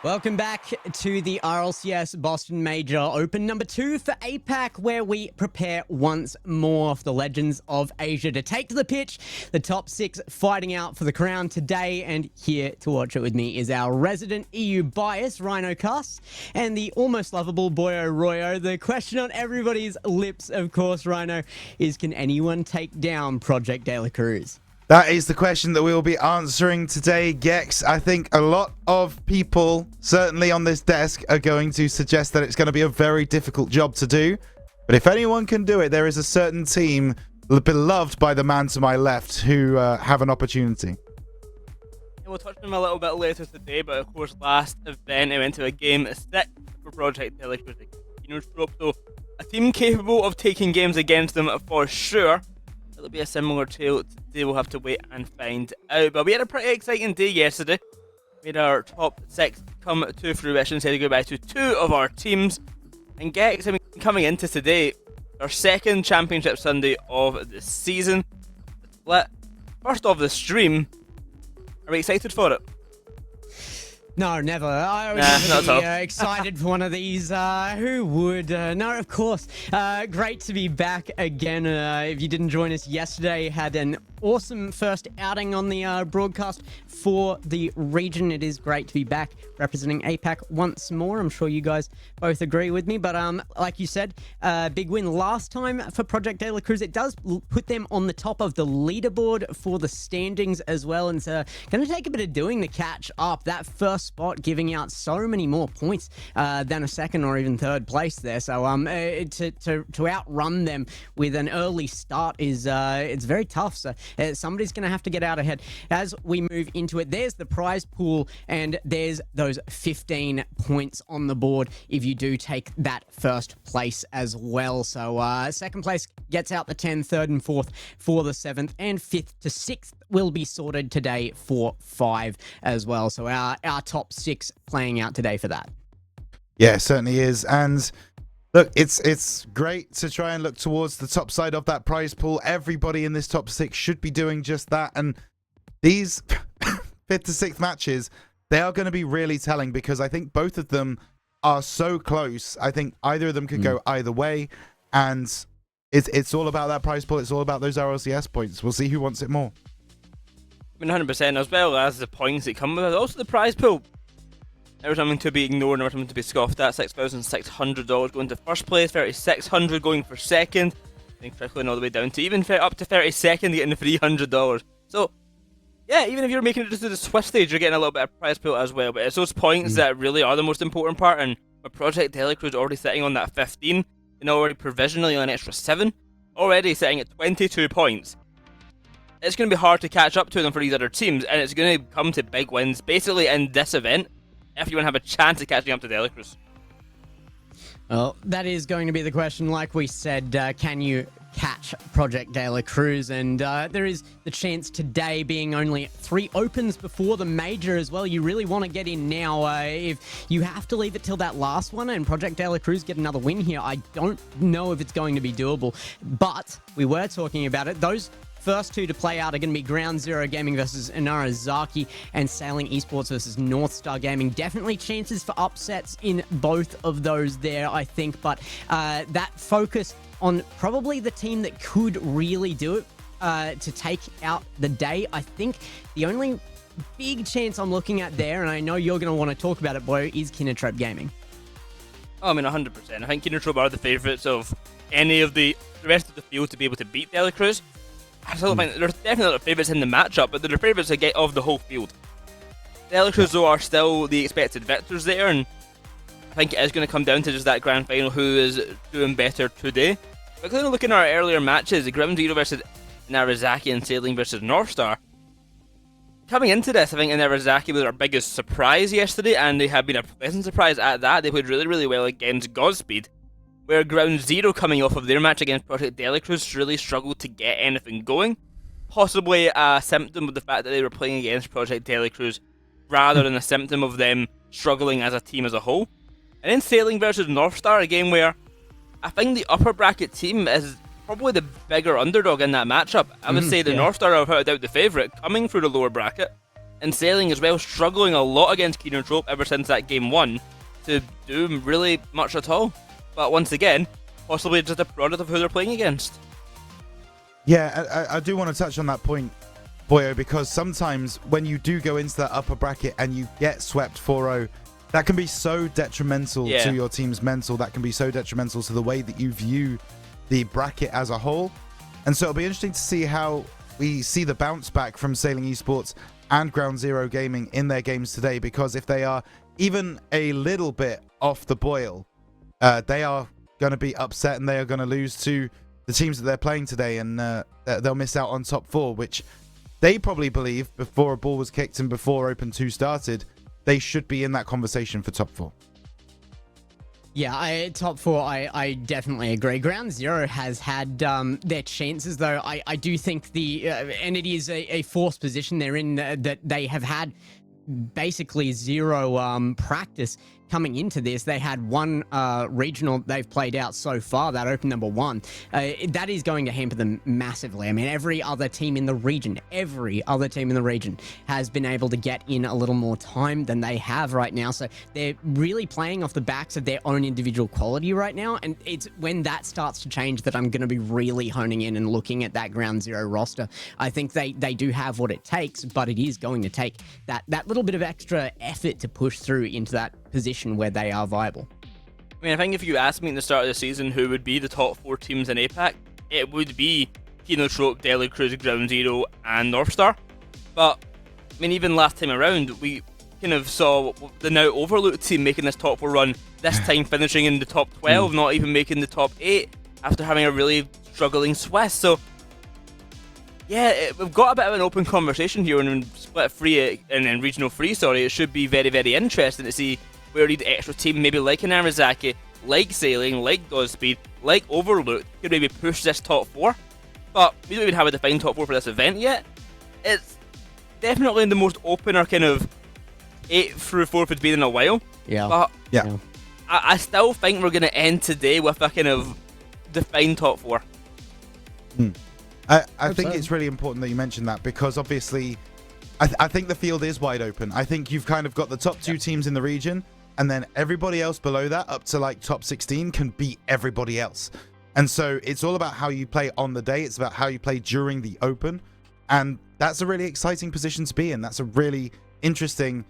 Welcome back to the RLCS Boston Major Open number 2 for APAC, where we prepare once more for the Legends of Asia to take to the pitch. The top 6 fighting out for the crown today, and here to watch it with me is our resident EU bias, Rhino Cuss, and the almost lovable Boyo Royo. The question on everybody's lips, of course, Rhino, is can anyone take down Project De La Cruz? That is the question that we will be answering today, Gex. I think a lot of people, certainly on this desk, are going to suggest that it's going to be a very difficult job to do. But if anyone can do it, there is a certain team beloved by the man to my left who have an opportunity. We'll touch on them a little bit later today, but of course last event it went to a game 6 for Project De La Cruz. So a team capable of taking games against them for sure. It'll be a similar tale today, we'll have to wait and find out. But we had a pretty exciting day yesterday. We had our top 6 come to fruition, said goodbye to 2 of our teams. And Gex, coming into today, our second Championship Sunday of the season. First of the stream, are we excited for it? No, never. I was excited for one of these. Who would? No, of course. Great to be back again. If you didn't join us yesterday, had an awesome first outing on the broadcast for the region. It is great to be back representing APAC once more. I'm sure you guys both agree with me. But like you said, big win last time for Project De La Cruz. It does put them on the top of the leaderboard for the standings as well. And it's going to take a bit of doing to catch up. That first spot giving out so many more points than a second or even third place there. So to outrun them with an early start is it's very tough. So somebody's going to have to get out ahead. As we move into it, there's the prize pool and there's those 15 points on the board if you do take that first place as well. So second place gets out the 10, third and fourth for the 7th, and 5th to 6th will be sorted today for 5 as well. So our top 6 playing out today for that. Yeah, it certainly is. And look, it's great to try and look towards the top side of that prize pool. Everybody in this top 6 should be doing just that. And these 5th to 6th matches, they are going to be really telling because I think both of them are so close. I think either of them could go either way. And it's all about that prize pool. It's all about those RLCS points. We'll see who wants it more. I mean, 100%, as well as the points that come with it. Also the prize pool. Never something to be ignored, never something to be scoffed at. $6,600 going to first place, $3,600 going for second, and trickling all the way down to even up to 32nd, getting $300. So, yeah, even if you're making it just to the Swiss stage, you're getting a little bit of prize pool as well. But it's those points that really are the most important part, and with Project De La Cruz already sitting on that 15, and already provisionally on an extra 7, already sitting at 22 points. It's going to be hard to catch up to them for these other teams, and it's going to come to big wins, basically in this event, if you want to have a chance of catching up to De La Cruz. Well, that is going to be the question. Like we said, can you catch Project De La Cruz? And there is the chance today, being only 3 opens before the major as well. You really want to get in now. If you have to leave it till that last one and Project De La Cruz get another win here, I don't know if it's going to be doable. But we were talking about it. Those first 2 to play out are going to be Ground Zero Gaming versus Inarizaki and Sailing Esports versus North Star Gaming. Definitely chances for upsets in both of those there, I think. But that focus on probably the team that could really do it to take out the day. I think the only big chance I'm looking at there, and I know you're going to want to talk about it, Bo, is Kinatrep Gaming. Oh, I mean, 100%. I think Kinatrep are the favourites of any of the rest of the field to be able to beat De La Cruz. I still think they're definitely the favourites in the matchup, but they're the favourites of the whole field. De La Cruz, though, are still the expected victors there, and I think it is going to come down to just that grand final who is doing better today. But when looking at our earlier matches, the Ground Zero versus Inarizaki and Sailing versus North Star, coming into this, I think Inarizaki was our biggest surprise yesterday, and they have been a pleasant surprise at that. They played really, really well against Godspeed, where Ground Zero, coming off of their match against Project De La Cruz, really struggled to get anything going. Possibly a symptom of the fact that they were playing against Project De La Cruz rather than a symptom of them struggling as a team as a whole. And then Sailing versus North Star, a game where I think the upper bracket team is probably the bigger underdog in that matchup. I would say the North Star are without a doubt the favourite coming through the lower bracket. And Sailing as well, struggling a lot against Keenan Trope ever since that game 1 to do really much at all. But once again, possibly just a product of who they're playing against. Yeah, I do want to touch on that point, Boyo, because sometimes when you do go into that upper bracket and you get swept 4-0, that can be so detrimental to your team's mental. That can be so detrimental to the way that you view the bracket as a whole. And so it'll be interesting to see how we see the bounce back from Sailing Esports and Ground Zero Gaming in their games today, because if they are even a little bit off the boil, they are going to be upset and they are going to lose to the teams that they're playing today, and they'll miss out on top 4, which they probably believe before a ball was kicked and before Open 2 started, they should be in that conversation for top 4. Yeah, top 4, I definitely agree. Ground Zero has had their chances, though. I do think and it is a forced position they're in, that they have had basically zero practice coming into this. They had one regional they've played out so far, that Open number 1. That is going to hamper them massively. I mean, every other team in the region has been able to get in a little more time than they have right now. So they're really playing off the backs of their own individual quality right now. And it's when that starts to change that I'm going to be really honing in and looking at that Ground Zero roster. I think they do have what it takes, but it is going to take that little bit of extra effort to push through into that position where they are viable. I mean, I think if you asked me at the start of the season who would be the top 4 teams in APAC, it would be Kino Trope, Delhi Cruise, Ground Zero, and Northstar. But, I mean, even last time around, we kind of saw the now overlooked team making this top 4 run, this time finishing in the top 12, not even making the top 8, after having a really struggling Swiss. So, yeah, we've got a bit of an open conversation here, and in Split 3, and in Regional 3, sorry, it should be very, very interesting to see where the extra team, maybe like an Arizaki, like Sailing, like Godspeed, like Overlooked, could maybe push this top 4. But we don't even have a defined top 4 for this event yet. It's definitely the most open or kind of 8 through 4 it's been in a while. Yeah. But Yeah. I still think we're going to end today with a kind of defined top 4. I think it's really important that you mentioned that, because obviously I think the field is wide open. I think you've kind of got the top 2 teams in the region, and then everybody else below that up to like top 16 can beat everybody else. And so it's all about how you play on the day. It's about how you play during the Open. And that's a really exciting position to be in. That's a really interesting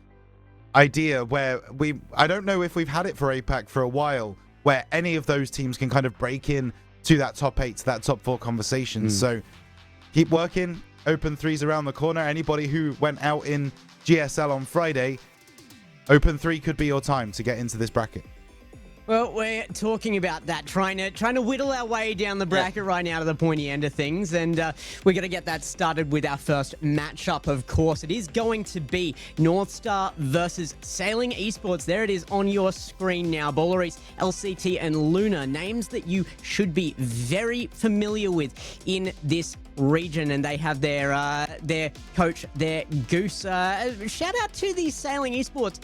idea where I don't know if we've had it for APAC for a while, where any of those teams can kind of break in to that top 8, to that top 4 conversation. So keep working. Open 3's around the corner. Anybody who went out in GSL on Friday, Open 3 could be your time to get into this bracket. Well, we're talking about that, trying to whittle our way down the bracket right now to the pointy end of things, and we're going to get that started with our first matchup, of course. It is going to be Northstar versus Sailing Esports. There it is on your screen now. Bolaris, LCT, and Luna, names that you should be very familiar with in this region, and they have their coach, their Goose. Shout out to the Sailing Esports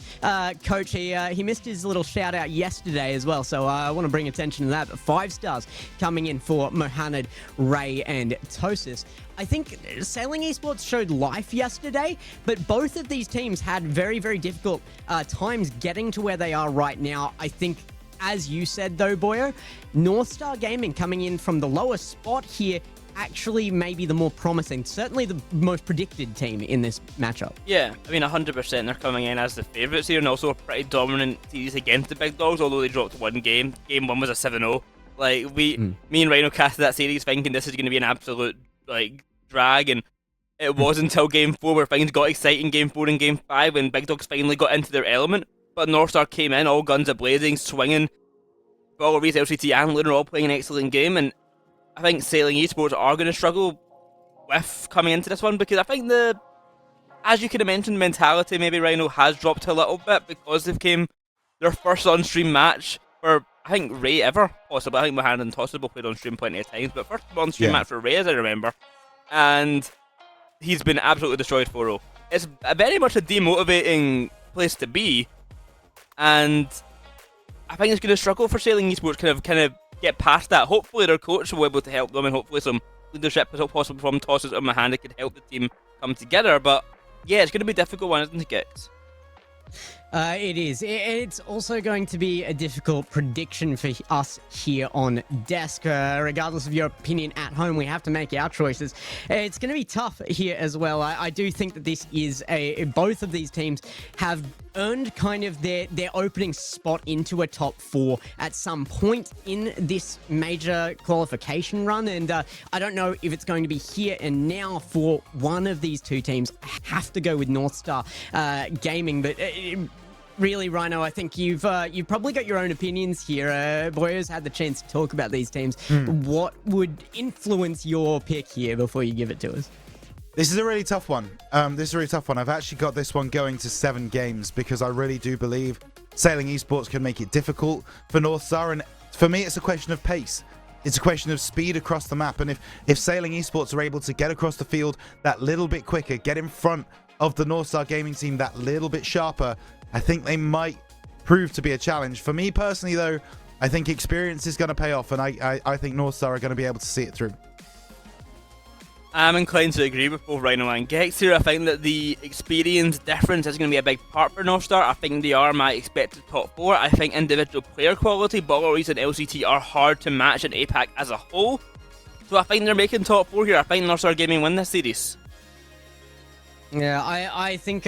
coach. He missed his little shout out yesterday as well, so I want to bring attention to that. 5 stars coming in for Mohamed, Ray, and Tosis. I think Sailing Esports showed life yesterday, but both of these teams had very, very difficult times getting to where they are right now. I think, as you said though, Boyo, Northstar Gaming coming in from the lowest spot here, actually maybe the more promising, certainly the most predicted team in this matchup. Yeah, I mean 100% they're coming in as the favourites here, and also a pretty dominant series against the big dogs, although they dropped one game. Game 1 was a 7-0. Like, me and Rhino casted that series thinking this is going to be an absolute, like, drag, and it was until Game 4 where things got exciting, Game 4 and Game 5, when big dogs finally got into their element. But Northstar came in, all guns a-blazing, swinging. Bolaris, LCT, and Luna all playing an excellent game, and I think Sailing Esports are going to struggle with coming into this one, because I think as you could have mentioned, mentality maybe Rhino has dropped a little bit, because they've came their first on-stream match for, I think, Ray ever, possibly. I think Mohan and Tossable played on stream plenty of times, but first on-stream match for Ray, as I remember, and he's been absolutely destroyed 4-0. It's very much a demotivating place to be, and I think it's going to struggle for Sailing Esports kind of get past that. Hopefully their coach will be able to help them, and hopefully some leadership is possible from Tosses or Mahanda could help the team come together. But Yeah, it's going to be a difficult one, isn't it, Gex? It is. It's also going to be a difficult prediction for us here on Desk. Regardless of your opinion at home, we have to make our choices. It's going to be tough here as well. I do think that this is both of these teams have earned kind of their opening spot into a top 4 at some point in this major qualification run, and I don't know if it's going to be here and now for one of these two teams. I have to go with North Star Gaming, but really, Rhino, I think you've probably got your own opinions here. Boyo's had the chance to talk about these teams. What would influence your pick here before you give it to us? This is a really tough one. I've actually got this one going to 7 games because I really do believe Sailing Esports can make it difficult for North Star. And for me, it's a question of pace. It's a question of speed across the map. And if Sailing Esports are able to get across the field that little bit quicker, get in front of the North Star Gaming team that little bit sharper, I think they might prove to be a challenge. For me personally, though, I think experience is going to pay off. And I think North Star are going to be able to see it through. I'm inclined to agree with both Rhino and Gex here. I think that the experience difference is going to be a big part for North Star. I think they are my expected top 4. I think individual player quality, Boggeries and LCT are hard to match in APAC as a whole. So I think they're making top 4 here. I think North Star Gaming win this series. Yeah, I think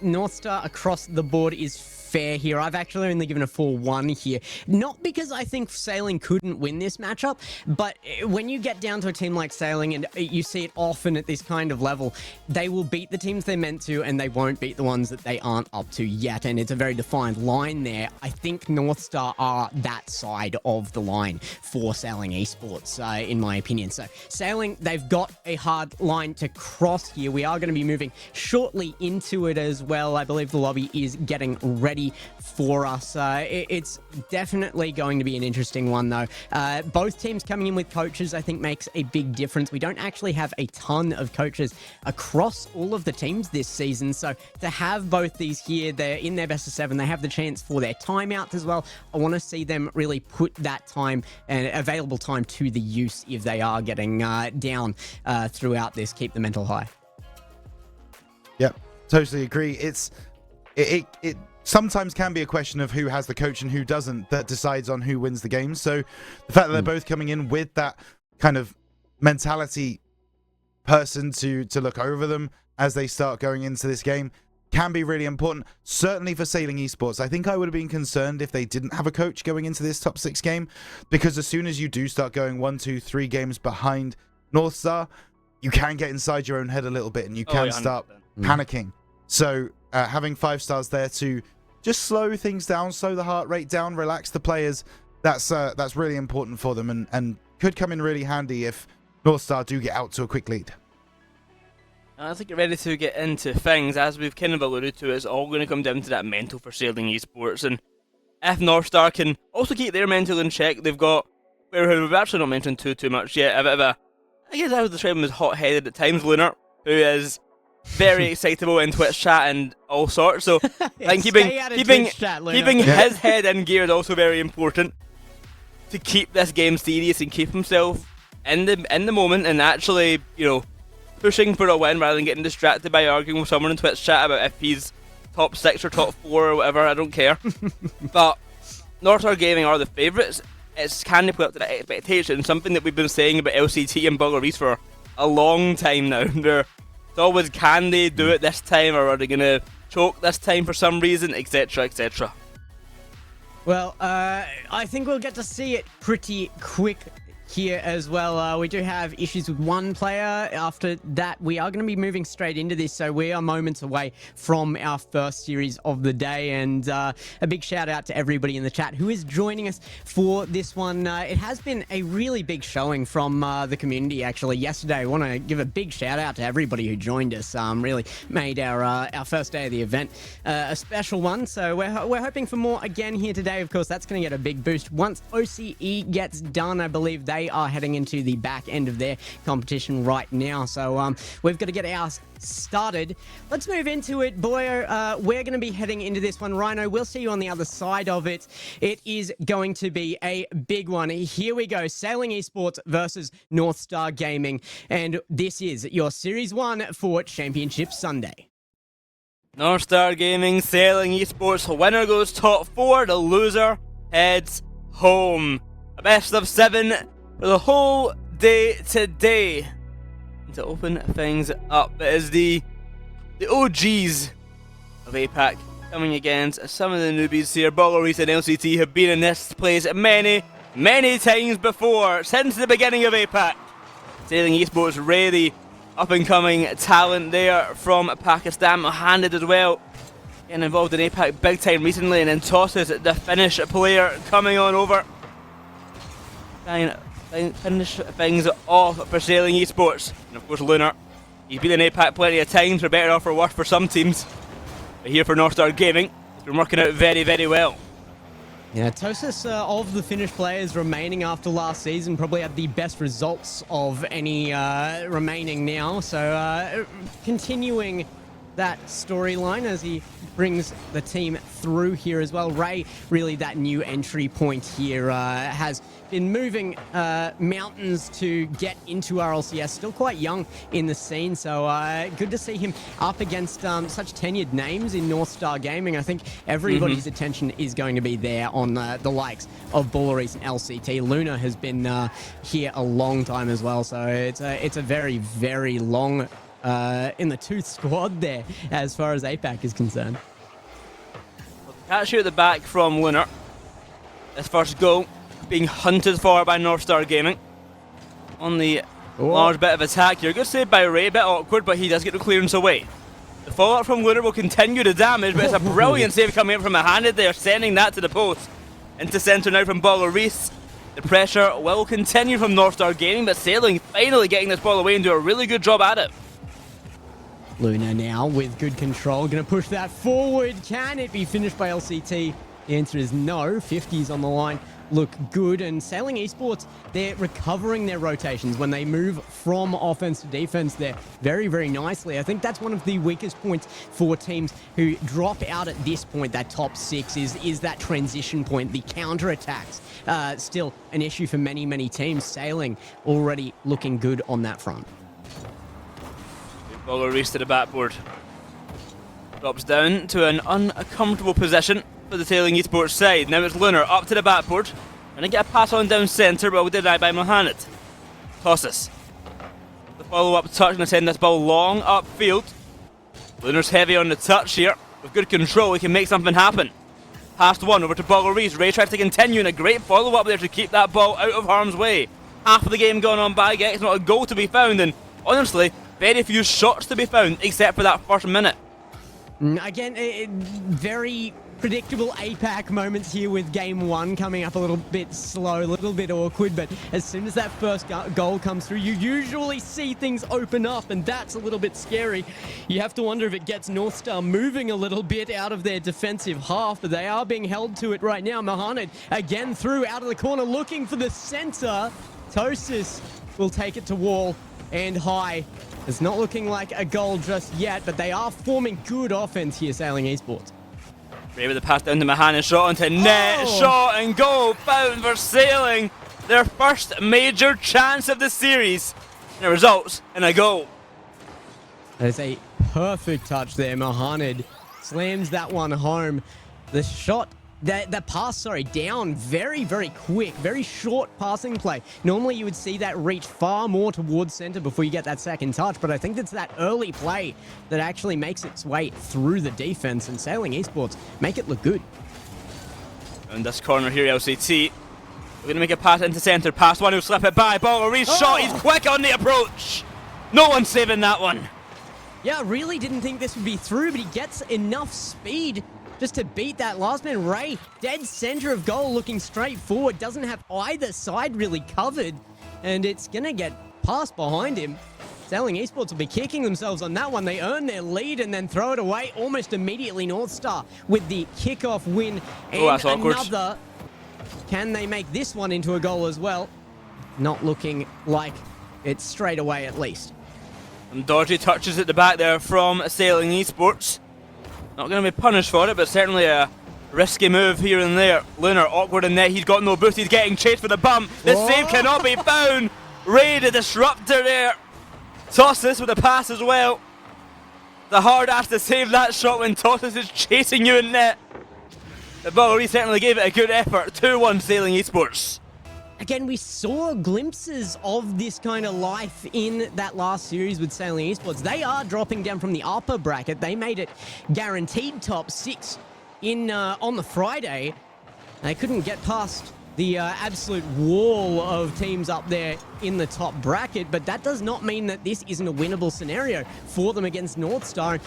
North Star across the board is fair here. I've actually only given a 4-1 here. Not because I think Sailing couldn't win this matchup, but when you get down to a team like Sailing, and you see it often at this kind of level, they will beat the teams they're meant to, and they won't beat the ones that they aren't up to yet, and it's a very defined line there. I think North Star are that side of the line for Sailing Esports, in my opinion. So Sailing, they've got a hard line to cross here. We are going to be moving shortly into it as well. I believe the lobby is getting ready for us. It's definitely going to be an interesting one, though. Both teams coming in with coaches, I think, makes a big difference. We don't actually have a ton of coaches across all of the teams this season, so to have both these here, they're in their best of 7. They have the chance for their timeouts as well. I want to see them really put that time and available time to the use if they are getting down throughout this. Keep the mental high. Yep, totally agree. It sometimes can be a question of who has the coach and who doesn't that decides on who wins the game. So the fact that they're both coming in with that kind of mentality person to look over them as they start going into this game can be really important. Certainly for Sailing Esports, I think I would have been concerned if they didn't have a coach going into this top 6 game, because as soon as you do start going 1, 2, 3 games behind North Star, you can get inside your own head a little bit and you can start panicking. So having 5 stars there to just slow things down, slow the heart rate down, relax the players, that's really important for them and could come in really handy if North Star do get out to a quick lead. I think you're ready to get into things. As we've kind of alluded to, it's all going to come down to that mental for Sailing Esports, and if North Star can also keep their mental in check, they've got, who we've actually not mentioned too much yet, a bit of a, I guess I would describe him as hot-headed at times, Lunar, who is very excitable in Twitch chat and all sorts. So I think keeping his head in gear is also very important to keep this game serious and keep himself in the moment and actually, you know, pushing for a win rather than getting distracted by arguing with someone in Twitch chat about if he's top 6 or top 4 or whatever. I don't care. But North Star Gaming are the favourites. It's can they put up to that expectation? Something that we've been saying about LCT and Buggeries for a long time now. It's always, can they do it this time, or are they going to choke this time for some reason, etc, etc. Well, I think we'll get to see it pretty quick here as well. We do have issues with one player. After that, we are going to be moving straight into this, so we are moments away from our first series of the day, and a big shout out to everybody in the chat who is joining us for this one. It has been a really big showing from the community actually yesterday. I want to give a big shout out to everybody who joined us. Really made our first day of the event a special one, so we're hoping for more again here today. Of course, that's going to get a big boost once OCE gets done. I believe they are heading into the back end of their competition right now, so we've got to get ours started. Let's move into it, Boyo. We're going to be heading into this one. Rhino, we'll see you on the other side of it. It is going to be a big one. Here we go. Sailing Esports versus North Star Gaming, and this is your Series 1 for Championship Sunday. North Star Gaming, Sailing Esports, winner goes top 4, the loser heads home. A best of 7 for the whole day today. And to open things up, it is the OGs of APAC coming against some of the newbies here. Boloris and LCT have been in this place many times before, since the beginning of APAC. Sailing Esports really up-and-coming talent there from Pakistan, handed as well. Getting involved in APAC big time recently, and then tosses the Finnish player coming on over. Trying to finish things off for Sailing Esports. And of course Lunar, he's been in APAC plenty of times, for better or for worse for some teams. But here for North Star Gaming, it's been working out very well. Yeah, Tosis of the Finnish players remaining after last season probably had the best results of any remaining now. So continuing that storyline as he brings the team through here as well. Ray, really that new entry point here, has been moving mountains to get into RLCS. Still quite young in the scene, so good to see him up against such tenured names in North Star Gaming. I think everybody's attention is going to be there on the likes of Boloris and LCT. Luna has been here a long time as well, so it's a very long in the tooth squad there as far as APAC is concerned. Catch you at the back from Lunar. This first goal being hunted for by North Star Gaming. On the large bit of attack here. Good save by Ray, a bit awkward, but he does get the clearance away. The follow-up from Lunar will continue the damage, but it's a brilliant save coming in from a handed there, sending that to the post. Into centre now from Boloris. The pressure will continue from North Star Gaming, but Sailing finally getting this ball away and do a really good job at it. Luna now with good control, going to push that forward. Can it be finished by LCT? The answer is no. 50s on the line look good, and Sailing Esports, they're recovering their rotations when they move from offense to defense there very nicely. I think that's one of the weakest points for teams who drop out at this point, that top 6, is that transition point, the counter-attacks. Still an issue for many teams. Sailing already looking good on that front. Boloris to the backboard. Drops down to an uncomfortable position for the Sailing Esports side. Now it's Lunar up to the backboard. Trying to get a pass on down centre, but denied by Mohamed. Tosses. The follow-up touch and send this ball long upfield. Lunar's heavy on the touch here. With good control, he can make something happen. Past one over to Boloris. Ray tries to continue, and a great follow-up there to keep that ball out of harm's way. Half of the game gone on by, yet it's not a goal to be found, and honestly, very few shots to be found, except for that first minute. Again, very predictable APAC moments here with game 1 coming up a little bit slow, a little bit awkward, but as soon as that first goal comes through, you usually see things open up, and that's a little bit scary. You have to wonder if it gets North Star moving a little bit out of their defensive half, but they are being held to it right now. Mohamed again through out of the corner, looking for the center. Tosis will take it to wall and high. It's not looking like a goal just yet, but they are forming good offense here, Sailing Esports. Ray with the pass down to Mahan and shot onto net. Shot and goal found for Sailing. Their first major chance of the series. And it results in a goal. There's a perfect touch there. Mohamed slams that one home. The shot, the pass, down very quick, very short passing play. Normally you would see that reach far more towards center before you get that second touch, but I think it's that early play that actually makes its way through the defense, and Sailing Esports make it look good. And this corner here, LCT. We're going to make a pass into center. Pass one, who'll slip it by. Boloris shot, he's quick on the approach. No one saving that one. Yeah, I really didn't think this would be through, but he gets enough speed just to beat that last man. Ray, dead center of goal, looking straight forward, doesn't have either side really covered, and it's going to get past behind him. Sailing Esports will be kicking themselves on that one. They earn their lead and then throw it away almost immediately. North Star with the kickoff win, and another. Can they make this one into a goal as well? Not looking like it's straight away at least. And dodgy touches at the back there from Sailing Esports. Not going to be punished for it, but certainly a risky move here and there. Lunar awkward in net. He's got no boost. He's getting chased for the bump. The save cannot be found. Ray the disruptor there. Tosses with a pass as well. the hard ass to save that shot when Tossus is chasing you in net. The Bullery certainly gave it a good effort. 2-1 Sailing Esports. Again, we saw glimpses of this kind of life in that last series with Sailing Esports. They are dropping down from the upper bracket. They made it guaranteed top 6 in on the Friday. They couldn't get past the absolute wall of teams up there in the top bracket, but that does not mean that this isn't a winnable scenario for them against Northstar.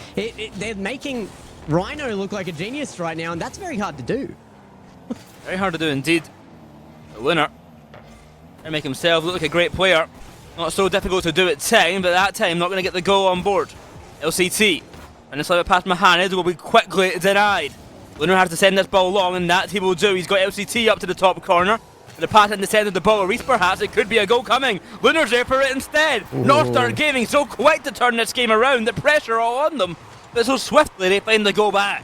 They're making Rhino look like a genius right now, and that's very hard to do. Very hard to do indeed. The winner. To make himself look like a great player. Not so difficult to do at time, but that time not going to get the goal on board. LCT. And it's like past Mohamed will be quickly denied. Lunar has to send this ball long, and that he will do. He's got LCT up to the top corner. The pass in the centre of the ball, Reese perhaps, it could be a goal coming. Lunar's there for it instead. Northstar Gaming so quick to turn this game around, the pressure all on them. But so swiftly they find the goal back.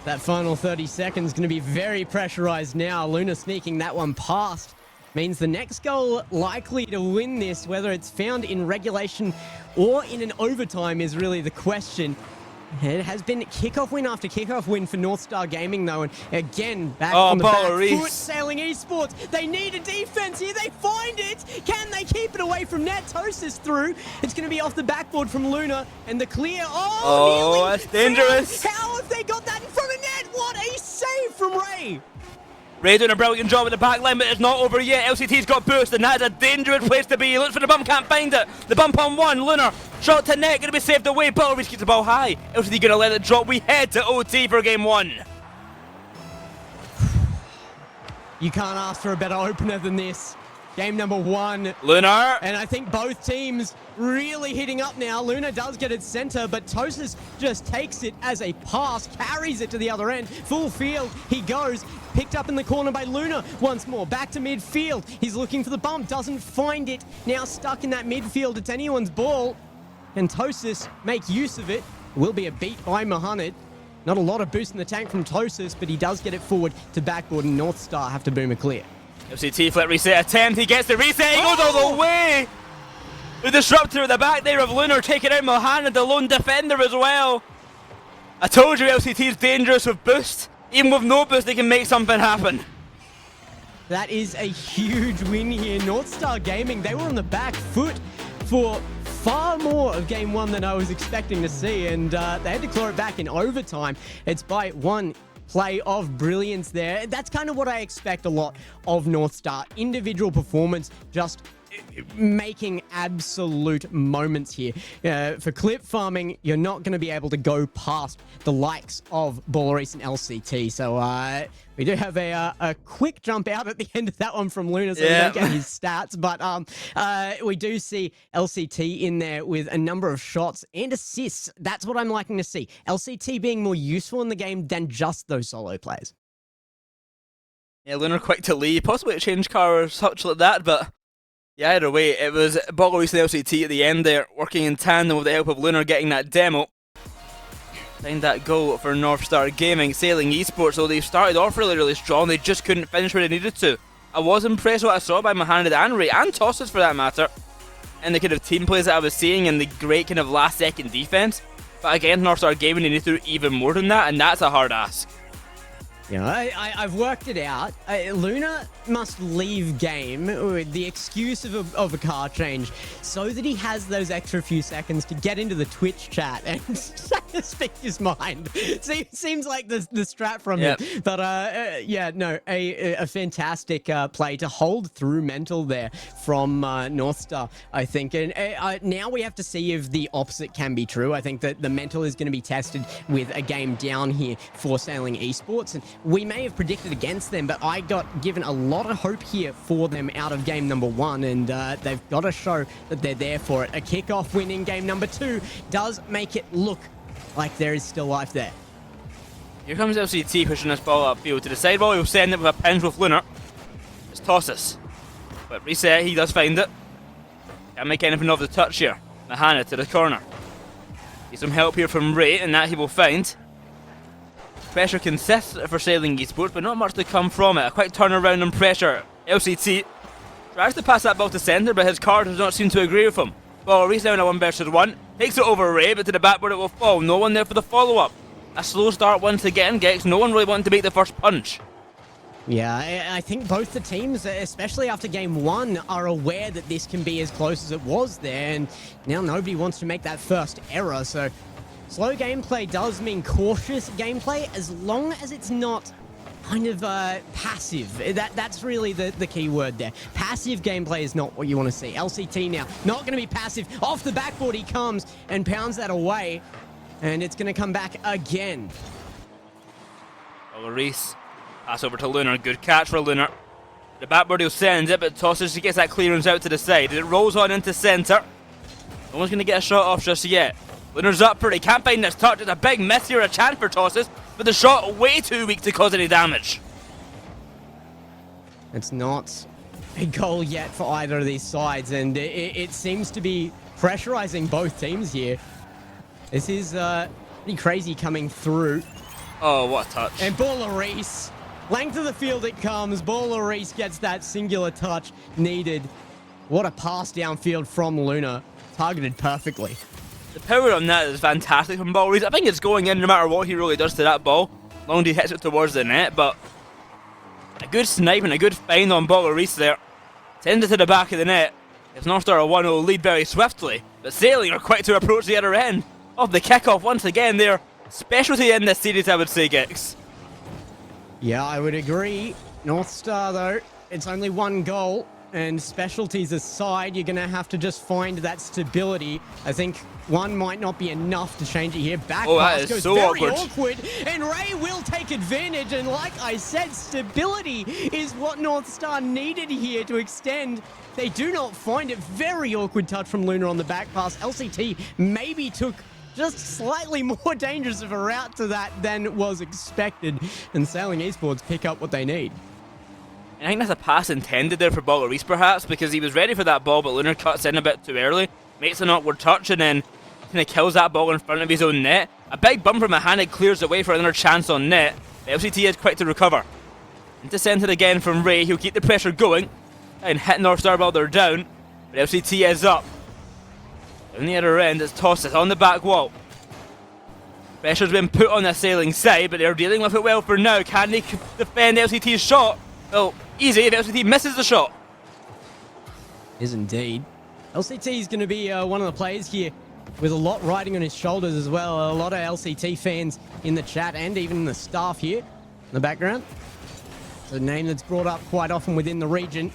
That final 30 seconds going to be very pressurised now. Luna sneaking that one past means the next goal likely to win this, whether it's found in regulation or in an overtime is really the question. It has been kickoff win after kickoff win for Northstar Gaming, though, and again, back on the back foot, Sailing Esports. They need a defense here. They find it. Can they keep it away from net? Tosis through. It's going to be off the backboard from Luna, and the clear. Oh, that's dangerous. How have they got that in front of net? What a save from Ray. Ray doing a brilliant job at the back line, but it's not over yet. LCT's got boost, and that is a dangerous place to be. He looks for the bump, can't find it. The bump on one, Lunar. Shot to net, going to be saved away. Bullery keeps the ball high. LCT going to let it drop. We head to OT for game 1. You can't ask for a better opener than this. Game number 1. Lunar. And I think both teams really hitting up now. Luna does get its center, but Tosis just takes it as a pass, carries it to the other end. Full field, he goes. Picked up in the corner by Luna once more. Back to midfield. He's looking for the bump, doesn't find it. Now stuck in that midfield. It's anyone's ball. And Tosis make use of it. Will be a beat by Mohamed. Not a lot of boost in the tank from Tosis, but he does get it forward to backboard, and Northstar have to boom a clear. FCT flip reset attempt, he gets the reset, he goes all the way! The disruptor at the back there of Lunar taking out Mohamed, the lone defender as well. I told you LCT is dangerous with boost. Even with no boost, they can make something happen. That is a huge win here. Northstar Gaming, they were on the back foot for far more of game 1 than I was expecting to see, and they had to claw it back in overtime. It's by one play of brilliance there. That's kind of what I expect a lot of Northstar. Individual performance, just making absolute moments here. For clip farming, you're not going to be able to go past the likes of Bullery and LCT. So we do have a quick jump out at the end of that one from Luna, so we don't get his stats. But we do see LCT in there with a number of shots and assists. That's what I'm liking to see. LCT being more useful in the game than just those solo plays. Yeah, Luna quick to leave, possibly to change car or such like that, but yeah, either way, it was Bullery and LCT at the end there, working in tandem with the help of Lunar getting that demo. Find that goal for Northstar Gaming. Sailing Esports, though, they started off really strong, they just couldn't finish where they needed to. I was impressed with what I saw by Mohamed and Ray, and Tosses for that matter, and the kind of team plays that I was seeing, and the great kind of last second defense. But again, Northstar Gaming, they need to do even more than that, and that's a hard ask. Yeah, I've worked it out. Luna must leave game with the excuse of a car change so that he has those extra few seconds to get into the Twitch chat and speak his mind. Seems like the strat from him. But yeah, no, a fantastic play to hold through mental there from Northstar, I think. And now we have to see if the opposite can be true. I think that the mental is going to be tested with a game down here for Sailing Esports. And we may have predicted against them, but I got given a lot of hope here for them out of game number 1, and they've got to show that they're there for it. A kickoff win in game number 2 does make it look like there is still life there. Here comes LCT pushing this ball upfield to the side ball. He'll send it with a pinch with Lunar. It's Tossis. But reset, he does find it. Can't make anything of the touch here. Mahana to the corner. Need some help here from Ray, and that he will find. Pressure consists for Sailing Esports, but not much to come from it. A quick turnaround and pressure. LCT tries to pass that ball to centre, but his car does not seem to agree with him. Ball reads down a 1 versus 1. Takes it over Ray, but to the backboard it will fall. No one there for the follow-up. A slow start once again, Gex. No one really wanting to make the first punch. Yeah, I think both the teams, especially after game 1, are aware that this can be as close as it was there, and now nobody wants to make that first error, so slow gameplay does mean cautious gameplay, as long as it's not kind of passive. That's really the key word there. Passive gameplay is not what you want to see. LCT now, not going to be passive. Off the backboard he comes and pounds that away, and it's going to come back again. Reese. Pass over to Lunar. Good catch for Lunar. The backboard he'll send it, but tosses. She gets that clearance out to the side. It rolls on into centre. No one's going to get a shot off just yet. Lunar's up for it. He can't find this touch. It's a big miss here, a chance for tosses, but the shot way too weak to cause any damage. It's not a goal yet for either of these sides, and it seems to be pressurizing both teams here. This is pretty crazy coming through. Oh, what a touch. And Baller Reese. Length of the field it comes. Baller Reese gets that singular touch needed. What a pass downfield from Luna. Targeted perfectly. The power on that is fantastic from Baller Reese. I think it's going in no matter what he really does to that ball. Long as he hits it towards the net, but a good snipe and a good find on Baller Reese there. Sends it to the back of the net. It's North Star a 1-0 lead very swiftly, but Sailing are quick to approach the other end of the kickoff once again. Their specialty in this series, I would say, Gex. Yeah, I would agree. North Star, though, it's only one goal, and specialties aside, you're going to have to just find that stability. I think one might not be enough to change it here. Back pass goes so very awkward, and Ray will take advantage, and like I said, stability is what North Star needed here to extend. They do not find it. Very awkward touch from Luna on the back pass. LCT maybe took just slightly more dangerous of a route to that than was expected, and Sailing Esports pick up what they need. I think that's a pass intended there for Baller Reese, perhaps, because he was ready for that ball, but Lunar cuts in a bit too early, makes an awkward touch, and then kind of kills that ball in front of his own net. A big bump from Mahanic clears the way for another chance on net. The LCT is quick to recover. Intercepted again from Ray. He'll keep the pressure going and hit North Star while they're down, but LCT is up. Down the other end, it's Tosses on the back wall. Pressure's been put on the Sailing side, but they're dealing with it well for now. Can they defend LCT's shot? Well, easy if LCT misses the shot. Is indeed. LCT is going to be one of the players here with a lot riding on his shoulders as well. A lot of LCT fans in the chat and even in the staff here in the background. It's a name that's brought up quite often within the region.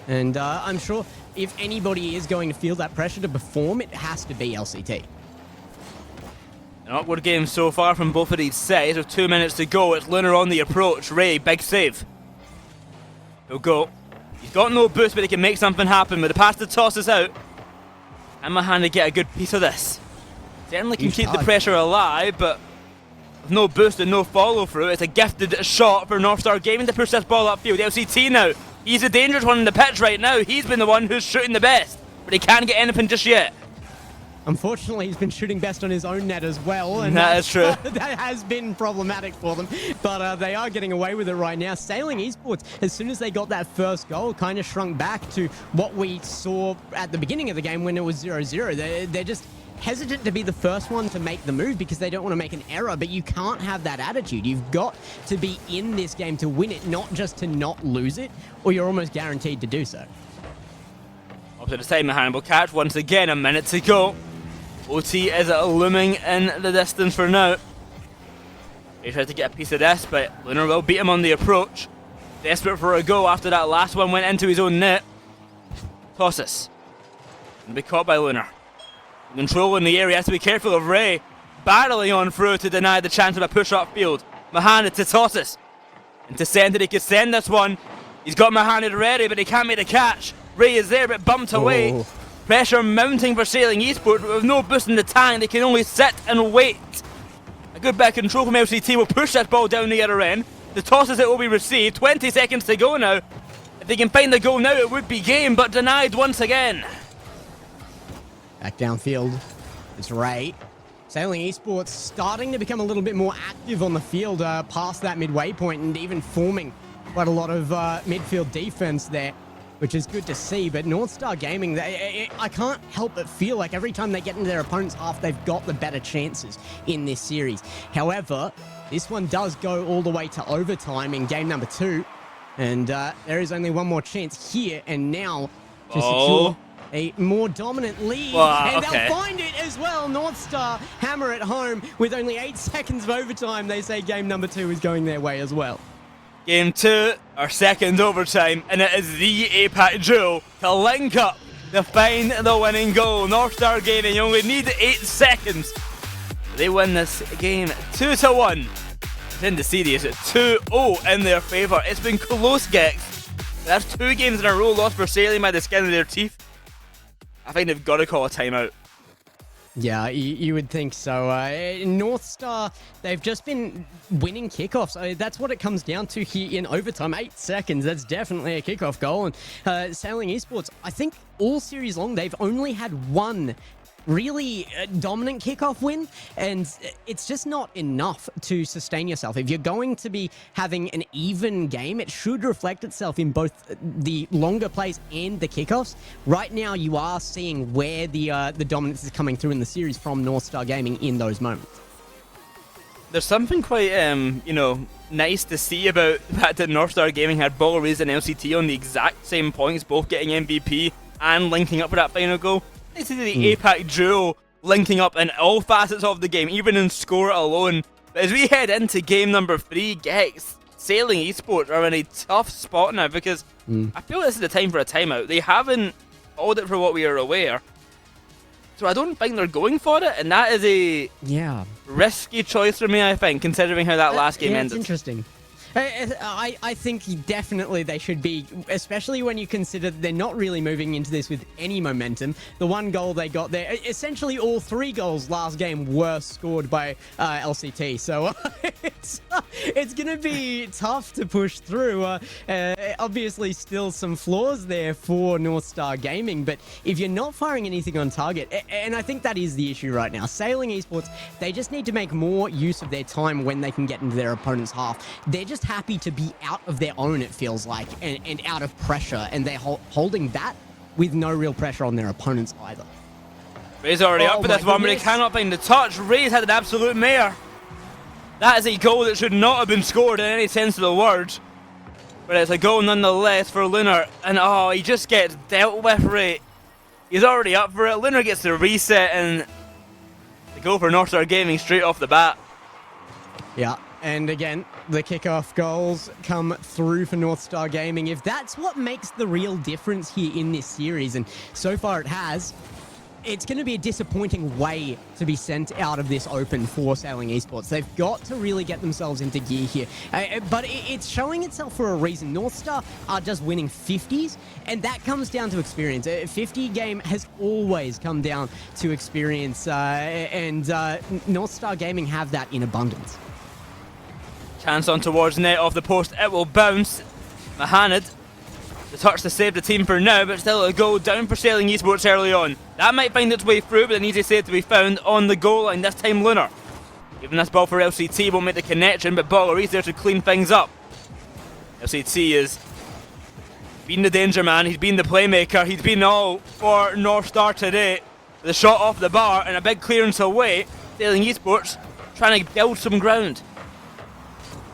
And I'm sure if anybody is going to feel that pressure to perform, it has to be LCT. An awkward game so far from both of these sides. With 2 minutes to go, it's Lunar on the approach. Ray, big save. He'll go. He's got no boost, but he can make something happen with the pass to Tosses out. And Mahan to get a good piece of this. Certainly can keep the pressure alive, but with no boost and no follow through, it's a gifted shot for North Star Gaming to push this ball upfield. LCT now. He's the dangerous one in the pitch right now. He's been the one who's shooting the best, but he can't get anything just yet. Unfortunately, he's been shooting best on his own net as well. And that is true. That has been problematic for them. But they are getting away with it right now. Sailing Esports, as soon as they got that first goal, kind of shrunk back to what we saw at the beginning of the game when it was 0-0. They're just hesitant to be the first one to make the move because they don't want to make an error. But you can't have that attitude. You've got to be in this game to win it, not just to not lose it, or you're almost guaranteed to do so. Up to the side, Hannibal catch once again, a minute to go. OT is looming in the distance for now. He tries to get a piece of this, but Lunar will beat him on the approach. Desperate for a goal after that last one went into his own net. Tosses. Be caught by Lunar. Control in the area, has to be careful of Ray. Barreling on through to deny the chance of a push up field. Mahanid to Tosses. And to send it, he could send this one. He's got Mahanid ready, but he can't make the catch. Ray is there, but bumped away. Pressure mounting for Sailing Esports, but with no boost in the tank, they can only sit and wait. A good back control from LCT will push that ball down the other end. The tosses it will be received. 20 seconds to go now. If they can find the goal now, it would be game, but denied once again. Back downfield, it's Ray. Sailing Esports starting to become a little bit more active on the field past that midway point and even forming quite a lot of midfield defense there. which is good to see. But North Star Gaming, I can't help but feel like every time they get into their opponent's half, they've got the better chances in this series. However, this one does go all the way to overtime in game number 2. And there is only one more chance here and now to secure a more dominant lead. And they'll find it as well. North Star hammer it home with only 8 seconds of overtime. They say game number 2 is going their way as well. Game 2, our second overtime, and it is the APAC duo to link up to find the winning goal. North Star Gaming, you only need 8 seconds. They win this game 2-1. In the series, 2-0 in their favour. It's been close, Gex. That's 2 games in a row lost for sailing by the skin of their teeth. I think they've got to call a timeout. Yeah, you would think so. North Star, they've just been winning kickoffs. That's what it comes down to here in overtime. 8 seconds, that's definitely a kickoff goal. And Sailing Esports, I think all series long, they've only had one really dominant kickoff win, and it's just not enough to sustain yourself. If you're going to be having an even game, it should reflect itself in both the longer plays and the kickoffs. Right now, you are seeing where the dominance is coming through in the series from North Star Gaming in those moments. There's something quite, nice to see about the fact that North Star Gaming had Bolleriz and LCT on the exact same points, both getting MVP and linking up for that final goal. This is the APAC duo linking up in all facets of the game, even in score alone. But as we head into game number 3, Gex, Sailing Esports are in a tough spot now because I feel this is the time for a timeout. They haven't called it for what we are aware. So I don't think they're going for it, and that is a risky choice for me, I think, considering how that last game ended. It's interesting. I think definitely they should be, especially when you consider they're not really moving into this with any momentum. The one goal they got there, essentially all 3 goals last game were scored by LCT. So it's going to be tough to push through. Obviously still some flaws there for North Star Gaming, but if you're not firing anything on target, and I think that is the issue right now, Sailing Esports, they just need to make more use of their time when they can get into their opponent's half. They're just happy to be out of their own, it feels like, and out of pressure, and they're holding that with no real pressure on their opponents either. Ray's already up for this one, but he cannot find the touch. Ray's had an absolute mare. That is a goal that should not have been scored in any sense of the word, but it's a goal nonetheless for Lunar, and he just gets dealt with. Ray, he's already up for it. Lunar gets the reset, and the goal for North Star Gaming straight off the bat. Yeah. And again, the kickoff goals come through for North Star Gaming. If that's what makes the real difference here in this series, and so far it has, it's going to be a disappointing way to be sent out of this open for Sailing Esports. They've got to really get themselves into gear here. But it's showing itself for a reason. North Star are just winning 50s, and that comes down to experience. A 50 game has always come down to experience, and North Star Gaming have that in abundance. Chance on towards net off the post, it will bounce. Mahanad, the touch to save the team for now, but still a goal down for Sailing Esports early on. That might find its way through, but an easy save to be found on the goal line, this time Lunar. Giving this ball for LCT, won't make the connection, but Bolleriz there to clean things up. LCT has been the danger man, he's been the playmaker, he's been all for North Star today. With a shot off the bar and a big clearance away, Sailing Esports trying to build some ground.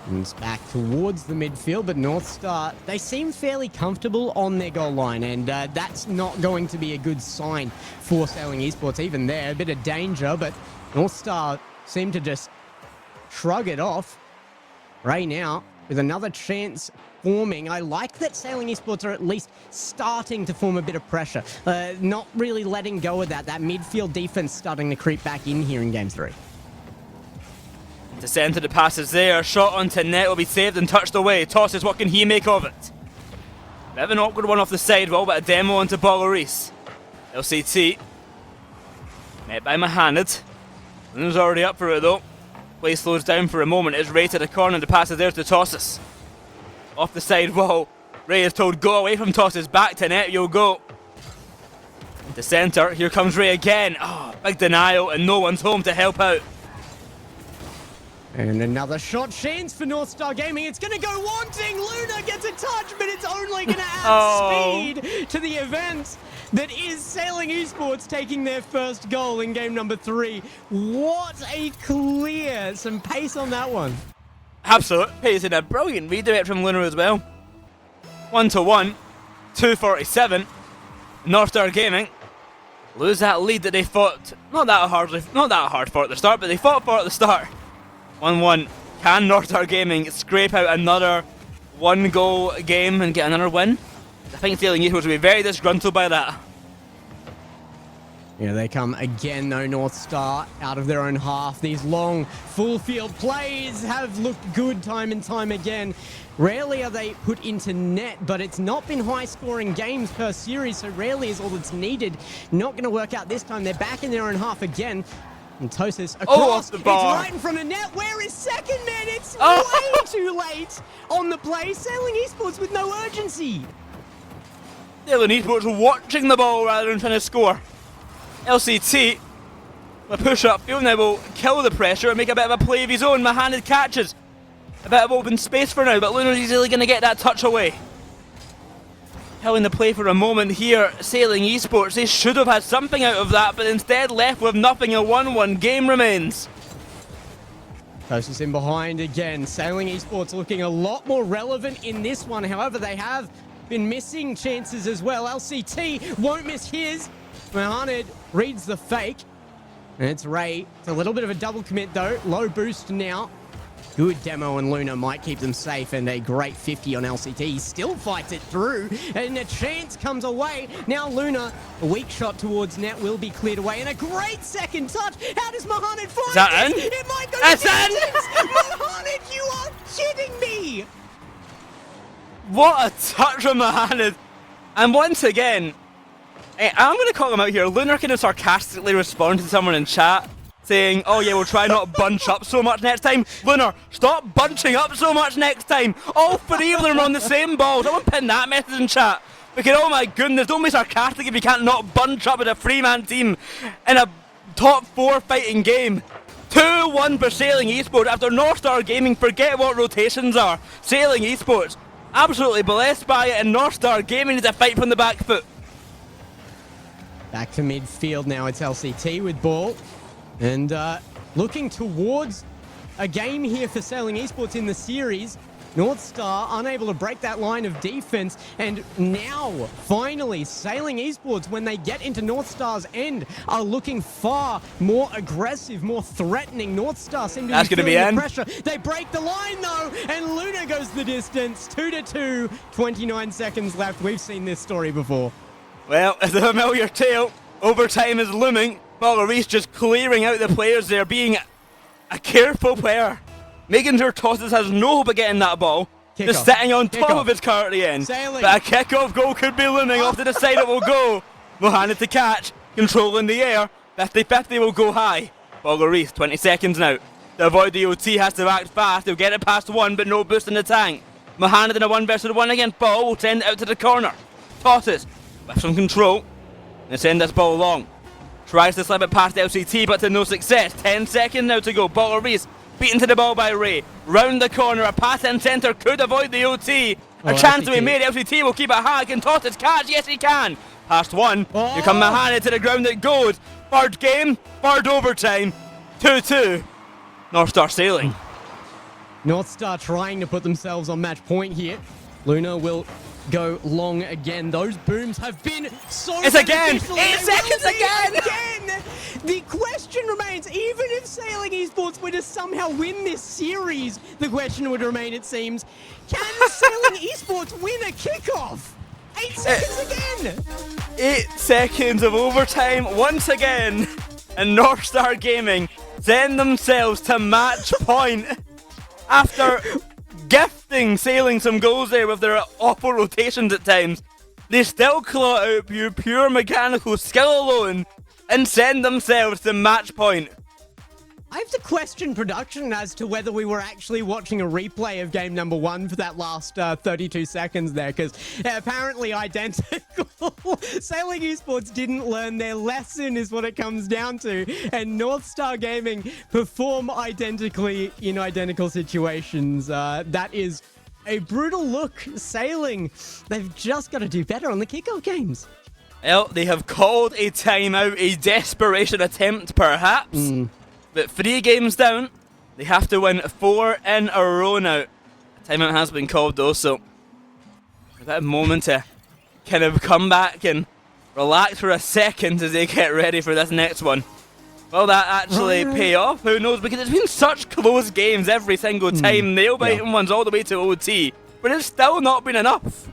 And it's back towards the midfield, but North Star, they seem fairly comfortable on their goal line, and that's not going to be a good sign for Sailing Esports. Even there, a bit of danger, but North Star seem to just shrug it off right now with another chance forming. I like that Sailing Esports are at least starting to form a bit of pressure, not really letting go of that midfield defense starting to creep back in here in Game 3. To send to the passes there, shot onto net will be saved and touched away. Tosses, what can he make of it? Bit of an awkward one off the side wall, but a demo onto Bolleriz. LCT. Met by Mahanad. Lunar's already up for it though. Play slows down for a moment. It's Ray to the corner, the pass is there to Tosses. Off the side wall. Ray is told go away from Tosses, back to net you'll go. The centre, here comes Ray again. Big denial and no one's home to help out. And another shot chance for North Star Gaming. It's going to go wanting. Luna gets a touch, but it's only going to add speed to the event that is Sailing Esports taking their first goal in game number 3. What a clear, some pace on that one. Absolute pace and a brilliant redirect from Luna as well. 1-1, 2:47. North Star Gaming lose that lead that they fought not that hard for at the start, but they fought for at the start. 1-1. Can North Star Gaming scrape out another 1-goal game and get another win? I think Sailing Esports will be very disgruntled by that. Here they come again, though. North Star out of their own half. These long full field plays have looked good time and time again. Rarely are they put into net, but it's not been high scoring games per series, so rarely is all that's needed. Not going to work out this time. They're back in their own half again. And Tosis across, the bar. It's right in front of net. Where is second man? It's way too late on the play. Sailing Esports with no urgency. Sailing Esports watching the ball rather than trying to score. LCT, with push-up field now will kill the pressure and make a bit of a play of his own. Mahanid catches. A bit of open space for now, but Luna's easily going to get that touch away. Killing the play for a moment here, Sailing Esports. They should have had something out of that, but instead left with nothing. A 1-1 game remains. Tosis in behind again. Sailing Esports looking a lot more relevant in this one. However, they have been missing chances as well. LCT won't miss his. Mahanid reads the fake. And it's Ray. It's a little bit of a double commit though. Low boost now. Good demo, and Luna might keep them safe, and a great 50 on LCT. He still fights it through, and a chance comes away. Now Luna, a weak shot towards net will be cleared away, and a great second touch. How does Mahanid find Is that in? It might go That's to in! Mahanid, you are kidding me! What a touch from Mahanid. And once again, I'm going to call him out here. Lunar kind of sarcastically responded to someone in chat, saying, oh yeah, we'll try not bunch up so much next time. Lunar, stop bunching up so much next time. All 3 of them are on the same ball. Someone pin that message in chat. Because, oh my goodness, don't be sarcastic if you can't not bunch up with a 3-man team in a top 4 fighting game. 2-1 for Sailing Esports after North Star Gaming forget what rotations are. Sailing Esports, absolutely blessed by it, and North Star Gaming needs a fight from the back foot. Back to midfield now, it's LCT with ball. And looking towards a game here for Sailing Esports in the series. North Star unable to break that line of defense. And now, finally, Sailing Esports, when they get into North Star's end, are looking far more aggressive, more threatening. North Star seem to be feeling the pressure. They break the line, though, and Luna goes the distance. 2-2, 29 seconds left. We've seen this story before. Well, it's a familiar tale. Overtime is looming. Reese just clearing out the players there, being a careful player. Making sure Tosis has no hope of getting that ball. Just sitting on top of his car at the end. Sailing. But a kick-off goal could be looming. Off to the side it will go. Mohanad to catch. Control in the air. 50-50 will go high. Reese, 20 seconds now. To avoid the OT, has to act fast. He'll get it past 1, but no boost in the tank. Mohanad in a 1-versus-1 against ball will send it out to the corner. Tosis with some control. And send this ball long. Tries to slip it past LCT, but to no success. 10 seconds now to go. Reese beaten to the ball by Ray. Round the corner, a pass in centre could avoid the OT. A chance to be made. LCT will keep it high. Can Tosis catch? Yes, he can. Past 1. Here come Mahanid to the ground it goes. Third game, third overtime. 2-2. North Star Sailing. North Star trying to put themselves on match point here. Luna will go long again. Those booms have been so It's again! 8 seconds again! The question remains, even if Sailing Esports were to somehow win this series, the question would remain, it seems, can Sailing Esports win a kickoff? 8 seconds again! 8 seconds of overtime once again, and North Star Gaming send themselves to match point after gifting Sailing some goals there with their awful rotations at times. They still claw out pure mechanical skill alone and send themselves to match point. I have to question production as to whether we were actually watching a replay of game number 1 for that last 32 seconds there, because apparently identical. Sailing Esports didn't learn their lesson is what it comes down to, and North Star Gaming perform identically in identical situations. That is a brutal look. Sailing, they've just got to do better on the kickoff games. Well, they have called a timeout, a desperation attempt perhaps. But 3 games down, they have to win 4 in a row now. Timeout has been called though, so a bit of moment to kind of come back and relax for a second as they get ready for this next one. Will that actually pay off? Who knows? Because it's been such close games every single time. Nail-biting ones all the way to OT, but it's still not been enough.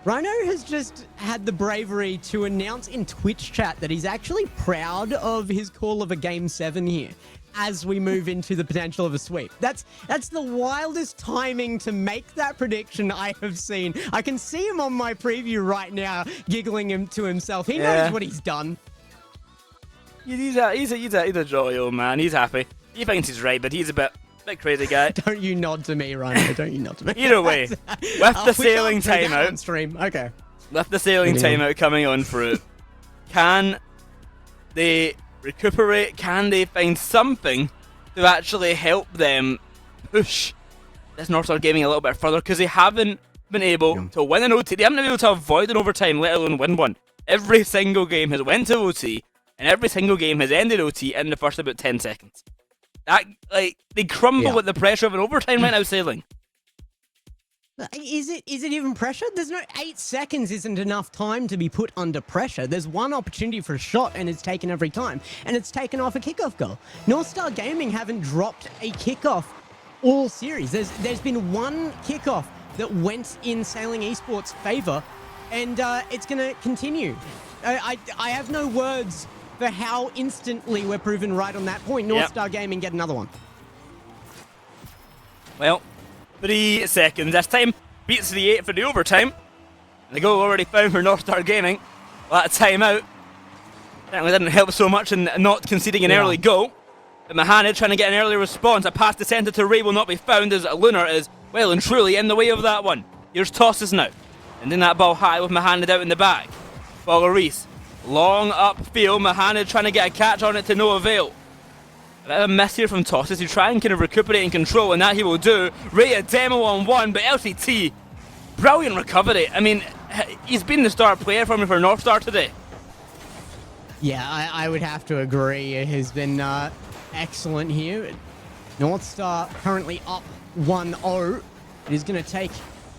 Rhino has just had the bravery to announce in Twitch chat that he's actually proud of his call of a Game 7 here as we move into the potential of a sweep. That's the wildest timing to make that prediction I have seen. I can see him on my preview right now, giggling him to himself. He knows what he's done. He's a jolly old man. He's happy. He thinks he's right, but he's a bit crazy guy. Don't you nod to me, Rhino. Don't you nod to me. Either way, with the sailing timeout, stream. Okay. With the sailing timeout coming on through, can they recuperate? Can they find something to actually help them push this North Star Gaming a little bit further? Because they haven't been able to win an OT. They haven't been able to avoid an overtime, let alone win one. Every single game has went to OT, and every single game has ended OT in the first about 10 seconds. They crumble with the pressure of an overtime right now, Sailing. Is it even pressure? There's no 8 seconds isn't enough time to be put under pressure. There's one opportunity for a shot and it's taken every time. And it's taken off a kickoff goal. North Star Gaming haven't dropped a kickoff all series. There's been one kickoff that went in Sailing Esports' favor, and it's going to continue. I have no words for how instantly we're proven right on that point. North Star Gaming get another one. Well, 3 seconds this time. Beats the 8 for the overtime. And the goal already found for North Star Gaming. Well, that timeout certainly didn't help so much in not conceding an early goal. But Mahana trying to get an early response. A pass to centre to Ray will not be found as Lunar is well and truly in the way of that one. Here's Tosses now. And then that ball high with Mahana out in the back. Ball Reese. Long upfield, Mahana trying to get a catch on it to no avail. A bit of a miss here from Tosses to try and kind of recuperate and control, and that he will do. Ray a demo on 1, but LCT, brilliant recovery. I mean, he's been the star player for me for North Star today. Yeah, I would have to agree. It has been excellent here. North Star currently up 1-0. It is going to take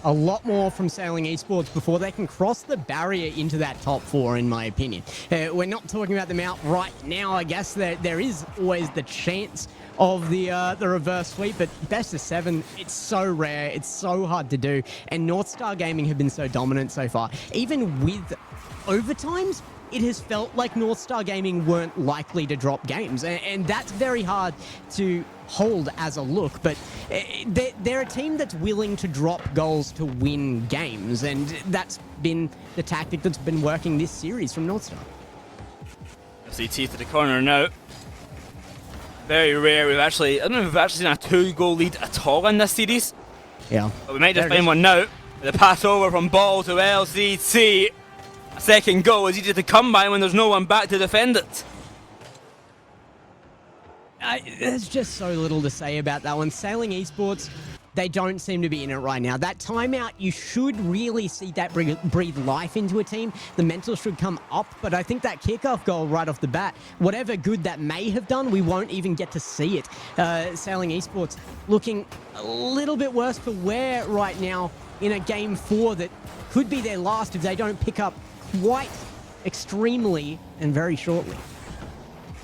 a lot more from Sailing Esports before they can cross the barrier into that top 4, in my opinion. We're not talking about them out right now. I guess there is always the chance of the reverse sweep, but best of 7, it's so rare, it's so hard to do, and North Star Gaming have been so dominant so far. Even with overtimes, it has felt like North Star Gaming weren't likely to drop games, and that's very hard to hold as a look, but they're a team that's willing to drop goals to win games, and that's been the tactic that's been working this series from North Star. FCT to the corner now. Very rare. I don't know if we've actually seen a 2-goal lead at all in this series. Yeah. But we might just find one now. With a pass over from Ball to LCT. A second goal is easy to come by when there's no one back to defend it. There's just so little to say about that one. Sailing Esports, they don't seem to be in it right now. That timeout, you should really see that breathe life into a team. The mental should come up, but I think that kickoff goal right off the bat, whatever good that may have done, we won't even get to see it. Sailing Esports looking a little bit worse for wear right now in a game 4 that could be their last if they don't pick up quite extremely and very shortly.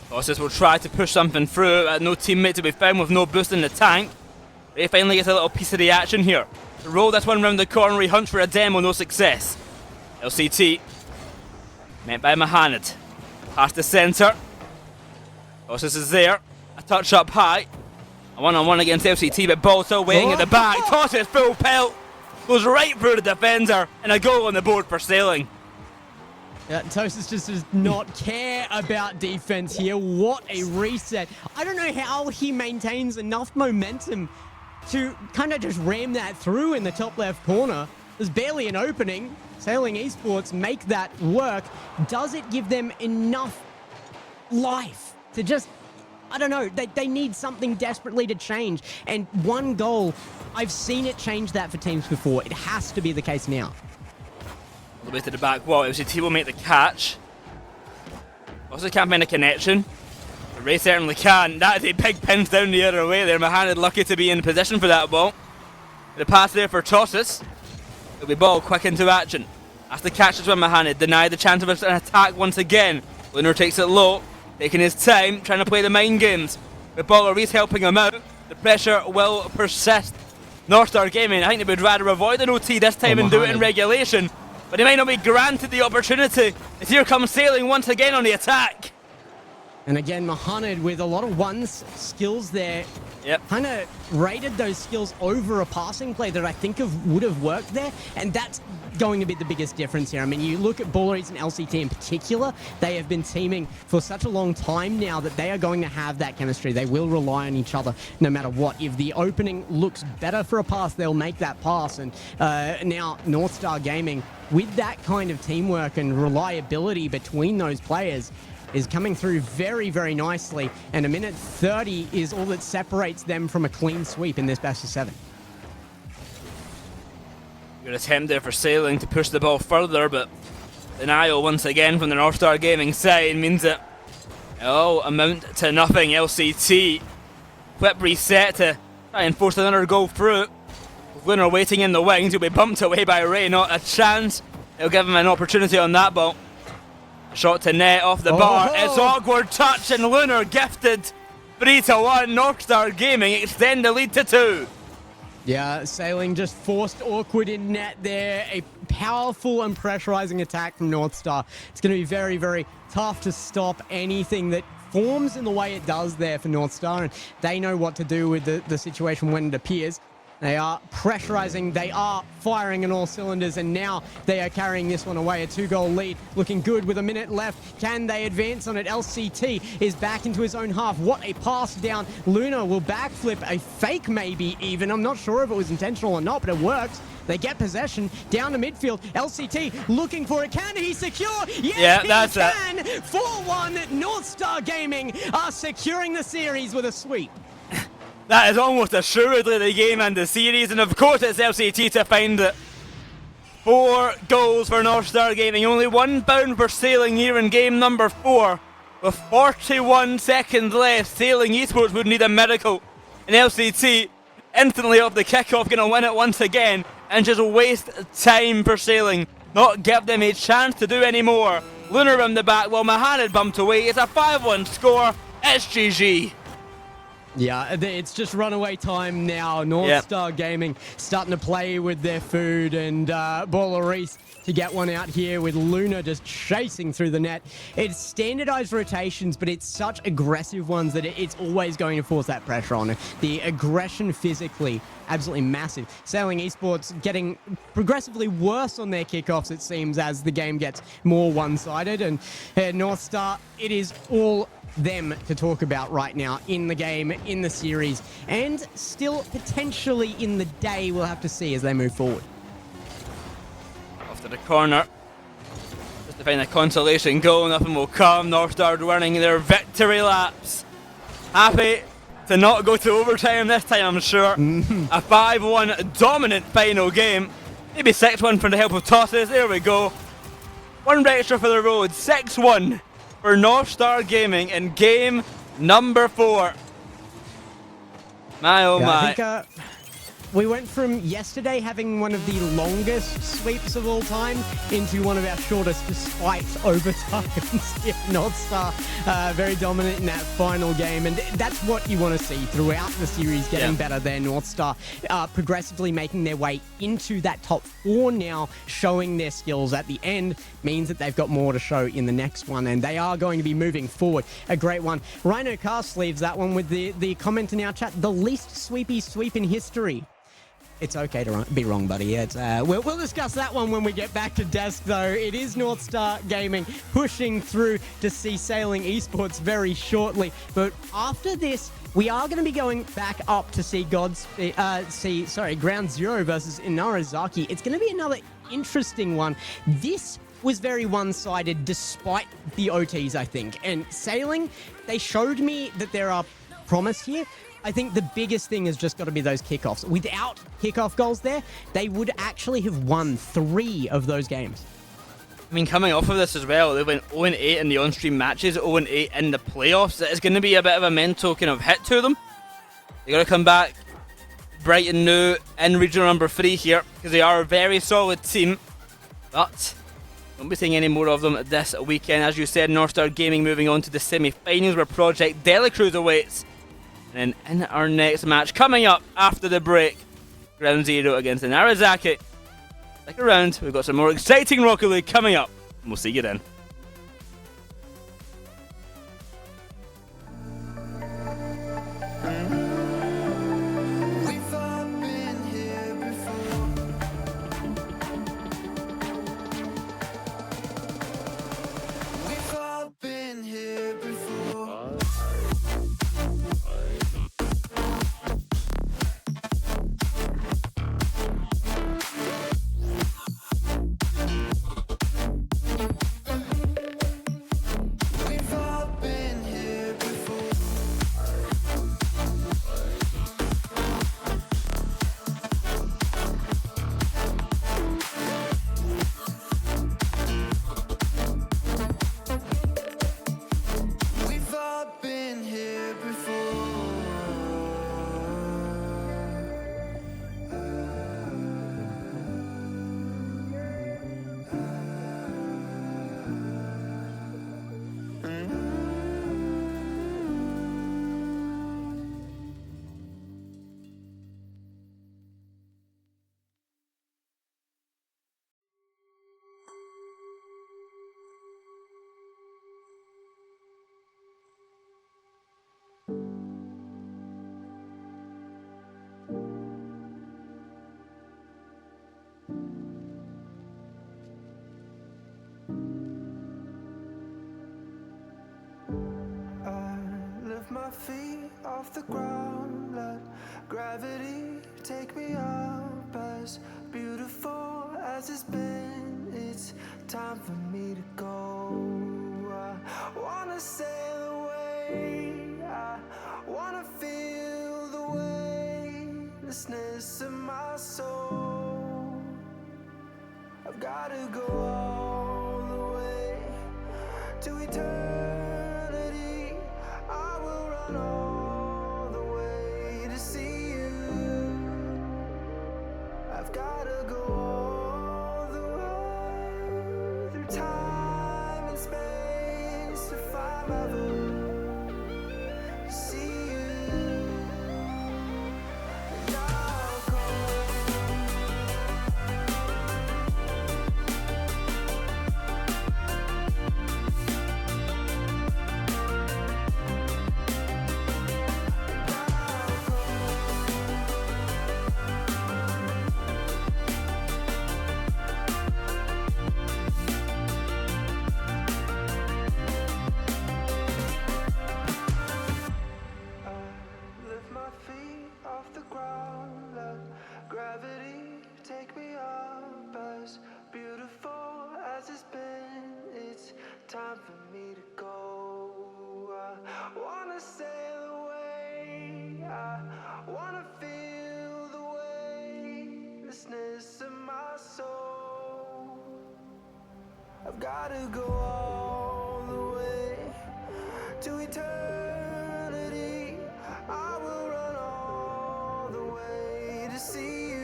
Tosses will try to push something through. No teammate to be found with no boost in the tank. He finally gets a little piece of the action here. To roll this one round the corner, he hunts for a demo, no success. LCT, met by Mahanad. Past the centre. Tosses is there. A touch up high. A one-on-one against LCT, but ball still waiting at the back. Tosses full pelt. Goes right through the defender, and a goal on the board for Sailing. Tosis just does not care about defense here. What a reset. I don't know how he maintains enough momentum to kind of just ram that through in the top left corner. There's barely an opening. Sailing Esports make that work. Does it give them enough life to just, I don't know, they need something desperately to change. And one goal, I've seen it change that for teams before. It has to be the case now. All the way to the back wall. LCT will make the catch. Also can't find a connection. But Ray certainly can. That is a big pins down the other way there. Mohamed lucky to be in position for that ball. The pass there for Tosis. It'll be ball quick into action. As the catch is with Mohamed. Denied the chance of an attack once again. Lunar takes it low. Taking his time. Trying to play the mind games. With Reese helping him out. The pressure will persist. Northstar Gaming, I think they would rather avoid an OT this time and do it in regulation. But he might not be granted the opportunity as here comes Sailing once again on the attack. And again, Mohamed with a lot of ones skills there. Yep. Kind of rated those skills over a passing play that I think would have worked there. And that's going to be the biggest difference here. I mean, you look at Baller and LCT in particular, they have been teaming for such a long time now that they are going to have that chemistry. They will rely on each other no matter what. If the opening looks better for a pass, they'll make that pass. And now Northstar Gaming, with that kind of teamwork and reliability between those players, is coming through very, very nicely. And a minute 30 is all that separates them from a clean sweep in this best of 7. Good attempt there for Sailing to push the ball further, but denial once again from the Northstar Gaming side means that all amount to nothing. LCT flip reset to try and force another goal through. Lunar waiting in the wings, he'll be bumped away by Ray, not a chance. They'll give him an opportunity on that ball. Shot to net off the bar. It's awkward touch and Lunar gifted 3-1. Northstar Gaming extend the lead to 2. Yeah, Sailing just forced awkward in net there. A powerful and pressurizing attack from Northstar. It's going to be very, very tough to stop anything that forms in the way it does there for Northstar. And they know what to do with the situation when it appears. They are pressurizing, they are firing on all cylinders, and now they are carrying this one away. A 2-goal lead, looking good with a minute left. Can they advance on it? LCT is back into his own half. What a pass down. Luna will backflip, a fake maybe even. I'm not sure if it was intentional or not, but it works. They get possession down to midfield. LCT looking for it. Can he secure? Yes, he can. 4-1. Northstar Gaming are securing the series with a sweep. That is almost assuredly the game and the series, and of course it's LCT to find it. 4 goals for Northstar Gaming, only 1 bound for Sailing here in game number 4. With 41 seconds left, Sailing Esports would need a miracle. And LCT, instantly off the kickoff, going to win it once again, and just waste time for Sailing, not give them a chance to do any more. Lunar from the back, while Mohamed bumped away. It's a 5-1 score, it's GG. Yeah, it's just runaway time now. Northstar Gaming starting to play with their food, and Reese to get one out here with Luna just chasing through the net. It's standardized rotations, but it's such aggressive ones that it's always going to force that pressure on it. The aggression physically, absolutely massive. Sailing Esports getting progressively worse on their kickoffs, it seems, as the game gets more one-sided. And Northstar, it is all them to talk about right now in the game, in the series, and still potentially in the day. We'll have to see as they move forward. Off to the corner. Just to find a consolation goal, nothing will come. Northstar running their victory laps. Happy to not go to overtime this time, I'm sure. A 5-1 dominant final game. Maybe 6-1 for the help of tosses. There we go. One extra for the road. 6-1. For Northstar Gaming in game number 4. My oh my. I think, we went from yesterday having one of the longest sweeps of all time into one of our shortest despite overtimes. Yeah, Northstar very dominant in that final game, and that's what you want to see throughout the series, getting better there. Northstar progressively making their way into that top 4 now, showing their skills at the end means that they've got more to show in the next one, and they are going to be moving forward. A great one. Rhino Cast leaves that one with the comment in our chat, the least sweepy sweep in history. It's okay to be wrong, buddy. We'll discuss that one when we get back to desk, though. It is North Star Gaming pushing through to see Sailing Esports very shortly. But after this, we are going to be going back up to see Ground Zero versus Inarizaki. It's going to be another interesting one. This was very one-sided despite the OTs, I think. And Sailing, they showed me that there are promise here. I think the biggest thing has just got to be those kickoffs. Without kickoff goals there, they would actually have won 3 of those games. I mean, coming off of this as well, they went 0-8 in the on-stream matches, 0-8 in the playoffs. It's going to be a bit of a mental kind of hit to them. They got to come back bright and new in regional number 3 here, because they are a very solid team. But don't be seeing any more of them this weekend. As you said, North Star Gaming moving on to the semi-finals, where Project Delacruz awaits. And then in our next match, coming up after the break, Ground Zero against Inarizaki. Stick around, we've got some more exciting Rocket League coming up, and we'll see you then. My feet off the ground, let gravity take me up. As beautiful as it's been, it's time for me to go. I wanna sail away, I wanna feel the weightlessness of my soul. I've gotta go all the way to eternity. I will run all the way to see you. I've gotta go all the way through time and space to find my voice, to see you. And I'll go. Time for me to go. I wanna sail away. I wanna feel the weightlessness of my soul. I've gotta go all the way to eternity. I will run all the way to see you.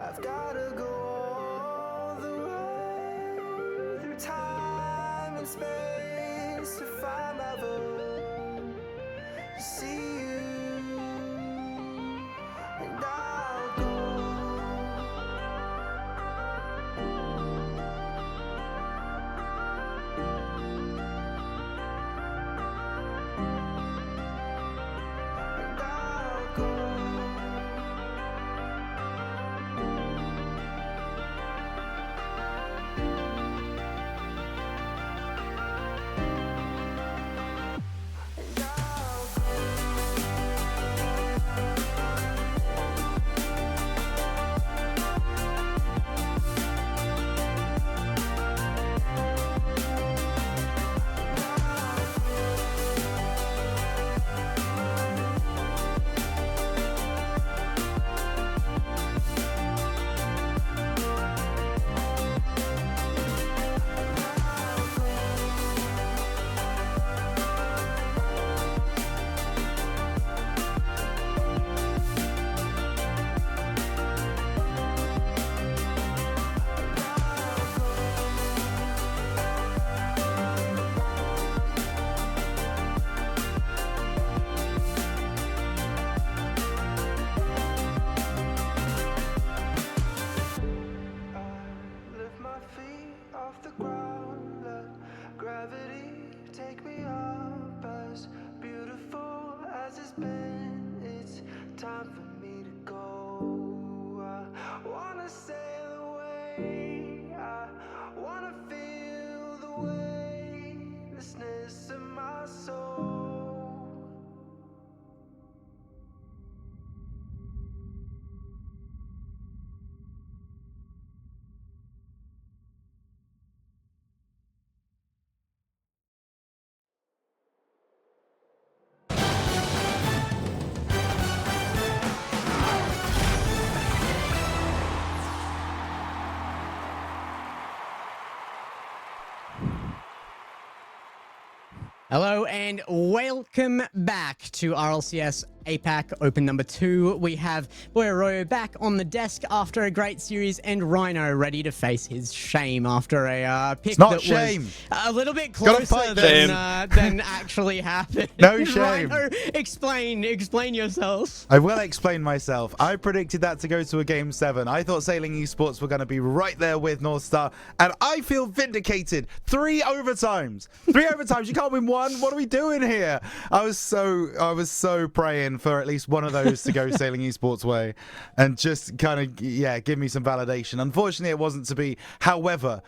I've gotta go all the way through time and space to find my voice, to see you, and I'll go. Hello and welcome back to RLCS APAC Open number 2. We have Boy Arroyo back on the desk after a great series, and Rhino ready to face his shame after a pick that shame. was a little bit closer than actually happened. No shame. Rhino, explain yourself. I will explain myself. I predicted that to go to a Game 7. I thought Sailing Esports were going to be right there with North Star, and I feel vindicated. 3 overtimes. 3 overtimes. You can't win 1. What are we doing here? I was so praying for at least one of those to go Sailing Esports way and just kind of give me some validation. Unfortunately, it wasn't to be. However,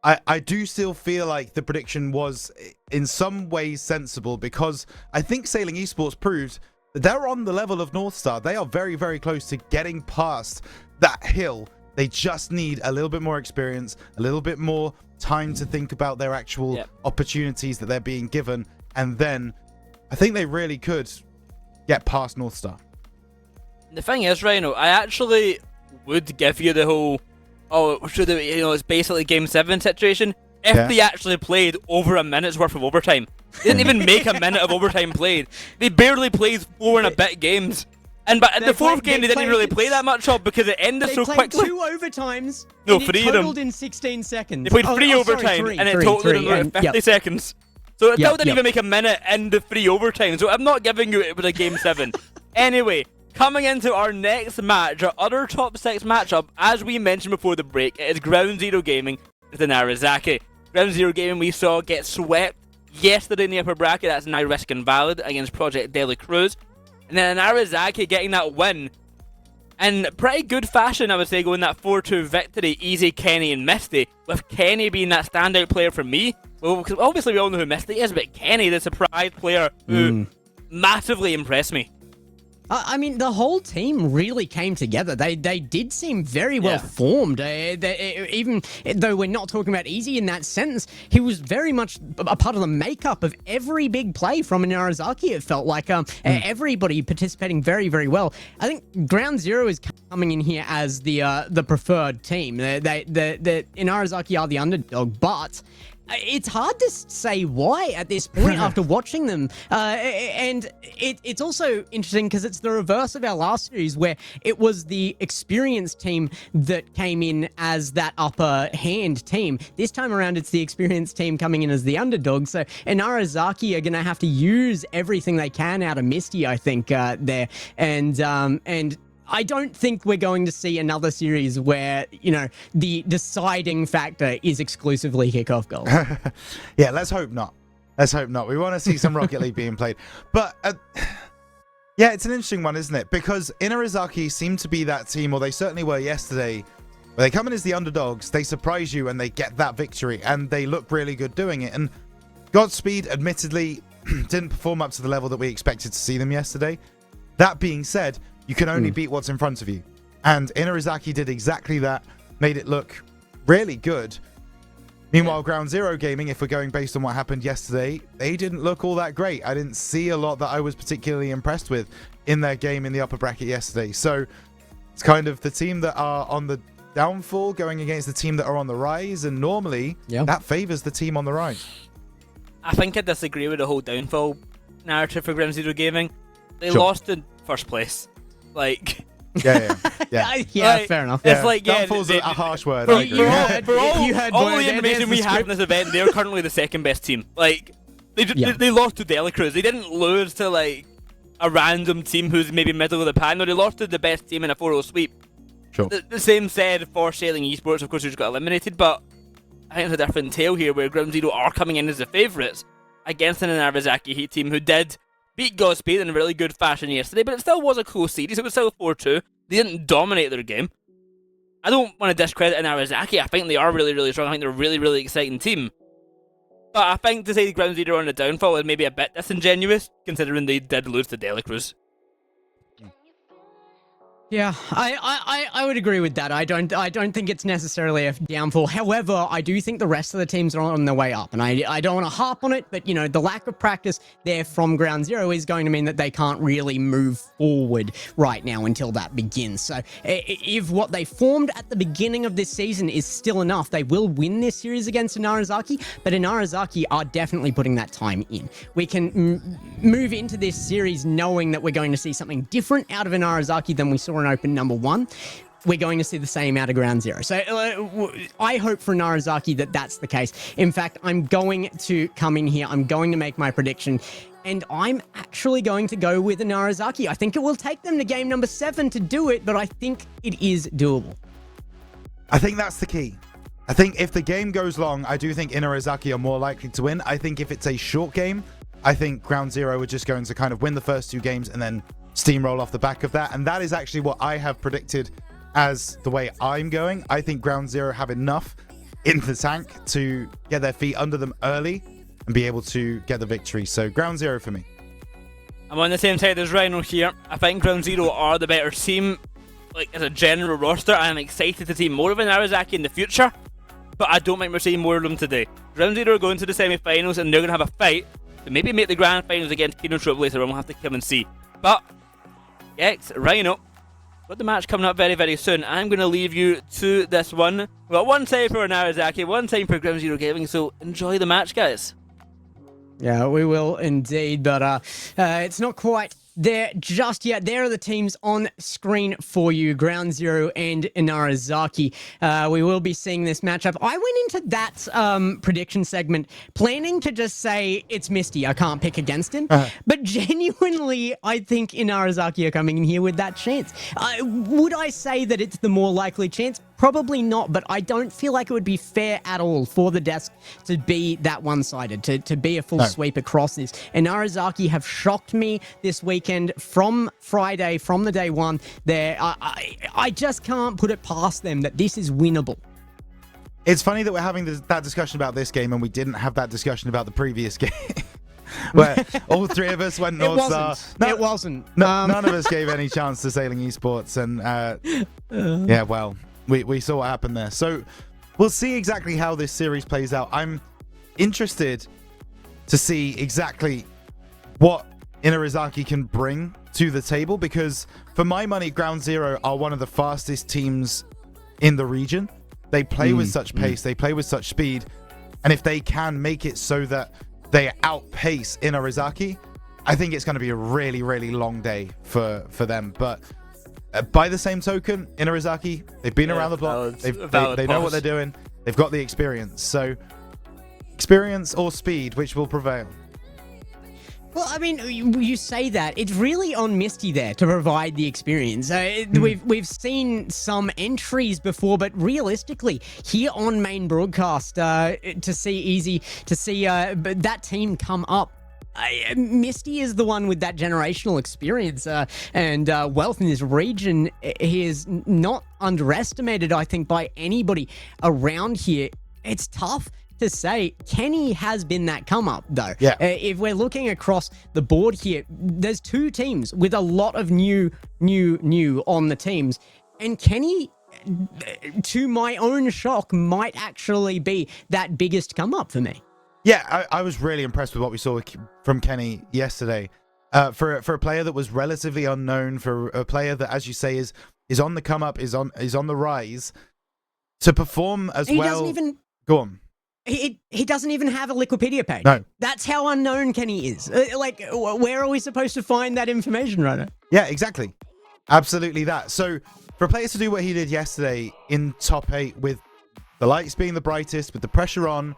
I do still feel like the prediction was in some ways sensible, because I think Sailing Esports proved that they're on the level of North Star. They are very, very close to getting past that hill. They just need a little bit more experience, a little bit more time to think about their actual opportunities that they're being given, and then I think they really could get past North Star. The thing is, Rhino, I actually would give you the whole, it's basically Game 7 situation if they actually played over a minute's worth of overtime. They didn't even make a minute of overtime played. They barely played 4 and a bit games. And but in the 4th game, they didn't really play that much of because it ended so quickly. They played 2 overtimes. No, 3 of them. totaled in 16 seconds. They played 3 overtime, and it totaled in 50 seconds. So it still didn't even make a minute in the 3 overtime. So I'm not giving you it with a Game 7. Anyway, coming into our next match, our other top 6 matchup, as we mentioned before the break, it is Ground Zero Gaming with the Narazaki. Ground Zero Gaming we saw get swept yesterday in the upper bracket. That's now Risk Invalid against Project Dela Cruz. And then Narazaki getting that win in pretty good fashion, I would say, going that 4-2 victory. Easy, Kenny, and Misty, with Kenny being that standout player for me. Well, because obviously we all know who Misty is, but Kenny, the surprise player who massively impressed me. I mean, the whole team really came together. They did seem very well formed. Even though we're not talking about Easy in that sentence, he was very much a part of the makeup of every big play from Narazaki. It felt like everybody participating very, very well. I think Ground Zero is coming in here as the preferred team. Narazaki are the underdog, but it's hard to say why at this point after watching them. And it's also interesting because it's the reverse of our last series, where it was the experienced team that came in as that upper hand team. This time around, it's the experienced team coming in as the underdog. So Narazaki are going to have to use everything they can out of Misty, I think, there. And I don't think we're going to see another series where, the deciding factor is exclusively kickoff goals. Yeah, let's hope not. Let's hope not. We want to see some Rocket League being played. But, yeah, it's an interesting one, isn't it? Because Inarizaki seem to be that team, or they certainly were yesterday, where they come in as the underdogs, they surprise you, and they get that victory, and they look really good doing it. And Godspeed, admittedly, didn't perform up to the level that we expected to see them yesterday. That being said, you can only beat what's in front of you. And Inarizaki did exactly that, made it look really good. Meanwhile, Ground Zero Gaming, if we're going based on what happened yesterday, they didn't look all that great. I didn't see a lot that I was particularly impressed with in their game in the upper bracket yesterday. So it's kind of the team that are on the downfall going against the team that are on the rise. And normally, that favors the team on the rise. I think I disagree with the whole downfall narrative for Ground Zero Gaming. They lost in first place. Like, yeah, fair enough. It's like, downfall's a harsh word. For all the information we have in this event, they're currently the second best team. Like, they lost to Dela Cruz. They didn't lose to like a random team who's maybe middle of the pack. No, they lost to the best team in a 4-0 sweep. Sure. The same said for Sailing Esports, of course, who just got eliminated. But I think it's a different tale here, where Ground Zero are coming in as the favourites against an Narazaki Heat team who did beat Godspeed in a really good fashion yesterday, but it still was a close series. It was still 4-2. They didn't dominate their game. I don't want to discredit Narazaki. I think they are really, really strong. I think they're a really, really exciting team. But I think to say Ground Zero on the downfall is maybe a bit disingenuous, considering they did lose to Dela Cruz. Yeah, I would agree with that. I don't think it's necessarily a downfall. However, I do think the rest of the teams are on their way up, and I don't want to harp on it, but you know, the lack of practice there from ground zero is going to mean that they can't really move forward right now until that begins. So if what they formed at the beginning of this season is still enough, they will win this series against Inarizaki, but Inarizaki are definitely putting that time in. We can move into this series knowing that we're going to see something different out of Inarizaki than we saw in Open number 1. We're going to see the same out of ground zero. So I hope for Narazaki that that's the case. In fact, I'm going to come in here. I'm going to make my prediction. And I'm actually going to go with Narazaki. I think it will take them to game number 7 to do it, but I think it is doable. I think that's the key. I think if the game goes long, I do think Inarizaki are more likely to win. I think if it's a short game, I think ground zero are just going to kind of win the first 2 games and then steamroll off the back of that. And that is actually what I have predicted as the way I'm going. I think ground zero have enough in the tank to get their feet under them early and be able to get the victory. So ground zero for me. I'm on the same side as Rhino here. I think ground zero are the better team. Like, as a general roster, I'm excited to see more of an Narazaki in the future, but I don't think we're seeing more of them today. Ground zero are going to the semi-finals and they're going to have a fight to maybe make the grand finals against Kino Trailblazer, and we'll have to come and see. But X, Rhino, got the match coming up very, very soon. I'm going to leave you to this one. We've got one time for Narazaki, one time for Ground Zero Gaming, so enjoy the match, guys. Yeah, we will indeed, but it's not quite there just yet. There are the teams on screen for you, Ground Zero and Inarizaki. We will be seeing this matchup. I went into that prediction segment planning to just say it's Misty, I can't pick against him, but genuinely, I think Inarizaki are coming in here with that chance. Would I say that it's the more likely chance? Probably not, but I don't feel like it would be fair at all for the desk to be that one-sided, to be a full sweep across this. And Narazaki have shocked me this weekend from Friday, from the day one. I just can't put it past them that this is winnable. It's funny that we're having that discussion about this game and we didn't have that discussion about the previous game. Where all 3 of us went North Star. It wasn't. None of us gave any chance to Sailing Esports. And yeah, well, we saw what happened there. So we'll see exactly how this series plays out. I'm interested to see exactly what Inarizaki can bring to the table, because for my money, Ground Zero are one of the fastest teams in the region. They play with such pace, they play with such speed, and if they can make it so that they outpace Inarizaki, I think it's going to be a really, really long day for them. But by the same token, Inarizaki, they've been around the block, they know what they're doing, they've got the experience. So experience or speed, which will prevail? Well, I mean, you say that. It's really on Misty there to provide the experience. We've seen some entries before, but realistically, here on main broadcast, to see that team come up, Misty is the one with that generational experience and wealth in this region. He is not underestimated, I think, by anybody around here. It's tough to say. Kenny has been that come up, though. Yeah. If we're looking across the board here, there's 2 teams with a lot of new on the teams, and Kenny, to my own shock, might actually be that biggest come up for me. Yeah, I was really impressed with what we saw from Kenny yesterday. For a player that was relatively unknown, for a player that, as you say, is on the come up, is on the rise, to perform as well. Go on. He doesn't even have a Wikipedia page. No. That's how unknown Kenny is. Like, where are we supposed to find that information right now? Yeah, exactly. Absolutely that. So for players to do what he did yesterday in top 8 with the lights being the brightest, with the pressure on,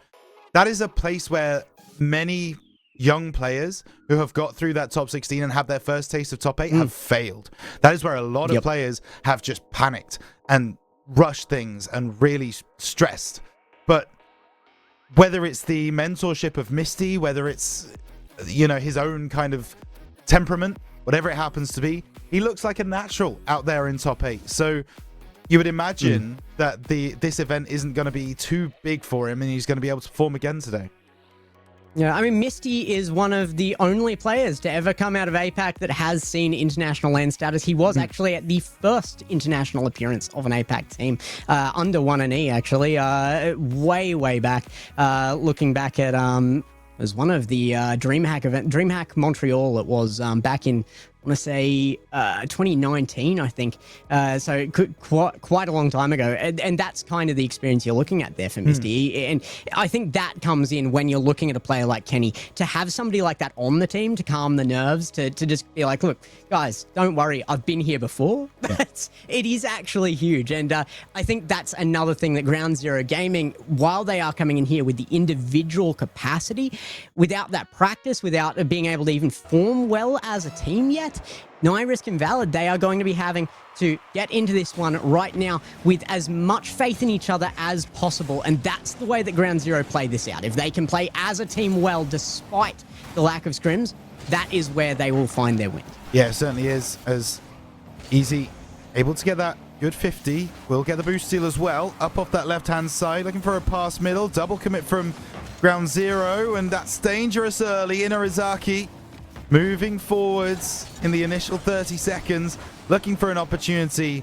that is a place where many young players who have got through that top 16 and have their first taste of top 8 have failed. That is where a lot of players have just panicked and rushed things and really stressed. But whether it's the mentorship of Misty, whether it's, you know, his own kind of temperament, whatever it happens to be, he looks like a natural out there in top 8. So you would imagine that this event isn't going to be too big for him and he's going to be able to perform again today. Yeah, I mean, Misty is one of the only players to ever come out of APAC that has seen international LAN status. He was actually at the first international appearance of an APAC team, under 1NE, actually, way back. Looking back at, it was one of the DreamHack Montreal, it was back in, I want to say 2019, I think. So quite a long time ago. And that's kind of the experience you're looking at there for Misty. And I think that comes in when you're looking at a player like Kenny. To have somebody like that on the team to calm the nerves, to just be like, look, guys, don't worry, I've been here before. Yeah. It is actually huge. And I think that's another thing that Ground Zero Gaming, while they are coming in here with the individual capacity, without that practice, without being able to even form well as a team yet, Risk and Valid, they are going to be having to get into this one right now with as much faith in each other as possible. And that's the way that Ground Zero play this out. If they can play as a team well, despite the lack of scrims, that is where they will find their win. Yeah, it certainly is. As Easy able to get that good 50. Will get the boost steal as well. Up off that left-hand side, looking for a pass middle. Double commit from Ground Zero, and that's dangerous early. Inarizaki moving forwards in the initial 30 seconds, looking for an opportunity.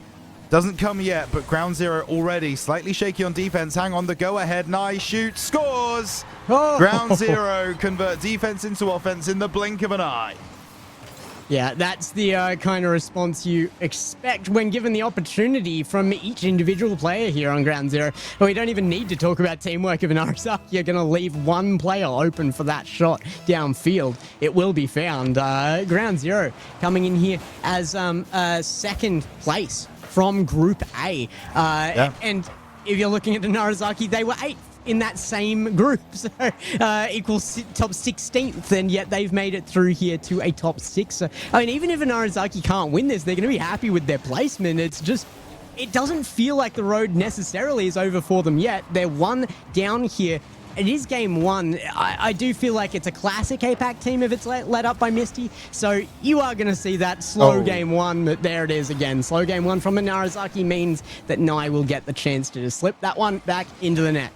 Doesn't come yet, but Ground Zero already slightly shaky on defense. Hang on, the go-ahead. Nice shoot. Scores! Oh. Ground Zero convert defense into offense in the blink of an eye. Yeah, that's the kind of response you expect when given the opportunity from each individual player here on Ground Zero. We don't even need to talk about teamwork. If an RSR, are going to leave one player open for that shot downfield, it will be found. Ground Zero coming in here as second place from Group A. And if you're looking at the Narazaki, they were 8th in that same group, so equals top 16th, and yet they've made it through here to a top 6. So, I mean, even if an Narazaki can't win this, they're going to be happy with their placement. It's just, it doesn't feel like the road necessarily is over for them yet. They're one down here. It is game one. I do feel like it's a classic APAC team if it's led up by Misty. So you are going to see that slow game one, but there it is again. Slow game one from a Narazaki means that Nai will get the chance to just slip that one back into the net.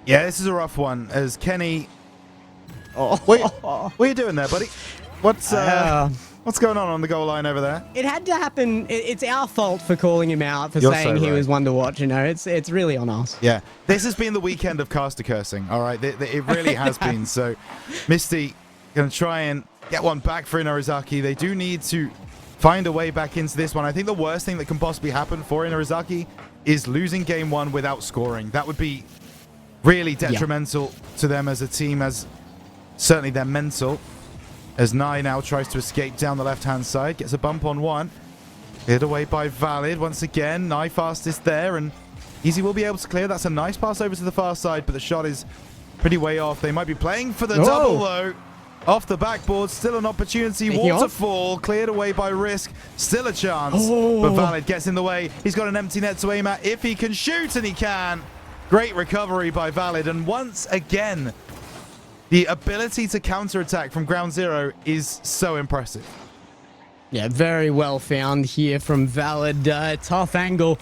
Yeah, this is a rough one, as Kenny... What are you doing there, buddy? What's going on the goal line over there? It had to happen. It's our fault for calling him out, for saying he was one to watch, you know. It's really on us. Yeah, this has been the weekend of caster cursing, all right? It really has been. So, Misty going to try and get one back for Inarizaki. They do need to find a way back into this one. I think the worst thing that can possibly happen for Inarizaki is losing game one without scoring. That would be really detrimental to them as a team, as certainly their mental. As Nai now tries to escape down the left-hand side, gets a bump on one. Cleared away by Valid once again. Nai fastest there, and Easy will be able to clear. That's a nice pass over to the far side, but the shot is pretty way off. They might be playing for the double, though. Off the backboard, still an opportunity. Waterfall cleared away by Risk. Still a chance, but Valid gets in the way. He's got an empty net to aim at if he can shoot, and he can. Great recovery by Valid, and once again, the ability to counterattack from Ground Zero is so impressive. Yeah, very well found here from Valid. Tough angle,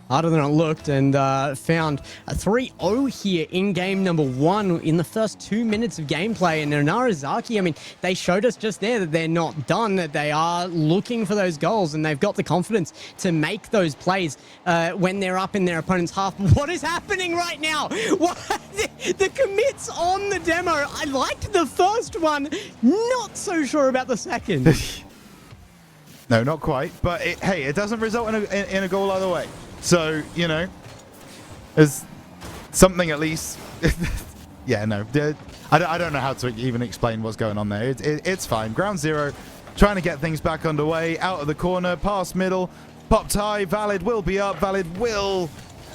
harder than it looked, and found a 3-0 here in game number 1 in the first 2 minutes of gameplay. And Narazaki, I mean, they showed us just there that they're not done, that they are looking for those goals, and they've got the confidence to make those plays when they're up in their opponent's half. What is happening right now? What? The commits on the demo. I liked the first one, not so sure about the second. No, not quite, but hey, it doesn't result in a goal either way. So, you know, there's something at least. Yeah, no, I don't know how to even explain what's going on there. It's fine. Ground Zero trying to get things back underway. Out of the corner, past middle, popped high. Valid will be up. Valid will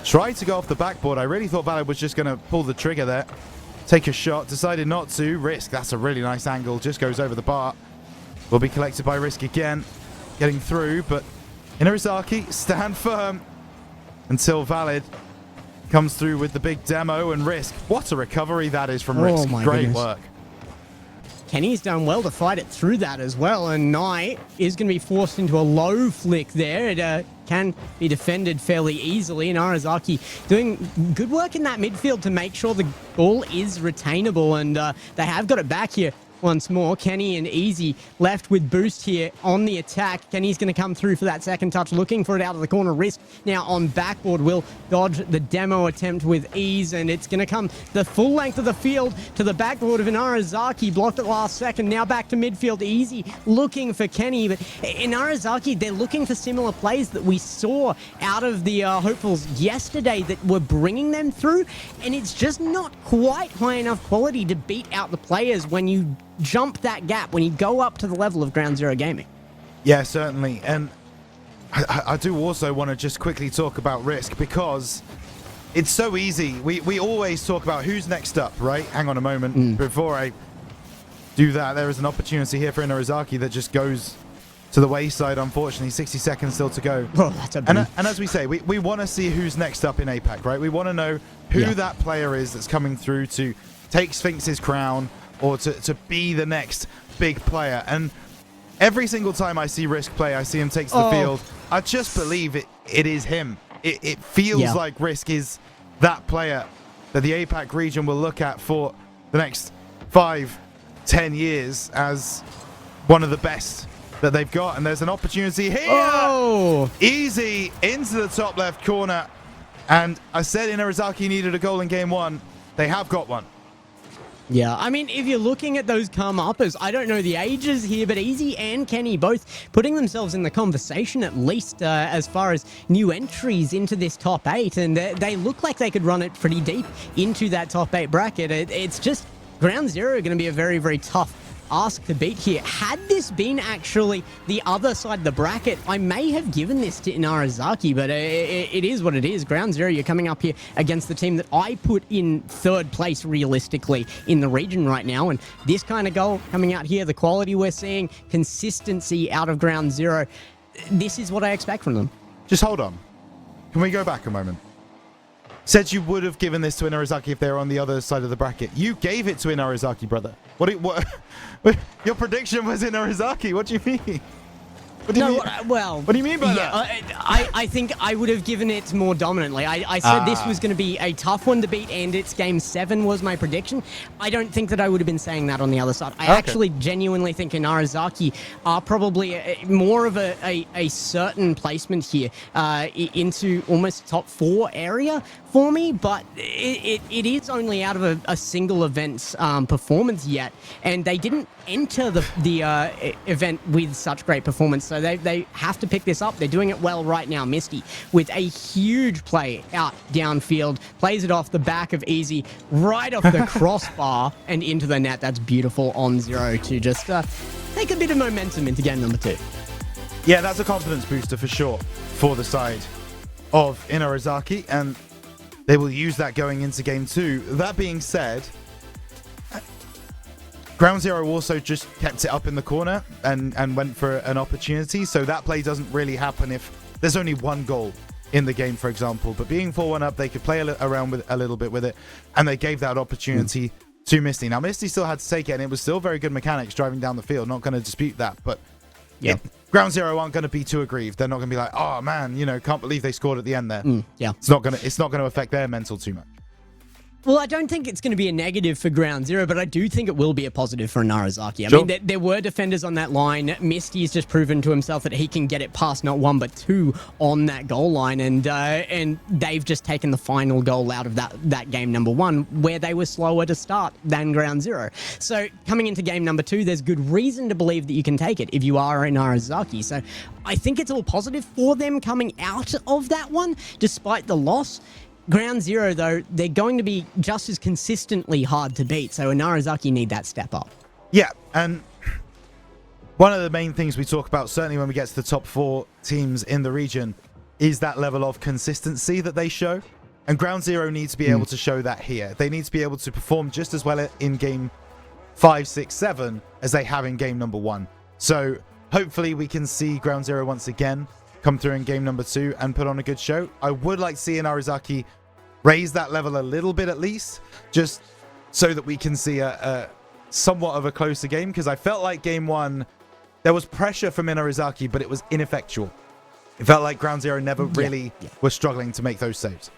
try to go off the backboard. I really thought Valid was just going to pull the trigger there. Take a shot. Decided not to. Risk. That's a really nice angle. Just goes over the bar. Will be collected by Risk again. Getting through, but Inarizaki stand firm until Valid comes through with the big demo and Risk. What a recovery that is from Risk. Great work. Kenny's done well to fight it through that as well, and Knight is going to be forced into a low flick there. It can be defended fairly easily, and Arizaki doing good work in that midfield to make sure the ball is retainable, and they have got it back here. Once more, Kenny and Easy left with boost here on the attack. Kenny's going to come through for that second touch, looking for it out of the corner. Risk now on backboard will dodge the demo attempt with ease, and it's going to come the full length of the field to the backboard of Inarizaki. Blocked at last second. Now back to midfield. Easy looking for Kenny, but Inarizaki, they're looking for similar plays that we saw out of the hopefuls yesterday that were bringing them through, and it's just not quite high enough quality to beat out the players when you jump that gap, when you go up to the level of Ground Zero Gaming. Yeah, certainly. And I do also want to just quickly talk about Risk, because it's so easy. We always talk about who's next up, right? Hang on a moment. Before I do that, there is an opportunity here for Inarizaki that just goes to the wayside, unfortunately. 60 seconds still to go. Oh, that's a and as we say, we want to see who's next up in APAC, right? We want to know who that player is that's coming through to take Sphinx's crown, or to be the next big player. And every single time I see Risk play, I see him take to the field, I just believe it is him. It feels like Risk is that player that the APAC region will look at for the next 5-10 years as one of the best that they've got. And there's an opportunity here. Easy into the top left corner. And I said Inarizaki needed a goal in game one. They have got one. Yeah, I mean, if you're looking at those come-uppers, I don't know the ages here, but Easy and Kenny both putting themselves in the conversation, at least as far as new entries into this top 8, and they look like they could run it pretty deep into that top 8 bracket. It's just Ground Zero going to be a very, very tough ask to beat here. Had this been actually the other side of the bracket, I may have given this to Inarizaki, but it is what it is. Ground Zero, you're coming up here against the team that I put in third place realistically in the region right now, and this kind of goal coming out here, the quality we're seeing, consistency out of Ground Zero, this is what I expect from them. Just hold on. Can we go back a moment? Said you would have given this to Inarizaki if they were on the other side of the bracket. You gave it to Inarizaki, brother. What your prediction was Inarizaki. What do you mean? What do you mean? What do you mean by that? I think I would have given it more dominantly. I said this was going to be a tough one to beat, and it's game 7 was my prediction. I don't think that I would have been saying that on the other side. I actually genuinely think Inarizaki are probably more of a certain placement here into almost top 4 area for me, but it is only out of a single event's performance yet, and they didn't enter the event with such great performance, so they have to pick this up. They're doing it well right now. Misty with a huge play out downfield, plays it off the back of Easy, right off the crossbar and into the net. That's beautiful on Zero to just take a bit of momentum into game number 2. Yeah, that's a confidence booster for sure for the side of Inarizaki, and they will use that going into game 2. That being said, Ground Zero also just kept it up in the corner and went for an opportunity. So that play doesn't really happen if there's only one goal in the game, for example. But being 4-1 up, they could play around with a little bit with it. And they gave that opportunity to Misty. Now, Misty still had to take it, and it was still very good mechanics driving down the field. Not going to dispute that. But Ground Zero aren't going to be too aggrieved. They're not going to be like, oh, man, can't believe they scored at the end there. It's not going to affect their mental too much. Well, I don't think it's going to be a negative for Ground Zero, but I do think it will be a positive for Inarizaki. I mean, there were defenders on that line. Misty's just proven to himself that he can get it past not 1 but 2 on that goal line, and they've just taken the final goal out of that game number 1, where they were slower to start than Ground Zero. So coming into game number 2, there's good reason to believe that you can take it if you are Inarizaki. So I think it's all positive for them coming out of that one, despite the loss. Ground Zero, though, they're going to be just as consistently hard to beat, so Inarizaki need that step up. Yeah, and one of the main things we talk about, certainly when we get to the top 4 teams in the region, is that level of consistency that they show. And Ground Zero needs to be able to show that here. They need to be able to perform just as well in game 5, 6, 7 as they have in game number 1. So hopefully we can see Ground Zero once again come through in game number 2 and put on a good show. I would like to see Inarizaki raise that level a little bit at least, just so that we can see somewhat of a closer game, because I felt like game one, there was pressure from Inarizaki, but it was ineffectual. It felt like Ground Zero never really was struggling to make those saves.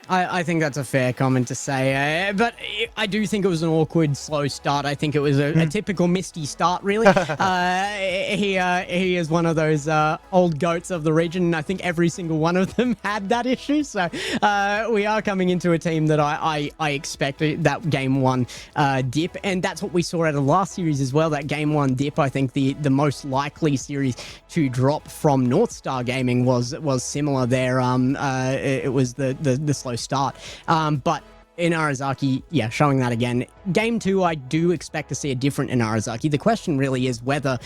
I think that's a fair comment to say, but I do think it was an awkward, slow start. I think it was a typical Misty start, really. He is one of those old goats of the region, and I think every single one of them had that issue. So we are coming into a team that I expect that game one dip, and that's what we saw at the last series as well. That game one dip, I think the most likely series to drop from North Star Gaming was similar there. It was the slow start, but Inarizaki, showing that again. Game two, I do expect to see a different Inarizaki. The question really is whether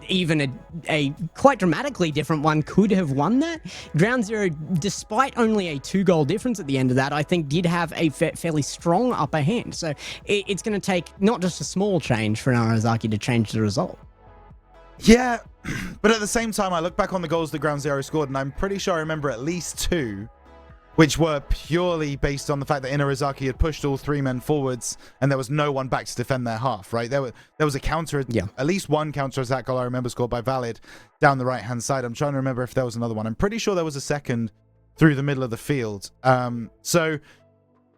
even a quite dramatically different one could have won that. Ground Zero, despite only a 2-goal difference at the end of that, I think did have a fairly strong upper hand. So it's going to take not just a small change for Inarizaki to change the result. Yeah, but at the same time, I look back on the goals that Ground Zero scored, and I'm pretty sure I remember at least 2 which were purely based on the fact that Inarizaki had pushed all 3 men forwards and there was no one back to defend their half, right? There was a counter, at least one counter-attack goal I remember scored by Valid down the right-hand side. I'm trying to remember if there was another one. I'm pretty sure there was a second through the middle of the field. So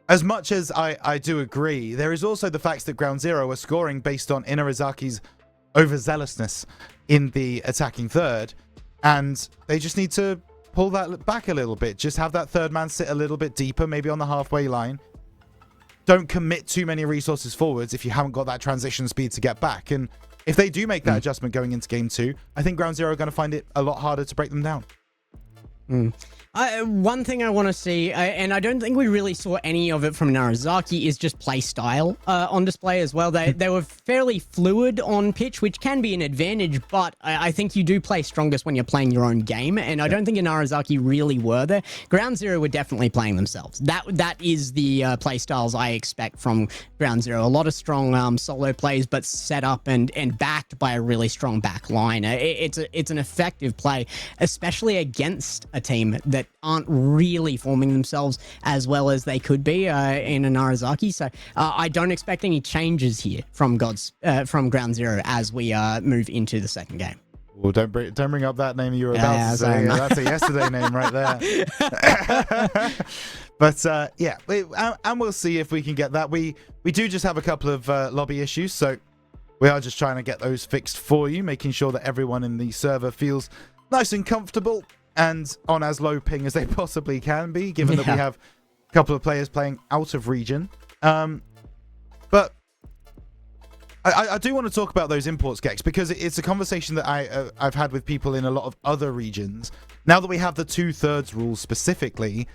as much as I do agree, there is also the fact that Ground Zero are scoring based on Inarizaki's overzealousness in the attacking third, and they just need to pull that back a little bit. Just have that third man sit a little bit deeper, maybe on the halfway line. Don't commit too many resources forwards if you haven't got that transition speed to get back. And if they do make that adjustment going into game 2, I think Ground Zero are going to find it a lot harder to break them down. One thing I want to see, and I don't think we really saw any of it from Narazaki, is just play style on display as well. They were fairly fluid on pitch, which can be an advantage, but I think you do play strongest when you're playing your own game, and I don't think Narazaki really were there. Ground Zero were definitely playing themselves. That is the play styles I expect from Ground Zero. A lot of strong solo plays, but set up and backed by a really strong back line. It's an effective play, especially against a team that aren't really forming themselves as well as they could be in Narazaki. So I don't expect any changes here from Ground Zero as we move into the second game. Well, don't bring up that name you were about to say. That's a yesterday name right there. But and we'll see if we can get that. We do just have a couple of lobby issues, so we are just trying to get those fixed for you, making sure that everyone in the server feels nice and comfortable and on as low ping as they possibly can be, given that we have a couple of players playing out of region. But I do want to talk about those imports, Gex, because it's a conversation that I've had with people in a lot of other regions. Now that we have the 2/3 rule specifically,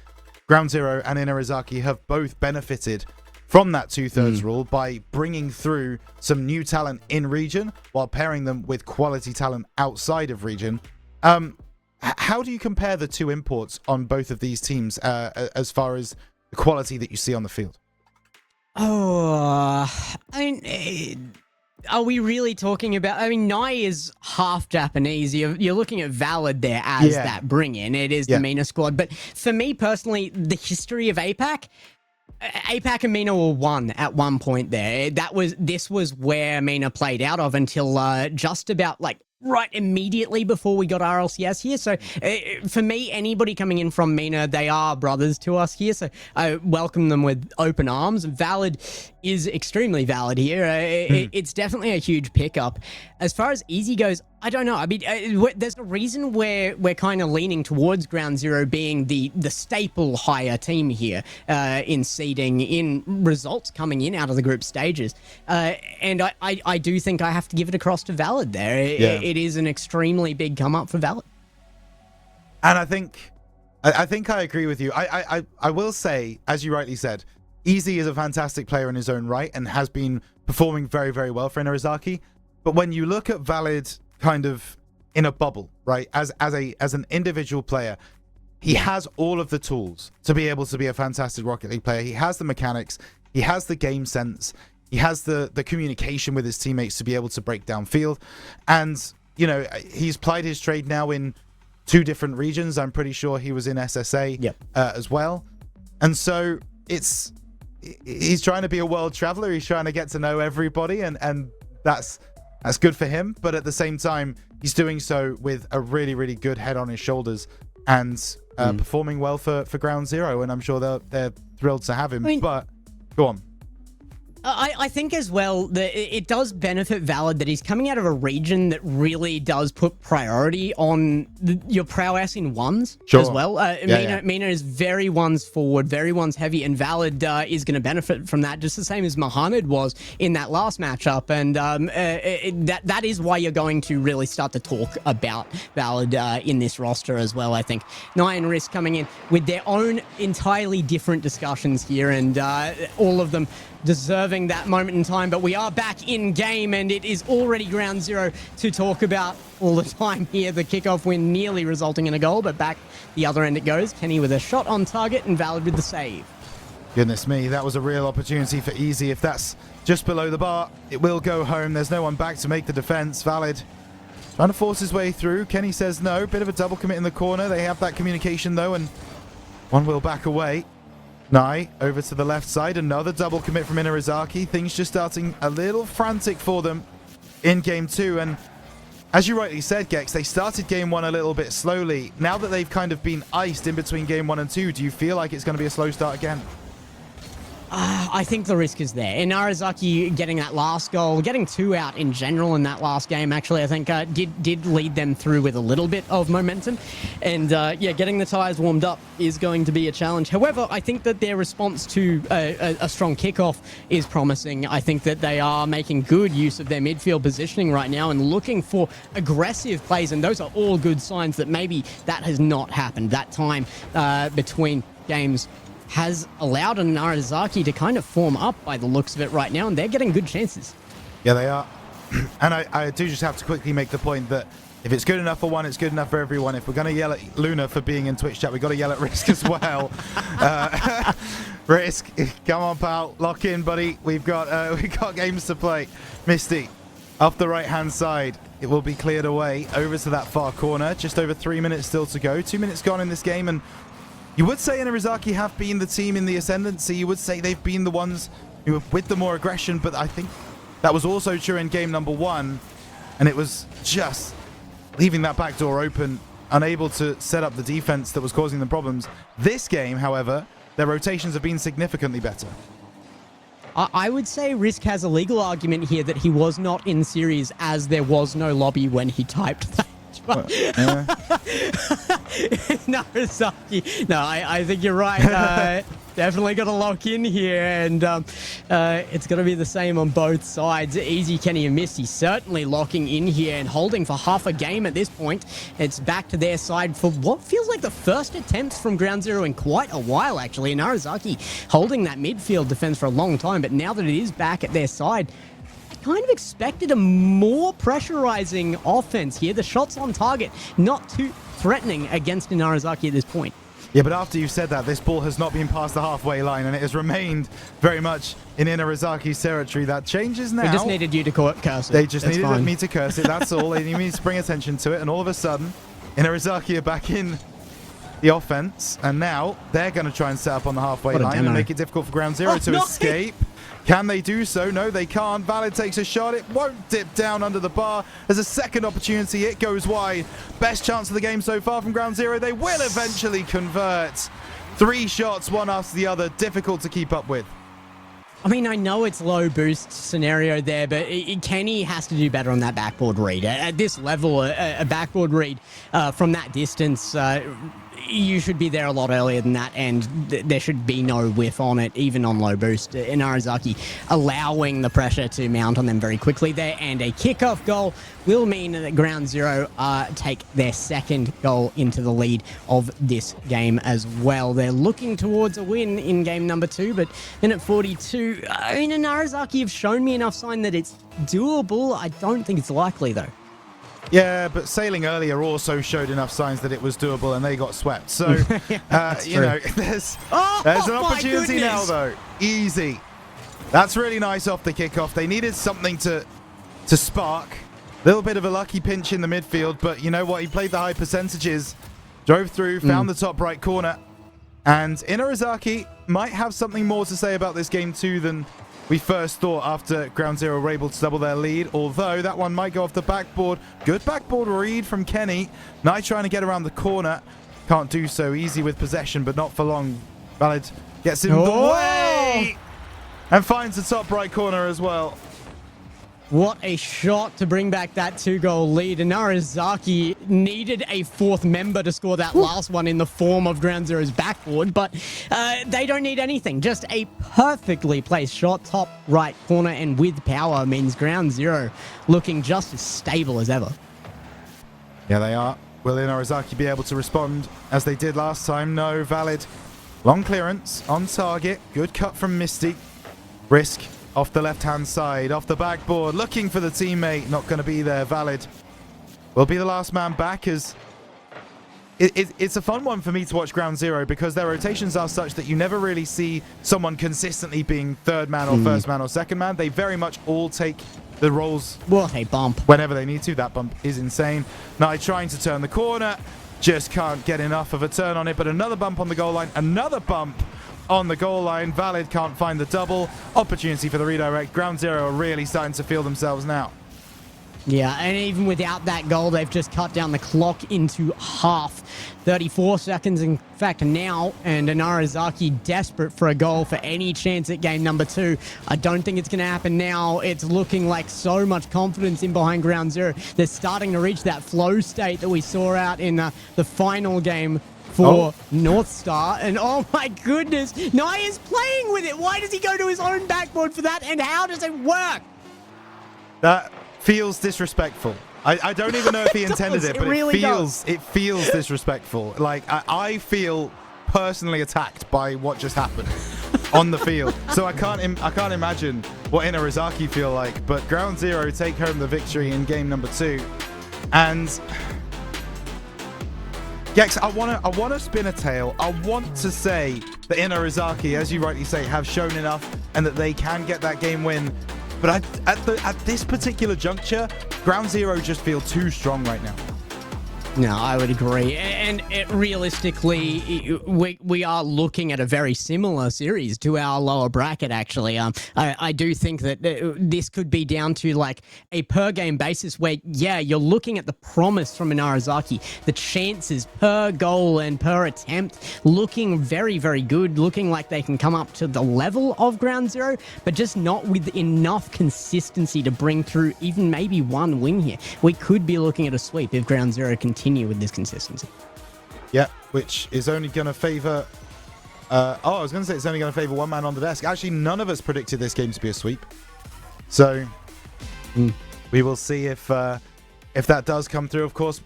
Ground Zero and Inarizaki have both benefited from that 2/3 rule by bringing through some new talent in region while pairing them with quality talent outside of region. How do you compare the 2 imports on both of these teams as far as the quality that you see on the field? I mean, are we really talking about... I mean, Nai is half Japanese. You're looking at Valid there as that bring-in. It is the MENA squad. But for me, personally, the history of APAC and MENA were one at one point there. This was where MENA played out of until just about, right immediately before we got RLCS here. So for me, anybody coming in from MENA, they are brothers to us here. So I welcome them with open arms. Valid is extremely valid here. It's definitely a huge pickup. As far as Easy goes, I don't know. I mean, there's a reason where we're kind of leaning towards Ground Zero being the staple higher team here in seeding, in results coming in out of the group stages. And I do think I have to give it across to Valid there. It is an extremely big come up for Valid. And I think I agree with you. I will say, as you rightly said, Easy is a fantastic player in his own right and has been performing very, very well for Inarizaki. But when you look at Valid kind of in a bubble, right, as an individual player, he has all of the tools to be able to be a fantastic Rocket League player. He has the mechanics, he has the game sense, he has the communication with his teammates to be able to break down field. And, you know, he's plied his trade now in 2 different regions. I'm pretty sure he was in SSA as well. And so it's he's trying to be a world traveler. He's trying to get to know everybody, and that's good for him. But at the same time, he's doing so with a really, really good head on his shoulders and performing well for Ground Zero. And I'm sure they're thrilled to have him. But go on. I think as well that it does benefit Valid that he's coming out of a region that really does put priority on your prowess in ones as well. Mina is very ones forward, very ones heavy, and Valid is going to benefit from that just the same as Mohamed was in that last matchup. And that is why you're going to really start to talk about Valid in this roster as well, I think. Nye and Risk coming in with their own entirely different discussions here, and all of them deserving that moment in time. But we are back in game, and it is already Ground Zero to talk about all the time here. The kickoff win nearly resulting in a goal, but back the other end it goes. Kenny with a shot on target and Valid with the save. Goodness me, that was a real opportunity for Easy. If that's just below the bar, it will go home. There's no one back to make the defense. Valid trying to force his way through. Kenny says no. Bit of a double commit in the corner. They have that communication though, and one will back away. Nye over to the left side. Another double commit from Inarizaki. Things just starting a little frantic for them in game two. And as you rightly said, Gex, they started game one a little bit slowly. Now that they've kind of been iced in between game one and two, do you feel like it's going to be a slow start again? I think the risk is there. Inarizaki getting that last goal, getting two out in general in that last game, actually, I think did lead them through with a little bit of momentum. And yeah, getting the tyres warmed up is going to be a challenge. However, I think that their response to a strong kickoff is promising. I think that they are making good use of their midfield positioning right now and looking for aggressive plays. And those are all good signs that maybe that has not happened. That time between games has allowed Inarizaki to kind of form up by the looks of it right now, and they're getting good chances. Yeah, they are. And I do just have to quickly make the point that if it's good enough for one, it's good enough for everyone. If we're going to yell at Luna for being in Twitch chat, we've got to yell at Risk as well. Risk, come on, pal. Lock in, buddy. We've got games to play. Misty, off the right-hand side. It will be cleared away over to that far corner. Just over 3 minutes still to go. 2 minutes gone in this game, and you would say Inarizaki have been the team in the ascendancy. You would say they've been the ones who have with the more aggression, but I think that was also true in game number one, and it was just leaving that back door open, unable to set up the defense that was causing them problems. This game, however, their rotations have been significantly better. I would say Risk has a legal argument here that he was not in series as there was no lobby when he typed that. Narazaki. No, I think you're right. Definitely got to lock in here, and it's going to be the same on both sides. Easy, Kenny, and Misty certainly locking in here and holding for half a game at this point. It's back to their side for what feels like the first attempts from Ground Zero in quite a while, actually. And Narazaki holding that midfield defense for a long time, but now that it is back at their side, kind of expected a more pressurizing offense here. The shots on target not too threatening against Inarizaki at this point. Yeah, but after you've said that, this ball has not been past the halfway line, and it has remained very much in Inarizaki's territory. That changes now. We just needed you to curse it. They just needed me to curse it, that's all. They needed me to bring attention to it, and all of a sudden, Inarizaki are back in the offense, and now they're going to try and set up on the halfway line and make it difficult for Ground Zero to escape. Can they do so? No, they can't. Valid takes a shot. It won't dip down under the bar. There's a second opportunity. It goes wide. Best chance of the game so far from Ground Zero. They will eventually convert. 3 shots, one after the other. Difficult to keep up with. I mean, I know it's low boost scenario there, but Kenny has to do better on that backboard read. At this level, a backboard read from that distance, you should be there a lot earlier than that, and there should be no whiff on it, even on low boost. Inarizaki allowing the pressure to mount on them very quickly there, and a kickoff goal will mean that Ground Zero take their second goal into the lead of this game as well. They're looking towards a win in game number 2, but then at 42, I mean, Inarizaki have shown me enough sign that it's doable. I don't think it's likely, though. Yeah, but Sailing earlier also showed enough signs that it was doable, and they got swept. So, you know, there's an opportunity now, though. Easy. That's really nice off the kickoff. They needed something to spark. A little bit of a lucky pinch in the midfield, but you know what? He played the high percentages, drove through, found the top right corner, And Inarizaki might have something more to say about this game too than we first thought after Ground Zero were able to double their lead, although that one might go off the backboard. Good backboard read from Kenny. Nye trying to get around the corner. Can't do so. Easy with possession, but not for long. Valid gets in the way and finds the top right corner as well. What a shot to bring back that 2-goal lead. And Narazaki needed a fourth member to score that last one in the form of Ground Zero's backboard, but they don't need anything. Just a perfectly placed shot, top right corner, and with power means Ground Zero looking just as stable as ever. Yeah, they are. Will Inarizaki be able to respond as they did last time? No. Valid. Long clearance on target. Good cut from Misty. Risk. Off the left-hand side, off the backboard, looking for the teammate, not going to be there. Valid will be the last man back, as it's a fun one for me to watch Ground Zero because their rotations are such that you never really see someone consistently being third man or first man or second man. They very much all take the roles What a bump. whenever they need to. That bump is insane. Now trying to turn the corner, just can't get enough of a turn on it, but another bump on the goal line, another bump on the goal line. Valid can't find the double. Opportunity for the redirect. Ground Zero are really starting to feel themselves now. Yeah, and even without that goal, they've just cut down the clock into half. 34 seconds, in fact, now, and Narazaki desperate for a goal for any chance at game number 2. I don't think it's going to happen now. It's looking like so much confidence in behind Ground Zero. They're starting to reach that flow state that we saw out in the final game for North Star, and oh my goodness, Nye is playing with it. Why does he go to his own backboard for that, and how does it work? That feels disrespectful. I don't even know if he intended it, but really it feels disrespectful. Like I feel personally attacked by what just happened on the field. So I can't imagine what Inarizaki feel like. But Ground Zero take home the victory in game number 2, and Gex, I wanna spin a tale. I want to say that Inarizaki, as you rightly say, have shown enough and that they can get that game win. But at this particular juncture, Ground Zero just feel too strong right now. No, I would agree. And realistically, we are looking at a very similar series to our lower bracket, actually. I do think that this could be down to like a per game basis where, yeah, you're looking at the promise from Inarizaki, the chances per goal and per attempt looking very, very good, looking like they can come up to the level of Ground Zero, but just not with enough consistency to bring through even maybe one win here. We could be looking at a sweep if Ground Zero continue with this consistency. Yeah, which is only going to favor... I was going to say it's only going to favor one man on the desk. Actually, none of us predicted this game to be a sweep. So, we will see if that does come through, of course.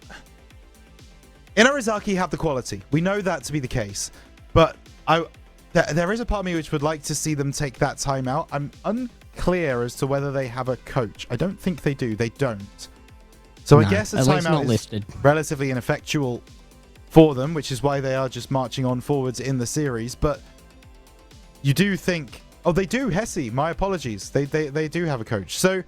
Inarizaki have the quality. We know that to be the case. But there is a part of me which would like to see them take that time out. I'm unclear as to whether they have a coach. I don't think they do. They don't. So I guess a timeout is relatively ineffectual for them, which is why they are just marching on forwards in the series. But you do think... Oh, they do, Hesse. My apologies. They do have a coach. So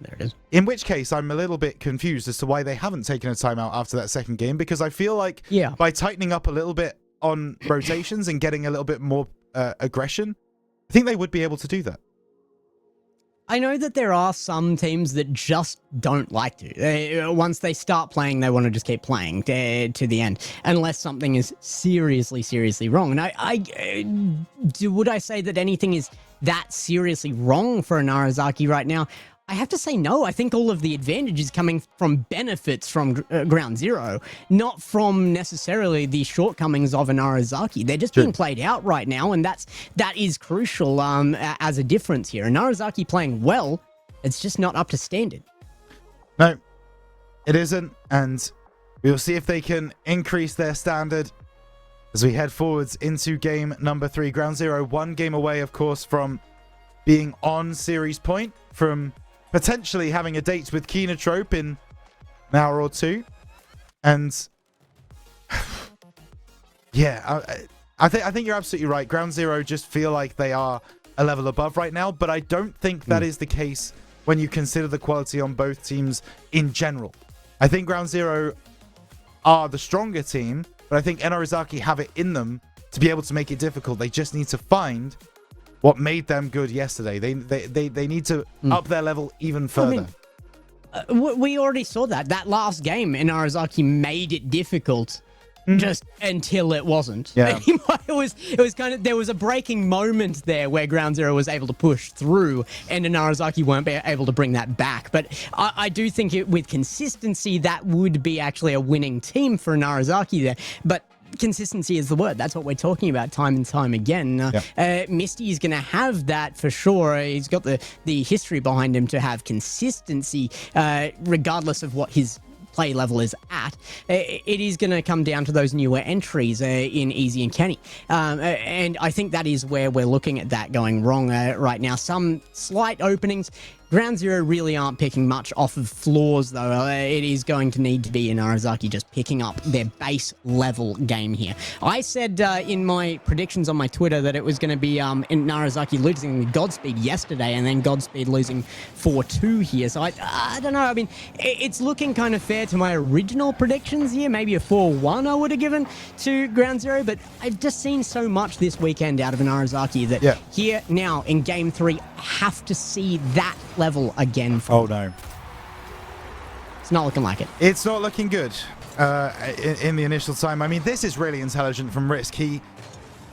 there it is. In which case, I'm a little bit confused as to why they haven't taken a timeout after that second game, because I feel like by tightening up a little bit on rotations and getting a little bit more aggression, I think they would be able to do that. I know that there are some teams that just don't like to. Once they start playing, they want to just keep playing to the end, unless something is seriously, seriously wrong. And would I say that anything is that seriously wrong for Narazaki right now? I have to say no. I think all of the advantage is coming from benefits from Ground Zero, not from necessarily the shortcomings of Narazaki. They're just being played out right now, and that is crucial as a difference here. Narazaki playing well, it's just not up to standard. No, it isn't, and we'll see if they can increase their standard as we head forwards into game number 3. Ground Zero, one game away, of course, from being on series point, from potentially having a date with Kenotrope in an hour or two. And yeah, I think you're absolutely right. Ground Zero just feel like they are a level above right now, but I don't think that is the case when you consider the quality on both teams in general. I think Ground Zero are the stronger team, but I think Narazaki have it in them to be able to make it difficult. They just need to find what made them good yesterday. They need to up their level even further. I mean, we already saw that last game in Narazaki made it difficult just until it wasn't. Yeah. it was kind of, there was a breaking moment there where Ground Zero was able to push through and Narazaki weren't able to bring that back. But I do think with consistency, that would be actually a winning team for Narazaki there. But consistency is the word. That's what we're talking about time and time again. Misty is going to have that for sure. He's got the history behind him to have consistency, regardless of what his play level is at. It is going to come down to those newer entries in Easy and Kenny. And I think that is where we're looking at that going wrong right now. Some slight openings. Ground Zero really aren't picking much off of floors, though. It is going to need to be in Narazaki just picking up their base level game here. I said in my predictions on my Twitter that it was going to be in Narazaki losing Godspeed yesterday and then Godspeed losing 4-2 here. So I don't know. I mean, it's looking kind of fair to my original predictions here. Maybe a 4-1 I would have given to Ground Zero, but I've just seen so much this weekend out of Narazaki that here now in Game 3, I have to see that level again. Oh no, it's not looking like it. It's not looking good in the initial time. I mean, this is really intelligent from Risk. He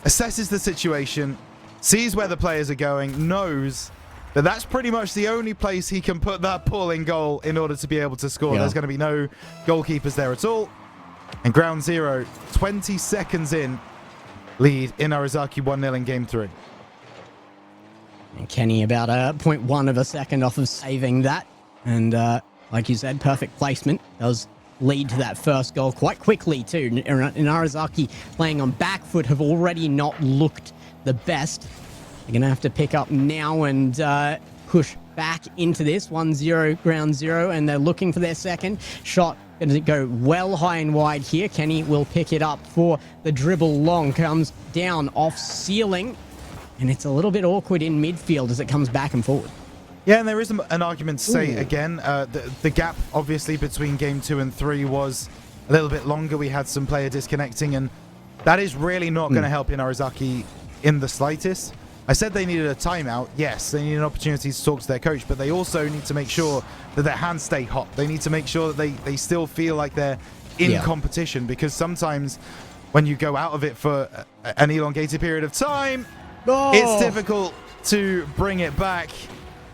assesses the situation, sees where the players are going, knows that that's pretty much the only place he can put that pull in goal in order to be able to score. There's going to be no goalkeepers there at all. And Ground Zero, 20 seconds in, lead in Narazaki 1-0 in Game 3. And Kenny about a 0.1 of a second off of saving that. And like you said, perfect placement does lead to that first goal quite quickly too. Narazaki playing on back foot have already not looked the best. They're going to have to pick up now and push back into this. 1-0 Ground Zero, and they're looking for their second shot. Going to go well high and wide here. Kenny will pick it up for the dribble long. Comes down off ceiling. And it's a little bit awkward in midfield as it comes back and forward. Yeah, and there is an argument to say, again, the gap, obviously, between Game 2 and 3 was a little bit longer. We had some player disconnecting, and that is really not going to help Narazaki in the slightest. I said they needed a timeout. Yes, they need an opportunity to talk to their coach, but they also need to make sure that their hands stay hot. They need to make sure that they still feel like they're in competition, because sometimes when you go out of it for an elongated period of time, it's difficult to bring it back.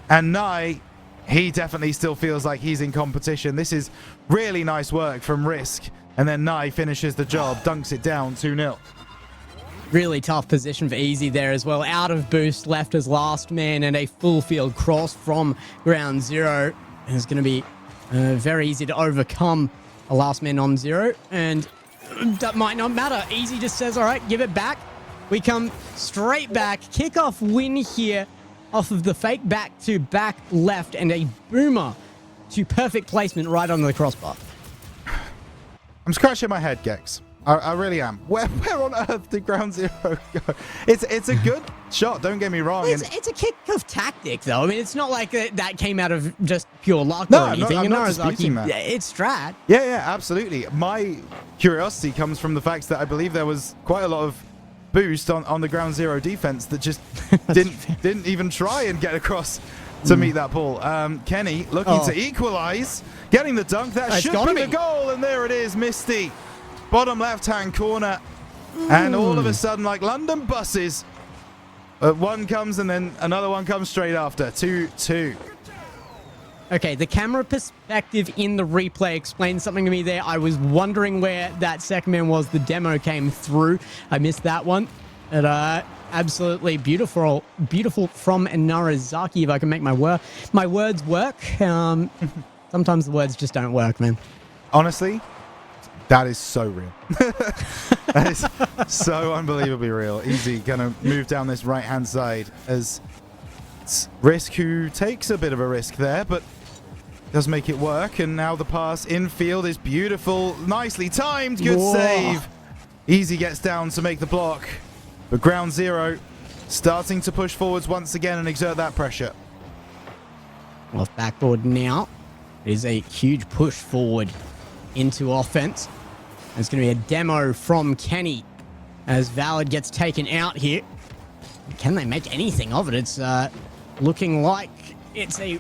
And Nye, he definitely still feels like he's in competition. This is really nice work from Risk. And then Nye finishes the job, dunks it down 2-0. Really tough position for Easy there as well. Out of boost, left as last man, and a full field cross from Ground Zero. And it's going to be very easy to overcome a last man on zero. And that might not matter. Easy just says, all right, give it back. We come straight back. Kickoff win here off of the fake back to back left and a boomer to perfect placement right on the crossbar. I'm scratching my head, Gex. I really am. Where on earth did Ground Zero go? It's a good shot, don't get me wrong. It's a kickoff tactic, though. I mean, it's not like that came out of just pure luck or anything. I'm not disputing that. It's strat. Yeah, absolutely. My curiosity comes from the fact that I believe there was quite a lot of boost on the Ground Zero defense that just didn't even try and get across to meet that ball. Kenny looking to equalize, getting the dunk. That should be the goal, and there it is, Misty. Bottom left-hand corner, and all of a sudden, like London buses, one comes and then another one comes straight after. 2-2. Okay, the camera perspective in the replay explained something to me there. I was wondering where that second man was. The demo came through. I missed that one. But absolutely beautiful from Narazaki, if I can make my words work. Sometimes the words just don't work, man. Honestly, that is so real. That is so unbelievably real. Easy gonna move down this right-hand side as Risk, who takes a bit of a risk there, but does make it work. And now the pass infield is beautiful. Nicely timed. Good save. Easy gets down to make the block. But Ground Zero starting to push forwards once again and exert that pressure. Off backboard now. It is a huge push forward into offense. There's going to be a demo from Kenny as Valid gets taken out here. Can they make anything of it? It's looking like it's a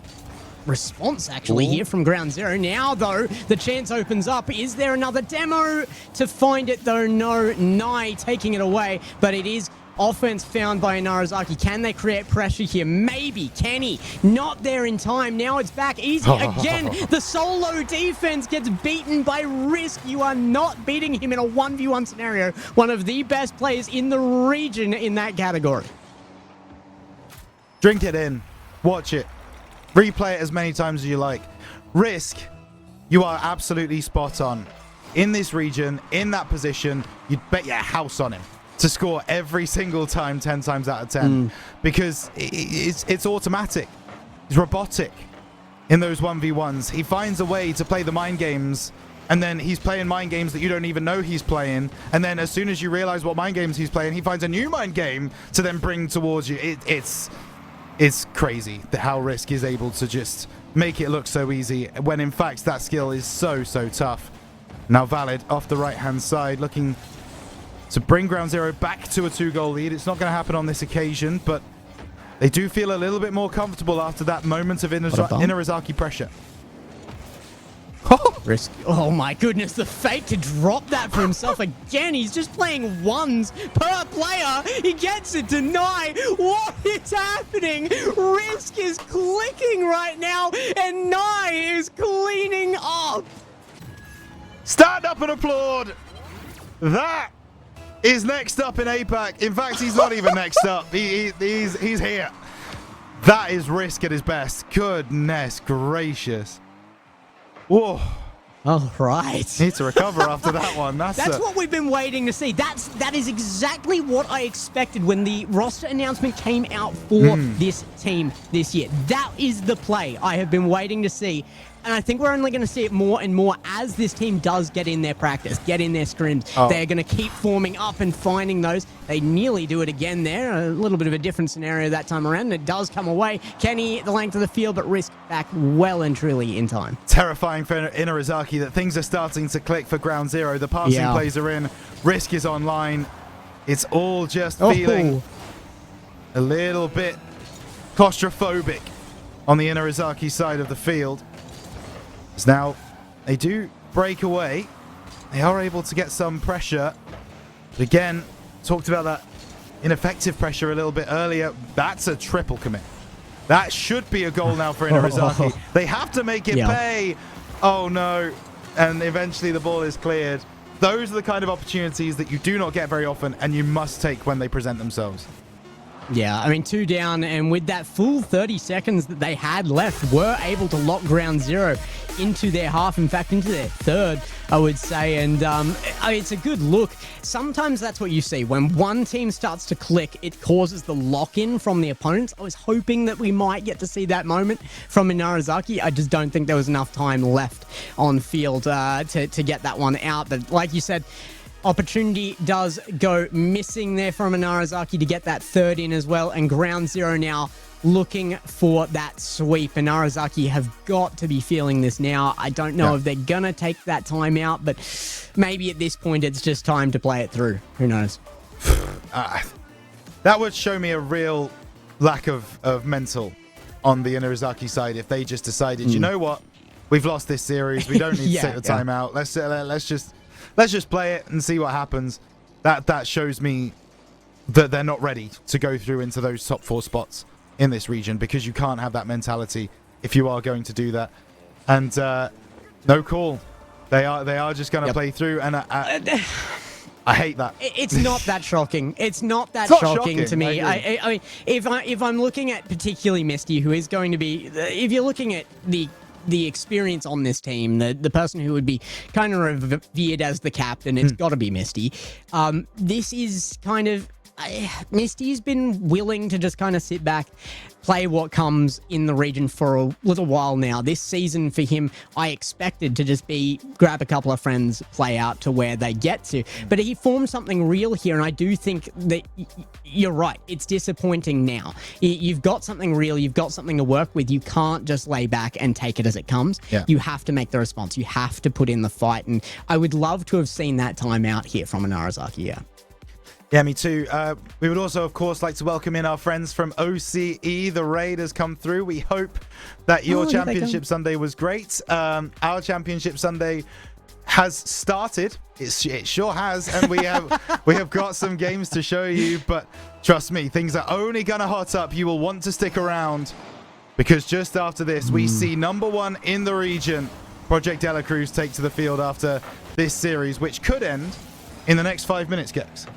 response actually here from Ground Zero. Now though, the chance opens up. Is there another demo to find it though? No, Nye taking it away, but it is offense found by Inarizaki. Can they create pressure here? Maybe. Kenny not there in time. Now it's back easy again. The solo defense gets beaten by Risk. You are not beating him in a 1v1 scenario. One of the best players in the region in that category. Drink it in. Watch it. Replay it as many times as you like. Risk, you are absolutely spot on. In this region, in that position, you'd bet your house on him to score every single time 10 times out of 10 because it's automatic. He's robotic in those 1v1s. He finds a way to play the mind games, and then he's playing mind games that you don't even know he's playing, and then as soon as you realize what mind games he's playing, he finds a new mind game to then bring towards you. It's crazy how Risk is able to just make it look so easy when in fact that skill is so tough. Now Valid off the right hand side looking to bring Ground Zero back to a 2-goal lead. It's not going to happen on this occasion, but they do feel a little bit more comfortable after that moment of Inarizaki pressure. Risk. Oh my goodness, the fake to drop that for himself again. He's just playing ones per player. He gets it to Nye. What is happening? Risk is clicking right now, and Nye is cleaning up. Stand up and applaud. That is next up in APAC. In fact, he's not even next up. He's here. That is Risk at his best. Goodness gracious. Whoa. All right. Need to recover after that one. That's what we've been waiting to see. That is exactly what I expected when the roster announcement came out for this team this year. That is the play I have been waiting to see. And I think we're only going to see it more and more as this team does get in their practice, get in their scrims. They're going to keep forming up and finding those. They nearly do it again there. A little bit of a different scenario that time around. And it does come away. Kenny at the length of the field, but Risk back well and truly in time. Terrifying for Inarizaki that things are starting to click for Ground Zero. The passing plays are in. Risk is online. It's all just feeling a little bit claustrophobic on the Inarizaki side of the field. Now, they do break away. They are able to get some pressure. But again, talked about that ineffective pressure a little bit earlier. That's a triple commit. That should be a goal now for Inarizaki. They have to make it pay. Oh, no. And eventually the ball is cleared. Those are the kind of opportunities that you do not get very often, and you must take when they present themselves. Yeah, I mean, 2 down, and with that full 30 seconds that they had left, were able to lock Ground Zero into their half, in fact, into their third, I would say. And it's a good look. Sometimes that's what you see. When one team starts to click, it causes the lock-in from the opponents. I was hoping that we might get to see that moment from Inarizaki. I just don't think there was enough time left on field to get that one out. But like you said, opportunity does go missing there from Inarizaki to get that third in as well. And Ground Zero now looking for that sweep. And Inarizaki have got to be feeling this now. I don't know if they're going to take that time out, but maybe at this point it's just time to play it through. Who knows? That would show me a real lack of mental on the Inarizaki side if they just decided, you know what? We've lost this series. We don't need to take the time out. Let's just play it and see what happens. That shows me that they're not ready to go through into those top 4 spots in this region, because you can't have that mentality if you are going to do that. And no call. They are just going to play through, and I hate that. It's not that shocking. It's not that shocking to me. I mean, if I'm looking at particularly Misty, who is going to be, if you're looking at the experience on this team, the person who would be kind of revered as the captain, it's got to be Misty. This is kind of, Misty's been willing to just kind of sit back, play what comes in the region for a little while now. This season for him, I expected to just be grab a couple of friends, play out to where they get to. But he formed something real here, and I do think that you're right. It's disappointing now. You've got something real. You've got something to work with. You can't just lay back and take it as it comes. Yeah. You have to make the response. You have to put in the fight, and I would love to have seen that time out here from Inarizaki. Yeah, me too. We would also, of course, like to welcome in our friends from OCE. The raid has come through. We hope that your Championship Sunday was great. Our Championship Sunday has started. It sure has, and we have got some games to show you. But trust me, things are only gonna hot up. You will want to stick around, because just after this, we see #1 in the region, Project De La Cruz, take to the field after this series, which could end in the next 5 minutes, Gex.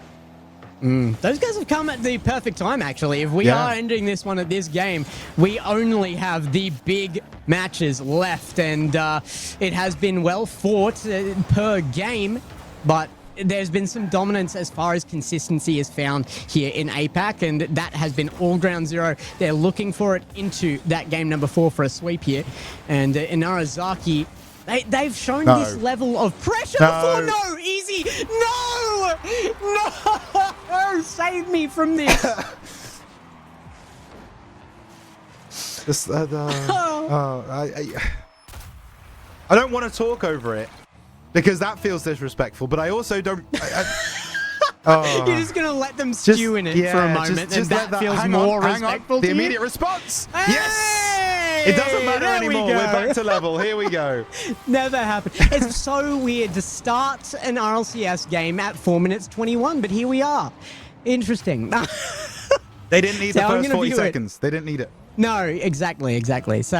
Those guys have come at the perfect time, actually. If we are ending this one at this game, we only have the big matches left, and it has been well fought per game, but there's been some dominance as far as consistency is found here in APAC, and that has been all Ground Zero. They're looking for it into that game number 4 for a sweep here, and Inarizaki, they've shown this level of pressure before. No, easy. No! Save me from this. I don't want to talk over it because that feels disrespectful, but I also don't. You're just going to let them stew in it for a moment, just and that feels more respectful to the you? immediate response. Hey! Yes! It doesn't matter anymore. We're back to level. Here we go. Never happened. It's so weird to start an RLCS game at 4 minutes 21, but here we are. Interesting. They didn't need the first 40 seconds. They didn't need it. No, exactly. So,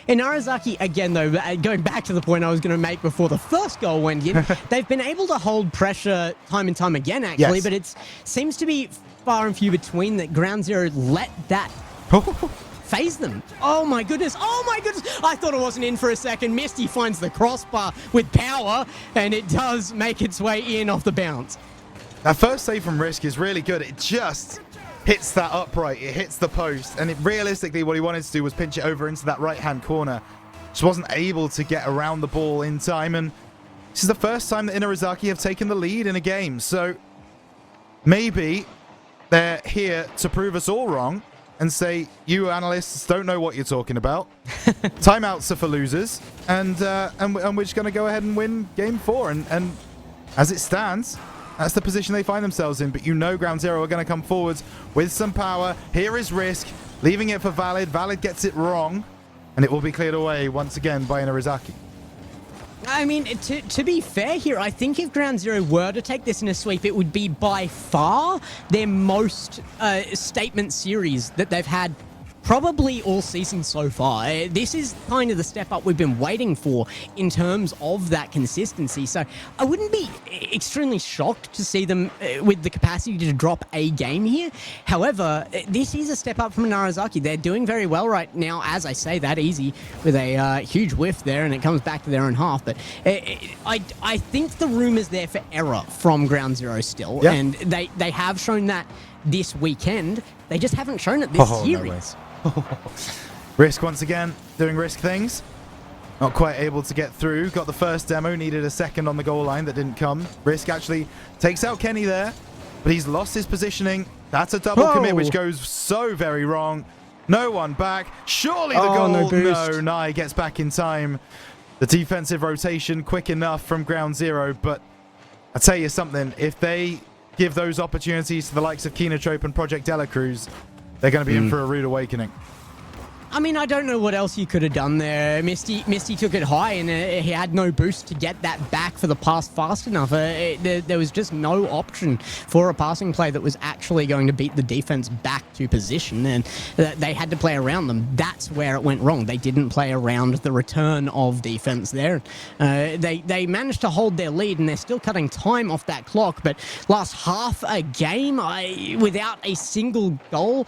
Inarizaki, again, though, going back to the point I was going to make before the first goal went in, they've been able to hold pressure time and time again, actually, but it seems to be far and few between that Ground Zero let that phase them. Oh my goodness. I thought it wasn't in for a second. Misty finds the crossbar with power, and it does make its way in off the bounce. That first save from Risk is really good. It just hits that upright. It hits the post. And realistically, what he wanted to do was pinch it over into that right-hand corner. Just wasn't able to get around the ball in time. And this is the first time that Inarizaki have taken the lead in a game. So maybe they're here to prove us all wrong and say, you analysts don't know what you're talking about. Timeouts are for losers. And we're just going to go ahead and win game 4. And as it stands, that's the position they find themselves in, but you know Ground Zero are going to come forwards with some power. Here is Risk, leaving it for Valid. Valid gets it wrong, and it will be cleared away once again by Inarizaki. I mean, to be fair here, I think if Ground Zero were to take this in a sweep, it would be by far their most statement series that they've had probably all season so far. This is kind of the step up we've been waiting for in terms of that consistency. So I wouldn't be extremely shocked to see them with the capacity to drop a game here. However, this is a step up from Inarizaki. They're doing very well right now, as I say, that easy with a huge whiff there, and it comes back to their own half. But I think the room is there for error from Ground Zero still, and they have shown that this weekend. They just haven't shown it this series. No Risk once again doing Risk things. Not quite able to get through. Got the first demo, needed a second on the goal line that didn't come. Risk actually takes out Kenny there, but he's lost his positioning. That's a double commit, which goes so very wrong. No one back. Surely the goal. No, Nye gets back in time. The defensive rotation quick enough from Ground Zero, but I tell you something, if they give those opportunities to the likes of Kinotrope and Project De La Cruz, they're going to be in for a rude awakening. I mean, I don't know what else you could have done there. Misty took it high, and he had no boost to get that back for the pass fast enough. There was just no option for a passing play that was actually going to beat the defense back to position, and they had to play around them. That's where it went wrong. They didn't play around the return of defense there. They managed to hold their lead, and they're still cutting time off that clock, but last half a game without a single goal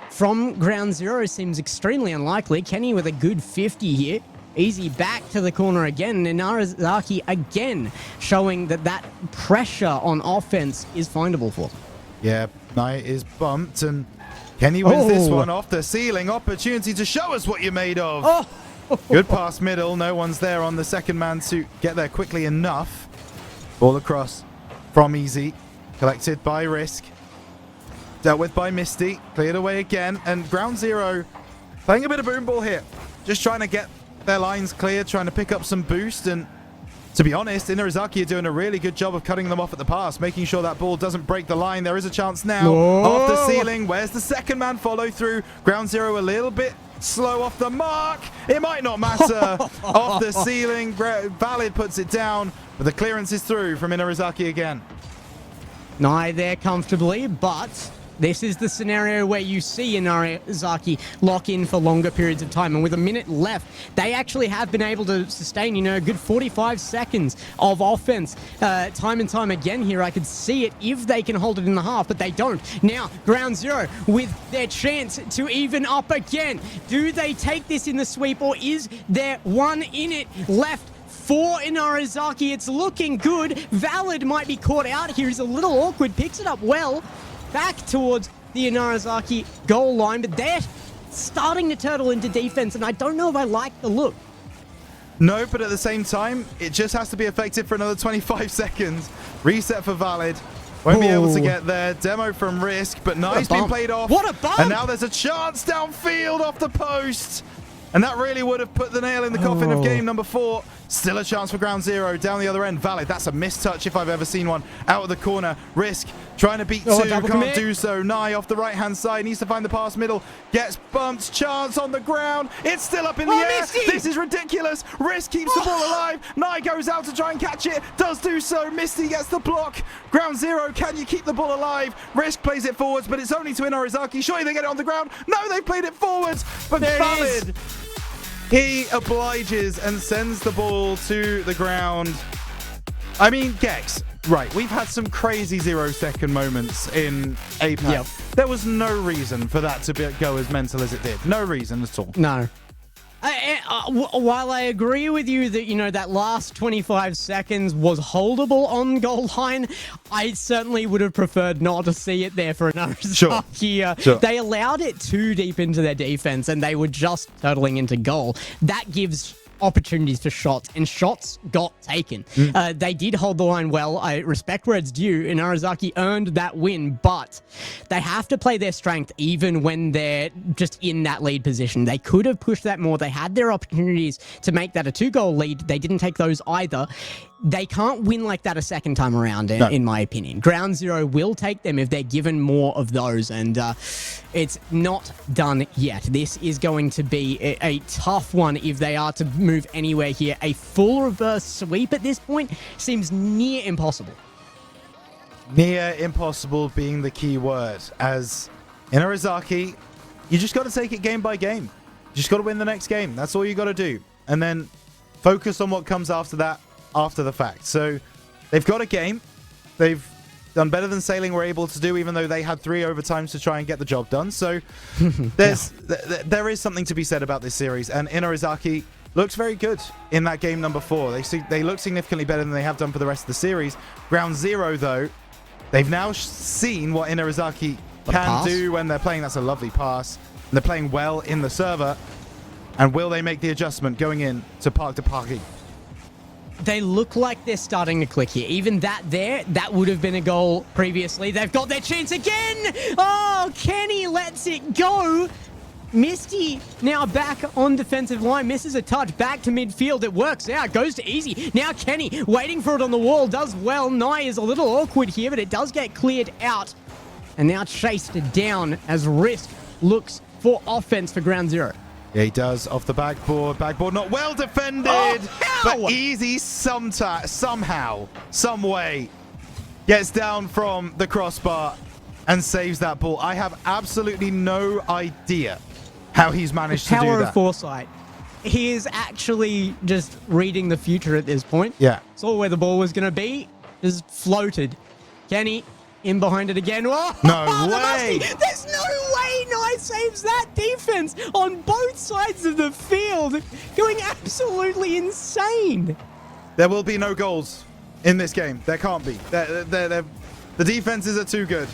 from Ground Zero seems extremely unlikely. Kenny with a good 50 here. Easy back to the corner again. And Inarizaki again showing that pressure on offense is findable for them. Yeah, Knight is bumped, and Kenny wins this one off the ceiling. Opportunity to show us what you're made of. Oh. Good pass middle. No one's there on the second man to get there quickly enough. Ball across from Easy. Collected by Risk. Dealt with by Misty. Cleared away again. And Ground Zero playing a bit of boom ball here. Just trying to get their lines cleared, trying to pick up some boost. And to be honest, Inarizaki are doing a really good job of cutting them off at the pass, making sure that ball doesn't break the line. There is a chance now. Off the ceiling. Where's the second man follow through? Ground Zero a little bit slow off the mark. It might not matter. Off the ceiling. Valid puts it down, but the clearance is through from Inarizaki again. Nye there comfortably, but this is the scenario where you see Inarizaki lock in for longer periods of time. And with a minute left, they actually have been able to sustain, a good 45 seconds of offense. Time and time again here, I could see it if they can hold it in the half, but they don't. Now, Ground Zero with their chance to even up again. Do they take this in the sweep, or is there one in it left for Inarizaki? It's looking good. Valid might be caught out here. He's a little awkward, picks it up well. Back towards the Inarizaki goal line, but they're starting to turtle into defense, and I don't know if I like the look. No, but at the same time, it just has to be effective for another 25 seconds. Reset for Valid. Won't be able to get there. Demo from Risk, but Nye's been played off. What a bump! And now there's a chance downfield off the post. And that really would have put the nail in the coffin of game number 4. Still a chance for Ground Zero down the other end. Valid, that's a mistouch if I've ever seen one. Out of the corner. Risk trying to beat 2. Can't do so. Nye off the right-hand side. Needs to find the pass middle. Gets bumped. Chance on the ground. It's still up in the air. Misty! This is ridiculous. Risk keeps the ball alive. Nye goes out to try and catch it. Does do so. Misty gets the block. Ground Zero, can you keep the ball alive? Risk plays it forwards, but it's only to Inarizaki. Surely they get it on the ground. No, they played it forwards. But Valid, he obliges and sends the ball to the ground. I mean, Gex, right, we've had some crazy 0-second moments in APAC. Yep. There was no reason for that to go as mental as it did. No reason at all. No. While I agree with you that, that last 25 seconds was holdable on goal line, I certainly would have preferred not to see it there for another start here. Sure. They allowed it too deep into their defense, and they were just turtling into goal. That gives opportunities for shots, and shots got taken. They did hold the line well. I respect where it's due, and Inarizaki earned that win, but they have to play their strength even when they're just in that lead position. They could have pushed that more. They had their opportunities to make that a 2-goal lead. They didn't take those either. They can't win like that a second time around, in my opinion. Ground Zero will take them if they're given more of those, and it's not done yet. This is going to be a tough one if they are to move anywhere here. A full reverse sweep at this point seems near impossible. Near impossible being the key word. As Inarizaki, you just got to take it game by game. You just got to win the next game. That's all you got to do. And then focus on what comes after that, after the fact. So they've got a game. They've done better than Sailing were able to do, even though they had 3 overtimes to try and get the job done. So there is something to be said about this series. And Inarizaki looks very good in that game number 4. They look significantly better than they have done for the rest of the series. Ground Zero, though, they've now seen what Inarizaki can do when they're playing. That's a lovely pass. And they're playing well in the server. And will they make the adjustment going in to Park to Parky? They look like they're starting to click here. Even that would have been a goal previously. They've got their chance again. Oh, Kenny lets it go. Misty now back on defensive line. Misses a touch back to midfield. It works out. Goes to Easy. Now Kenny waiting for it on the wall. Does well. Nye is a little awkward here, but it does get cleared out. And now chased down as Risk looks for offense for Ground Zero. Yeah, he does off the backboard. Backboard not well defended, but Easy somehow, some way, gets down from the crossbar and saves that ball. I have absolutely no idea how he's managed to do that. Power of foresight. He is actually just reading the future at this point. Yeah. Saw where the ball was going to be. Just floated. Kenny in behind it again. Oh, no way. There's no way Nye saves that defense on both sides of the field. Going absolutely insane. There will be no goals in this game. There can't be. The defenses are too good.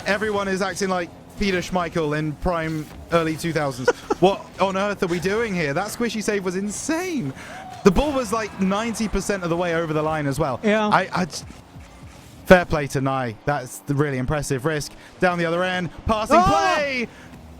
Everyone is acting like Peter Schmeichel in prime early 2000s. What on earth are we doing here? That squishy save was insane. The ball was like 90% of the way over the line as well. Yeah. Fair play to Nye. That's really impressive. Risk down the other end. Passing play.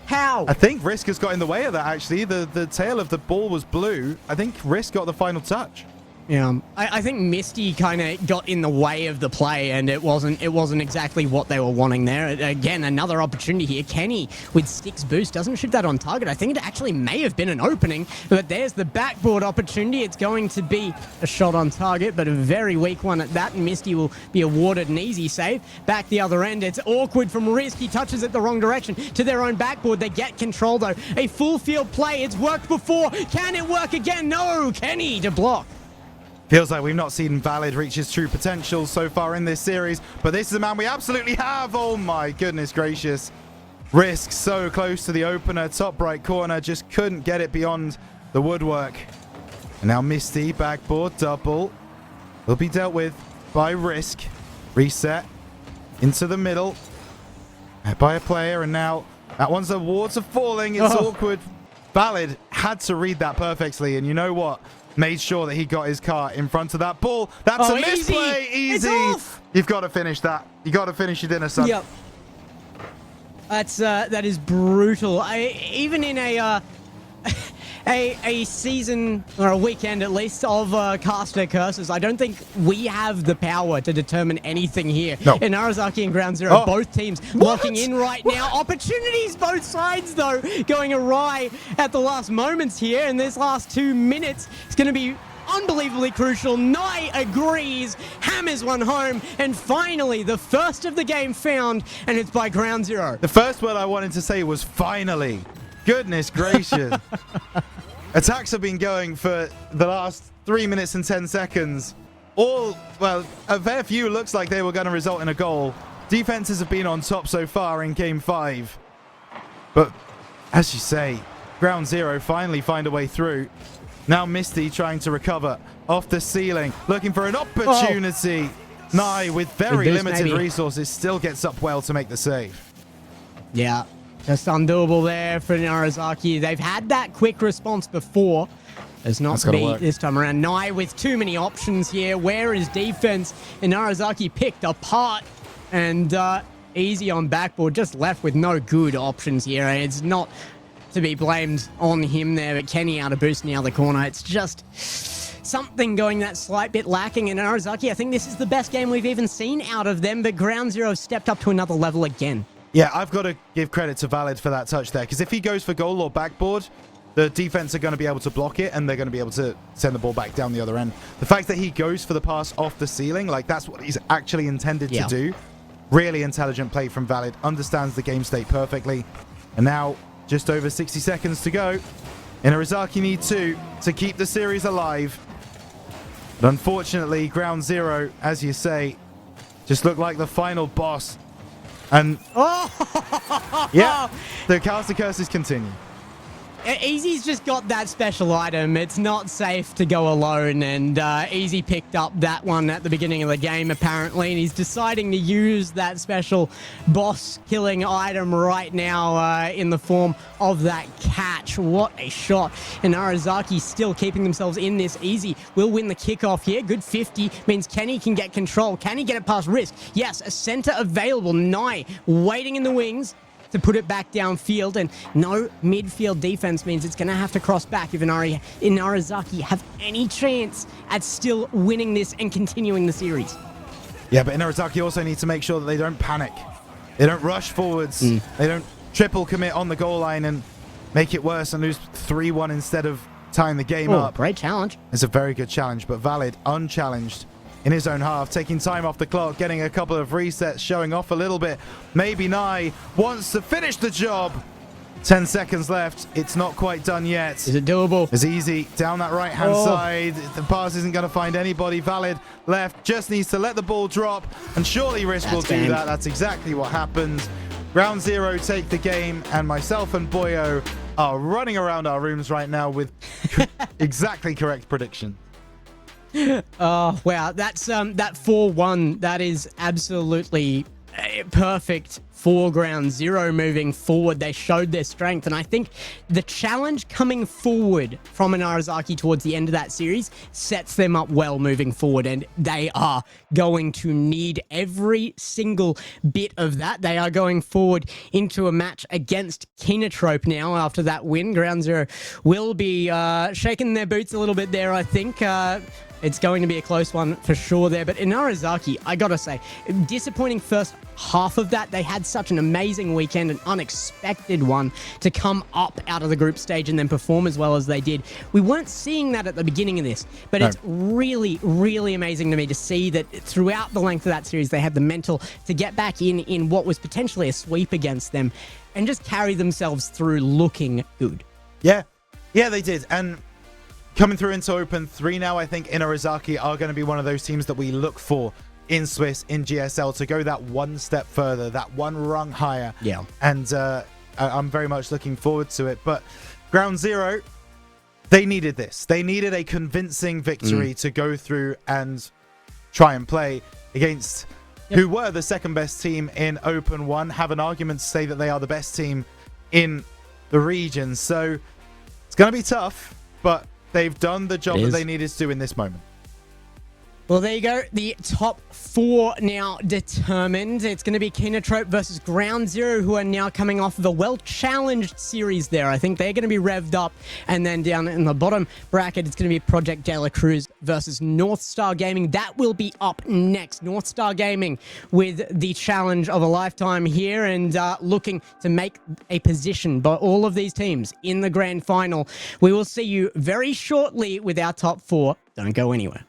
How? I think Risk has got in the way of that, actually. The tail of the ball was blue. I think Risk got the final touch. Yeah, I think Misty kind of got in the way of the play, and it wasn't exactly what they were wanting there. Again, another opportunity here. Kenny with Sticks boost doesn't shoot that on target. I think it actually may have been an opening, but there's the backboard opportunity. It's going to be a shot on target, but a very weak one at that, and Misty will be awarded an easy save. Back the other end, it's awkward from Risk. He touches it the wrong direction to their own backboard. They get control, though. A full field play. It's worked before. Can it work again? No, Kenny to block. Feels like we've not seen Valid reach his true potential so far in this series, but this is a man we absolutely have. Oh my goodness gracious. Risk so close to the opener, top right corner, just couldn't get it beyond the woodwork. And now Misty, backboard, double. Will be dealt with by Risk. Reset into the middle by a player, and now that one's the wards are falling. It's awkward. Valid had to read that perfectly, and you know what? Made sure that he got his car in front of that ball. That's a misplay. Easy. You've got to finish that. You got to finish your dinner, son. Yep. That is brutal. Even in a season or a weekend at least of caster curses, I don't think we have the power to determine anything here. No. In Narazaki and Ground Zero, both teams locking in right now. Opportunities both sides though going awry at the last moments here, and this last 2 minutes is going to be unbelievably crucial. Nye agrees, hammers one home, and finally the first of the game found, and it's by Ground Zero. The first word I wanted to say was finally. Goodness gracious. Attacks have been going for the last 3 minutes and 10 seconds. A fair few looks like they were going to result in a goal. Defenses have been on top so far in Game 5. But, as you say, Ground Zero finally find a way through. Now Misty trying to recover off the ceiling, looking for an opportunity. Nye, with very limited resources, still gets up well to make the save. Yeah. Just undoable there for Narazaki. They've had that quick response before. It's not beat this time around. Nye with too many options here. Where is defense? And Narazaki picked apart. And easy on backboard. Just left with no good options here. It's not to be blamed on him there. But Kenny out of boost in the other corner. It's just something going that slight bit lacking. And Narazaki, I think this is the best game we've even seen out of them. But Ground Zero stepped up to another level again. Yeah, I've got to give credit to Valid for that touch there, because if he goes for goal or backboard, the defense are going to be able to block it, and they're going to be able to send the ball back down the other end. The fact that he goes for the pass off the ceiling, like that's what he's actually intended to do. Really intelligent play from Valid, understands the game state perfectly. And now, just over 60 seconds to go. Inarizaki need 2 to keep the series alive. But unfortunately, Ground Zero, as you say, just looked like the final boss. And yeah, the caster curses continue. Easy's just got that special item. It's not safe to go alone, and Easy picked up that one at the beginning of the game, apparently, and he's deciding to use that special boss-killing item right now in the form of that catch. What a shot. And Narazaki still keeping themselves in this. Easy will win the kickoff here. Good 50 means Kenny can get control. Can he get it past Risk? Yes, a center available. Nye waiting in the wings to put it back downfield, and no midfield defense means it's going to have to cross back if Inarizaki have any chance at still winning this and continuing the series. Yeah, but Inarizaki also needs to make sure that they don't panic. They don't rush forwards. They don't triple commit on the goal line and make it worse and lose 3-1 instead of tying the game up. Great challenge. It's a very good challenge, but Valid unchallenged in his own half, taking time off the clock, getting a couple of resets, showing off a little bit. Maybe Nye wants to finish the job. 10 seconds left. It's not quite done yet. Is it doable? It's easy. Down that right-hand side. The pass isn't going to find anybody. Valid left. Just needs to let the ball drop. And surely Risk will do that. That's exactly what happened. Ground Zero take the game. And myself and Boyo are running around our rooms right now with exactly correct prediction. Oh, wow. That's that 4-1. That is absolutely perfect for Ground Zero moving forward. They showed their strength, and I think the challenge coming forward from an Arizaki towards the end of that series sets them up well moving forward, and they are going to need every single bit of that. They are going forward into a match against Kinotrope now after that win. Ground Zero will be shaking their boots a little bit there, I think. It's going to be a close one for sure there. But in Arizaki, I gotta say, disappointing first half of that. They had such an amazing weekend, an unexpected one to come up out of the group stage and then perform as well as they did. We weren't seeing that at the beginning of this, but it's really, really amazing to me to see that throughout the length of that series, they had the mental to get back in what was potentially a sweep against them and just carry themselves through looking good. Yeah, they did. And coming through into Open 3 now, I think Inarizaki are going to be one of those teams that we look for in Swiss, in GSL, to go that one step further, that one rung higher. Yeah. And I'm very much looking forward to it. But Ground Zero, they needed this. They needed a convincing victory to go through and try and play against who were the second best team in Open 1, have an argument to say that they are the best team in the region. So it's going to be tough, but they've done the job that they needed to do in this moment. Well, there you go. The top 4 now determined. It's going to be Kinotrope versus Ground Zero, who are now coming off of a well-challenged series there. I think they're going to be revved up. And then down in the bottom bracket, it's going to be Project De La Cruz versus North Star Gaming. That will be up next. North Star Gaming with the challenge of a lifetime here and looking to make a position by all of these teams in the grand final. We will see you very shortly with our top 4. Don't go anywhere.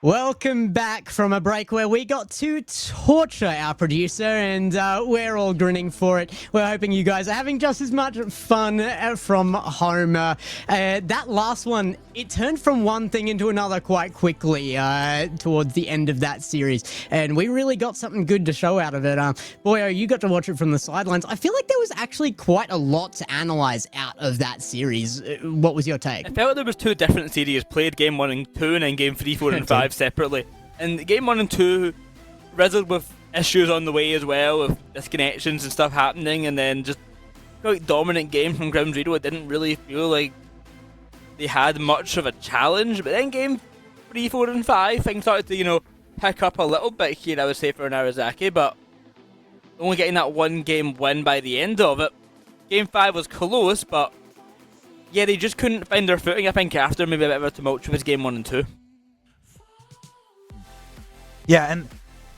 Welcome back from a break where we got to torture our producer, and we're all grinning for it. We're hoping you guys are having just as much fun from home. That last one, it turned from one thing into another quite quickly towards the end of that series, and we really got something good to show out of it. Boyo, you got to watch it from the sidelines. I feel like there was actually quite a lot to analyze out of that series. What was your take? I felt there was two different series played, game 1 and 2, and then game 3, 4, and 5 separately. And game 1 and 2 riddled with issues on the way as well, with disconnections and stuff happening, and then just quite dominant game from Ground Zero. It didn't really feel like they had much of a challenge, but then game 3, 4, and 5 things started to, pick up a little bit here, I would say, for Narazaki, but only getting that one game win by the end of it. Game 5 was close, but yeah, they just couldn't find their footing, I think, after maybe a bit of a tumultuous game 1 and 2. Yeah, and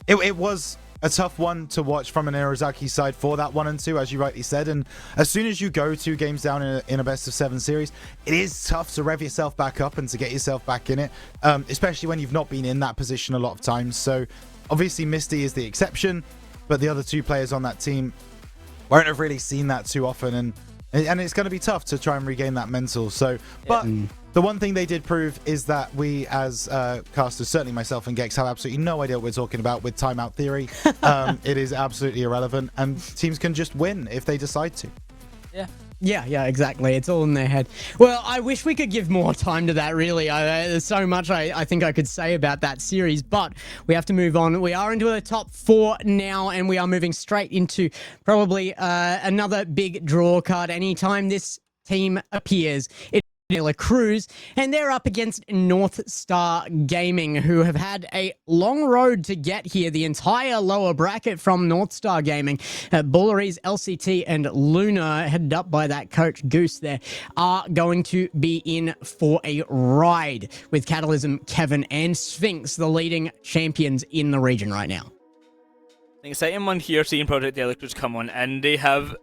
it was a tough one to watch from an Narazaki side for that 1 and 2, as you rightly said. And as soon as you go 2 games down in a best of 7 series, it is tough to rev yourself back up and to get yourself back in it, especially when you've not been in that position a lot of times. So obviously Misty is the exception, but the other 2 players on that team won't have really seen that too often, and it's going to be tough to try and regain that mental. So, but the one thing they did prove is that we as casters, certainly myself and Gex, have absolutely no idea what we're talking about with timeout theory. It is absolutely irrelevant, and teams can just win if they decide to. Yeah, exactly. It's all in their head. Well, I wish we could give more time to that, really. There's so much I think I could say about that series, but we have to move on. We are into the top 4 now, and we are moving straight into probably another big draw card. Anytime this team appears, it's Vanilla Cruz, and they're up against North Star Gaming, who have had a long road to get here. The entire lower bracket from North Star Gaming, Bulleries, LCT, and Luna, headed up by that coach Goose there, are going to be in for a ride with Catalysm, Kevin, and Sphinx, the leading champions in the region right now. The exciting one here, seeing Project Delacruz come on, and they have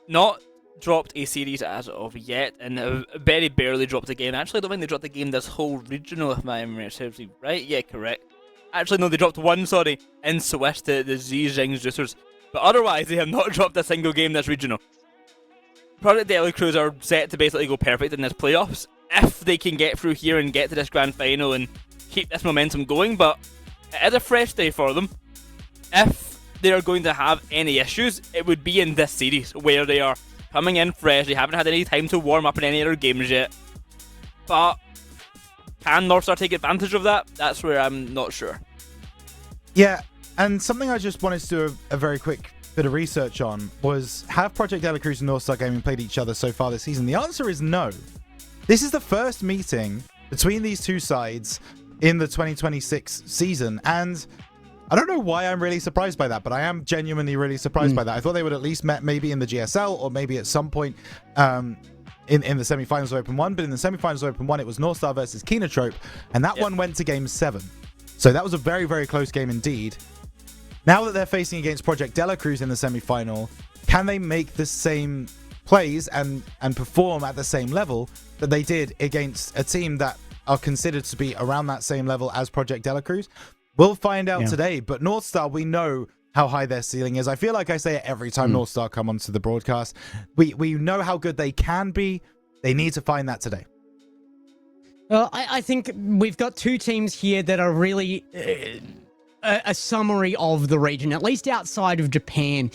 not dropped a series as of yet, and have very barely dropped a game. Actually, I don't think they dropped a game this whole regional, if my memory serves me right. Yeah, correct. Actually, no, they dropped one, sorry, in Swiss to the Zhejiang Juicers, but otherwise they have not dropped a single game this regional. Project Delacruz are set to basically go perfect in this playoffs, if they can get through here and get to this grand final and keep this momentum going, but it is a fresh day for them. If they are going to have any issues, it would be in this series, where they are coming in fresh. They haven't had any time to warm up in any other games yet. But can North Star take advantage of that? That's where I'm not sure. Yeah, and something I just wanted to do a very quick bit of research on was, have Project Delacruz and North Star Gaming played each other so far this season? The answer is no. This is the first meeting between these 2 sides in the 2026 season, and I don't know why I'm really surprised by that, but I am genuinely really surprised by that. I thought they would at least met maybe in the GSL, or maybe at some point in the semi-finals of Open 1, but in the semi-finals of Open 1, it was North Star versus Kenotrope, and that one went to Game 7. So that was a very, very close game indeed. Now that they're facing against Project Delacruz in the semi-final, can they make the same plays and perform at the same level that they did against a team that are considered to be around that same level as Project Delacruz? We'll find out today, but North Star, we know how high their ceiling is. I feel like I say it every time North Star come onto the broadcast. We know how good they can be. They need to find that today. Well, I think we've got 2 teams here that are really a summary of the region, at least outside of Japan.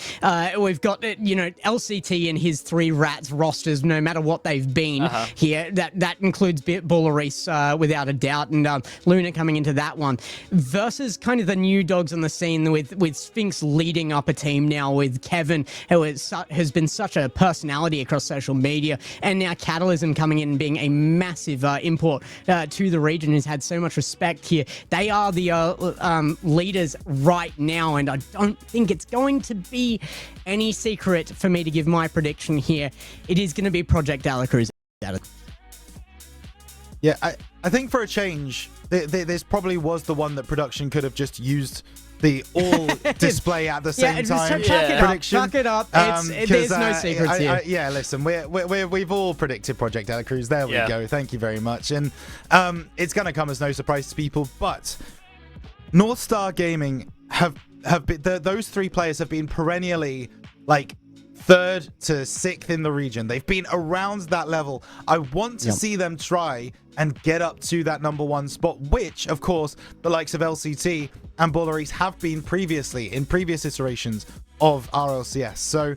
We've got, LCT and his 3 Rats rosters, no matter what they've been here. That includes Bulleries, without a doubt, and Luna coming into that one, versus kind of the new dogs on the scene with Sphinx leading up a team now with Kevin, who has been such a personality across social media, and now Catalysm coming in and being a massive import to the region, who's had so much respect here. They are the leaders right now, and I don't think it's going to be any secret for me to give my prediction here. It is going to be Project Delacruz. Yeah, I think for a change, this probably was the one that production could have just used the all display at the same time prediction. Chuck it up. There's no secrets here. Yeah, listen, we've all predicted Project De La Cruz. There we go. Thank you very much. And it's going to come as no surprise to people, but North Star Gaming have been, those three players have been perennially like 3rd to 6th in the region. They've been around that level. I want to see them try and get up to that #1 spot, which, of course, the likes of LCT and Boulderies have been previously in previous iterations of RLCS. So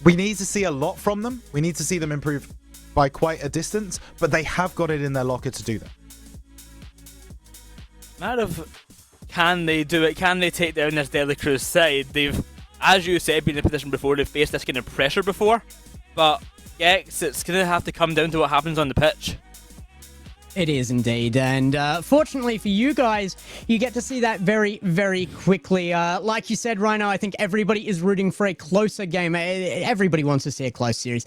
we need to see a lot from them. We need to see them improve by quite a distance, but they have got it in their locker to do that. Matter of can they do it? Can they take down this De La Cruz side? They've, as you said, been in a position before. They've faced this kind of pressure before, but Gex, it's going to have to come down to what happens on the pitch. It is indeed, and fortunately for you guys, you get to see that very, very quickly. Like you said, Rhino, I think everybody is rooting for a closer game. Everybody wants to see a close series,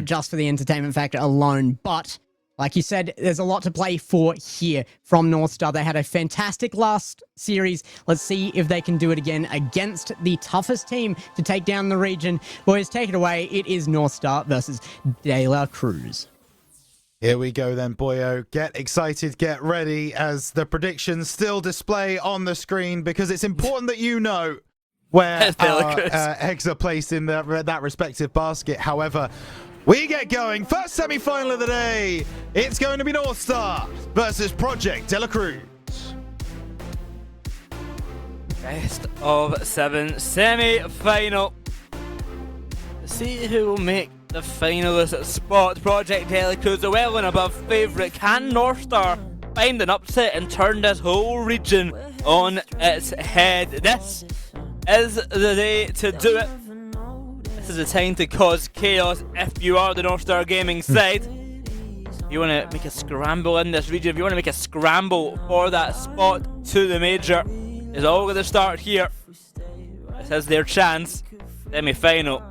just for the entertainment factor alone, but like you said, there's a lot to play for here from North Star. They had a fantastic last series. Let's see if they can do it again against the toughest team to take down the region. Boys, take it away. It is North Star versus De La Cruz. Here we go then, boyo. Get excited, get ready, as the predictions still display on the screen, because it's important that you know where our eggs are placed in that respective basket. However, we get going. First semi-final of the day. It's going to be North Star versus Project De La Cruz. Best of 7 semi-final. See who will make the finalist spot. Project De La Cruz, a well and above favourite. Can North Star find an upset and turn this whole region on its head? This is the day to do it. This is the time to cause chaos if you are the North Star Gaming side. If you want to make a scramble in this region, if you want to make a scramble for that spot to the major, it's all going to start here. This is their chance. Semi-final.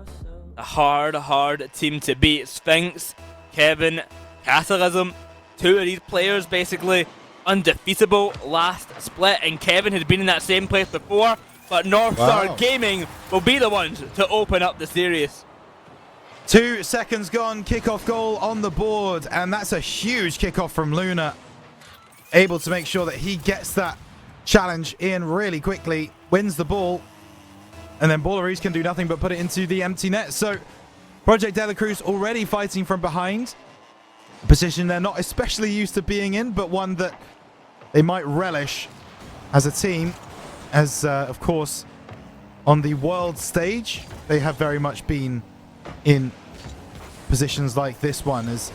A hard team to beat. Sphinx, Kevin, Catalysm. 2 of these players basically undefeatable last split, and Kevin has been in that same place before. But North Star Gaming will be the ones to open up the series. 2 seconds gone, kickoff goal on the board, and that's a huge kickoff from Luna. Able to make sure that he gets that challenge in really quickly, wins the ball, and then Boulderies can do nothing but put it into the empty net. So Project De La Cruz already fighting from behind. A position they're not especially used to being in, but one that they might relish as a team. As, of course, on the world stage, they have very much been in positions like this one. As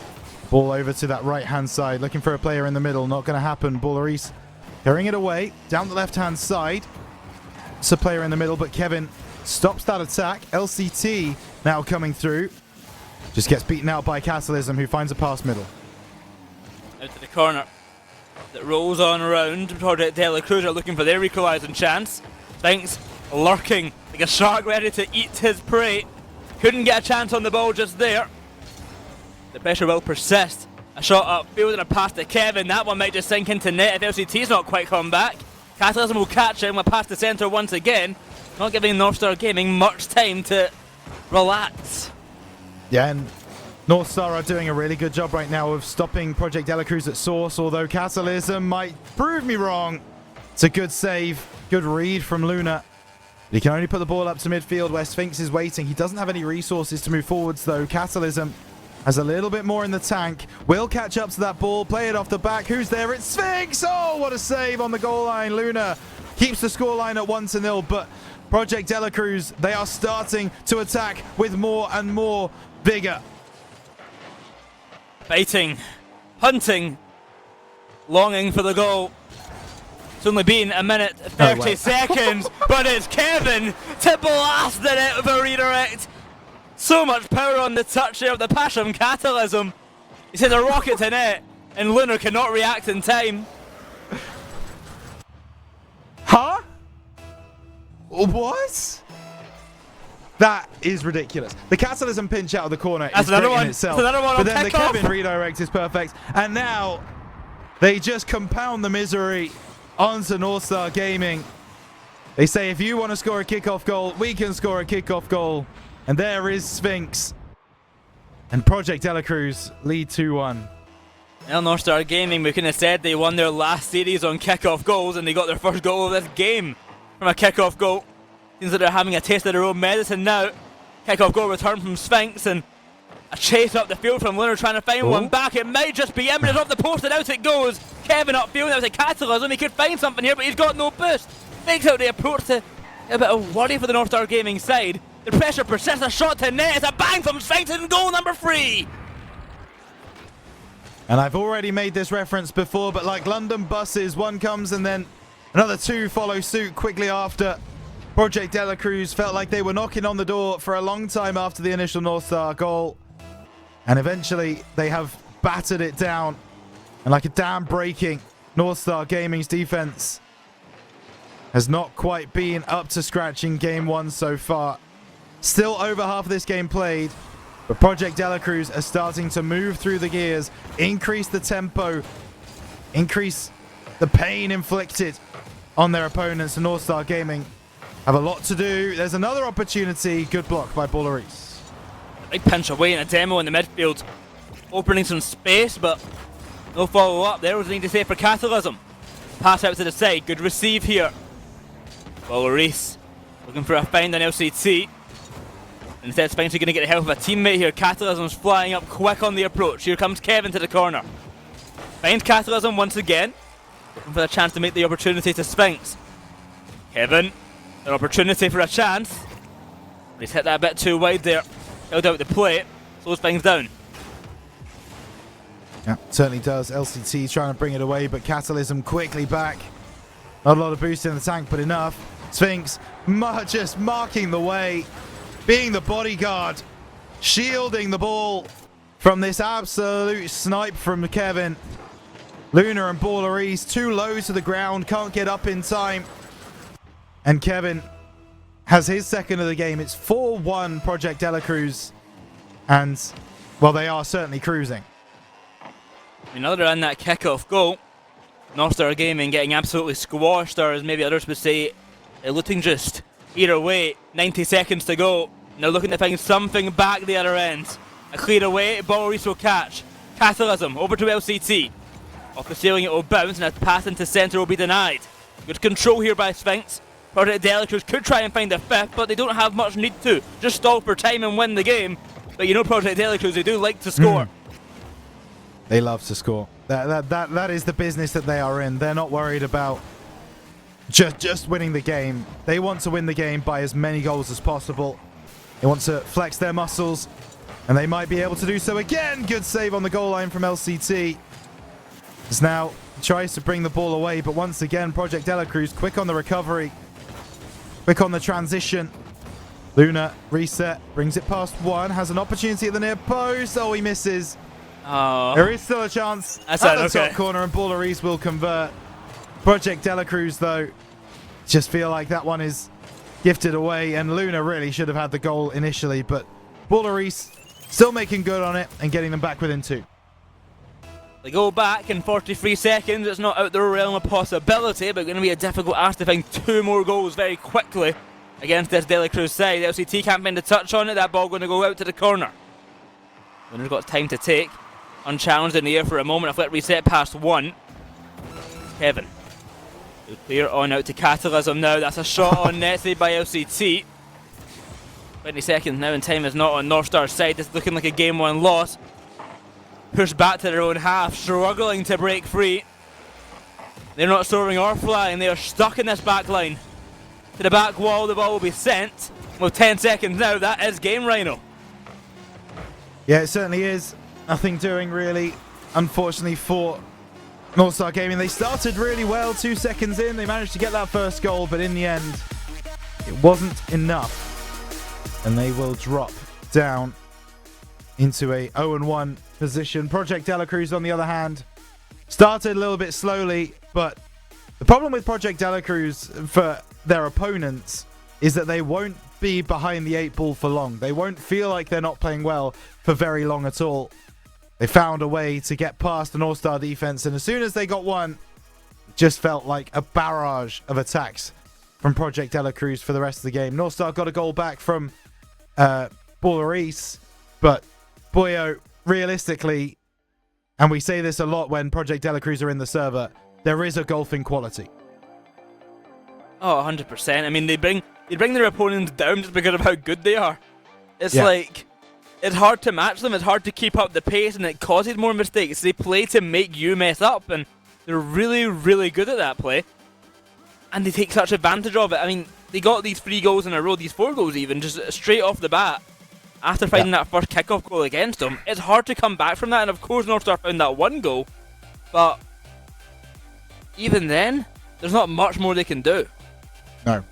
ball over to that right-hand side, looking for a player in the middle. Not going to happen. Boulderies carrying it away down the left-hand side. It's a player in the middle, but Kevin stops that attack. LCT now coming through. Just gets beaten out by Catalysm, who finds a pass middle. Out to the corner. That rolls on around. Project De La Cruz are looking for their equalising chance. Sphinx lurking like a shark ready to eat his prey. Couldn't get a chance on the ball just there. The pressure will persist. A shot upfield and a pass to Kevin. That one might just sink into net if LCT's not quite come back. Catalysm will catch him with a pass to centre once again. Not giving North Star Gaming much time to relax. Yeah, and North Star are doing a really good job right now of stopping Project De La Cruz at source, although Catalysm might prove me wrong. It's a good save, good read from Luna. He can only put the ball up to midfield where Sphinx is waiting. He doesn't have any resources to move forwards, though. Catalysm has a little bit more in the tank. Will catch up to that ball, play it off the back. Who's there? It's Sphinx! Oh, what a save on the goal line. Luna keeps the scoreline at 1-0, but Project De La Cruz, they are starting to attack with more and more vigor. Fighting, hunting, longing for the goal. It's only been a minute 30 seconds, but it's Kevin to blast the net with a redirect. So much power on the touch there of the pass from Catalysm. He sends a rocket to net, and Luna cannot react in time. Huh? What? That is ridiculous. The Catalysm pinch out of the corner is great in itself. That's another one. But then the Kevin redirect is perfect. And now they just compound the misery onto North Star Gaming. They say if you want to score a kickoff goal, we can score a kickoff goal. And there is Sphinx. And Project De La Cruz lead 2-1. Well, North Star Gaming, we could have said they won their last series on kickoff goals and they got their first goal of this game from a kickoff goal. Seems like they're having a taste of their own medicine now. Kickoff goal return from Sphinx and a chase up the field from Lunar trying to find one back. It might just be him, but it's off the post and out it goes. Kevin upfield, that was a Catalysm. He could find something here, but he's got no boost. Makes out the approach to a bit of worry for the North Star Gaming side. The pressure persists, a shot to net, it's a bang from Sphinx and goal number 3. And I've already made this reference before, but like London buses, one comes and then another 2 follow suit quickly after. Project De La Cruz felt like they were knocking on the door for a long time after the initial North Star goal. And eventually they have battered it down. And like a dam breaking, North Star Gaming's defense has not quite been up to scratch in game 1 so far. Still over half of this game played, but Project De La Cruz are starting to move through the gears, increase the tempo, increase the pain inflicted on their opponents. And North Star Gaming have a lot to do. There's another opportunity. Good block by Ballaris. Big pinch away in a demo in the midfield, opening some space, but no follow-up. There was a need to say for Catalysm. Pass out to the side. Good receive here. Ballaris looking for a find on LCT. Instead, Sphinx are going to get the help of a teammate here. Catalysm's flying up quick on the approach. Here comes Kevin to the corner. Finds Catalysm once again. Looking for a chance to make the opportunity to Sphinx. Kevin, an opportunity for a chance. He's hit that a bit too wide there. Held out the play. Slows things down. Yeah, certainly does. LCT trying to bring it away, but Catalysm quickly back. Not a lot of boost in the tank, but enough. Sphinx just marking the way, being the bodyguard, shielding the ball from this absolute snipe from Kevin. Luna and Ballaris too low to the ground, can't get up in time. And Kevin has his second of the game. It's 4-1 Project De La Cruz. And, well, they are certainly cruising. Another on that kickoff goal. North Star Gaming getting absolutely squashed, or as maybe others would say, looking just. Either way, 90 seconds to go. They're looking to find something back the other end. A clear away, Ballaris will catch. Catalysm over to LCT. Off the ceiling it will bounce and a pass into centre will be denied. Good control here by Sphinx. Project De La Cruz could try and find a fifth, but they don't have much need to. Just stall for time and win the game. But you know Project De La Cruz, they do like to score. They love to score. That is the business that they are in. They're not worried about just winning the game. They want to win the game by as many goals as possible. They want to flex their muscles, and they might be able to do so again. Good save on the goal line from LCT. As now tries to bring the ball away, but once again, Project De La Cruz quick on the recovery, quick on the transition. Luna reset, brings it past one, has an opportunity at the near post. Oh, he misses. Oh. There is still a chance at the top corner, and Ballaris will convert. Project De La Cruz, though, just feel like that one is gifted away, and Luna really should have had the goal initially, but Ballaris still making good on it and getting them back within 2. They go back in 43 seconds. It's not out the realm of possibility, but going to be a difficult ask to find 2 more goals very quickly against this De La Cruz side. LCT can't find a touch on it. That ball going to go out to the corner. Luna's got time to take. Unchallenged in the air for a moment. A flick reset past 1. Kevin. Good clear on out to Catalysm now. That's a shot on net saved by LCT. 20 seconds now, and time is not on North Star's side. This is looking like a game 1 loss. Pushed back to their own half, struggling to break free. They're not soaring or flying. They are stuck in this back line. To the back wall, the ball will be sent. With 10 seconds now, that is game, Rhino. Yeah, it certainly is. Nothing doing, really, unfortunately, for North Star Gaming. They started really well. 2 seconds in, they managed to get that first goal, but in the end, it wasn't enough. And they will drop down into a 0-1 position. Project De La Cruz, on the other hand, started a little bit slowly, but the problem with Project De La Cruz for their opponents is that they won't be behind the 8 ball for long. They won't feel like they're not playing well for very long at all. They found a way to get past an all-star defense, and as soon as they got one, just felt like a barrage of attacks from Project De La Cruz for the rest of the game. North Star got a goal back from Baller, but boyo, realistically, and we say this a lot when Project De La Cruz are in the server, there is a golfing quality. Oh, 100%. I mean, they bring their opponents down just because of how good they are. It's like, it's hard to match them, it's hard to keep up the pace, and it causes more mistakes. They play to make you mess up, and they're really, really good at that play. And they take such advantage of it. I mean, they got these 3 goals in a row, these 4 goals even, just straight off the bat. After finding that first kickoff goal against them, it's hard to come back from that, and of course North Star found that 1 goal. But even then, there's not much more they can do. No.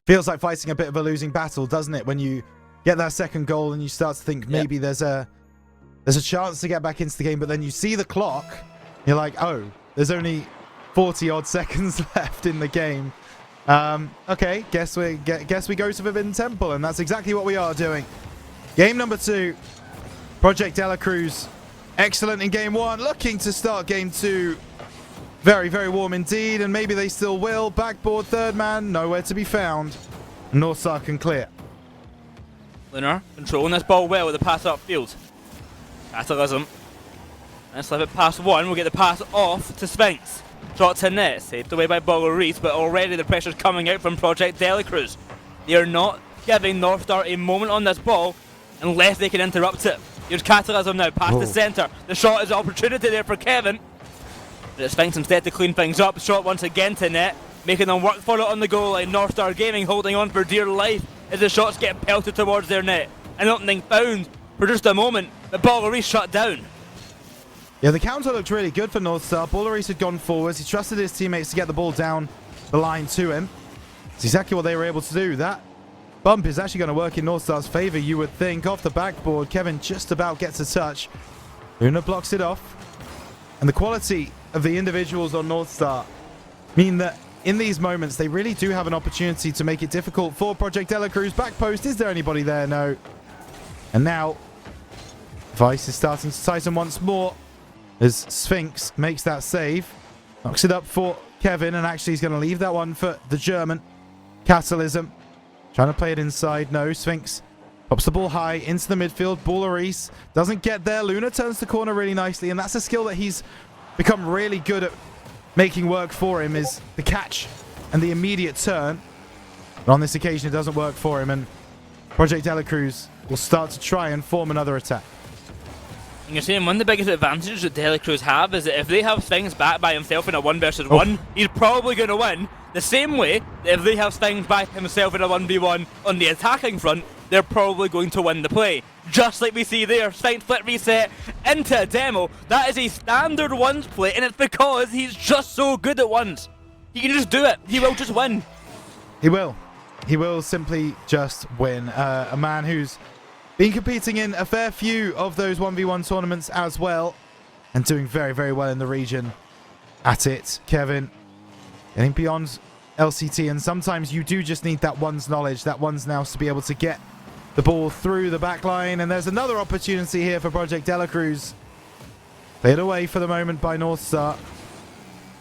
Feels like fighting a bit of a losing battle, doesn't it? When you get that second goal and you start to think maybe there's a chance to get back into the game, but then you see the clock, you're like, oh, there's only 40 odd seconds left in the game. Okay, guess we go to Forbidden Temple, and that's exactly what we are doing. Game number 2, Project De La Cruz, excellent in game 1, looking to start game 2 very, very warm indeed, and maybe they still will. Backboard, third man, nowhere to be found. North Star can clear. Lunar controlling this ball well with the pass upfield. Catalysm. And slip it past 1, we'll get the pass off to Sphinx. Shot to net, saved away by Baller, but already the pressure's coming out from Project De La Cruz. They are not giving North Star a moment on this ball unless they can interrupt it. Here's Catalysm now, past the centre. The shot is an opportunity there for Kevin. But it's Sphinx instead to clean things up. Shot once again to net, making them work for it on the goal line. North Star Gaming holding on for dear life as the shots get pelted towards their net. An opening found for just a moment, but Baller shut down. Yeah, the counter looked really good for North Star. Baller had gone forwards. He trusted his teammates to get the ball down the line to him. It's exactly what they were able to do. That bump is actually going to work in North Star's favor, you would think. Off the backboard, Kevin just about gets a touch. Luna blocks it off. And the quality of the individuals on North Star mean that in these moments, they really do have an opportunity to make it difficult for Project De La Cruz. Back post, is there anybody there? No. And now, Vice is starting to tighten once more as Sphinx makes that save. Knocks it up for Kevin, and actually he's going to leave that one for the German. Catalysm. Trying to play it inside. No, Sphinx pops the ball high into the midfield. Baller doesn't get there. Luna turns the corner really nicely, and that's a skill that he's become really good at making work for him, is the catch and the immediate turn. But on this occasion, it doesn't work for him, and Project De La Cruz will start to try and form another attack. And you're saying one of the biggest advantages that De La Cruz have is that if they have Sphinx back by himself in a 1 versus 1, he's probably going to win. The same way that if they have Sphinx back himself in a 1v1 on the attacking front, they're probably going to win the play. Just like we see there, Sphinx flip reset into a demo. That is a standard ones play, and it's because he's just so good at ones. He can just do it. He will just win. He will. He will simply just win. A man who's been competing in a fair few of those 1v1 tournaments as well, and doing very, very well in the region at it. Kevin getting beyond LCT, and sometimes you do just need that one's knowledge, that one's nous to be able to get the ball through the back line. And there's another opportunity here for Project De La Cruz. Played away for the moment by North Star.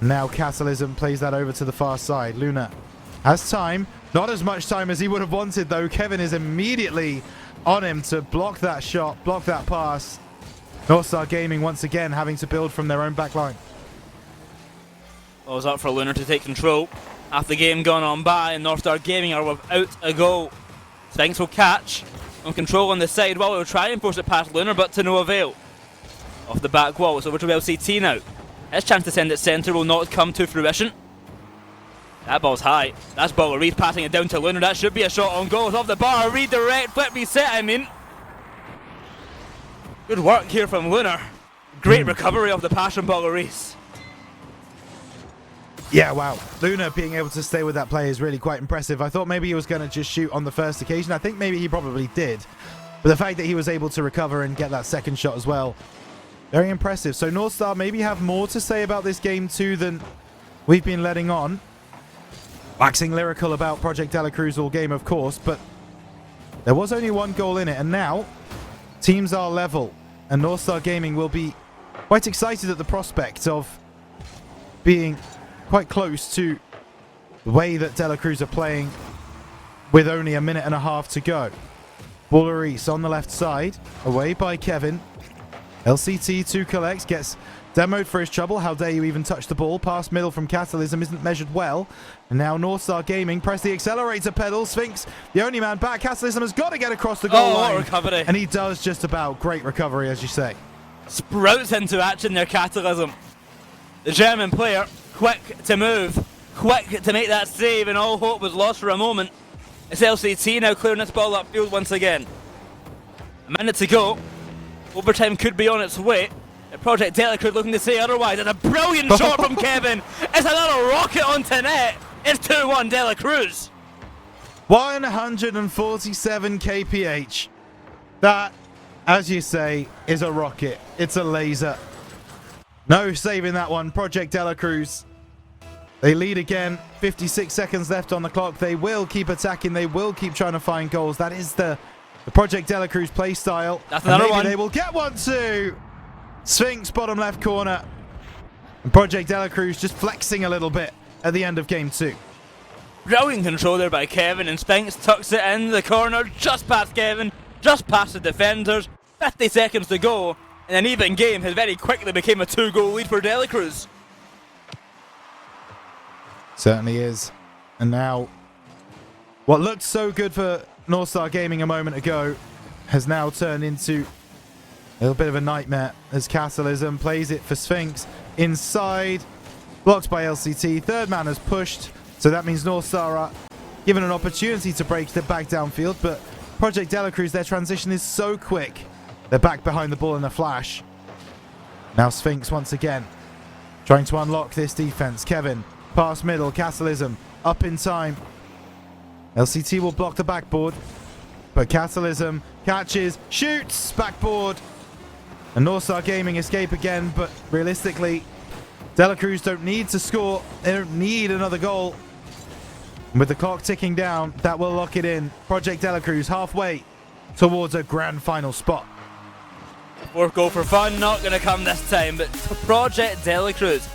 Now Catalysm plays that over to the far side. Luna has time. Not as much time as he would have wanted, though. Kevin is immediately on him to block that shot, block that pass. North Star Gaming once again having to build from their own back line. Ball's up for Lunar to take control. Half the game gone on by, and North Star Gaming are without a goal. Sphinx will catch on control on the side. Well, he'll try and force it past Lunar, but to no avail. Off the back wall, it's over to LCT now. His chance to send it centre will not come to fruition. That ball's high. That's Baller Reed passing it down to Lunar. That should be a shot on goal. It's off the bar. Redirect, flip reset, I mean. Good work here from Lunar. Great recovery of the pass from Baller Reese. Yeah, wow. Luna being able to stay with that play is really quite impressive. I thought maybe he was going to just shoot on the first occasion. I think maybe he probably did. But the fact that he was able to recover and get that second shot as well, very impressive. So North Star maybe have more to say about this game too than we've been letting on. Waxing lyrical about Project De La Cruz all game, of course, but there was only 1 goal in it, and now teams are level, and North Star Gaming will be quite excited at the prospect of being quite close to the way that De La Cruz are playing with only a minute and a half to go. Balleris on the left side, away by Kevin. LCT to collect, gets demoed for his trouble. How dare you even touch the ball? Pass middle from Catalysm isn't measured well. And now Northstar Gaming press the accelerator pedal. Sphinx, the only man back. Catalysm has got to get across the goal line. What recovery. And he does just about. Great recovery, as you say. Sprouts into action there, Catalysm. The German player, quick to move, quick to make that save, and all hope was lost for a moment. It's LCT now clearing this ball upfield once again. A minute to go. Overtime could be on its way. The Project De La Cruz looking to say otherwise. It's a brilliant shot from Kevin. It's another rocket onto net. It's 2-1 De La Cruz. 147 kph. That, as you say, is a rocket. It's a laser. No saving that one. Project De La Cruz. They lead again. 56 seconds left on the clock. They will keep attacking. They will keep trying to find goals. That is the Project De La Cruz play style. That's another maybe one. They will get one too. Sphinx, bottom left corner. And Project De La Cruz just flexing a little bit at the end of game 2. Brilliant control there by Kevin, and Sphinx tucks it in the corner, just past Kevin, just past the defenders. 50 seconds to go, and an even game has very quickly became a 2-goal lead for De La Cruz. Certainly is. And now, what looked so good for Northstar Gaming a moment ago has now turned into a little bit of a nightmare as Catalysm plays it for Sphinx. Inside, blocked by LCT. Third man has pushed, so that means Northstar are given an opportunity to break it back downfield, but Project De La Cruz, their transition is so quick. They're back behind the ball in a flash. Now Sphinx once again trying to unlock this defense. Kevin, pass middle, Catalysm up in time. LCT will block the backboard, but Catalysm catches, shoots, backboard. And Northstar Gaming escape again, but realistically, De La Cruz don't need to score. They don't need another goal. And with the clock ticking down, that will lock it in. Project De La Cruz halfway towards a grand final spot. Fourth goal for fun, not going to come this time, but Project De La Cruz.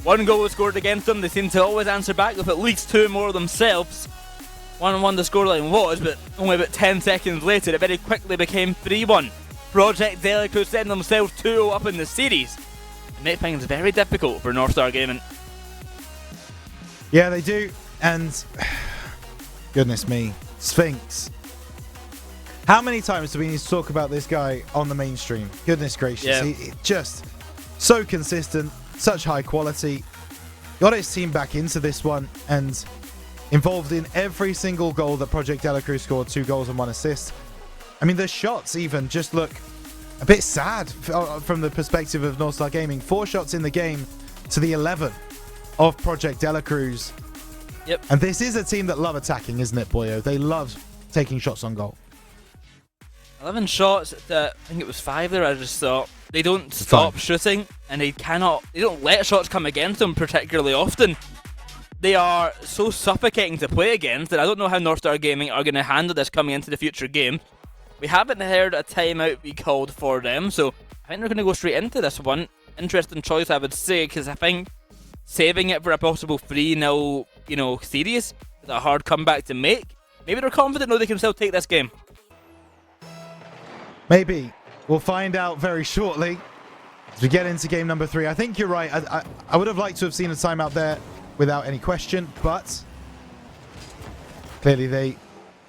One goal was scored against them. They seem to always answer back with at least 2 more themselves. 1-1 the scoreline was, but only about 10 seconds later, it very quickly became 3-1. Project De La Cruz setting themselves 2-0 up in the series. And make things very difficult for Northstar Gaming. Yeah, they do. And goodness me, Sphinx. How many times do we need to talk about this guy on the mainstream? Goodness gracious. Yeah. He just so consistent, such high quality. Got his team back into this one and involved in every single goal that Project De La Cruz scored. 2 goals and 1 assist. I mean, the shots even just look a bit sad from the perspective of Northstar Gaming. 4 shots in the game to the 11 of Project De La Cruz. Yep. And this is a team that love attacking, isn't it, Boyo? They love taking shots on goal. 11 shots, I think it was 5 there, I just thought. They don't stop shooting, and they don't let shots come against them particularly often. They are so suffocating to play against that I don't know how Northstar Gaming are going to handle this coming into the future game. We haven't heard a timeout be called for them, so I think they're going to go straight into this one. Interesting choice, I would say, because I think saving it for a possible 3-0, series is a hard comeback to make. Maybe they're confident, they can still take this game. Maybe. We'll find out very shortly as we get into game number 3. I think you're right. I would have liked to have seen a timeout there without any question, but clearly they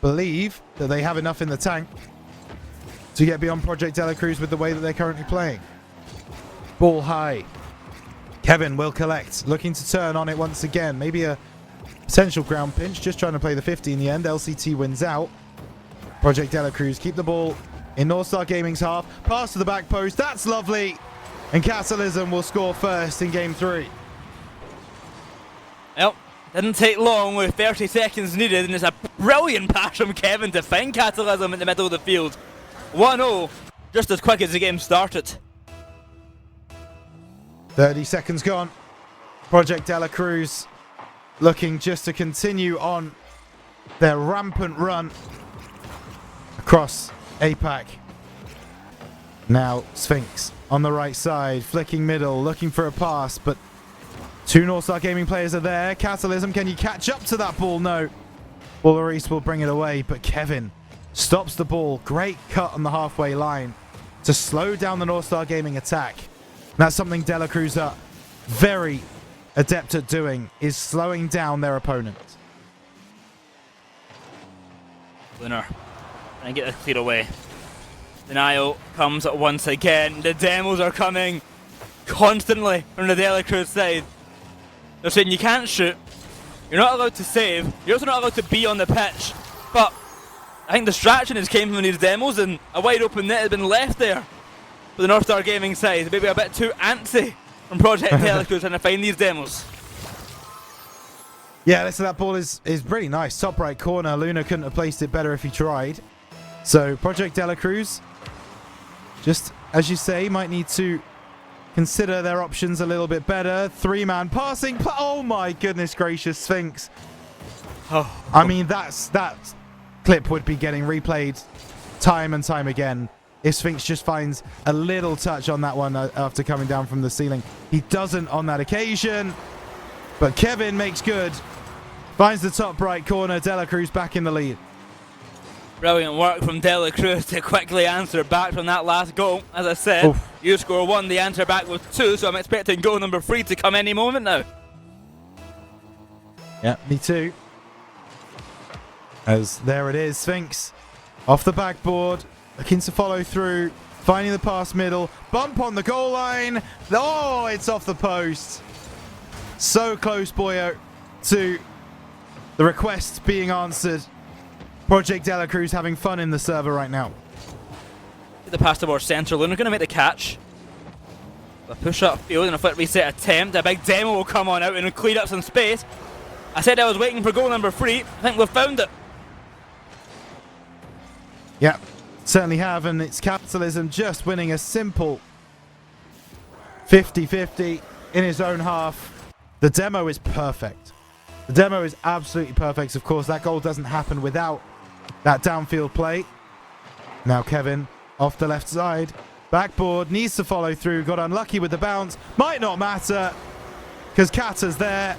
believe that they have enough in the tank to get beyond Project De La Cruz with the way that they're currently playing. Ball high. Kevin will collect, looking to turn on it once again. Maybe a potential ground pinch, just trying to play the 50 in the end. LCT wins out. Project De La Cruz keep the ball in Northstar Gaming's half. Pass to the back post. That's lovely. And Catalysm will score first in game 3. Well, didn't take long with 30 seconds needed, and it's a brilliant pass from Kevin to find Catalysm in the middle of the field. 1-0, just as quick as the game started. 30 seconds gone. Project De La Cruz looking just to continue on their rampant run across APAC. Now Sphinx on the right side, flicking middle, looking for a pass, but Two North Star Gaming players are there. Catalysm, can you catch up to that ball? No. Baller East will bring it away, but Kevin stops the ball. Great cut on the halfway line to slow down the North Star Gaming attack. That's something De La Cruz are very adept at doing, is slowing down their opponent. Lunar. And get this cleared away. Denial comes once again. The demos are coming constantly from the De La Cruz side. They're saying you can't shoot, you're not allowed to save, you're also not allowed to be on the pitch. But I think distraction has came from these demos, and a wide open net has been left there for the North Star Gaming side. Maybe a bit too antsy from Project De La Cruz trying to find these demos. Yeah, listen, that ball is really nice. Top right corner. Luna couldn't have placed it better if he tried. So Project De La Cruz, just as you say, might need to consider their options a little bit better. Three-man passing. Oh my goodness gracious, Sphinx. Oh. I mean, that clip would be getting replayed time and time again if Sphinx just finds a little touch on that one after coming down from the ceiling. He doesn't on that occasion, but Kevin makes good. Finds the top right corner. De La Cruz back in the lead. Brilliant work from De La Cruz to quickly answer back from that last goal. As I said, you score 1, the answer back was 2, so I'm expecting goal number 3 to come any moment now. Yeah, me too. As there it is, Sphinx off the backboard, looking to follow through, finding the pass middle, bump on the goal line. Oh, it's off the post. So close, Boyo, to the request being answered. Project De La Cruz having fun in the server right now. The pass towards centre. Luna's going to make the catch. A push up field and a foot reset attempt. A big demo will come on out and clear up some space. I said I was waiting for goal number 3. I think we've found it. Yeah, certainly have, and it's Capitalism just winning a simple 50-50 in his own half. The demo is perfect. The demo is absolutely perfect. Of course, that goal doesn't happen without that downfield play. Now Kevin off the left side. Backboard, needs to follow through. Got unlucky with the bounce. Might not matter because Kata's there.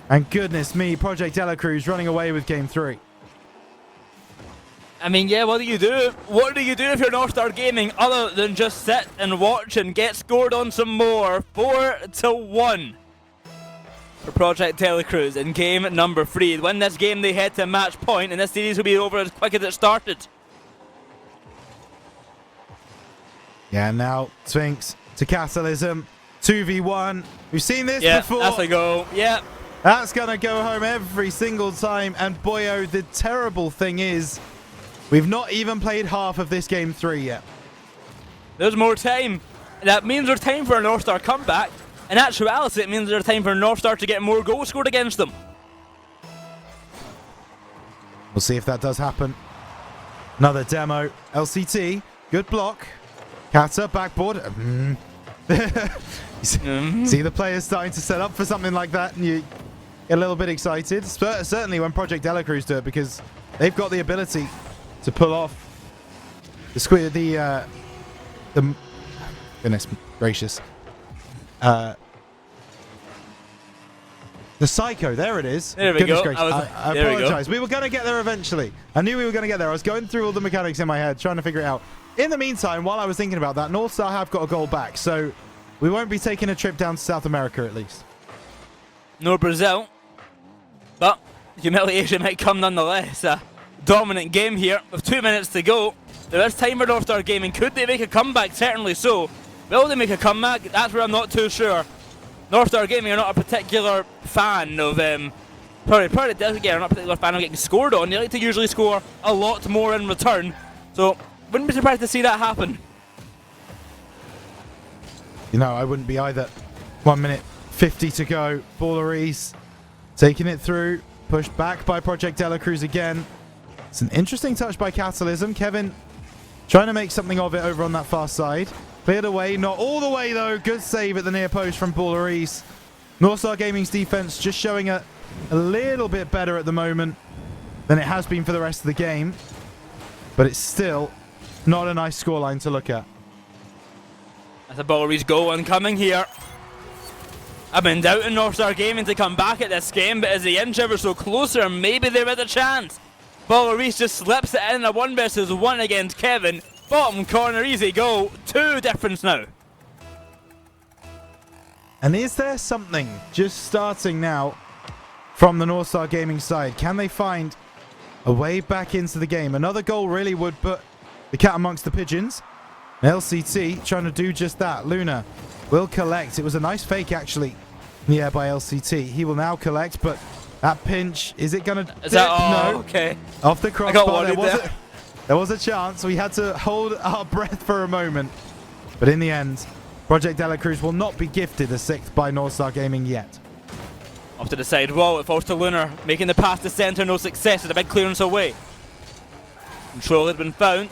And goodness me, Project De La Cruz running away with game 3. I mean, yeah, what do you do? What do you do if you're North Star Gaming other than just sit and watch and get scored on some more? 4-1 for Project De La Cruz in game number 3. Win this game, they head to match point, and this series will be over as quick as it started. Yeah, now Sphinx to Catalysm. 2v1. We've seen this before. That's a goal. Yeah. That's going to go home every single time. And Boyo, the terrible thing is, we've not even played half of this game 3 yet. There's more time. That means there's time for a North Star comeback. In actuality, it means there's time for North Star to get more goals scored against them. We'll see if that does happen. Another demo. LCT. Good block. Kata, backboard. See the players starting to set up for something like that, and you get a little bit excited. Certainly when Project De La Cruz do it, because they've got the ability to pull off the goodness gracious. The Psycho, there it is. There we Goodness go. gracious. I apologize. We were going to get there eventually. I knew we were going to get there. I was going through all the mechanics in my head, trying to figure it out. In the meantime, while I was thinking about that, North Star have got a goal back, so we won't be taking a trip down to South America at least. No Brazil, but humiliation might come nonetheless. A dominant game here with 2 minutes to go. There is time for North Star Gaming. Could they make a comeback? Certainly so. Will they make a comeback? That's where I'm not too sure. North Star Gaming are not a particular fan of probably are not a particular fan of getting scored on. They like to usually score a lot more in return. So wouldn't be surprised to see that happen. You know, I wouldn't be either. 1 minute 50 to go. Balleries taking it through. Pushed back by Project De La Cruz again. It's an interesting touch by Catalysm. Kevin trying to make something of it over on that far side. Cleared away. Not all the way, though. Good save at the near post from Balleries. North Star Gaming's defense just showing a little bit better at the moment than it has been for the rest of the game. But it's still not a nice scoreline to look at. That's a Balleries goal incoming here. I've been doubting North Star Gaming to come back at this game, but as the inch ever so closer, maybe they're with a chance. Ball Reese just slips it in a 1 versus 1 against Kevin. Bottom corner, easy goal. 2 difference now. And is there something just starting now from the North Star Gaming side? Can they find a way back into the game? Another goal really would put the cat amongst the pigeons. LCT trying to do just that. Luna will collect. It was a nice fake actually in the air by LCT. He will now collect, but that pinch, is it going to... Is that... Oh, no. okay. Off the crossbar. There was a chance. We had to hold our breath for a moment. But in the end, Project De La Cruz will not be gifted a 6th by North Star Gaming yet. Off to the side wall, it falls to Lunar, making the pass to centre, no success, with a big clearance away. Control had been found,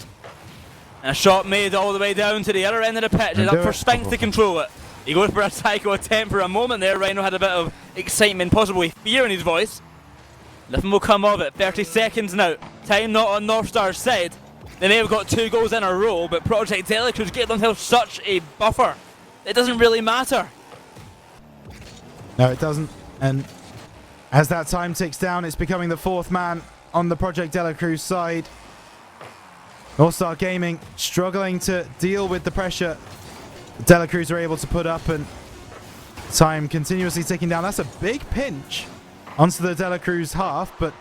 and a shot made all the way down to the other end of the pitch. It's up for Spinks to control it. He goes for a psycho attempt for a moment there. Rhino had a bit of excitement, possibly fear in his voice. Nothing will come of it. 30 seconds now. Time not on North Star's side. They may have got 2 goals in a row, but Project De La Cruz gave themselves such a buffer. It doesn't really matter. No, it doesn't. And as that time ticks down, it's becoming the 4th man on the Project De La Cruz side. North Star Gaming struggling to deal with the pressure De La Cruz are able to put up, and time continuously ticking down. That's a big pinch onto the De La Cruz half, but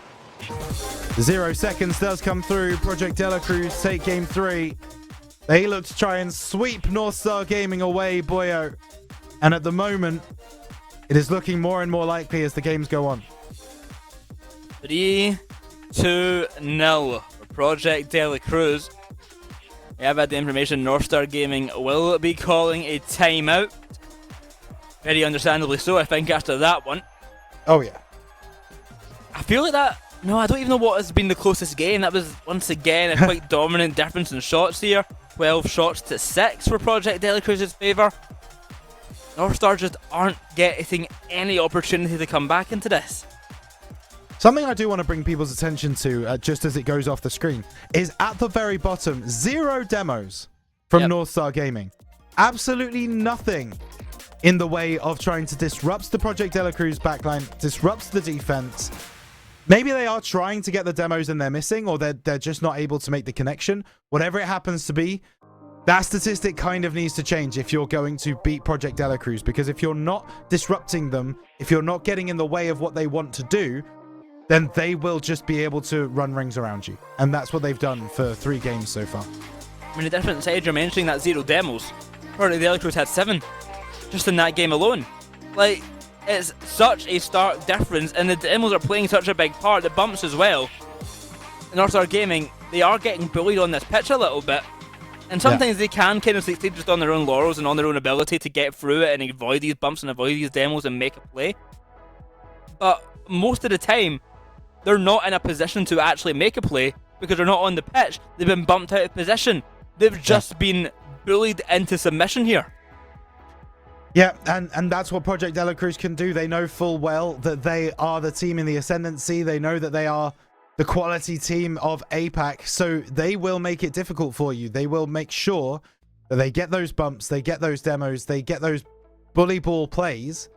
0 seconds does come through. Project De La Cruz take game 3. They look to try and sweep North Star Gaming away, boyo. And at the moment, it is looking more and more likely as the games go on. 3-2-0 for Project De La Cruz. We have had the information North Star Gaming will be calling a timeout. Very understandably so, I think, after that one. Oh, yeah. I feel like that... No, I don't even know what has been the closest game. That was, once again, a quite dominant difference in shots here. 12 shots to 6 for Project De La Cruz's favour. North Star just aren't getting any opportunity to come back into this. Something I do want to bring people's attention to, just as it goes off the screen, is at the very bottom, 0 demos from North Star Gaming. Absolutely nothing in the way of trying to disrupt the Project De La Cruz backline, disrupt the defense. Maybe they are trying to get the demos and they're missing, or they're just not able to make the connection. Whatever it happens to be, that statistic kind of needs to change if you're going to beat Project De La Cruz, because if you're not disrupting them, if you're not getting in the way of what they want to do, then they will just be able to run rings around you. And that's what they've done for 3 games so far. I mean, the different side, you're mentioning that 0 demos. Project De La Cruz had 7 just in that game alone. Like, it's such a stark difference, and the demos are playing such a big part, the bumps as well. North Star Gaming, they are getting bullied on this pitch a little bit. And sometimes they can kind of succeed just on their own laurels and on their own ability to get through it and avoid these bumps and avoid these demos and make a play. But most of the time, they're not in a position to actually make a play because they're not on the pitch. They've been bumped out of position. They've just been bullied into submission here. Yeah, and that's what Project De La Cruz can do. They know full well that they are the team in the ascendancy. They know that they are the quality team of APAC, so they will make it difficult for you. They will make sure that they get those bumps, they get those demos, they get those bully ball plays,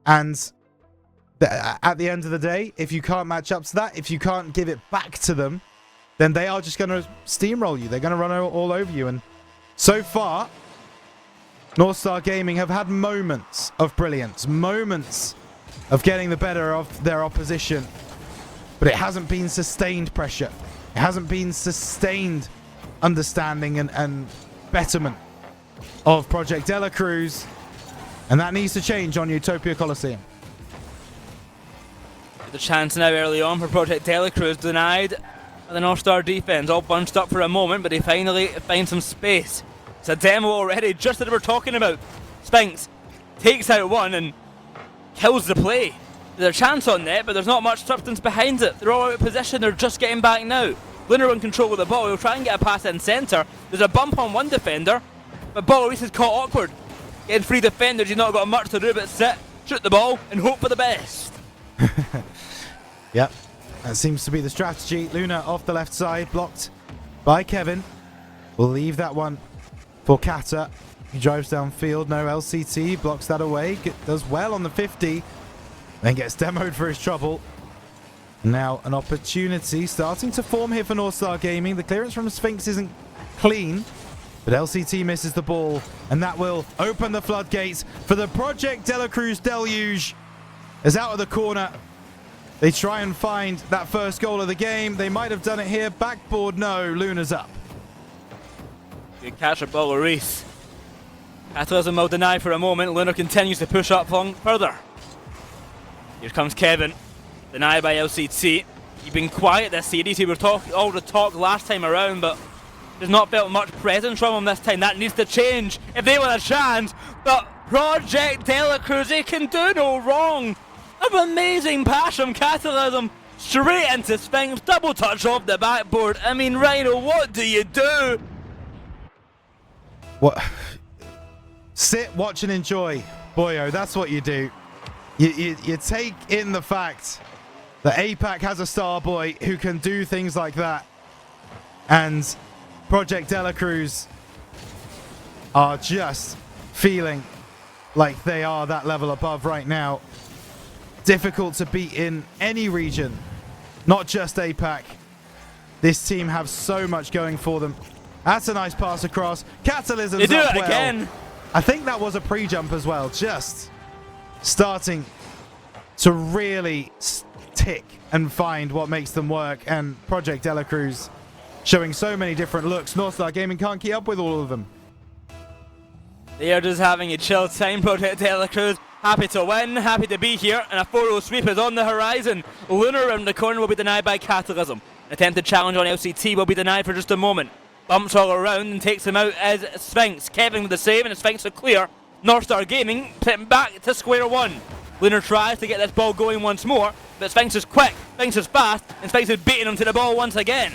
and at the end of the day, if you can't match up to that, if you can't give it back to them, then they are just going to steamroll you. They're going to run all over you. And so far, North Star Gaming have had moments of brilliance, moments of getting the better of their opposition, but it hasn't been sustained pressure. It hasn't been sustained understanding and betterment of Project De La Cruz, and that needs to change on Utopia Coliseum. The chance now early on for Project De La Cruz denied by the North Star defense, all bunched up for a moment, but they finally find some space. It's a demo already, just as we're talking about. Spinks takes out one and kills the play. There's a chance on net, but there's not much substance behind it. They're all out of position, they're just getting back now. Lunar in control of the ball, he'll try and get a pass in centre. There's a bump on one defender, but Boloris is caught awkward. Getting 3 defenders, he's not got much to do but sit, shoot the ball, and hope for the best. Yep, that seems to be the strategy. Luna off the left side, blocked by Kevin. We'll leave that one for Kata. He drives downfield. No, LCT blocks that away. Does well on the 50. Then gets demoed for his trouble. Now an opportunity starting to form here for Northstar Gaming. The clearance from Sphinx isn't clean, but LCT misses the ball, and that will open the floodgates for the Project De La Cruz Deluge. As out of the corner, they try and find that first goal of the game. They might have done it here. Backboard, no. Luna's up. Good catch for Reese. Catalysm will deny for a moment. Luna continues to push up further. Here comes Kevin. Denied by LCT. He's been quiet this series. He was all the talk last time around, but there's not felt much presence from him this time. That needs to change if they want a chance. But Project De La Cruz, they can do no wrong. An amazing pass from Catalysm. Straight into Sphinx. Double touch off the backboard. I mean, Rhino, what do you do? What? Sit, watch, and enjoy. Boyo, that's what you do. You take in the fact that APAC has a star boy who can do things like that. And Project De La Cruz are just feeling like they are that level above right now. Difficult to beat in any region, not just APAC. This team have so much going for them. That's a nice pass across. Catalysm's they do up it well. again. I think that was a pre-jump as well. Just starting to really tick and find what makes them work. And Project De La Cruz showing so many different looks. Northstar Gaming can't keep up with all of them. They are just having a chill time. Project De La Cruz happy to win, happy to be here, and a 4-0 sweep is on the horizon. Luna around the corner will be denied by Catalysm. Attempted challenge on LCT will be denied for just a moment. Bumps all around and takes him out as Sphinx. Kevin with the save, and Sphinx are clear. Northstar Gaming putting back to square one. Luna tries to get this ball going once more, but Sphinx is quick, Sphinx is fast, and Sphinx is beating him to the ball once again.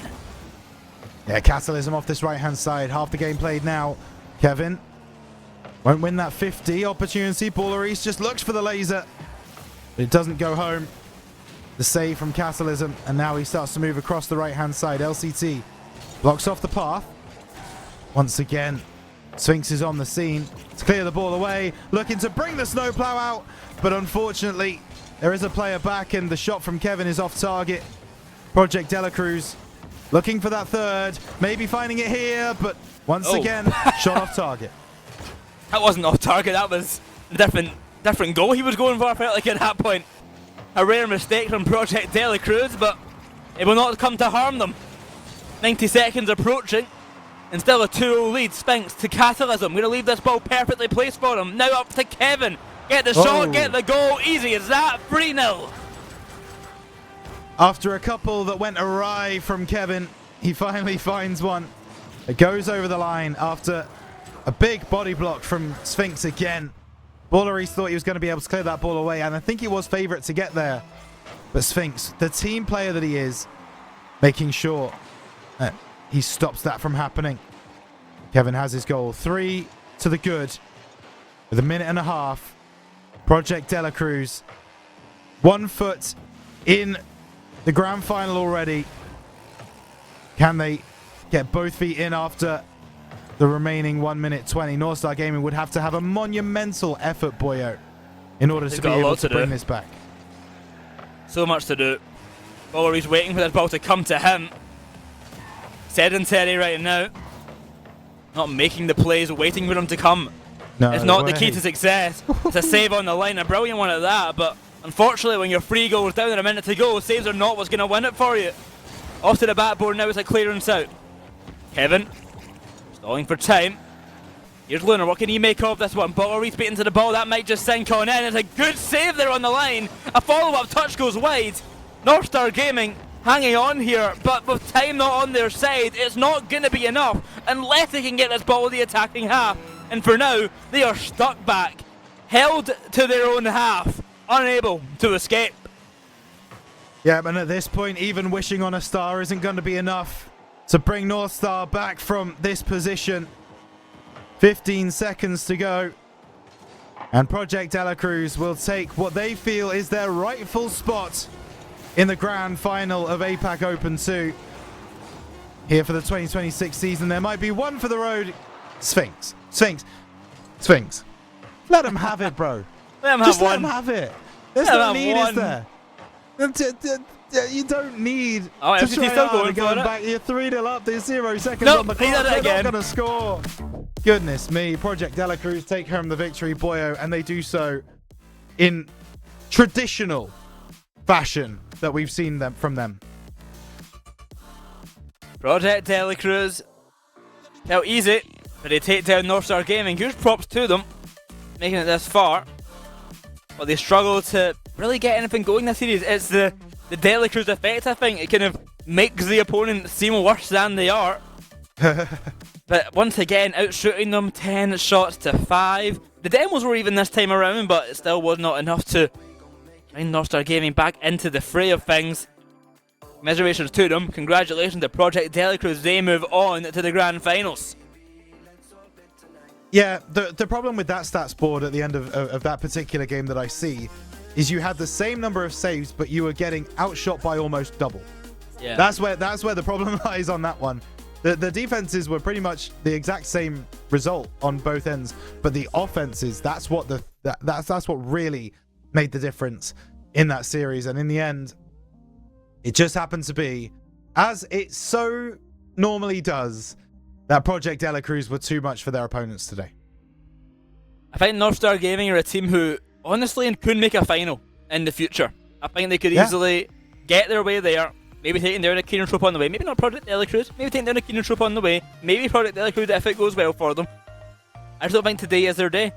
Yeah, Catalysm off this right-hand side. Half the game played now. Kevin won't win that 50 opportunity. Baller just looks for the laser, but it doesn't go home. The save from Catalysm, and now he starts to move across the right-hand side. LCT blocks off the path. Once again, Sphinx is on the scene to clear the ball away, looking to bring the snowplow out, but unfortunately, there is a player back, and the shot from Kevin is off target. Project De La Cruz looking for that third, maybe finding it here, but once again, shot off target. That wasn't off target, that was a different goal he was going for, I felt like at that point. A rare mistake from Project De La Cruz, but it will not come to harm them. 90 seconds approaching, and still a 2-0 lead. Sphinx to Catalysm. Going to leave this ball perfectly placed for him. Now up to Kevin. Get the shot, get the goal. Easy as that. 3-0. After a couple that went awry from Kevin, he finally finds one. It goes over the line after a big body block from Sphinx again. Balleries thought he was going to be able to clear that ball away, and I think he was favourite to get there. But Sphinx, the team player that he is, making sure that he stops that from happening. Kevin has his goal. 3 to the good with a minute and a half. Project De La Cruz, 1 foot in the grand final already. Can they get both feet in after the remaining 1 minute 20? Northstar Gaming would have to have a monumental effort, Boyo, in order to be able to bring this back. So much to do. Balleries waiting for this ball to come to him. Sedentary right now. Not making the plays, waiting for them to come. No, it's not the key to success. It's a save on the line, a brilliant one at that, but unfortunately when your free goes down and a minute to go, saves are not what's going to win it for you. Off to the backboard now, it's a clearance out. Kevin, stalling for time. Here's Luna, what can he make of this one? Balleries beating to the ball, that might just sink on in. It's a good save there on the line. A follow-up touch goes wide. Northstar Gaming hanging on here, but with time not on their side, it's not going to be enough unless they can get this ball in the attacking half. And for now, they are stuck back, held to their own half, unable to escape. Yeah, and at this point, even wishing on a star isn't going to be enough to bring Northstar back from this position. 15 seconds to go. And Project De La Cruz will take what they feel is their rightful spot in the grand final of APAC Open 2. Here for the 2026 season, there might be one for the road. Sphinx. Sphinx. Let him have it, bro. Let him Just have let him one. have it. There's Let him no have need, one. is there? You don't need Oh, to FCT try still hard going for it. back. You're 3-0 up. There's 0 seconds Nope, on the he clock. did it They're again. not going to score. Goodness me. Project Dela Cruz take home the victory, boyo, and they do so in traditional fashion that we've seen from them. Project Dela Cruz felt easy, but they take down Northstar Gaming. Huge props to them, making it this far. But they struggle to really get anything going this series. It's the Dela Cruz effect, I think. It kind of makes the opponent seem worse than they are. But once again, outshooting them 10 shots to 5. The demos were even this time around, but it still was not enough to bring Northstar Gaming back into the fray of things. Commiserations to them. Congratulations to Project Dela Cruz. They move on to the grand finals. Yeah, the problem with that stats board at the end of that particular game that I see is you had the same number of saves, but you were getting outshot by almost double. Yeah. That's where the problem lies on that one. The defenses were pretty much the exact same result on both ends, but the offenses, that's what really made the difference in that series. And in the end, it just happened to be, as it so normally does, that Project Dela Cruz were too much for their opponents today. I think Northstar Gaming are a team who honestly could make a final in the future. I think they could easily get their way there. Maybe taking down a Keenan Troop on the way. Maybe not Project Dela Cruz. Maybe taking down a Keenan Troop on the way. Maybe Project Dela Cruz if it goes well for them. I just don't think today is their day.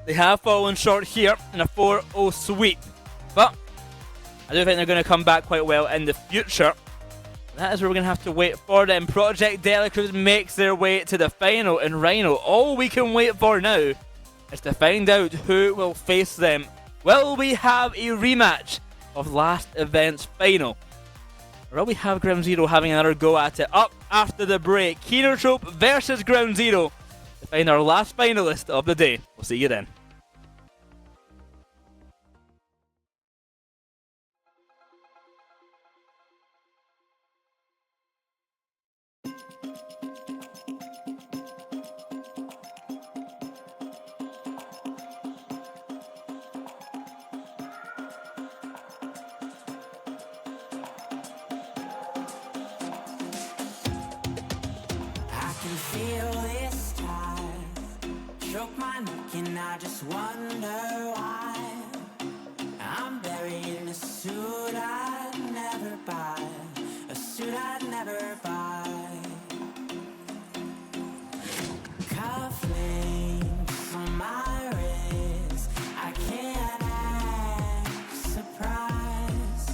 They have fallen short here in a 4-0 sweep. But I do think they're going to come back quite well in the future. That is where we're going to have to wait for them. Project Dela Cruz makes their way to the final. And Rhino, all we can wait for now is to find out who will face them. Will we have a rematch of last event's final? Or will we have Ground Zero having another go at it? Up after the break, Keener Troop versus Ground Zero to find our last finalist of the day. We'll see you then. I can feel this tide choke my neck and I just wonder why I'm buried in a suit I'd never buy, a suit I'd never buy. Cufflinks on my wrist, I can't act surprised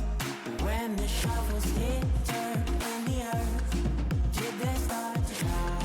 when the shovels hit dirt in the earth. Did they start to cry?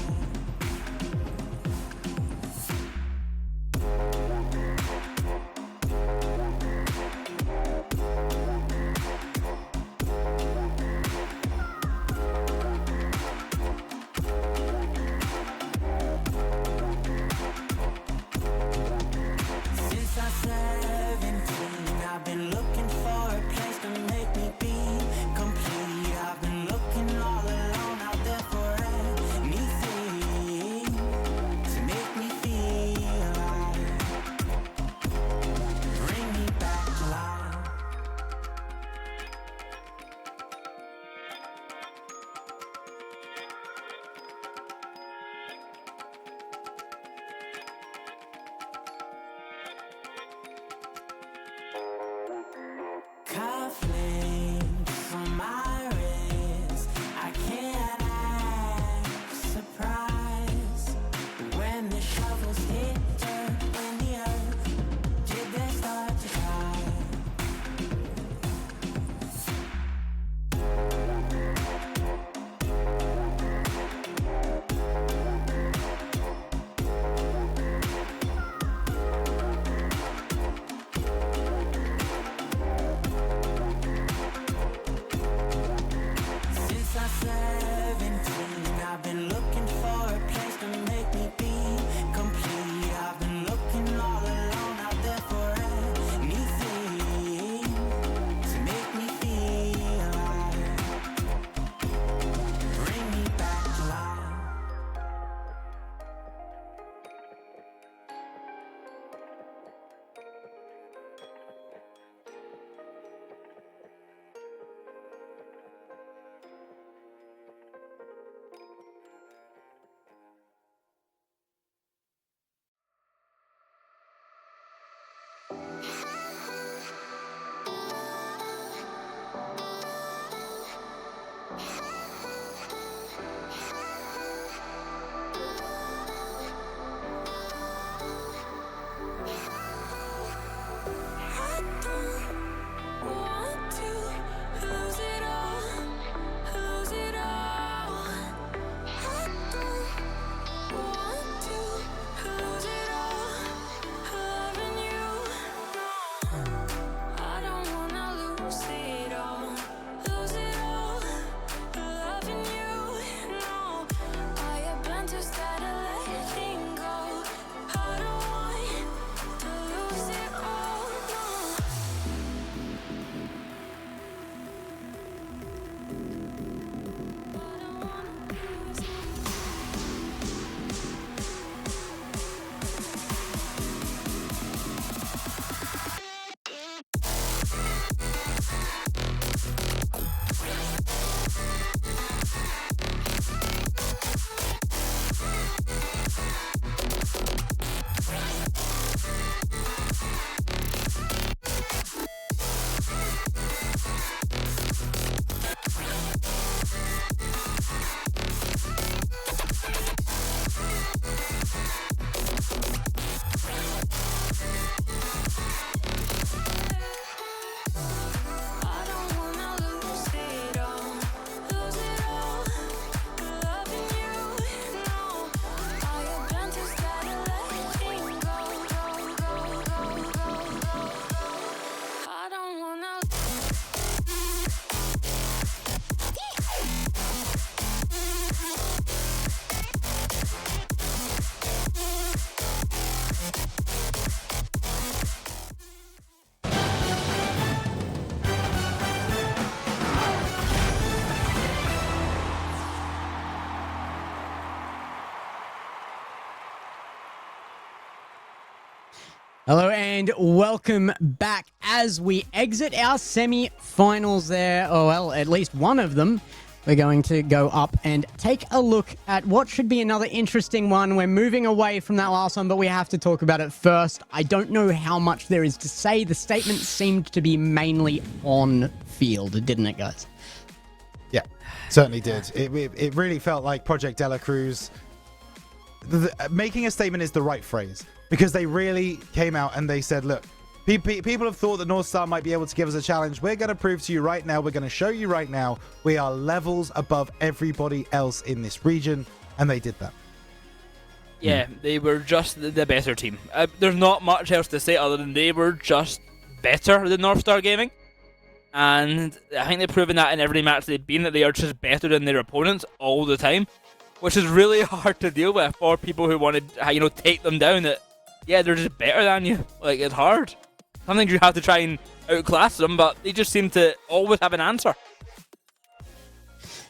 Hello and welcome back as we exit our semi-finals there. Oh, well, at least one of them. We're going to go up and take a look at what should be another interesting one. We're moving away from that last one, but we have to talk about it first. I don't know how much there is to say. The statement seemed to be mainly on field, didn't it, guys? Yeah, certainly did. It really felt like Project De La Cruz. Making a statement is the right phrase, because they really came out and they said, look, people have thought that North Star might be able to give us a challenge. We're going to prove to you right now. We're going to show you right now. We are levels above everybody else in this region. And they did that. Yeah, they were just the better team. There's not much else to say other than they were just better than North Star Gaming. And I think they've proven that in every match they've been, that they are just better than their opponents all the time, which is really hard to deal with for people who want to, take them down. That, yeah, they're just better than you. Like, it's hard. Sometimes you have to try and outclass them, but they just seem to always have an answer.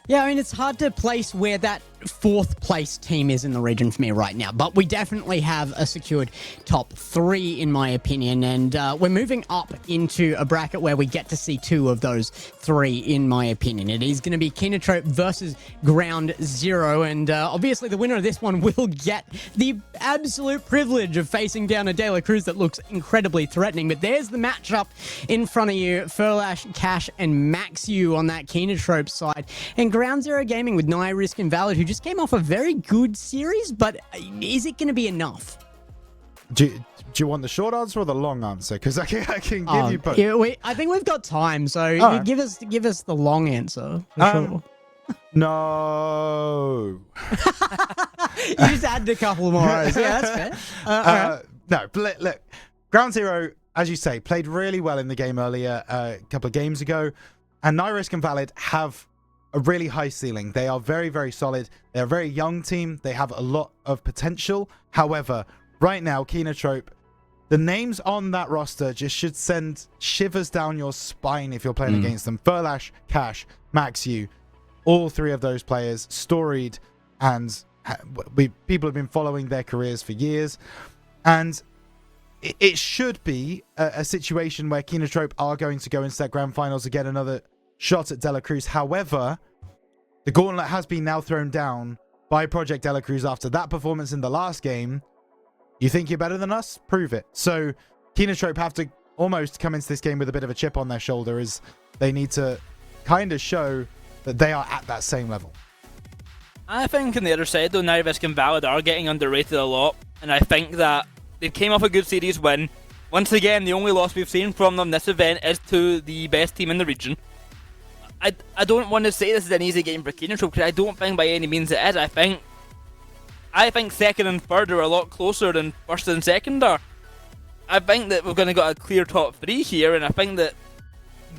Yeah, I mean, it's hard to place where that fourth place team is in the region for me right now, but we definitely have a secured top 3 in my opinion, and we're moving up into a bracket where we get to see 2 of those 3 in my opinion. It is going to be Kinotrope versus Ground Zero, and obviously the winner of this one will get the absolute privilege of facing down a De La Cruz that looks incredibly threatening. But there's the matchup in front of you: Furlash, Cash, and Maxu on that Kinotrope side, and Ground Zero Gaming with Naya, Risk, and Valid, who just came off a very good series, but is it going to be enough? Do you want the short answer or the long answer? Because I can give you both. Yeah, I think we've got time, so right. give us the long answer. For sure. No. You just added a couple more. Yeah, that's fair. Right. No, but look, Ground Zero, as you say, played really well in the game earlier, a couple of games ago, and Nyrisk and Valid have a really high ceiling. They are very, very solid. They're a very young team. They have a lot of potential. However, right now, Kinotrope, the names on that roster just should send shivers down your spine if you're playing against them. Furlash, Cash, Maxu, all 3 of those players, storied, and people have been following their careers for years. And it should be a situation where Kinotrope are going to go into that grand finals to get another shot at De La Cruz. However, the gauntlet has been now thrown down by Project De La Cruz after that performance in the last game. You think you're better than us? Prove it. So Kinotrope have to almost come into this game with a bit of a chip on their shoulder, as they need to kind of show that they are at that same level. I think on the other side, though, Nyrisk and Valid are getting underrated a lot, and I think that they came off a good series win. Once again, the only loss we've seen from them this event is to the best team in the region. I don't want to say this is an easy game for Kinotrope, because I don't think by any means it is. I think second and third are a lot closer than first and second are. I think that we're going to get a clear top 3 here, and I think that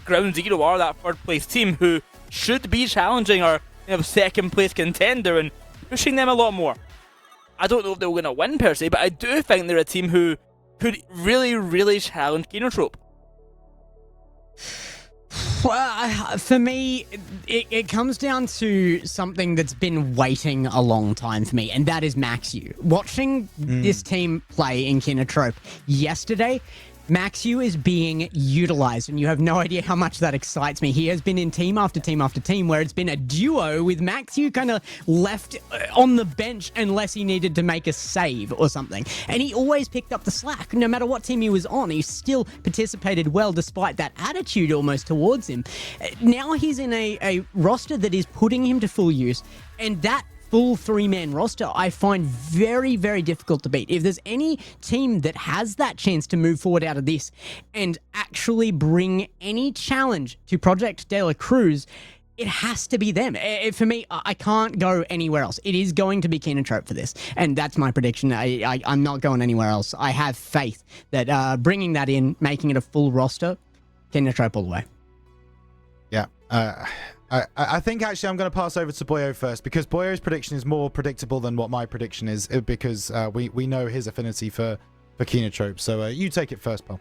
Ground Zero are that third place team who should be challenging our second place contender and pushing them a lot more. I don't know if they're going to win per se, but I do think they're a team who could really, really challenge Kinotrope. Well, for me, it comes down to something that's been waiting a long time for me, and that is Maxu. Watching this team play in Kinotrope yesterday, Maxu is being utilized, and you have no idea how much that excites me. He has been in team after team after team where it's been a duo with Maxu kind of left on the bench unless he needed to make a save or something. And he always picked up the slack. No matter what team he was on, he still participated well despite that attitude almost towards him. Now he's in a roster that is putting him to full use, and that full 3-man roster I find very, very difficult to beat. If there's any team that has that chance to move forward out of this and actually bring any challenge to Project De La Cruz, it has to be them. For me, I can't go anywhere else. It is going to be Kinotrope for this, and that's my prediction. I'm not going anywhere else. I have faith that bringing that in, making it a full roster, Kinotrope all the way. Yeah. I think actually I'm going to pass over to Boyo first, because Boyo's prediction is more predictable than what my prediction is, because we know his affinity for Kinotrope. So you take it first, pal.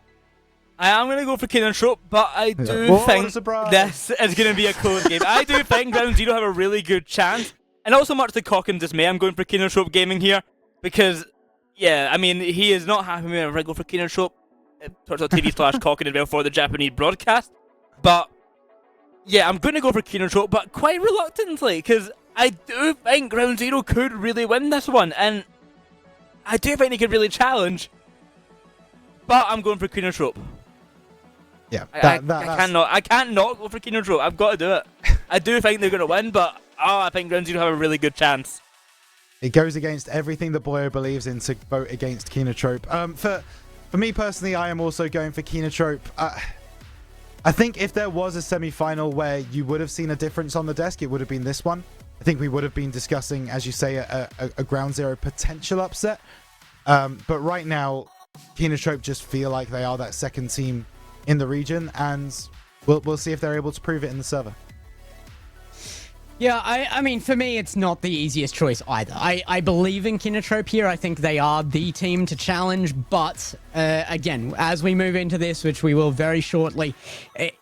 I am going to go for Kinotrope, but I do think this is going to be a close game. I do think Ground Zero have a really good chance, and also much to cock and dismay, I'm going for Kinotrope Gaming here, because Yeah, I mean, he is not happy whenever I go for Keenan-Trope. Twitch.tv/Cockin as well for the Japanese broadcast. But, yeah, I'm going to go for Keenan-Trope, but quite reluctantly, because I do think Ground Zero could really win this one, and I do think they could really challenge. But I'm going for Keenan-Trope. Yeah, I can't not go for Keenan-Trope. I've got to do it. I do think they're going to win, but I think Ground Zero have a really good chance. It goes against everything that Boyo believes in to vote against Keenan-Trope. For me personally, I am also going for Keenan-Trope. I think if there was a semi-final where you would have seen a difference on the desk, it would have been this one. I think we would have been discussing, as you say, a Ground Zero potential upset. But right now, Keenan-Trope just feel like they are that second team in the region, and we'll see if they're able to prove it in the server. Yeah, I mean, for me, it's not the easiest choice either. I believe in Keenan-Trope here. I think they are the team to challenge. But, again, as we move into this, which we will very shortly,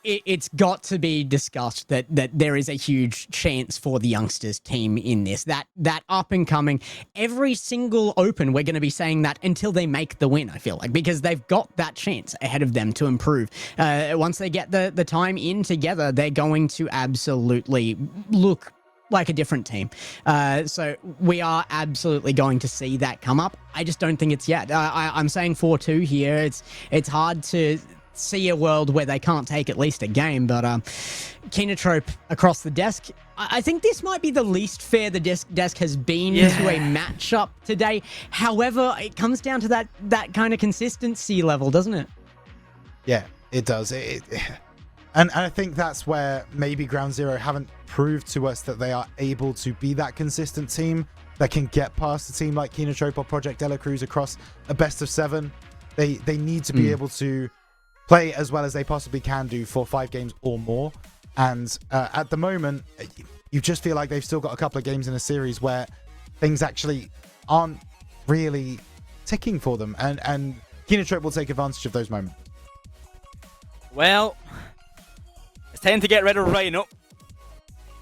it's got to be discussed that there is a huge chance for the youngsters team in this. That up-and-coming, every single open, we're going to be saying that until they make the win, I feel like. Because they've got that chance ahead of them to improve. Once they get the time in together, they're going to absolutely look like a different team. So we are absolutely going to see that come up. I just don't think it's yet. I'm saying 4-2 here. It's hard to see a world where they can't take at least a game, but Keenan-Trope across the desk, I think this might be the least fair the desk has been to a matchup today. However, it comes down to that kind of consistency level, doesn't it? Yeah, it does. And I think that's where maybe Ground Zero haven't proved to us that they are able to be that consistent team that can get past a team like Keenan-Trope or Project De La Cruz across a best of 7. They need to be able to play as well as they possibly can do for 5 games or more. And at the moment, you just feel like they've still got a couple of games in a series where things actually aren't really ticking for them. And Keenan-Trope will take advantage of those moments. Well, it's time to get rid of Rhino.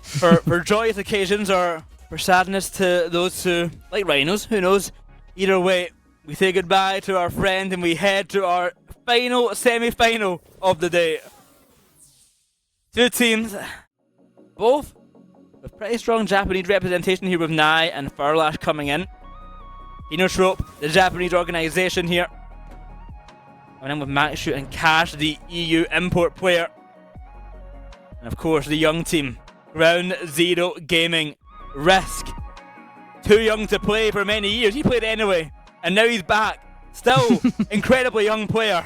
For joyous occasions or for sadness to those who like rhinos, who knows? Either way, we say goodbye to our friend and we head to our final semi-final of the day. 2 teams, both with pretty strong Japanese representation here with Nai and Furlash coming in. Keenan-Trope, the Japanese organisation here. Coming in with Maxshoot and Cash, the EU import player. And of course, the young team, Ground Zero Gaming. Risk. Too young to play for many years. He played anyway. And now he's back. Still, incredibly young player.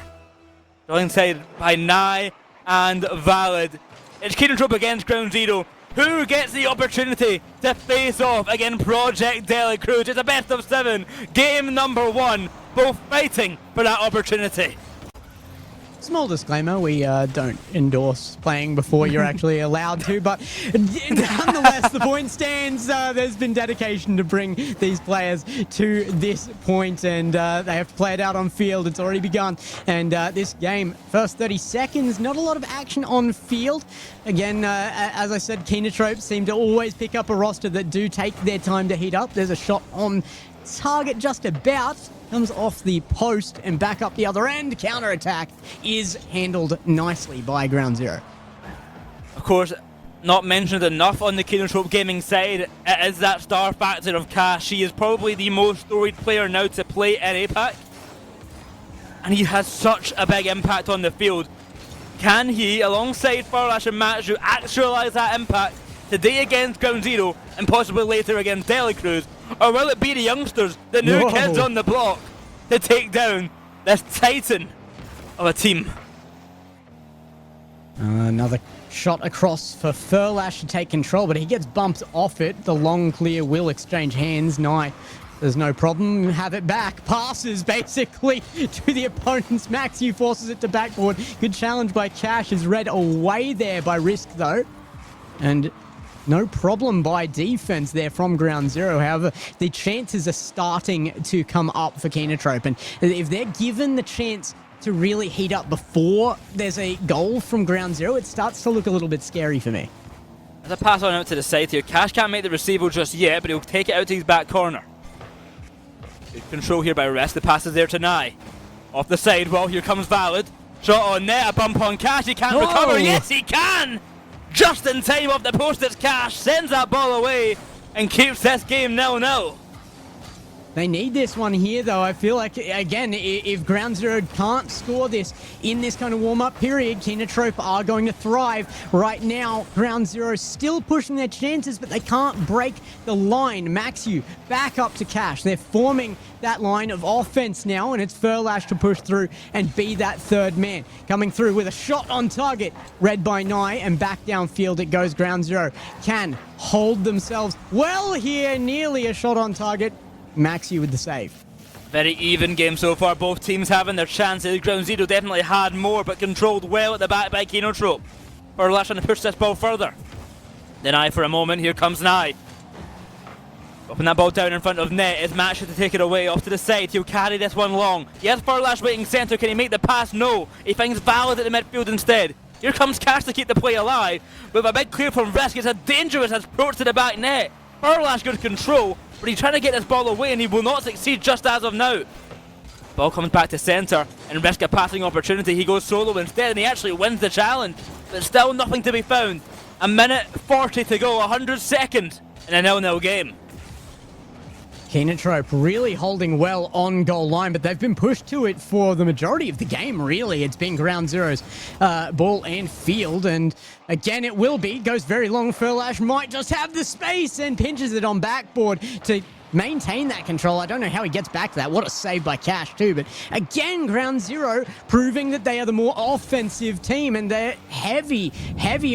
Alongside by Nai and Valid. It's Keenan-Trope against Ground Zero. Who gets the opportunity to face off against Project De La Cruz? It's a best of 7. Game number 1. Both fighting for that opportunity. Small disclaimer, we don't endorse playing before you're actually allowed to, but nonetheless, the point stands. There's been dedication to bring these players to this point, and they have to play it out on field. It's already begun, and this game, first 30 seconds, not a lot of action on field. Again, as I said, Keenan-Trope seem to always pick up a roster that do take their time to heat up. There's a shot on target just about. Comes off the post and back up the other end. Counter-attack is handled nicely by Ground Zero. Of course, not mentioned enough on the Keenan-Trope Gaming side, it is that star factor of Cash. He is probably the most storied player now to play in APAC. And he has such a big impact on the field. Can he, alongside Furlash and Matsu, actualise that impact today against Ground Zero and possibly later against De La Cruz? Or will it be the youngsters, the new kids on the block, to take down this titan of a team? Another shot across for Furlash to take control, but he gets bumped off it. The long clear will exchange hands. Nai, there's no problem. Have it back. Passes basically to the opponent's Max. You forces it to backboard. Good challenge by Cash. Is read away there by Risk though. And no problem by defense there from Ground Zero. However, the chances are starting to come up for Keenan-Trope. And if they're given the chance to really heat up before there's a goal from Ground Zero, it starts to look a little bit scary for me. As I pass on out to the side here, Cash can't make the receiver just yet, but he'll take it out to his back corner. Good control here by Rest. The pass is there to Nye. Off the side, well, here comes Valid. Shot on net, a bump on Cash. He can't recover. Yes, he can! Just in time off the post, it's Cash. Sends that ball away and keeps this game 0-0. They need this one here, though. I feel like, again, if Ground Zero can't score this in this kind of warm-up period, Kinotrope are going to thrive. Right now, Ground Zero still pushing their chances, but they can't break the line. Maxu back up to Cash. They're forming that line of offense now, and it's Furlash to push through and be that third man. Coming through with a shot on target, read by Nye, and back downfield it goes. Ground Zero can hold themselves well here, nearly a shot on target. Maxi with the save. Very even game so far, both teams having their chances. Ground Zero definitely had more, but controlled well at the back by Kinotrope. Furlash trying to push this ball further. Then Nye for a moment, here comes Nye. Dropping that ball down in front of net, is Maxi to take it away off to the side. He'll carry this one long. He has Furlash waiting centre, can he make the pass? No, he finds Valid at the midfield instead. Here comes Cash to keep the play alive, with a big clear from Risk. It's a dangerous approach to the back net. Furlash good control, but he's trying to get this ball away and he will not succeed just as of now. Ball comes back to centre and Risk a passing opportunity. He goes solo instead and he actually wins the challenge, but still nothing to be found. A minute 40 to go, 100 seconds in a 0-0 game. Kinotrope really holding well on goal line, but they've been pushed to it for the majority of the game, really. It's been Ground Zero's ball and field, and again it will be. Goes very long. Furlash might just have the space and pinches it on backboard to maintain that control. I don't know how he gets back to that. What a save by Cash too, but again, Ground Zero proving that they are the more offensive team, and they're heavy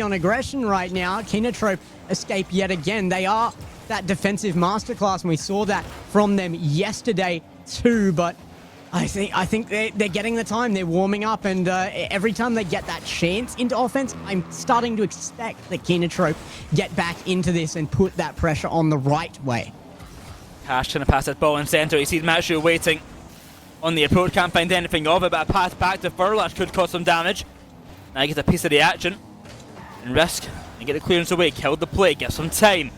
on aggression right now. Kinotrope escape yet again. They are that defensive masterclass, and we saw that from them yesterday too, but I think they're getting the time. They're warming up, and every time they get that chance into offense, I'm starting to expect that Kinotrope get back into this and put that pressure on the right way. Cash trying to pass that ball in centre. He sees Matthew waiting on the approach, can't find anything of it, but a pass back to Furlash could cause some damage. Now he gets a piece of the action and Risk and get the clearance away, killed the play, get some time.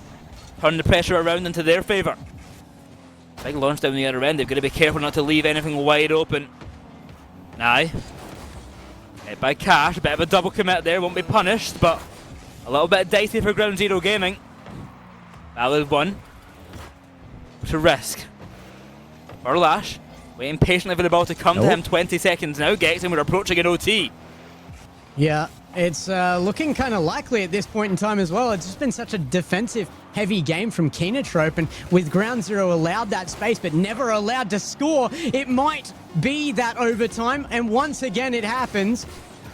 Turn the pressure around into their favour. Big launch down the other end. They've got to be careful not to leave anything wide open. Nye. Hit by Cash. A bit of a double commit there. Won't be punished, but a little bit dicey for Ground Zero Gaming. Valid one. To Risk. Furlash. Waiting patiently for the ball to come to him. 20 seconds now. Gets him. We're approaching an OT. Yeah, it's looking kind of likely at this point in time as well. It's just been such a defensive-heavy game from Kinotrope, and with Ground Zero allowed that space but never allowed to score, it might be that overtime, and once again it happens.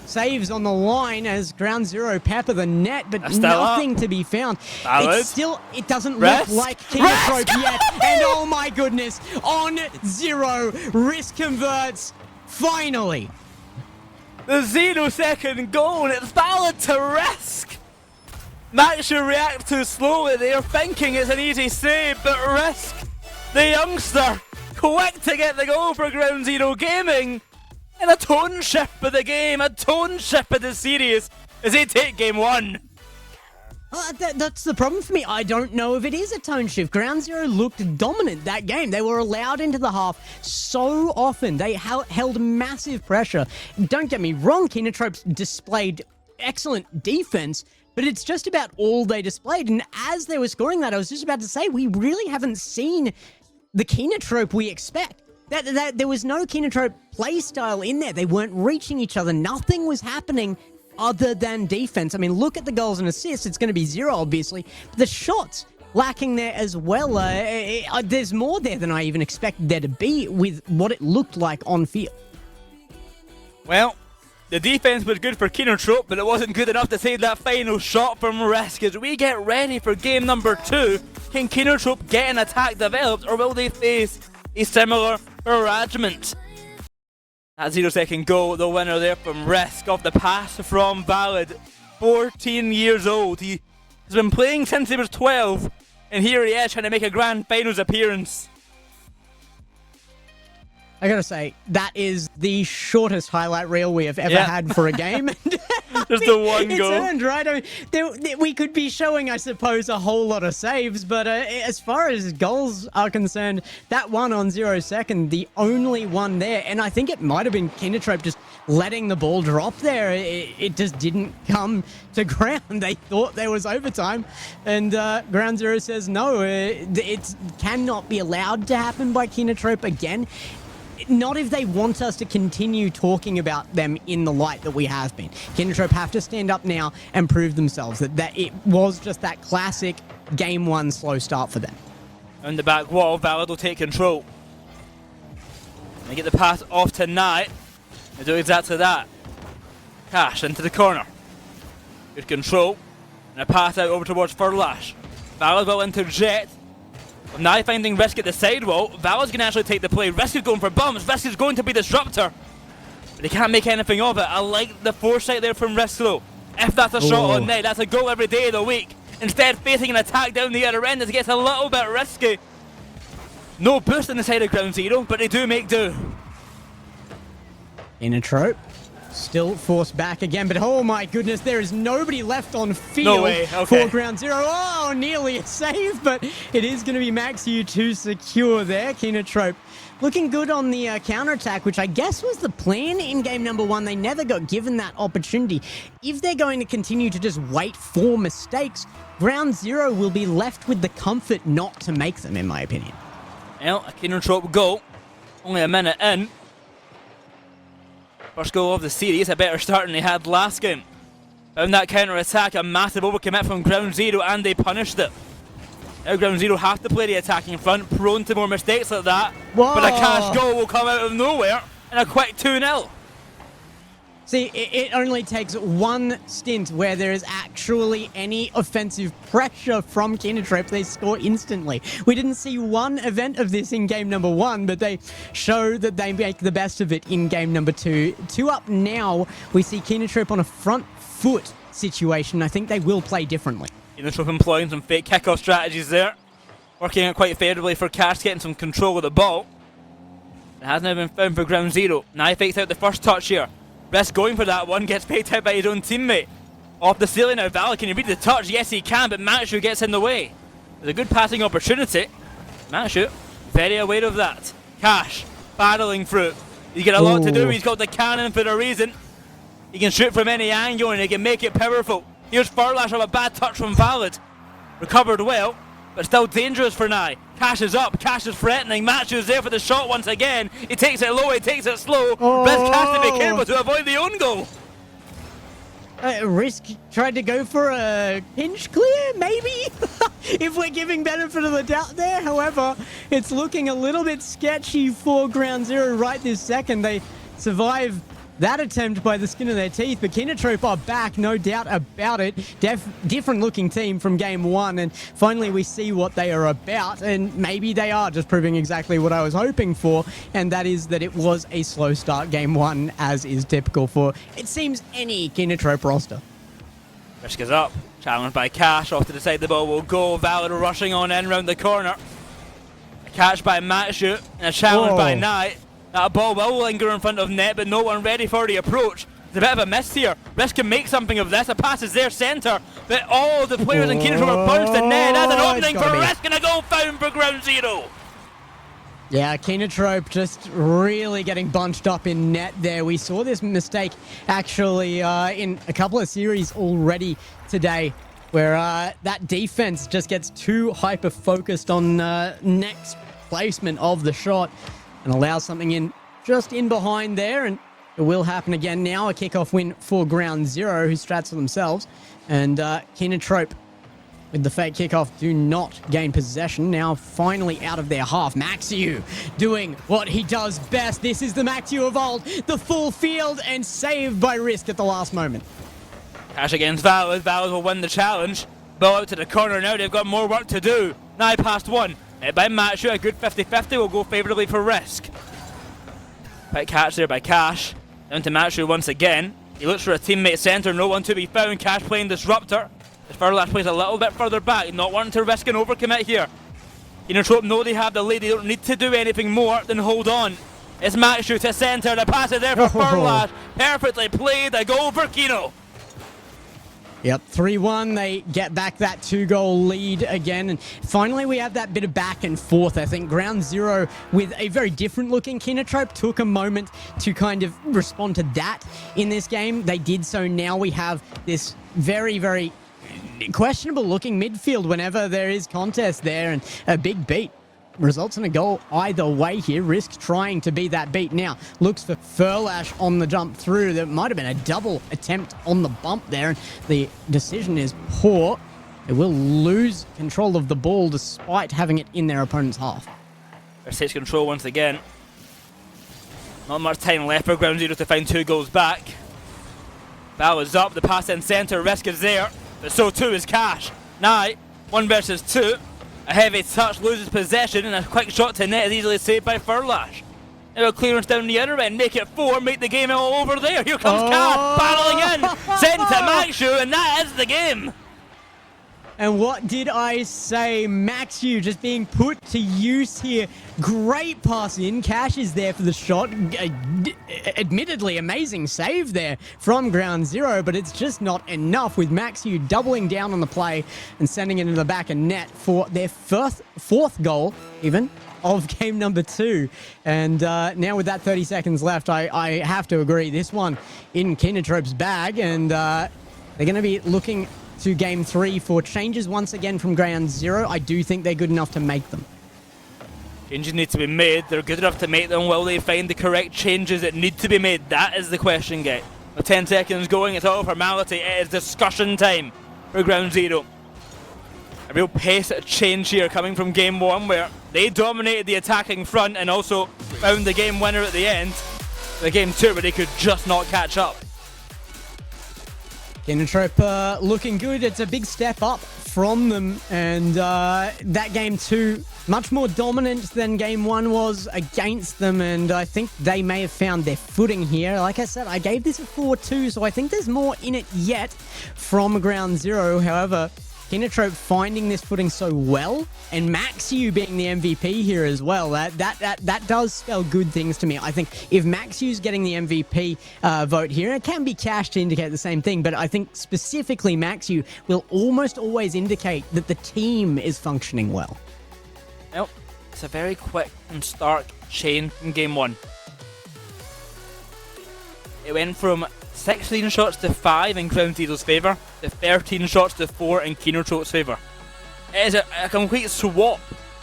Saves on the line as Ground Zero pepper the net, but nothing to be found. It doesn't look like Kinotrope yet, and oh my goodness, on zero, Risk converts, finally. The 0-second goal, and it's valid to Risk. Match should react too slowly. They are thinking it's an easy save, but Risk, the youngster, quick to get the goal for Ground Zero Gaming. And a tone shift for the game, a tone shift for the series as they take game one. That's the problem for me. I don't know if it is a tone shift. Ground Zero looked dominant that game. They were allowed into the half so often. They held massive pressure. Don't get me wrong, Kinotrope displayed excellent defense, but it's just about all they displayed. And as they were scoring that, I was just about to say, we really haven't seen the Kinotrope we expect. There was no Kinotrope playstyle in there. They weren't reaching each other. Nothing was happening other than defense. I mean, look at the goals and assists. It's going to be 0, obviously. But the shots lacking there as well. There's more there than I even expected there to be with what it looked like on field. Well, the defense was good for Kinotrope, but it wasn't good enough to save that final shot from Risk. As we get ready for game number 2, can Kinotrope get an attack developed, or will they face a similar arrangement? That 0-second goal, the winner there from Risk off the pass from Valid. 14 years old. He has been playing since he was 12, and here he is trying to make a grand finals appearance. I gotta say, that is the shortest highlight reel we have ever had for a game. Just the one it's goal. earned, right? I mean, we could be showing, I suppose, a whole lot of saves, but as far as goals are concerned, that one on 0 second, the only one there, and I think it might have been Kindertrope just letting the ball drop there. It just didn't come to ground. They thought there was overtime, and Ground Zero says no, it cannot be allowed to happen by Kindertrope again. Not if they want us to continue talking about them in the light that we have been. Kindertrope have to stand up now and prove themselves that it was just that classic game one slow start for them. On the back wall, Valid will take control. They get the pass off to Knight. They do exactly that. Cash into the corner. Good control. And a pass out over towards Furlash. Valid will interject. Now finding Risk at the sidewall, Valid's going to actually take the play. Risk is going for bumps. Risk is going to be disruptor. But they can't make anything of it. I like the foresight there from Risk though. If that's a shot on net, that's a goal every day of the week. Instead, facing an attack down the other end, it gets a little bit risky. No boost on the side of Ground Zero, but they do make do. Kindertrope still forced back again, but oh my goodness, there is nobody left on field. No way, okay. For Ground Zero. Oh, nearly a save, but it is going to be Maxiu to secure there. Kindertrope looking good on the counter-attack, which I guess was the plan in game number one. They never got given that opportunity. If they're going to continue to just wait for mistakes, Ground Zero will be left with the comfort not to make them, in my opinion. Well, a Kindertrope goal. Only a minute in. First goal of the series, a better start than they had last game. Found that counter-attack, a massive overcommit from Ground Zero, and they punished it. Now Ground Zero have to play the attacking front, prone to more mistakes like that. Whoa. But a cash goal will come out of nowhere, and a quick 2-0. See, it only takes one stint where there is actually any offensive pressure from Kindertrope. They score instantly. We didn't see one event of this in game number one, but they show that they make the best of it in game number two. 2 up now, we see Kindertrope on a front foot situation. I think they will play differently. Kindertrope employing some fake kickoff strategies there. Working out quite favourably for Cash, getting some control of the ball. It has now been found for Ground Zero. Now he fakes out the first touch here. Risk going for that one, gets picked out by his own teammate. Off the ceiling now, Val, can he read the touch? Yes he can, but Matshu gets in the way. There's a good passing opportunity. Matshu, very aware of that. Cash, battling through. He's got a lot to do, he's got the cannon for a reason. He can shoot from any angle and he can make it powerful. Here's Furlash with a bad touch from Valid. Recovered well, but still dangerous for now. Cash is up, Cash is threatening, Matshu's there for the shot once again. He takes it low, he takes it slow. Risk has to be careful to avoid the own goal. Risk tried to go for a pinch clear, maybe? If we're giving benefit of the doubt there. However, it's looking a little bit sketchy for Ground Zero right this second. They survive that attempt by the skin of their teeth, but Kindertrope are back, no doubt about it. Different looking team from game one, and finally we see what they are about, and maybe they are just proving exactly what I was hoping for, and that is that it was a slow start game one, as is typical for, it seems, any Kindertrope roster. Risk is up, challenged by Cash, off to the side the ball will go. Valid rushing on in round the corner. A catch by Matshu, and a challenge by Knight. That ball will linger in front of net, but no one ready for the approach. It's a bit of a miss here. Risk can make something of this. A pass is there centre, but all the players in Kindertrope are bounced to net. That's an opening for Risk, and a goal found for Ground Zero. Yeah, Kindertrope just really getting bunched up in net there. We saw this mistake actually in a couple of series already today, where that defense just gets too hyper-focused on next placement of the shot and allows something in just in behind there, and it will happen again now. A kickoff win for Ground Zero, who strats for themselves, and Kindertrope with the fake kickoff do not gain possession. Now finally out of their half. Maxiu doing what he does best. This is the Maxiu of old, the full field, and saved by Risk at the last moment. Cash against Valid. Valid will win the challenge. Ball out to the corner now. They've got more work to do. Now past one. Hit by Matshu, a good 50-50 will go favourably for Risk. Quick catch there by Cash. Down to Matshu once again. He looks for a teammate centre, no one to be found. Cash playing disruptor. The Furlash plays a little bit further back, not wanting to risk an overcommit here. Kindertrope know they have the lead, they don't need to do anything more than hold on. It's Matshu to centre, the pass is there for Furlash. Perfectly played, a goal for Kino. Yep, 3-1. They get back that 2-goal lead again. And finally, we have that bit of back and forth. I think Ground Zero, with a very different looking Kinotrope, took a moment to kind of respond to that in this game. They did so. Now we have this very, very questionable looking midfield whenever there is contest there, and a big beat results in a goal either way here. Risk trying to be that beat now. Looks for Furlash on the jump through. There might have been a double attempt on the bump there, and the decision is poor. They will lose control of the ball despite having it in their opponent's half. Takes control once again. Not much time left for Ground Zero to find 2 goals back. Ball is up, the pass in centre, Risk is there, but so too is Cash. Now, 1 versus 2. A heavy touch, loses possession, and a quick shot to net is easily saved by Furlash. Now a clearance down the other end, make it 4, make the game all over there. Here comes Cash, barreling in, sent to Maxu, and that is the game. And what did I say? Maxu just being put to use here. Great pass in. Cash is there for the shot. Admittedly, amazing save there from Ground Zero, but it's just not enough with Maxu doubling down on the play and sending it into the back of net for their fourth goal, even, of game number 2. And now with that 30 seconds left, I have to agree. This one in Kinotrope's bag, and they're going to be looking to game 3 for changes once again from Ground Zero. I do think they're good enough to make them. Changes need to be made. They're good enough to make them. Will they find the correct changes that need to be made? That is the question, guys. With 10 seconds going, it's all formality. It is discussion time for Ground Zero. A real pace change here coming from game 1, where they dominated the attacking front and also found the game winner at the end. The game 2, where they could just not catch up. Kinotrope looking good. It's a big step up from them, and that game 2 much more dominant than game 1 was against them, and I think they may have found their footing here. Like I said, I gave this a 4-2, so I think there's more in it yet from Ground Zero. However, Kinotrope finding this footing so well, and Maxu being the MVP here as well, that does spell good things to me. I think if Maxu's getting the MVP vote here, it can be Cash to indicate the same thing, but I think specifically Maxu will almost always indicate that the team is functioning well. Well, it's a very quick and stark change from game 1. It went from 16 shots to 5 in Ground Zero's favour, to 13 shots to 4 in Kinotrope's favour. It is a complete swap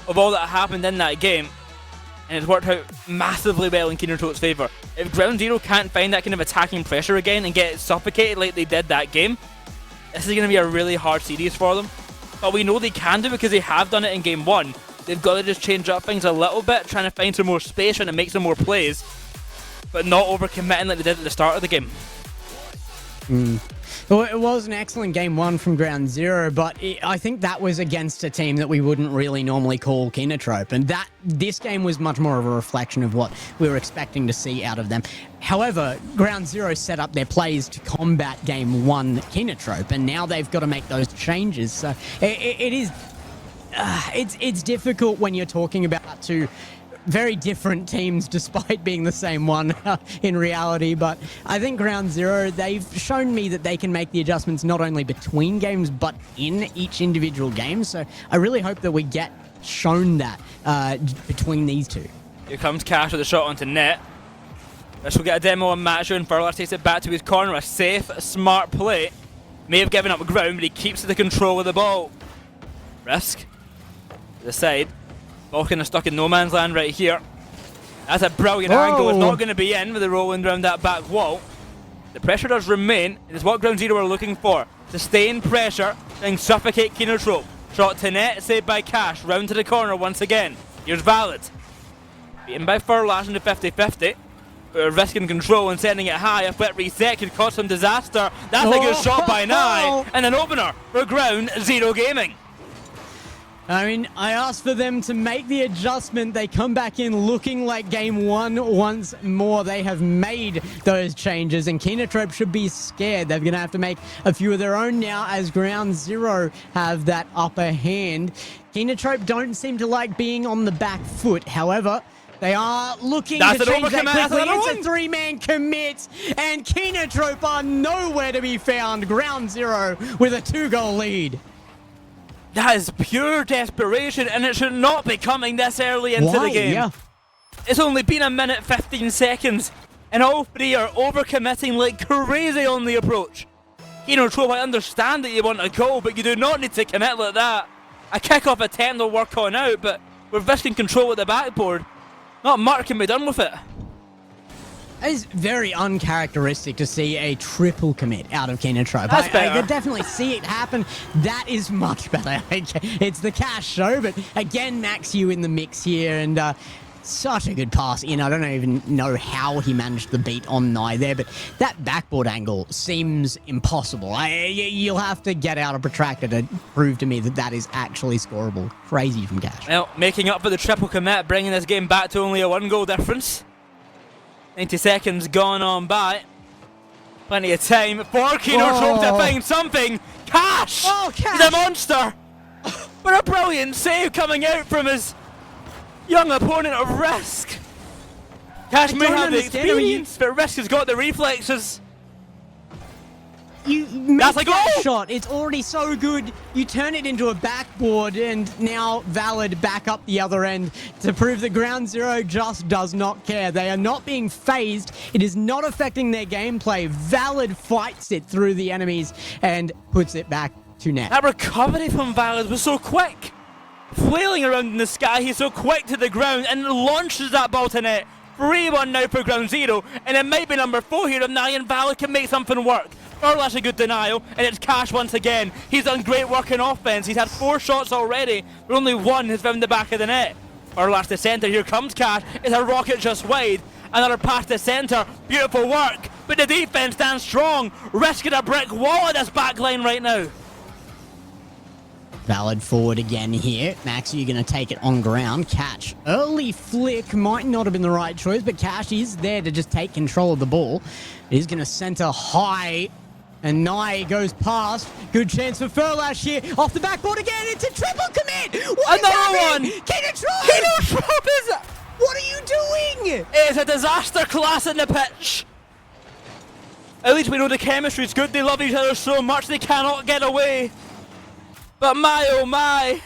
of all that happened in that game, and it's worked out massively well in Kinotrope's favour. If Ground Zero can't find that kind of attacking pressure again and get suffocated like they did that game, this is going to be a really hard series for them. But we know they can do it because they have done it in game 1. They've got to just change up things a little bit, trying to find some more space, trying to make some more plays, but not overcommitting like they did at the start of the game. Well, it was an excellent game 1 from Ground Zero, but I think that was against a team that we wouldn't really normally call Kinotrope, and this game was much more of a reflection of what we were expecting to see out of them. However, Ground Zero set up their plays to combat game 1 Kinotrope, and now they've got to make those changes. So it's difficult when you're talking about 2 very different teams despite being the same one in reality, but I think Ground Zero, they've shown me that they can make the adjustments not only between games but in each individual game, so I really hope that we get shown that between these 2. Here comes Cash with a shot onto net. This will get a demo on Matcher, and Furlash takes it back to his corner. A safe, smart play. May have given up ground, but he keeps the control of the ball. Risk to the side. Ball kind of stuck in no man's land right here. That's a brilliant angle. It's not going to be in with the rolling around that back wall. The pressure does remain. It is what Ground Zero are looking for. Sustained pressure and suffocate Kinotrope. Shot to net, saved by Cash. Round to the corner once again. Here's Valid. Beaten by Furlash into 50-50. Risking control and sending it high. A flip reset could cause some disaster. That's a good shot by Nye. And an opener for Ground Zero Gaming. I mean, I asked for them to make the adjustment. They come back in looking like game 1 once more. They have made those changes, and Kinotrope should be scared. They're going to have to make a few of their own now as Ground Zero have that upper hand. Kinotrope don't seem to like being on the back foot. However, They are looking That's to an change that overcommit. quickly. That's It's another a three-man commit, and Kinotrope are nowhere to be found. Ground Zero with a 2-goal lead. That is pure desperation, and it should not be coming this early into the game. Yeah. It's only been 1 minute 15 seconds, and all three are overcommitting like crazy on the approach. Kinotrope, I understand that you want a goal, but you do not need to commit like that. A kick-off attempt will work on out, but we're risking control at the backboard. Not much can be done with it. It is very uncharacteristic to see a triple commit out of Kinotrope. That's I better. could definitely see it happen. That is much better. It's the cash show, but again, Max you in the mix here, and such a good pass in. I don't even know how he managed the beat on Nye there, but that backboard angle seems impossible. You'll have to get out a protractor to prove to me that that is actually scoreable. Crazy from Cash. Well, making up for the triple commit, bringing this game back to only a 1-goal difference. 90 seconds gone on by. Plenty of time for Kinotrope to find something. Cash! Oh, Cash! He's a monster! But a brilliant save coming out from his young opponent of Risk. Cash may don't have the understand, I mean, experience, but Risk has got the reflexes. You make That's a that goal! shot. It's already so good. You turn it into a backboard, and now Valid back up the other end to prove that Ground Zero just does not care. They are not being phased. It is not affecting their gameplay. Valid fights it through the enemies and puts it back to net. That recovery from Valid was so quick. Flailing around in the sky, he's so quick to the ground and launches that ball to net. 3-1 now for Ground Zero, and it might be number 4 here if Nye and Valid can make something work. Furlash a good denial, and it's Cash once again. He's done great work in offense. He's had 4 shots already, but only 1 has found the back of the net. Furlash to centre, here comes Cash. It's a rocket just wide. Another pass to centre, beautiful work, but the defense stands strong, risking a brick wall at this back line right now. Valid forward again here. Max, you're going to take it on ground. Catch. Early flick might not have been the right choice, but Cash is there to just take control of the ball. He's going to center high, and Nye goes past. Good chance for Furlash here. Off the backboard again. It's a triple commit. What is Another happening? one. Kinotrope! Kinotrope is... What are you doing? It's a disaster class in the pitch. At least we know the chemistry's good. They love each other so much they cannot get away. But my oh my,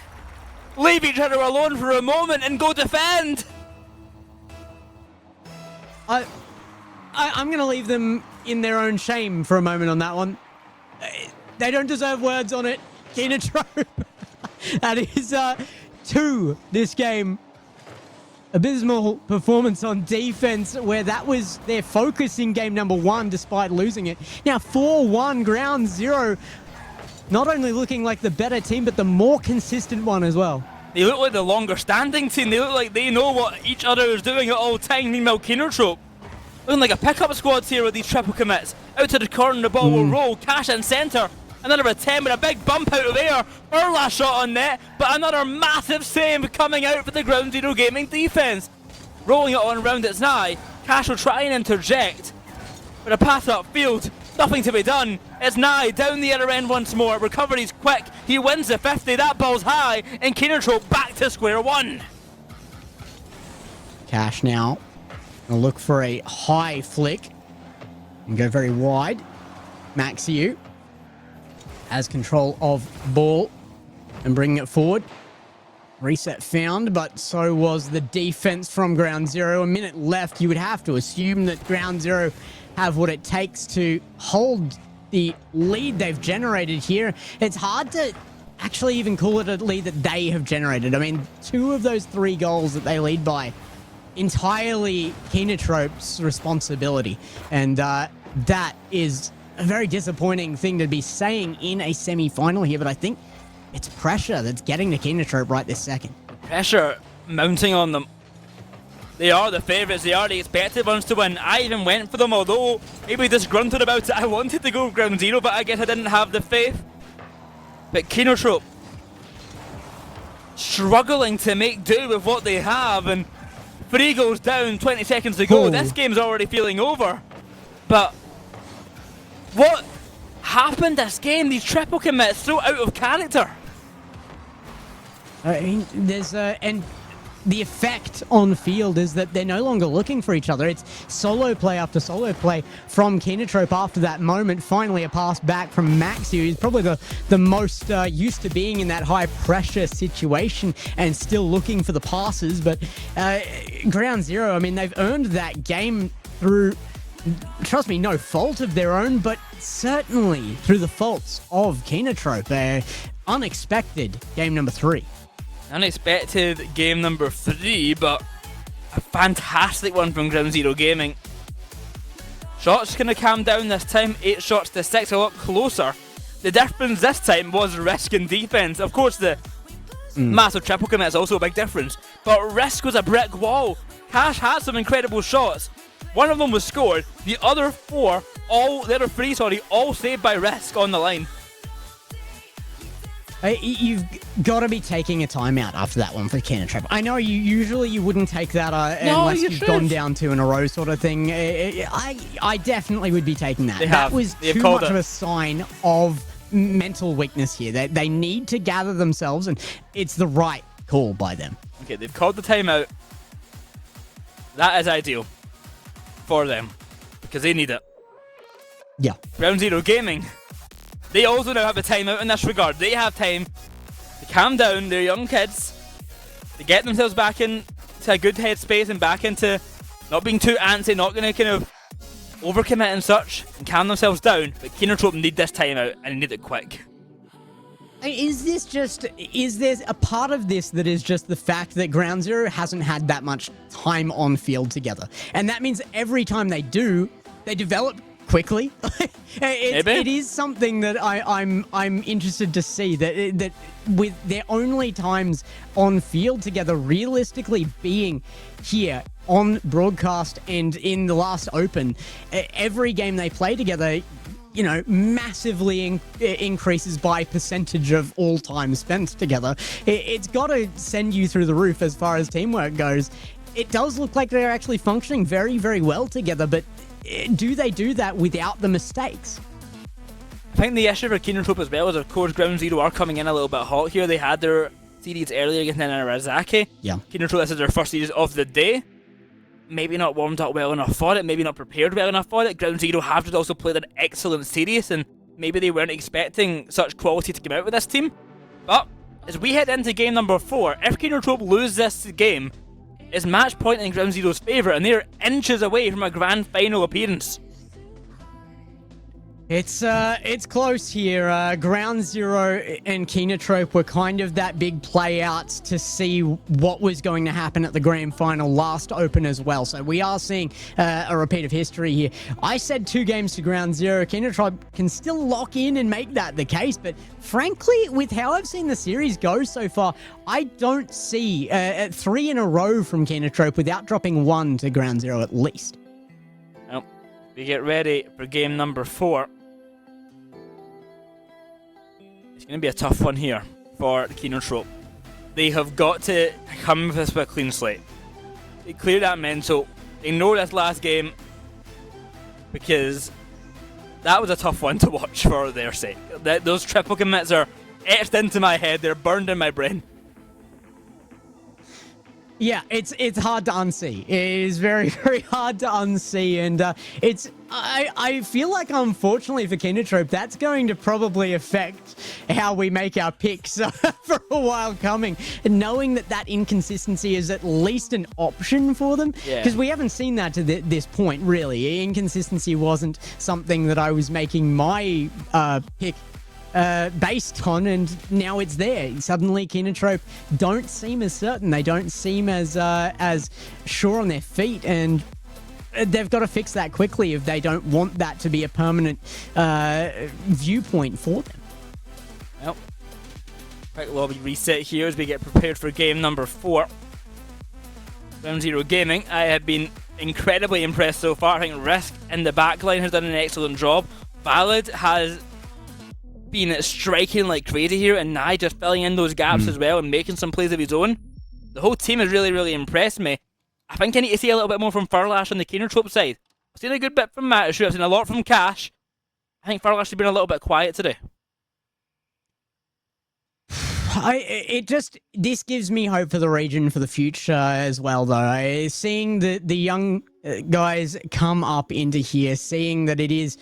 leave each other alone for a moment and go defend. I'm going to leave them in their own shame for a moment on that one. They don't deserve words on it. Kinotrope. That is 2 this game. Abysmal performance on defense, where that was their focus in game number 1 despite losing it. Now 4-1 Ground Zero. Not only looking like the better team, but the more consistent one as well. They look like the longer standing team. They look like they know what each other is doing at all times. Meanwhile, Kinotrope looking like a pickup squad here with these triple commits. Out to the corner, the ball will roll. Cash in centre. Another attempt with a big bump out of air. Our last shot on net, but another massive save coming out for the Ground Zero Gaming defense. Rolling it on round its Nye. Cash will try and interject. But a pass upfield. Nothing to be done. It's Nye down the other end once more. Recovery's quick. He wins the 50. That ball's high. And Kinotrope back to square one. Cash now. Gonna look for a high flick. And go very wide. Maxiu has control of ball. And bringing it forward. Reset found, but so was the defense from Ground Zero. A minute left. You would have to assume that Ground Zero have what it takes to hold the lead they've generated here. It's hard to actually even call it a lead that they have generated. I mean, 2 of those 3 goals that they lead by, entirely Kinotrope's responsibility. And that is a very disappointing thing to be saying in a semi-final here, but I think it's pressure that's getting to Kinotrope right this second. Pressure mounting on them. They are the favourites, they are the expected ones to win. I even went for them, although maybe disgruntled about it. I wanted to go Ground Zero, but I guess I didn't have the faith. But Kinotrope struggling to make do with what they have, and 3 goes down, 20 seconds to go. Oh. This game's already feeling over. But what happened this game? These triple commits so out of character. I mean, there's and the effect on field is that they're no longer looking for each other. It's solo play after solo play from Kinotrope after that moment. Finally, a pass back from Maxi, who's probably the most used to being in that high-pressure situation and still looking for the passes. But Ground Zero, I mean, they've earned that game through, trust me, no fault of their own, but certainly through the faults of Kinotrope. Unexpected game number 3. Unexpected game number 3, but a fantastic one from Ground Zero Gaming. Shots kind of calmed down this time, 8 shots to 6, a lot closer. The difference this time was risk and defense. Of course, the massive triple commit is also a big difference, but risk was a brick wall. Cash had some incredible shots. One of them was scored, the other 3, all saved by risk on the line. You've got to be taking a timeout after that one for Kinotrope. I know you wouldn't take that unless you've gone down 2 in a row sort of thing. I definitely would be taking that. That was too much of a sign of mental weakness here. They need to gather themselves, and it's the right call by them. Okay, they've called the timeout. That is ideal for them because they need it. Yeah. Ground Zero Gaming, they also now have a timeout in this regard. They have time to calm down. They're young kids. To get themselves back into a good headspace and back into not being too antsy, not going to kind of overcommit and such, and calm themselves down. But Kinotrope need this timeout, and they need it quick. Is there a part of this that is just the fact that Ground Zero hasn't had that much time on field together? And that means every time they do, they develop quickly. It is something that I'm interested to see, that with their only times on field together realistically being here on broadcast and in the last open, every game they play together, you know, massively increases by percentage of all time spent together. It's got to send you through the roof as far as teamwork goes. It does look like they're actually functioning very, very well together, but do they do that without the mistakes? I think the issue for Kinotrope as well is, of course, Ground Zero are coming in a little bit hot here. They had their series earlier against Narazaki. Yeah. Kinotrope, this is their first series of the day. Maybe not warmed up well enough for it, maybe not prepared well enough for it. Ground Zero have just also played an excellent series, and maybe they weren't expecting such quality to come out with this team. But as we head into game number 4, if Kinotrope lose this game, it's match point in Ground Zero's favour, and they're inches away from a grand final appearance. It's close here. Ground Zero and Kinotrope were kind of that big play out to see what was going to happen at the grand final last open as well. So we are seeing a repeat of history here. I said 2 games to Ground Zero. Kinotrope can still lock in and make that the case, but frankly, with how I've seen the series go so far, I don't see 3 in a row from Kinotrope without dropping 1 to Ground Zero at least. Well, we get ready for game number 4. It's going to be a tough one here for Kinotrope. They have got to come with this with a clean slate. They clear that mental. Ignore this last game, because that was a tough one to watch for their sake. Those triple commits are etched into my head. They're burned in my brain. Yeah, it's hard to unsee. It is very, very hard to unsee, and I feel like, unfortunately for Kinotrope, that's going to probably affect how we make our picks for a while coming. And knowing that inconsistency is at least an option for them, because we haven't seen that to this point, really. Inconsistency wasn't something that I was making my pick based on, and now it's there. Suddenly Kinotrope don't seem as certain. They don't seem as sure on their feet, and they've got to fix that quickly if they don't want that to be a permanent viewpoint for them. Well, quick lobby reset here as we get prepared for game number 4. Ground Zero Gaming, I have been incredibly impressed so far. I think Risk in the backline has done an excellent job. Valid has been striking like crazy here, and Nye just filling in those gaps as well and making some plays of his own. The whole team has really, really impressed me. I think I need to see a little bit more from Furlash on the Kinotrope side. I've seen a good bit from Matashu, I've seen a lot from Cash. I think Furlash has been a little bit quiet today. This gives me hope for the region for the future as well, though. Seeing the young guys come up into here, seeing that it is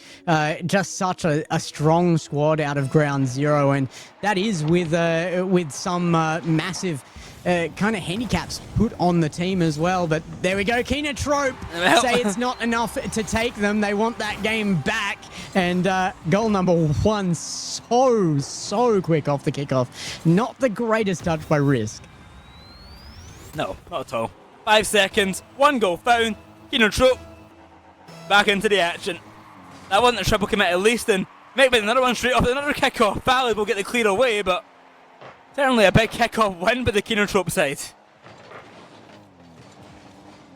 just such a strong squad out of Ground Zero, and that is with some massive kind of handicaps put on the team as well. But there we go. Keener Trope say it's not enough to take them. They want that game back. And goal number 1, so quick off the kickoff. Not the greatest touch by Risk. No, not at all. 5 seconds, 1 goal found. Keener Trope back into the action. That wasn't a triple commit at least, and maybe another one straight off, another kickoff. Valid will get the clear away, but certainly a big kickoff win by the Keener Trope side.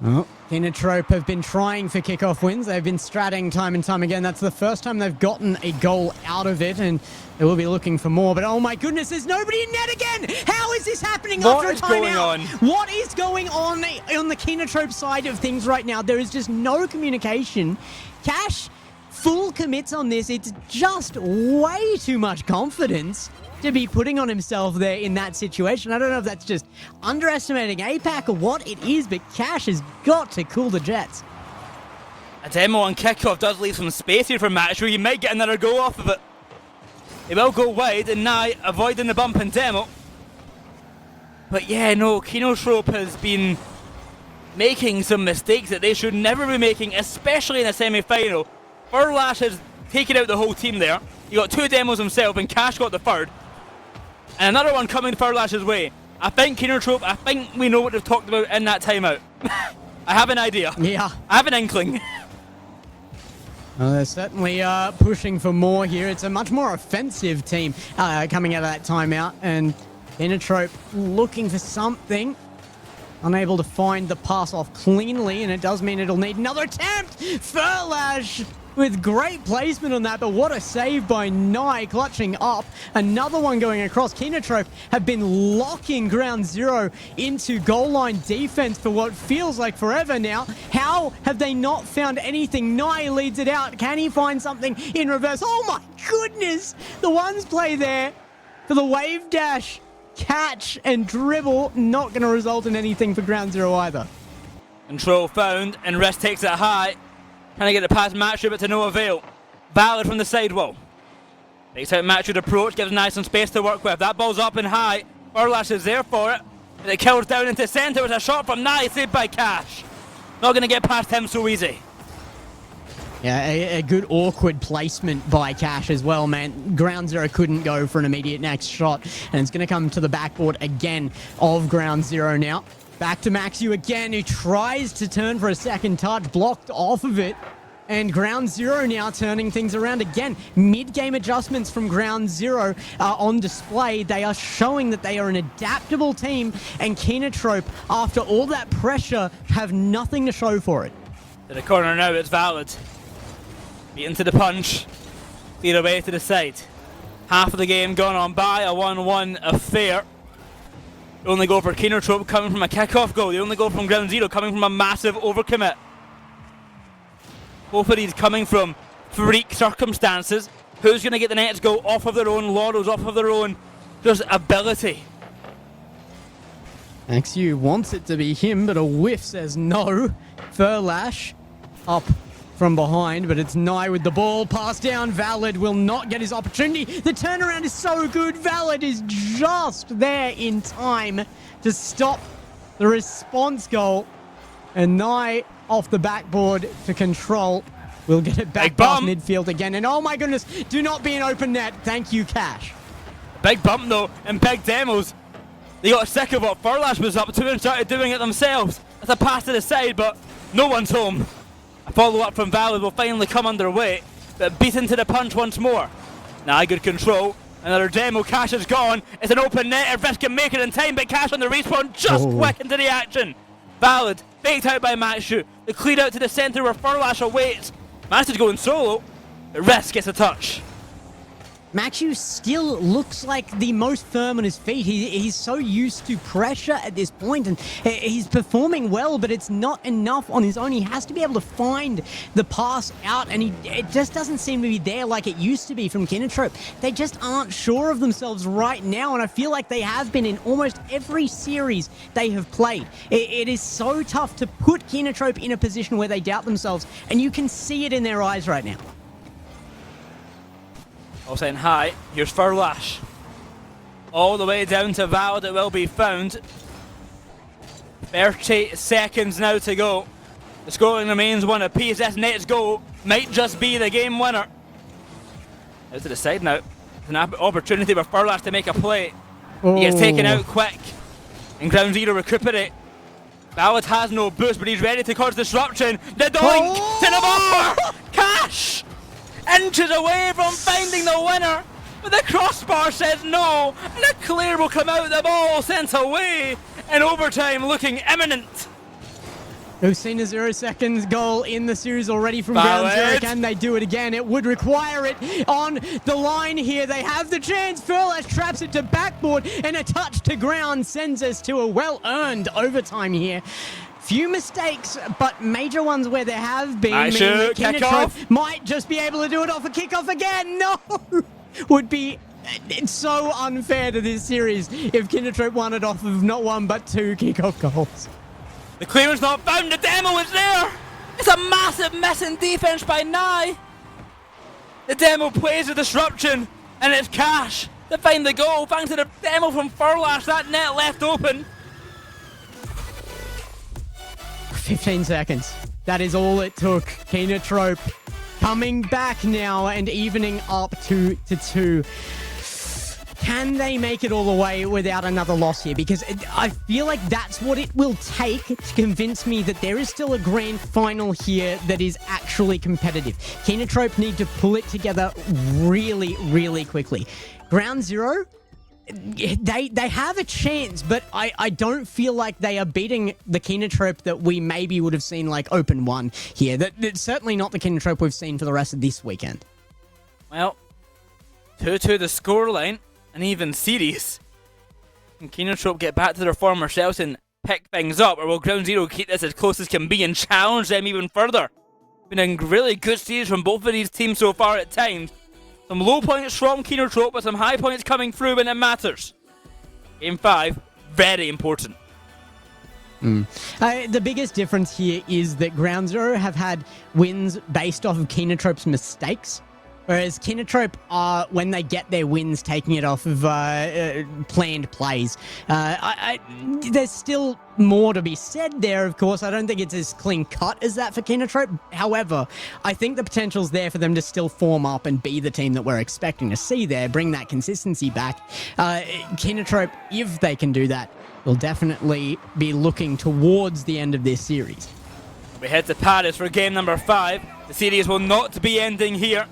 Oh, Keener Trope have been trying for kickoff wins. They've been stratting time and time again. That's the first time they've gotten a goal out of it, and they will be looking for more. But oh my goodness, there's nobody in net again! How is this happening after a timeout? What is going on the Keener Trope side of things right now? There is just no communication. Cash full commits on this. It's just way too much confidence to be putting on himself there in that situation. I don't know if that's just underestimating APAC or what it is, but Cash has got to cool the jets. A demo on kickoff does leave some space here for Matchu. He might get another goal off of it. He will go wide, and now avoiding the bump in demo. But yeah, no, Keener Trope has been making some mistakes that they should never be making, especially in a semi-final. Furlash has taken out the whole team there. He got 2 demos himself, and Cash got the 3rd. And another one coming Furlash's way. I think Keener Trope, I think we know what they've talked about in that timeout. I have an idea. Yeah. I have an inkling. Well, they're certainly pushing for more here. It's a much more offensive team coming out of that timeout. And Keener Trope looking for something. Unable to find the pass off cleanly, and it does mean it'll need another attempt. Furlash with great placement on that, but what a save by Nye, clutching up. Another one going across. Keener Trope have been locking Ground Zero into goal line defense for what feels like forever now. How have they not found anything? Nye leads it out. Can he find something in reverse? Oh my goodness! The ones play there for the wave dash, catch and dribble, not going to result in anything for Ground Zero either. Control found, and Rest takes it high. Trying to get it past Matchu, but to no avail. Valid from the sidewall. Takes out Matchu's approach, gives Nice some space to work with. That ball's up and high. Furlash is there for it. And it kills down into centre with a shot from Nice, saved by Cash. Not going to get past him so easy. Yeah, a good awkward placement by Cash as well, man. Ground Zero couldn't go for an immediate next shot, and it's going to come to the backboard again of Ground Zero now. Back to Maxu again, who tries to turn for a second touch, blocked off of it. And Ground Zero now turning things around again. Mid-game adjustments from Ground Zero are on display. They are showing that they are an adaptable team, and Keener Trope, after all that pressure, have nothing to show for it. To the corner now, it's Valid. Beaten to the punch. Clear away to the side. Half of the game gone on by, a 1-1 affair. The only goal for Keener Trope coming from a kickoff goal. The only goal from Ground Zero coming from a massive overcommit. Both of these coming from freak circumstances. Who's going to get the next goal off of their own laurels, off of their own just ability? XU wants it to be him, but a whiff says no. Furlash up from behind, but it's Nye with the ball. Pass down. Valid will not get his opportunity. The turnaround is so good. Valid is just there in time to stop the response goal. And Nye off the backboard to control. We'll get it back past midfield again. And oh my goodness, do not be an open net. Thank you, Cash. Big bump though, and big demos. They got sick of what Furlash was up to and started doing it themselves. That's a pass to the side, but no one's home. A follow-up from Valid will finally come underway, but beaten to the punch once more. Now good control. Another demo. Cash is gone. It's an open net. Irvis can make it in time, but Cash on the respawn just quick into the action. Valid, faked out by Matchu. The clear out to the centre where Furlash awaits. Matchu's going solo, but Irvis gets a touch. Maxu still looks like the most firm on his feet. He's so used to pressure at this point, and he's performing well, but it's not enough on his own. He has to be able to find the pass out, and it just doesn't seem to be there like it used to be from Kinotrope. They just aren't sure of themselves right now, and I feel like they have been in almost every series they have played. It is so tough to put Kinotrope in a position where they doubt themselves, and you can see it in their eyes right now. All saying hi. Here's Furlash. All the way down to Valid it will be found. 30 seconds now to go. The scoring remains one apiece. This next goal might just be the game winner. Out to the side now. It's an opportunity for Furlash to make a play. He gets taken out quick. And Ground Zero recuperate. Valid has no boost, but he's ready to cause disruption. The doink to the bar! Cash! Inches away from finding the winner, but the crossbar says no, and a clear will come out, the ball sent away, in overtime looking imminent. We've seen a 0 seconds goal in the series already from Ground Zero. Can they do it again? It would require it on the line here. They have the chance. Furlash traps it to backboard, and a touch to ground sends us to a well-earned overtime here. Few mistakes, but major ones where there have been. Kickoff might just be able to do it off a kickoff again. No! Would be so unfair to this series if Kinotrope won it off of not one but 2 kickoff goals. The clearance not found, the demo is there! It's a massive miss in defense by Nye. The demo plays a disruption, and it's Cash to find the goal thanks to the demo from Furlash. That net left open. 15 seconds. That is all it took. Kinotrope coming back now and evening up 2-2. Can they make it all the way without another loss here? Because I feel like that's what it will take to convince me that there is still a grand final here that is actually competitive. Kinotrope need to pull it together really, really quickly. Ground Zero, they have a chance, but I don't feel like they are beating the Kinotrope that we maybe would have seen like Open 1 here. That's certainly not the Kinotrope we've seen for the rest of this weekend. Well, 2-2 the scoreline, an even series. Can Kinotrope get back to their former selves and pick things up, or will Ground Zero keep this as close as can be and challenge them even further? Been a really good series from both of these teams so far at times. Some low points from Kinotrope, but some high points coming through when it matters. Game 5, very important. The biggest difference here is that Ground Zero have had wins based off of Kinotrope's mistakes, whereas Kinotrope are, when they get their wins, taking it off of planned plays. There's still more to be said there, of course. I don't think it's as clean cut as that for Kinotrope. However, I think the potential's there for them to still form up and be the team that we're expecting to see there, bring that consistency back. Kinotrope, if they can do that, will definitely be looking towards the end of this series. We head to Paris for game number 5. The series will not be ending here,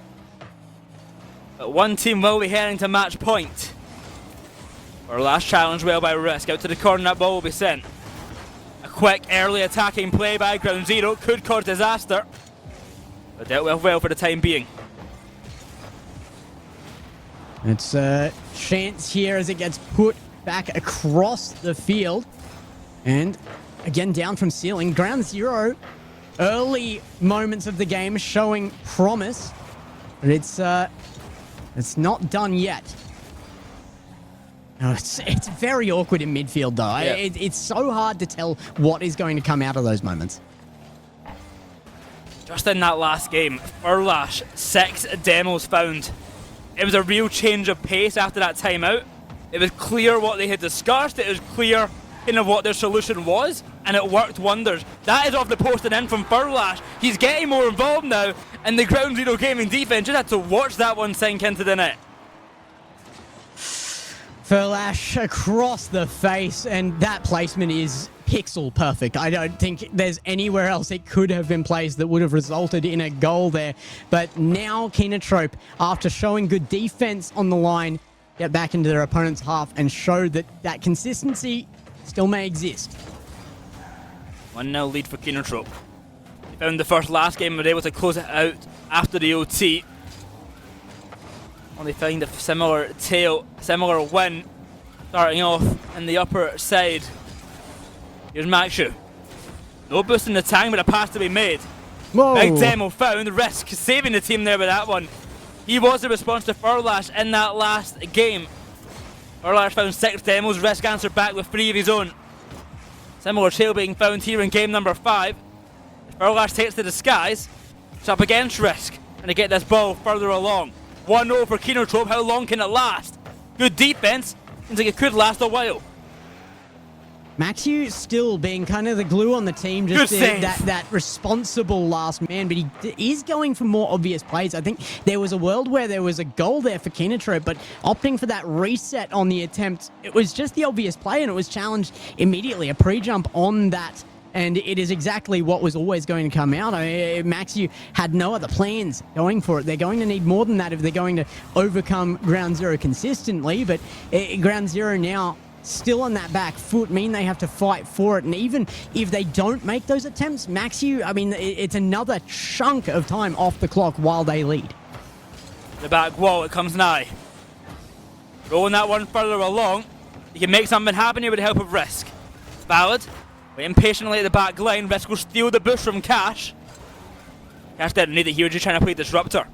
but one team will be heading to match point. Our last challenge well by Risk. Out to the corner, that ball will be sent. A quick early attacking play by Ground Zero could cause disaster, but dealt with well for the time being. It's a chance here as it gets put back across the field. And again, down from ceiling. Ground Zero, early moments of the game showing promise, but it's not done yet. No, it's very awkward in midfield, though. Yeah. It's so hard to tell what is going to come out of those moments. Just in that last game, Furlash, 6 demos found. It was a real change of pace after that timeout. It was clear what they had discussed. It was clear kind of what their solution was, and it worked wonders. That is off the post and in from Furlash. He's getting more involved now, and the Ground Zero gaming defense just had to watch that one sink into the net. Furlash across the face, and that placement is pixel perfect. I don't think there's anywhere else it could have been placed that would have resulted in a goal there. But now Kinotrope, after showing good defense on the line, get back into their opponent's half and show that that consistency still may exist. 1-0 lead for Kinotrope. They found the first last game and were able to close it out after the OT. Only find a similar tail, similar win, starting off in the upper side. Here's Maxu. No boost in the tank, but a pass to be made. Whoa. Big demo found. Risk saving the team there with that one. He was the response to Furlash in that last game. Furlash found 6 demos. Risk answered back with 3 of his own. Similar trail being found here in game number 5. Furlash takes the disguise. It's up against Risk. And to get this ball further along. 1-0 for Kinotrope. How long can it last? Good defense. Seems like it could last a while. Maxu still being kind of the glue on the team, just that responsible last man, but he is going for more obvious plays. I think there was a world where there was a goal there for Kinotrope, but opting for that reset on the attempt, it was just the obvious play, and it was challenged immediately. A pre-jump on that, and it is exactly what was always going to come out. Maxu had no other plans going for it. They're going to need more than that if they're going to overcome Ground Zero consistently, but Ground Zero now still on that back foot, mean they have to fight for it. And even if they don't make those attempts, Maxu, I mean, it's another chunk of time off the clock while they lead. The back wall, it comes nigh. Rolling that one further along. You can make something happen here with the help of Risk. Valid. Waiting patiently at the back line. Risk will steal the boost from Cash. Cash didn't need it here, just trying to play Disruptor.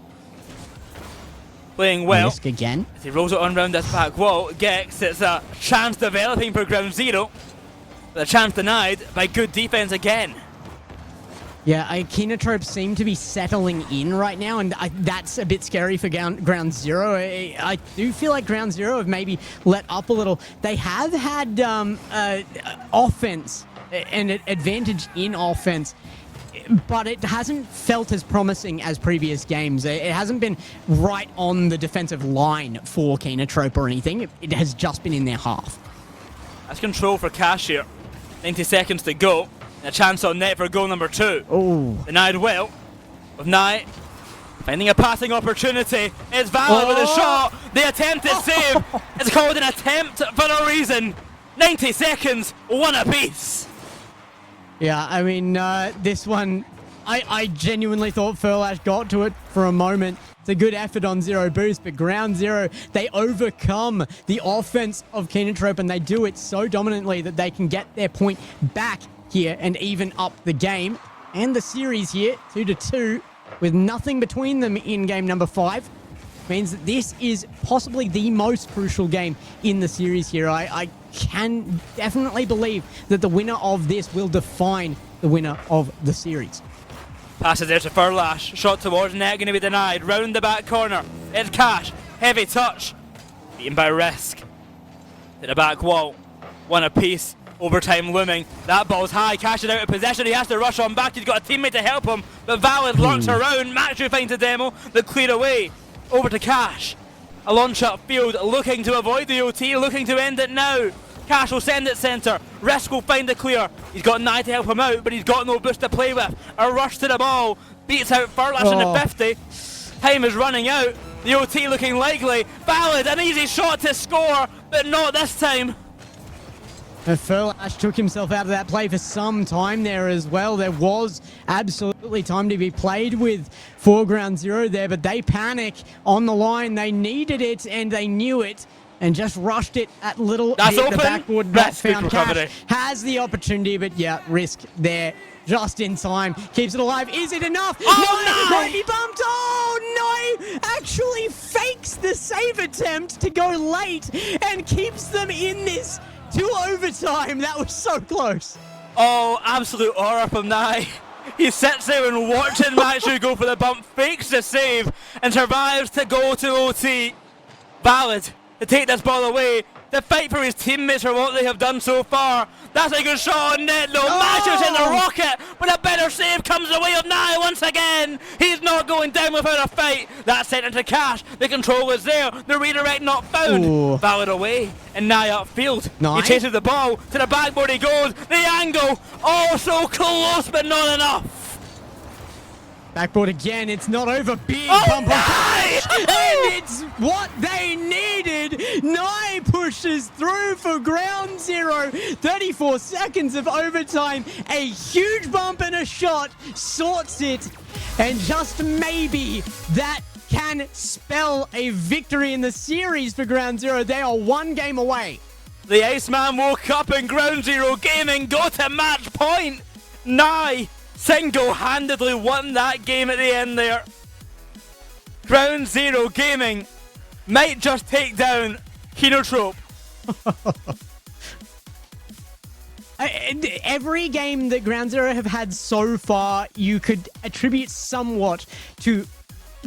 Playing well. Risk again. As he rolls it on round this back wall, Gex, it's a chance developing for Ground Zero. But a chance denied by good defense again. Yeah, Kinotrope seem to be settling in right now, and that's a bit scary for Ground Zero. I do feel like Ground Zero have maybe let up a little. They have had offense, and advantage in offense, but it hasn't felt as promising as previous games. It hasn't been right on the defensive line for Kinotrope or anything. It has just been in their half. That's control for Cash here. 90 seconds to go. And a chance on net for goal number 2. Oh. Denied well. With Nye finding a passing opportunity. It's Valid with a shot. The attempt is saved. It's called an attempt for no reason. 90 seconds, one apiece. Yeah, I mean, this one, I genuinely thought Furlash got to it for a moment. It's a good effort on Zero Boost, but Ground Zero, they overcome the offense of Kinotrope, and they do it so dominantly that they can get their point back here and even up the game. And the series here, 2-2, with nothing between them in game number 5. Means that this is possibly the most crucial game in the series here. I can definitely believe that the winner of this will define the winner of the series. Passes there to Furlash. Shot towards net, going to be denied. Round the back corner. It's Cash. Heavy touch. Beaten by Risk. To the back wall. One apiece. Overtime looming. That ball's high. Cash is out of possession. He has to rush on back. He's got a teammate to help him. But Valid lurks around. Matthew finds a demo. The clear away. Over to Cash. A launch up field, looking to avoid the OT, looking to end it now. Cash will send it centre. Risk will find the clear. He's got Nye to help him out, but he's got no boost to play with. A rush to the ball. Beats out Furlash in the 50. Time is running out. The OT looking likely. Valid, an easy shot to score, but not this time. Furlash took himself out of that play for some time there as well. There was absolutely time to be played with for Ground Zero there, but they panic on the line. They needed it and they knew it and just rushed it at little That's bit. open. The backboard not found. Cash has the opportunity, but yeah, Risk there just in time. Keeps it alive. Is it enough? Oh, no! He bumped. Oh, no! Actually fakes the save attempt to go late and keeps them in this to overtime. That was so close. Oh, absolute horror from Nye. He sits there and watches Matthew go for the bump, fakes the save, and survives to go to OT. Valid to take this ball away, to fight for his teammates for what they have done so far. That's a good shot on net though. Matthew's in the rocket, but a better save comes the way of Nye once again. He's not going down without a fight. That's sent into Cash. The control is there. The redirect not found. Ooh. Valid away, and Nye upfield. Nye? He chases the ball to the backboard. He goes. The angle. Oh, so close, but not enough. Backboard again, it's not over. Big Oh, bump on Nye! Cash, and it's what they needed. Nye pushes through for Ground Zero. 34 seconds of overtime. A huge bump and a shot sorts it. And just maybe that can spell a victory in the series for Ground Zero. They are one game away. The Iceman woke up and Ground Zero Gaming got to match point. Nye single-handedly won that game at the end there. Ground Zero Gaming might just take down Kinotrope. Every game that Ground Zero have had so far, you could attribute somewhat to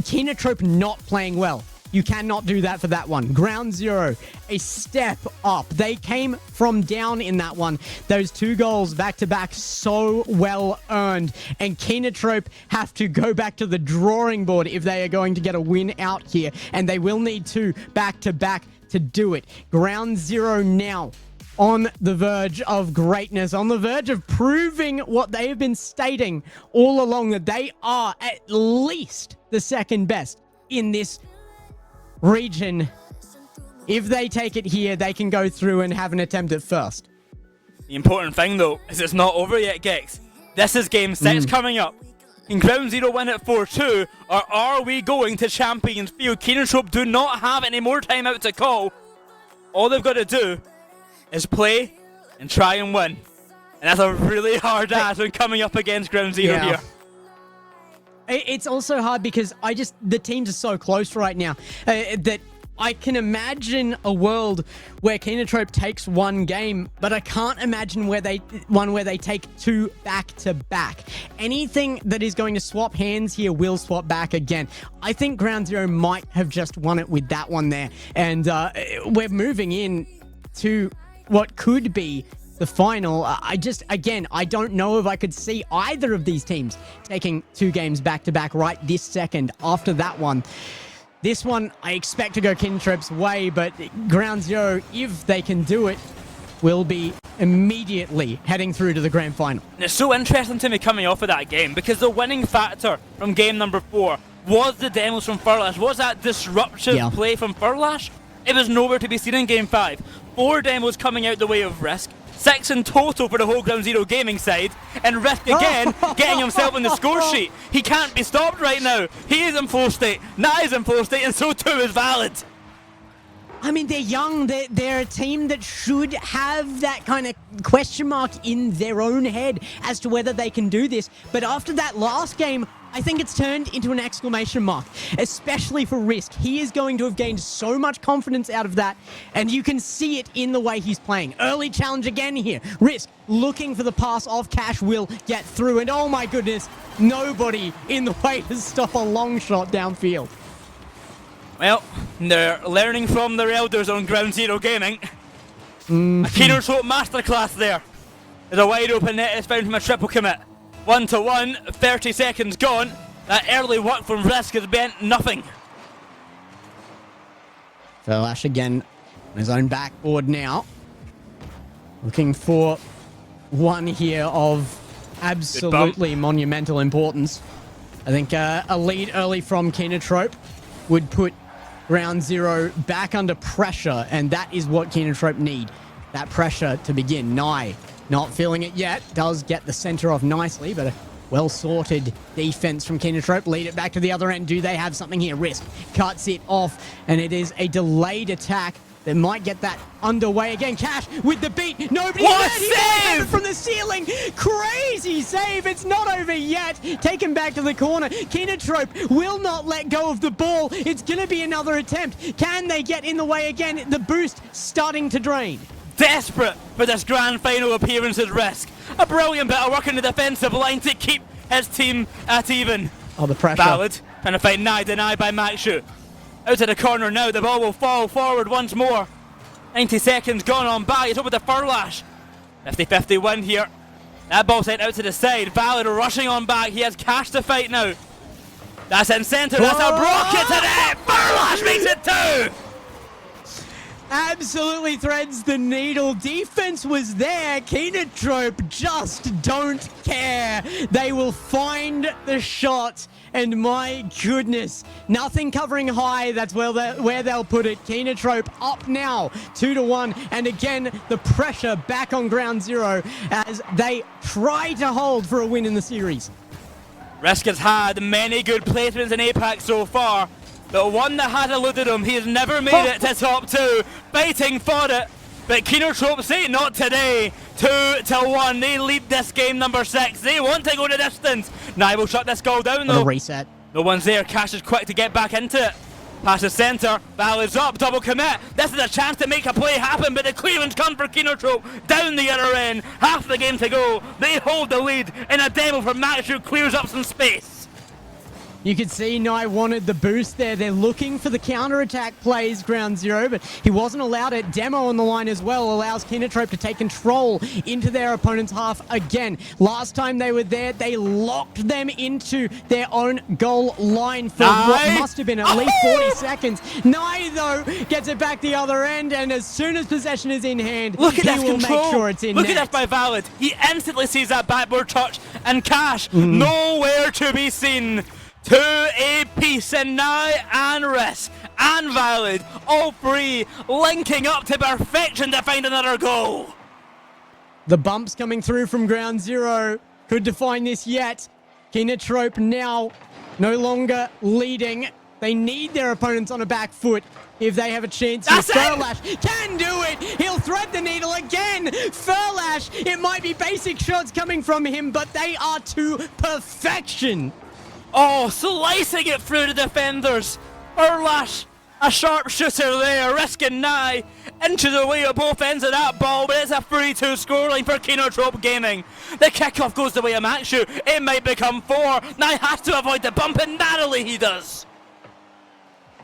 Kinotrope not playing well. You cannot do that for that one. Ground Zero, a step up. They came from down in that one. Those 2 goals back-to-back, so well earned. And Kinotrope have to go back to the drawing board if they are going to get a win out here. And they will need 2 back-to-back to do it. Ground Zero now on the verge of greatness, on the verge of proving what they have been stating all along, that they are at least the second best in this region. If they take it here, they can go through and have an attempt at first. The important thing, though, is it's not over yet, Gex. This is Game 6 coming up. Can Ground Zero win at 4-2, or are we going to Champions Field? Kinotrope do not have any more time out to call. All they've got to do is play and try and win. And that's a really hard ask when coming up against Ground Zero here. It's also hard because the teams are so close right now that I can imagine a world where Kinotrope takes one game, but I can't imagine where they take 2 back-to-back. Anything that is going to swap hands here will swap back again. I think Ground Zero might have just won it with that one there. And we're moving in to what could be the final. I don't know if I could see either of these teams taking 2 games back-to-back right this second after that one. This one, I expect to go Kinotrope's way, but Ground Zero, if they can do it, will be immediately heading through to the grand final. And it's so interesting to me coming off of that game, because the winning factor from game number 4 was the demos from Furlash. Was that disruptive play from Furlash? It was nowhere to be seen in game 5. 4 demos coming out the way of Risk. 6 in total for the whole Ground Zero Gaming side, and Risk again getting himself in the score sheet. He can't be stopped right now. He is in full state, Nye's in full state, and so too is Valid. I mean, they're young. They're a team that should have that kind of question mark in their own head as to whether they can do this. But after that last game, I think it's turned into an exclamation mark, especially for Risk. He is going to have gained so much confidence out of that, and you can see it in the way he's playing. Early challenge again here. Risk looking for the pass off. Cash will get through, and oh my goodness, nobody in the way to stop a long shot downfield. Well, they're learning from their elders on Ground Zero Gaming. A Kinotrope masterclass there. There's a wide open net is found from a triple commit. 1-1, 30 seconds gone. That early work from Risk has meant nothing. Furlash again on his own backboard now. Looking for one here of absolutely monumental importance. I think a lead early from Kinotrope would put Ground Zero back under pressure, and that is what Kinotrope need. That pressure to begin. Nye not feeling it yet. Does get the center off nicely, but a well-sorted defense from Kinotrope. Lead it back to the other end. Do they have something here? Risk cuts it off, and it is a delayed attack that might get that underway again. Cash with the beat. Nobody save from the ceiling. Crazy save. It's not over yet. Taken back to the corner. Kinotrope will not let go of the ball. It's going to be another attempt. Can they get in the way again? The boost starting to drain. Desperate for this grand final appearance at Risk. A brilliant bit of work in the defensive line to keep his team at even. Oh, the pressure. Valid. Trying to fight Nye, denied by Maxshoot. Out to the corner now, the ball will fall forward once more. 90 seconds gone on by, it's over the Furlash. 50-50 win here. That ball sent out to the side, Valid rushing on back, he has Cash to fight now. That's in centre, that's a rocket to net! Furlash makes it 2! Absolutely threads the needle. Defense was there. Kinotrope just don't care. They will find the shot. And my goodness, nothing covering high. That's where they'll put it. Kinotrope up now, 2-1. And again, the pressure back on Ground Zero as they try to hold for a win in the series. Risk has had many good placements in APAC so far. but one that had eluded him. He has never made it to top 2, fighting for it. But Kinotrope say not today. 2-1. They lead this game number 6. They want to go the distance. Nye will shut this goal down though. Reset. No one's there. Cash is quick to get back into it. Passes centre. Valid's up. Double commit. This is a chance to make a play happen, but the clearance comes for Kinotrope down the other end. Half the game to go. They hold the lead in a demo for Max, who clears up some space. You could see Nye wanted the boost there. They're looking for the counter-attack plays, Ground Zero, but he wasn't allowed it. Demo on the line as well allows Kinotrope to take control into their opponent's half again. Last time they were there, they locked them into their own goal line for what must have been at least 40 seconds. Nye, though, gets it back the other end, and as soon as possession is in hand, Look at he this will control. make sure it's in Look net. at this by Valid. He instantly sees that backboard touch, and Cash nowhere to be seen. To a piece, and Nye and Risk and Valid, all three linking up to perfection to find another goal. The bumps coming through from Ground Zero could define this yet. Kinotrope now no longer leading. They need their opponents on a back foot if they have a chance here. Furlash can do it. He'll thread the needle again. Furlash, it might be basic shots coming from him, but they are to perfection. Oh, slicing it through the defenders. Furlash, a sharpshooter there, risking Nye. Inches away at both ends of that ball, but it's a 3-2 scoreline for Kinotrope Gaming. The kickoff goes the way of Maxu. It might become 4. Nye has to avoid the bump, and narrowly he does.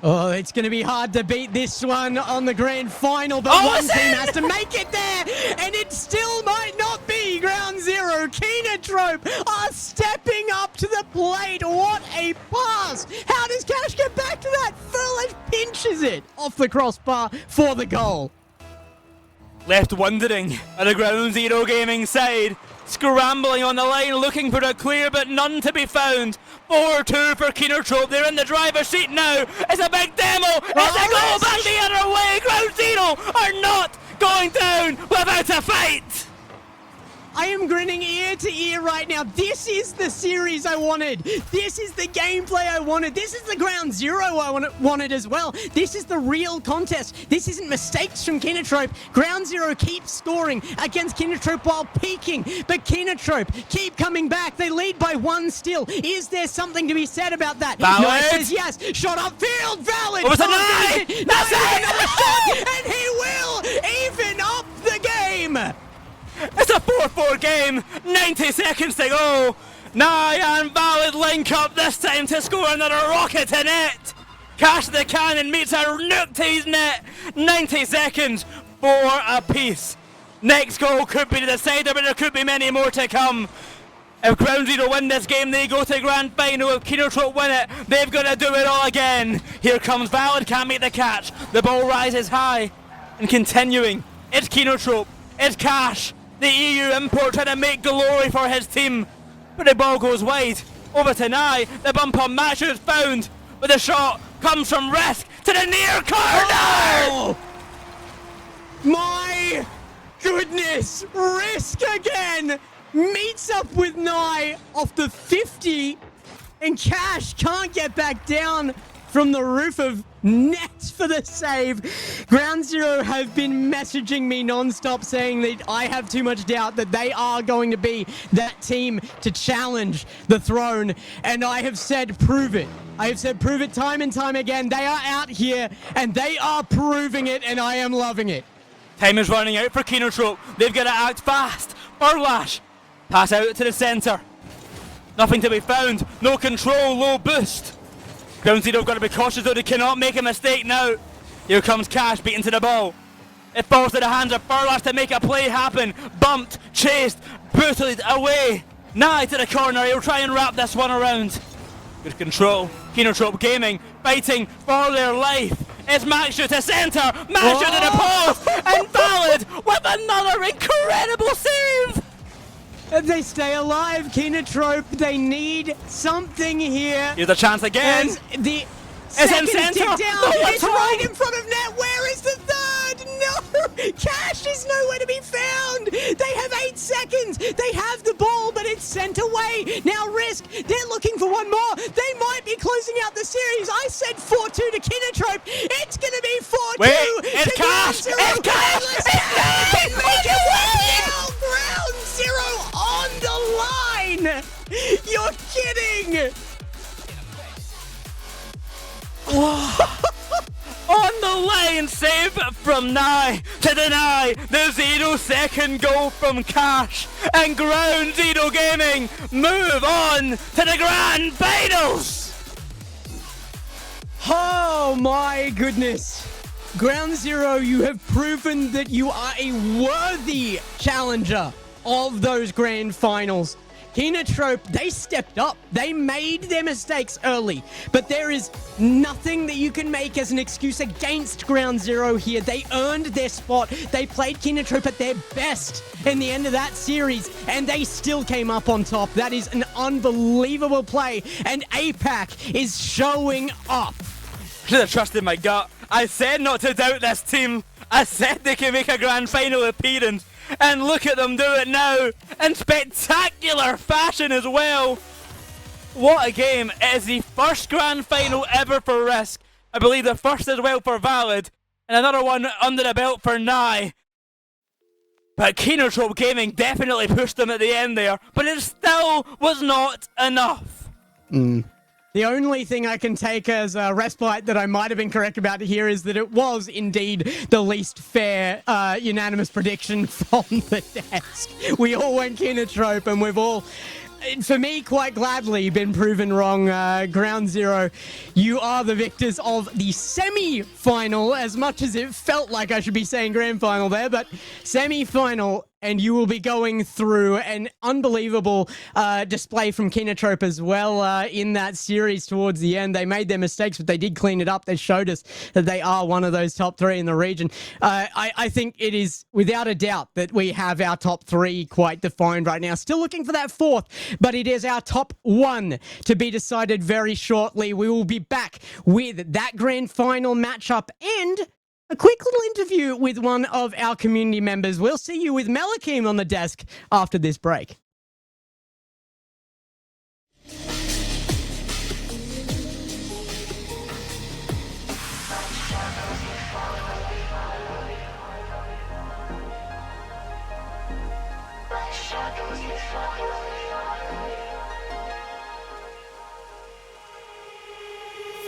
Oh, it's going to be hard to beat this one on the grand final, but one team has to make it there, and it still might not be Ground Zero. Kinotrope are stepping up to the plate. What a pass! How does Cash get back to that? Furlash pinches it off the crossbar for the goal. Left wondering at the Ground Zero Gaming side. Scrambling on the line, looking for a clear, but none to be found. 4-2 for Kinotrope. They're in the driver's seat now. It's a big demo. It's a goal back the other way. Ground Zero are not going down without a fight. I am grinning ear to ear right now. This is the series I wanted. This is the gameplay I wanted. This is the Ground Zero I wanted as well. This is the real contest. This isn't mistakes from Kinotrope. Ground Zero keeps scoring against Kinotrope while peaking, but Kinotrope keep coming back. They lead by 1 still. Is there something to be said about that? Valid. No, says yes. Shot upfield. Valid. What was it? That's it. Another shot, and he will even up the game. It's a 4-4 game, 90 seconds to go. Nye and Valid link up this time to score another rocket to net. Cash the cannon meets a nuke to his net. 90 seconds, 4 apiece. Next goal could be the decider, but there could be many more to come. If Ground Zero win this game, they go to grand final. If Kinotrope win it, they've got to do it all again. Here comes Valid, can't make the catch. The ball rises high and continuing. It's Kinotrope, it's Cash. The EU import trying to make glory for his team. But the ball goes wide. Over to Nye. The bump on Match is found. But the shot comes from Risk to the near corner. Oh! My goodness. Risk again. Meets up with Nye off the 50. And Cash can't get back down from the roof of net for the save. Ground Zero have been messaging me non-stop saying that I have too much doubt that they are going to be that team to challenge the throne. And I have said, prove it. I have said, prove it time and time again. They are out here and they are proving it, and I am loving it. Time is running out for Kinotrope. They've got to act fast. Furlash. Pass out to the centre. Nothing to be found. No control, low boost. Ground Zero have got to be cautious though, they cannot make a mistake now. Here comes Cash beating to the ball. It falls to the hands of Furlash to make a play happen. Bumped, chased, booted away. Nye to the corner, he'll try and wrap this one around. Good control. Kinotrope Gaming fighting for their life. It's Maxu to centre, Maxu to the post, and Valid with another incredible save. If they stay alive, Kinotrope, they need something here. Here's a chance again. And the It's in second centre. tick down. No, It's right in front of net. Where is the third? No! Cash is nowhere to be found. They have 8 seconds. They have the ball, but it's sent away. Now Risk, they're looking for one more. They might be closing out out the series. I said 4-2 to Kinotrope. It's going to be 4-2. Wait, it's Cash! It's Cash! Let's It's go! Cash! Make it work now! Ground 0 on the line! You're kidding! On the line, save from Nye to deny the 0-second goal from Cash, and Ground Zero Gaming move on to the grand finals. Oh my goodness. Ground Zero, you have proven that you are a worthy challenger of those grand finals. Kinotrope, they stepped up. They made their mistakes early, but there is nothing that you can make as an excuse against Ground Zero here. They earned their spot. They played Kinotrope at their best in the end of that series, and they still came up on top. That is an unbelievable play, and APAC is showing up. Should have trusted my gut. I said not to doubt this team. I said they can make a grand final appearance. And look at them do it now, in spectacular fashion as well. What a game. It is the first grand final ever for Risk. I believe the first as well for Valid, and another one under the belt for Nye. But Kinotrope Gaming definitely pushed them at the end there, but it still was not enough. The only thing I can take as a respite that I might have been correct about here is that it was indeed the least fair unanimous prediction from the desk. We all went Kinotrope, and we've all, for me, quite gladly been proven wrong. Ground Zero, you are the victors of the semi-final, as much as it felt like I should be saying grand final there, but semi-final. And you will be going through an unbelievable display from Kinotrope as well in that series towards the end. They made their mistakes, but they did clean it up. They showed us that they are one of those top three in the region. I think it is without a doubt that we have our top three quite defined right now. Still looking for that fourth, but it is our top one to be decided very shortly. We will be back with that grand final matchup and a quick little interview with one of our community members. We'll see you with Melakim on the desk after this break.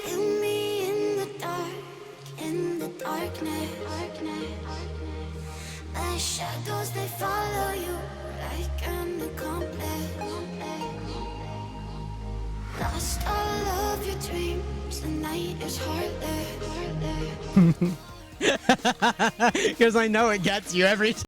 Feel me in the dark, in the darkness. My shadows, they follow you like an accomplice. Lost all of your dreams, the night is heartless. Because I know it gets you every time.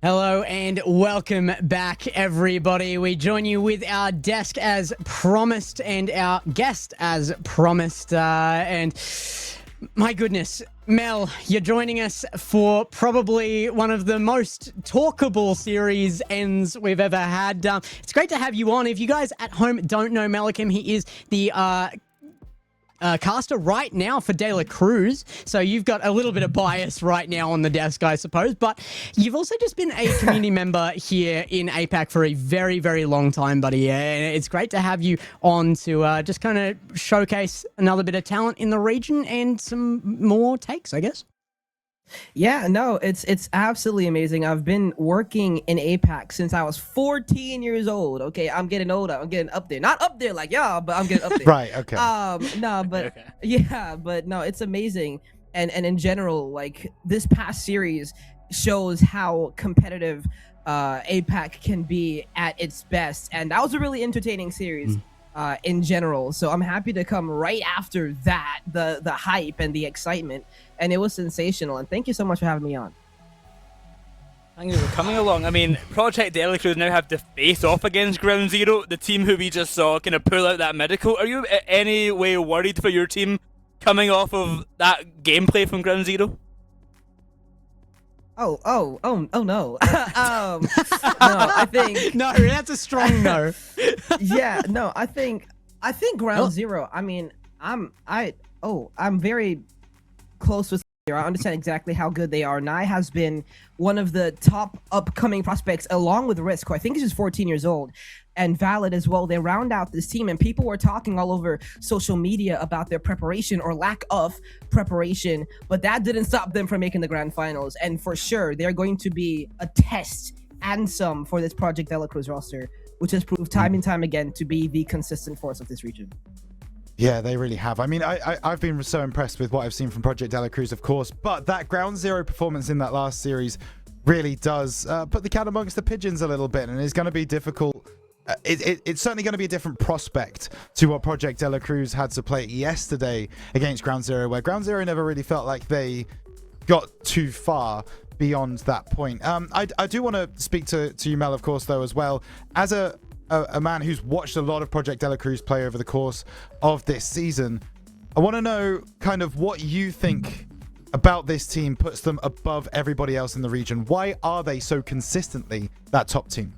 Hello and welcome back, everybody. We join you with our desk as promised and our guest as promised. And my goodness, Mel, you're joining us for probably one of the most talkable series ends we've ever had. It's great to have you on. If you guys at home don't know Malcolm, he is the caster right now for De La Cruz, so you've got a little bit of bias right now on the desk, I suppose, but you've also just been a community member here in APAC for a very, very long time, buddy, and it's great to have you on to just kind of showcase another bit of talent in the region and some more takes, I guess. Yeah, no, it's absolutely amazing. I've been working in APAC since I was 14 years old. Okay, I'm getting older. I'm getting up there. Not up there like y'all, but I'm getting up there. Right, okay. No, but Okay. yeah, but no, it's amazing. And in general, like this past series shows how competitive APAC can be at its best. And that was a really entertaining series. In general, so I'm happy to come right after that, the hype and the excitement, and it was sensational. And thank you so much for having me on. Thank you for coming along. I mean, Project De La Cruz now have to face off against Ground Zero, the team who we just saw kind of pull out that medical. Are you in any way worried for your team coming off of that gameplay from Ground Zero? Oh no. No, I think No, that's a strong no. yeah, no, I think Ground Zero. I mean, I'm very close with here. I understand exactly how good they are. Nye has been one of the top upcoming prospects, along with Risk, who I think is just 14 years old, and Valid as well. They round out this team, and people were talking all over social media about their preparation or lack of preparation, but that didn't stop them from making the grand finals. And for sure, they're going to be a test and some for this Project De La Cruz roster, which has proved time and time again to be the consistent force of this region. Yeah, they really have. I mean, I've been so impressed with what I've seen from Project De La Cruz, of course, but that Ground Zero performance in that last series really does put the cat amongst the pigeons a little bit, and it's going to be difficult. It's certainly going to be a different prospect to what Project De La Cruz had to play yesterday against Ground Zero, where Ground Zero never really felt like they got too far beyond that point. I do want to speak to you, Mel, of course, though, as well. As a man who's watched a lot of Project De La Cruz play over the course of this season, I want to know kind of what you think about this team puts them above everybody else in the region. Why are they so consistently that top team?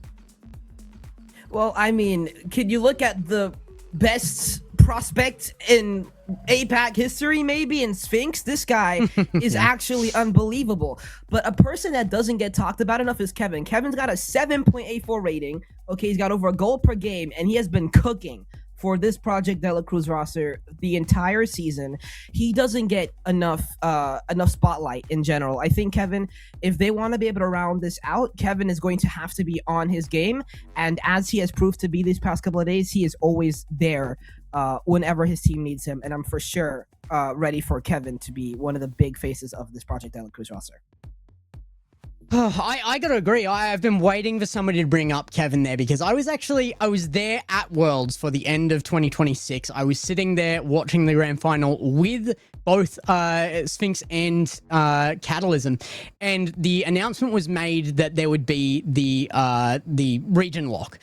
Well, I mean, can you look at the best prospect in APAC history, maybe, in Sphinx? This guy is actually unbelievable. But a person that doesn't get talked about enough is Kevin. Kevin's got a 7.84 rating. Okay, he's got over a goal per game, and he has been cooking for this Project De La Cruz roster the entire season. He doesn't get enough spotlight in general. I think Kevin, if they want to be able to round this out, Kevin is going to have to be on his game, and as he has proved to be these past couple of days, he is always there whenever his team needs him, and I'm for sure ready for Kevin to be one of the big faces of this Project De La Cruz roster. I gotta agree. I've been waiting for somebody to bring up Kevin there, because I was there at Worlds for the end of 2026. I was sitting there watching the grand final with both Sphinx and Catalysm, and the announcement was made that there would be the region lock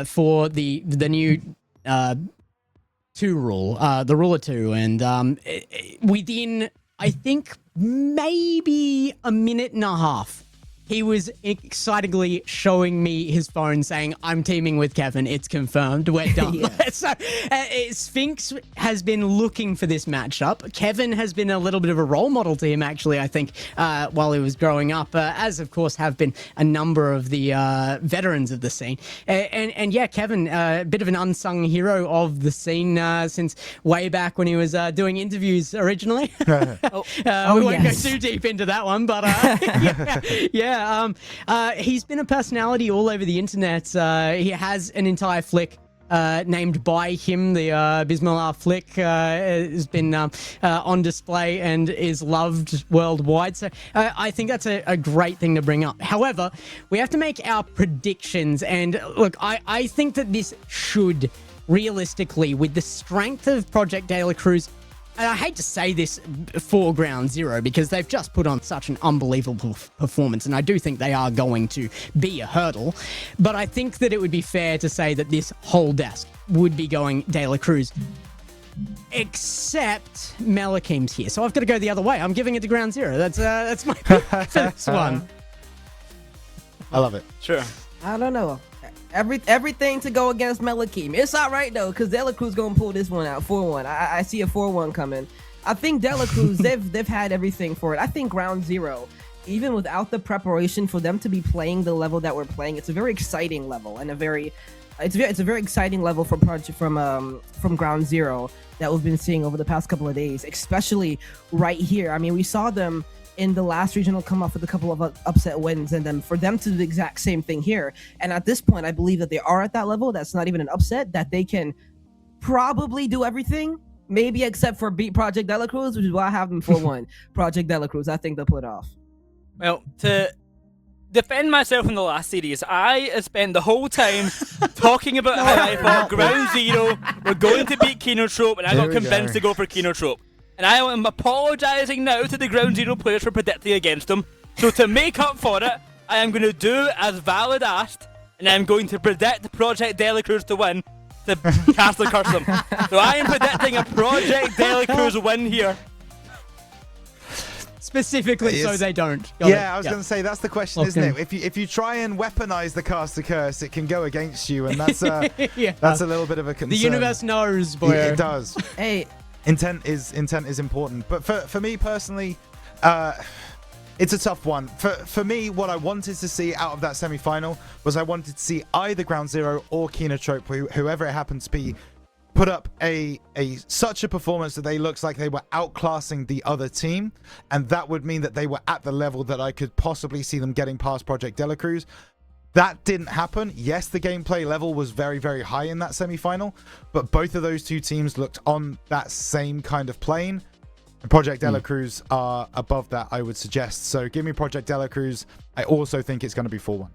for the new 2 rule, the rule of 2, and within, I think, maybe a minute and a half, he was excitedly showing me his phone saying, I'm teaming with Kevin. It's confirmed. We're done. So Sphinx has been looking for this matchup. Kevin has been a little bit of a role model to him, actually, I think, while he was growing up, as, of course, have been a number of the veterans of the scene. And yeah, Kevin, a bit of an unsung hero of the scene since way back when he was doing interviews originally. We won't go too deep into that one, but yeah. He's been a personality all over the internet. He has an entire flick named by him. The Bismillah flick has been on display and is loved worldwide. So I think that's a great thing to bring up. However, we have to make our predictions. And look, I think that this should, realistically, with the strength of Project De La Cruz, and I hate to say this for Ground Zero because they've just put on such an unbelievable performance, and I do think they are going to be a hurdle, but I think that it would be fair to say that this whole desk would be going De La Cruz, except Malakim's here. So I've got to go the other way. I'm giving it to Ground Zero. That's my pick for this one. I love it. Sure. I don't know. Everything to go against Malakim. It's all right though, because De La Cruz gonna pull this one out 4-1. I see a 4-1 coming. I think De La Cruz they've had everything for it. I think Ground Zero, even without the preparation for them to be playing the level that we're playing, it's a very exciting level and it's a very exciting level from Ground Zero that we've been seeing over the past couple of days, especially right here. I mean, we saw them in the last regional come off with a couple of upset wins, and then for them to do the exact same thing here. And at this point, I believe that they are at that level. That's not even an upset, that they can probably do everything, maybe except for beat Project De La Cruz, which is why I have them 4-1. Project De La Cruz, I think they'll pull it off. Well, to defend myself in the last series, I spent the whole time talking about how I thought Ground Zero were going to beat Kinotrope, and I got convinced to go for Kinotrope. And I am apologising now to the Ground Zero players for predicting against them. So to make up for it, I am going to do as Valid asked, and I'm going to predict Project De La Cruz to win, to cast the curse them. So I am predicting a Project De La Cruz win here. Specifically so they don't. I was going to say, that's the question, isn't it? If you try and weaponize the caster curse, it can go against you, and that's that's a little bit of a concern. The universe knows, boy. It does. Hey. Intent is important, but for me personally, it's a tough one. For me, what I wanted to see out of that semi-final was I wanted to see either Ground Zero or Kinotrope, whoever it happens to be, put up such a performance that they looks like they were outclassing the other team, and that would mean that they were at the level that I could possibly see them getting past Project De La Cruz. That didn't happen. Yes, the gameplay level was very, very high in that semi-final, but both of those two teams looked on that same kind of plane. And Project De La Cruz are above that, I would suggest. So give me Project De La Cruz. I also think it's going to be 4-1.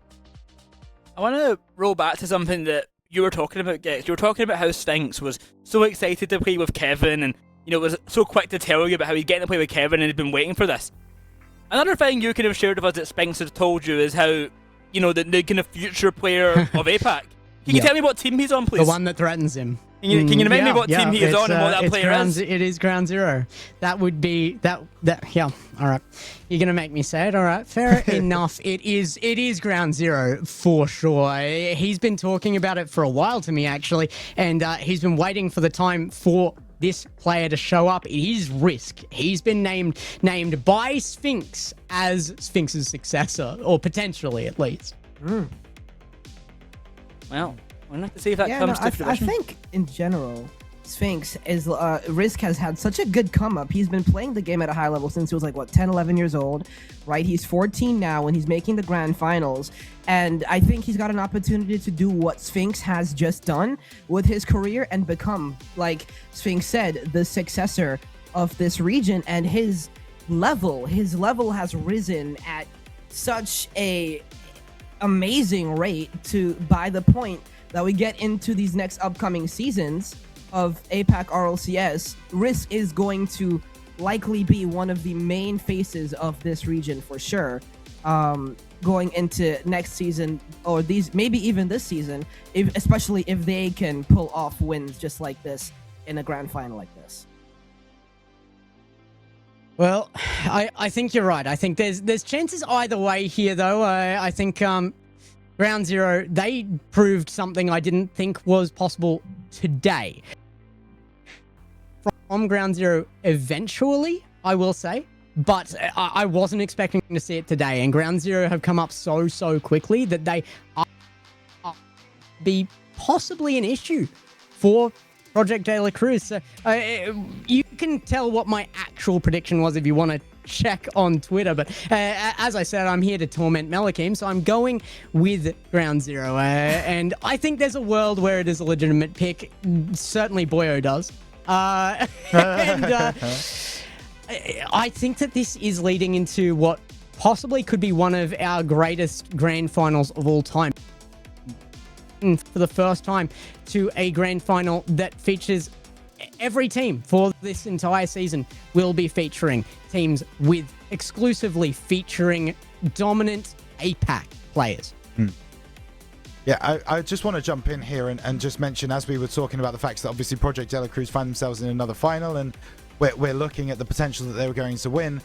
I want to roll back to something that you were talking about, Gex. You were talking about how Sphinx was so excited to play with Kevin and, was so quick to tell you about how he's getting to play with Kevin and had been waiting for this. Another thing you could have shared with us that Sphinx has told you is how the kind of future player of APAC. Can you tell me what team he's on, please? The one that threatens him. Can you remind me what team he is on and what that player is? It is Ground Zero. That would be that. Yeah. All right. You're gonna make me say it. All right. Fair enough. It is Ground Zero for sure. He's been talking about it for a while to me actually, and he's been waiting for the time for this player to show up. It is Risk. He's been named by Sphinx as Sphinx's successor, or potentially at least. Well, we'll have to see if that comes to fruition. I think in general, Sphinx is Risk has had such a good come up. He's been playing the game at a high level since he was like 10, 11 years old, right? He's 14 now and he's making the grand finals. And I think he's got an opportunity to do what Sphinx has just done with his career and become, like Sphinx said, the successor of this region. And his level has risen at such a amazing rate by the point that we get into these next upcoming seasons of APAC RLCS, Risk is going to likely be one of the main faces of this region for sure. Going into next season, or maybe even this season, especially if they can pull off wins just like this in a grand final like this. Well, I think you're right. I think there's chances either way here, though. I think Ground Zero, they proved something I didn't think was possible today. From Ground Zero eventually, I will say, but I wasn't expecting to see it today, and Ground Zero have come up so quickly that they are be possibly an issue for Project De La Cruz. So, you can tell what my actual prediction was if you want to check on Twitter, but as I said, I'm here to torment Malakim, so I'm going with Ground Zero, and I think there's a world where it is a legitimate pick. Certainly Boyo does. And I think that this is leading into what possibly could be one of our greatest grand finals of all time. For the first time to a grand final that features every team for this entire season will be featuring teams with exclusively featuring dominant APAC players. Yeah, I just want to jump in here and just mention, as we were talking about the fact that obviously Project De La Cruz find themselves in another final, and we're looking at the potential that they were going to win.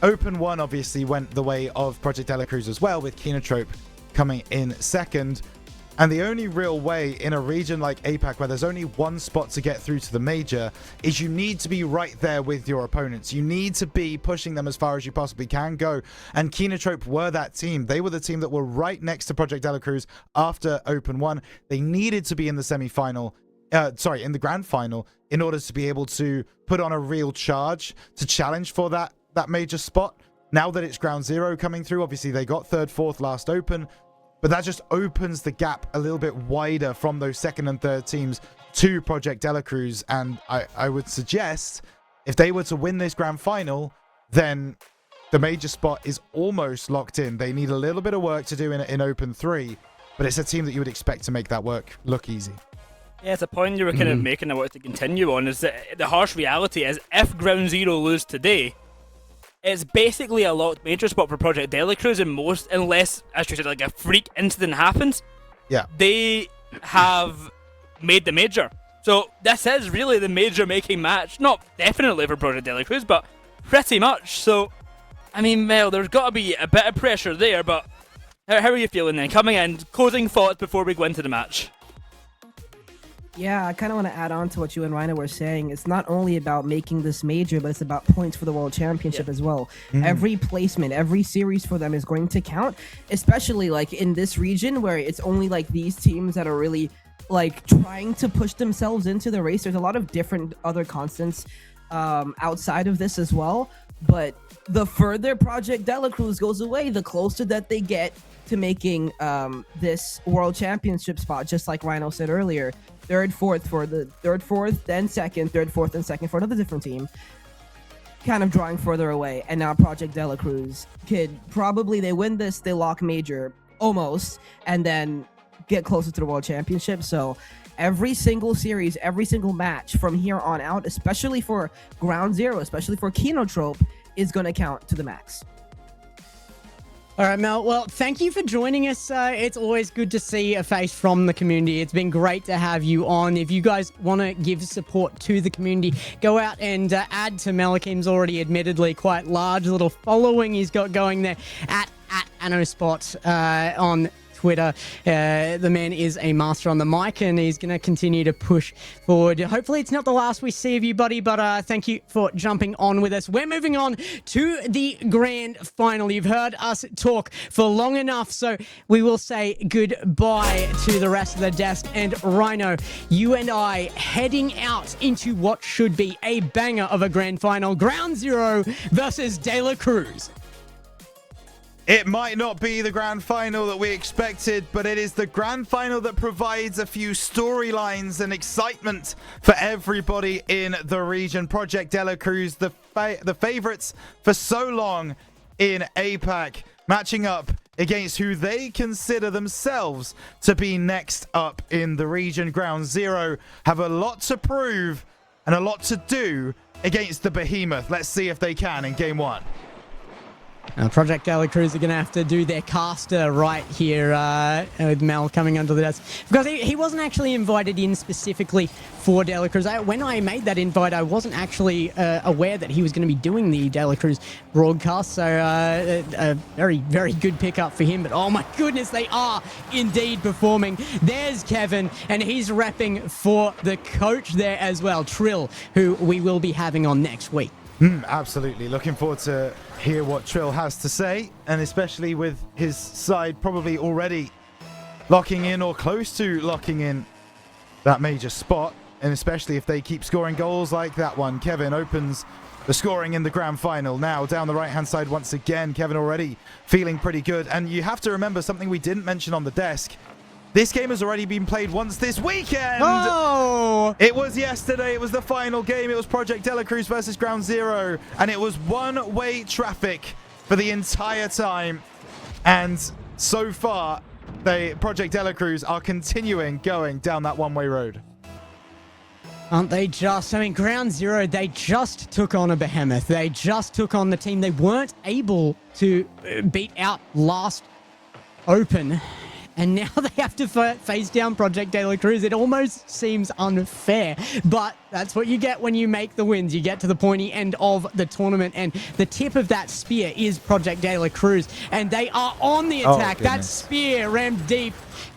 Open 1 obviously went the way of Project De La Cruz as well, with Kenotrope coming in second. And the only real way in a region like APAC, where there's only one spot to get through to the major, is you need to be right there with your opponents. You need to be pushing them as far as you possibly can go. And Kenotrope were that team. They were the team that were right next to Project De La Cruz after Open 1. They needed to be in the semi-final, in the grand final, in order to be able to put on a real charge to challenge for that major spot. Now that it's ground zero coming through, obviously they got third, fourth last Open, but that just opens the gap a little bit wider from those second and third teams to Project De La Cruz. And I would suggest if they were to win this grand final, then the major spot is almost locked in. They need a little bit of work to do in Open 3, but it's a team that you would expect to make that work look easy. Yeah, it's a point you were kind of making I wanted to continue on, is that the harsh reality is if ground zero lose today, it's basically a locked major spot for Project De La Cruz, unless, as you said, like a freak incident happens. Yeah. They have made the major. So this is really the major making match. Not definitely for Project De La Cruz, but pretty much. So, I mean, Mel, there's got to be a bit of pressure there, but how are you feeling then? Coming in, closing thoughts before we go into the match. Yeah, I kind of want to add on to what you and Rhino were saying. It's not only about making this major, but it's about points for the World Championship as well. Every placement, every series for them is going to count, especially like in this region where it's only like these teams that are really like trying to push themselves into the race. There's a lot of different other constants outside of this as well. But the further Project De La Cruz goes away, the closer that they get to making this World Championship spot, just like Rhino said earlier. Third, fourth, then second, third, fourth, and second for another different team. Kind of drawing further away. And now Project De La Cruz they win this, they lock major almost, and then get closer to the World Championship. So every single series, every single match from here on out, especially for ground zero, especially for Kenotrope, is going to count to the max. All right, Mel. Well, thank you for joining us. It's always good to see a face from the community. It's been great to have you on. If you guys want to give support to the community, go out and add to Malakim's already admittedly quite large little following he's got going there at AnnoSpot on Twitter. The man is a master on the mic, and he's going to continue to push forward. Hopefully it's not the last we see of you, buddy, but thank you for jumping on with us. We're moving on to the grand final. You've heard us talk for long enough, so we will say goodbye to the rest of the desk. And Rhino, you and I heading out into what should be a banger of a grand final. Ground Zero versus De La Cruz. It might not be the grand final that we expected, but it is the grand final that provides a few storylines and excitement for everybody in the region. Project De La Cruz, the favorites for so long in APAC, matching up against who they consider themselves to be next up in the region. Ground Zero have a lot to prove and a lot to do against the behemoth. Let's see if they can in game one. Project De La Cruz are going to have to do their caster right here with Mel coming under the desk. Because he wasn't actually invited in specifically for De La Cruz. When I made that invite, I wasn't actually aware that he was going to be doing the De La Cruz broadcast. So a very, very good pickup for him. But oh my goodness, they are indeed performing. There's Kevin, and he's repping for the coach there as well, Trill, who we will be having on next week. Absolutely. Looking forward to hear what Trill has to say, and especially with his side probably already locking in or close to locking in that major spot, and especially if they keep scoring goals like that one. Kevin opens the scoring in the grand final. Now down the right-hand side once again. Kevin already feeling pretty good, and you have to remember something we didn't mention on the desk. This game has already been played once this weekend. Oh! It was yesterday. It was the final game. It was Project De La Cruz versus Ground Zero. And it was one-way traffic for the entire time. And so far, Project De La Cruz are continuing going down that one-way road. Aren't they just? I mean, Ground Zero, they just took on a behemoth. They just took on the team they weren't able to beat out last Open. And now they have to face down Project De La Cruz. It almost seems unfair, but that's what you get when you make the wins. You get to the pointy end of the tournament, and the tip of that spear is Project De La Cruz, and they are on the attack. That spear rammed deep.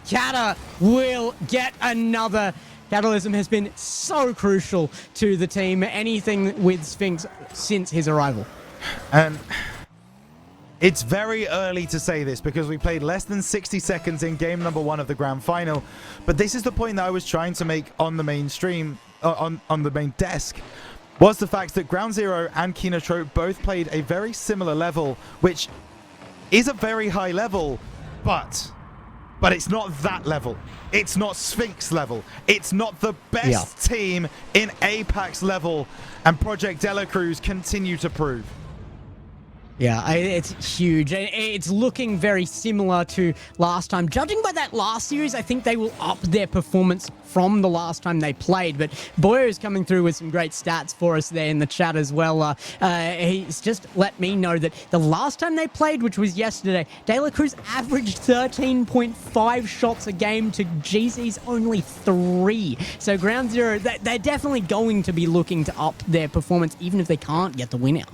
Kata will get another. Catalysm has been so crucial to the team. Anything with Sphinx since his arrival. And it's very early to say this because we played less than 60 seconds in game number 1 of the grand final. But this is the point that I was trying to make on the main stream, on the main desk, was the fact that Ground Zero and Kinotrope both played a very similar level, which is a very high level, but it's not that level. It's not Sphinx level. It's not the best team in APAC's level, and Project De La Cruz continue to prove. Yeah, it's huge. It's looking very similar to last time. Judging by that last series, I think they will up their performance from the last time they played. But Boyo's coming through with some great stats for us there in the chat as well. He's just let me know that the last time they played, which was yesterday, De La Cruz averaged 13.5 shots a game to GZ's only 3. So Ground Zero, they're definitely going to be looking to up their performance, even if they can't get the win out.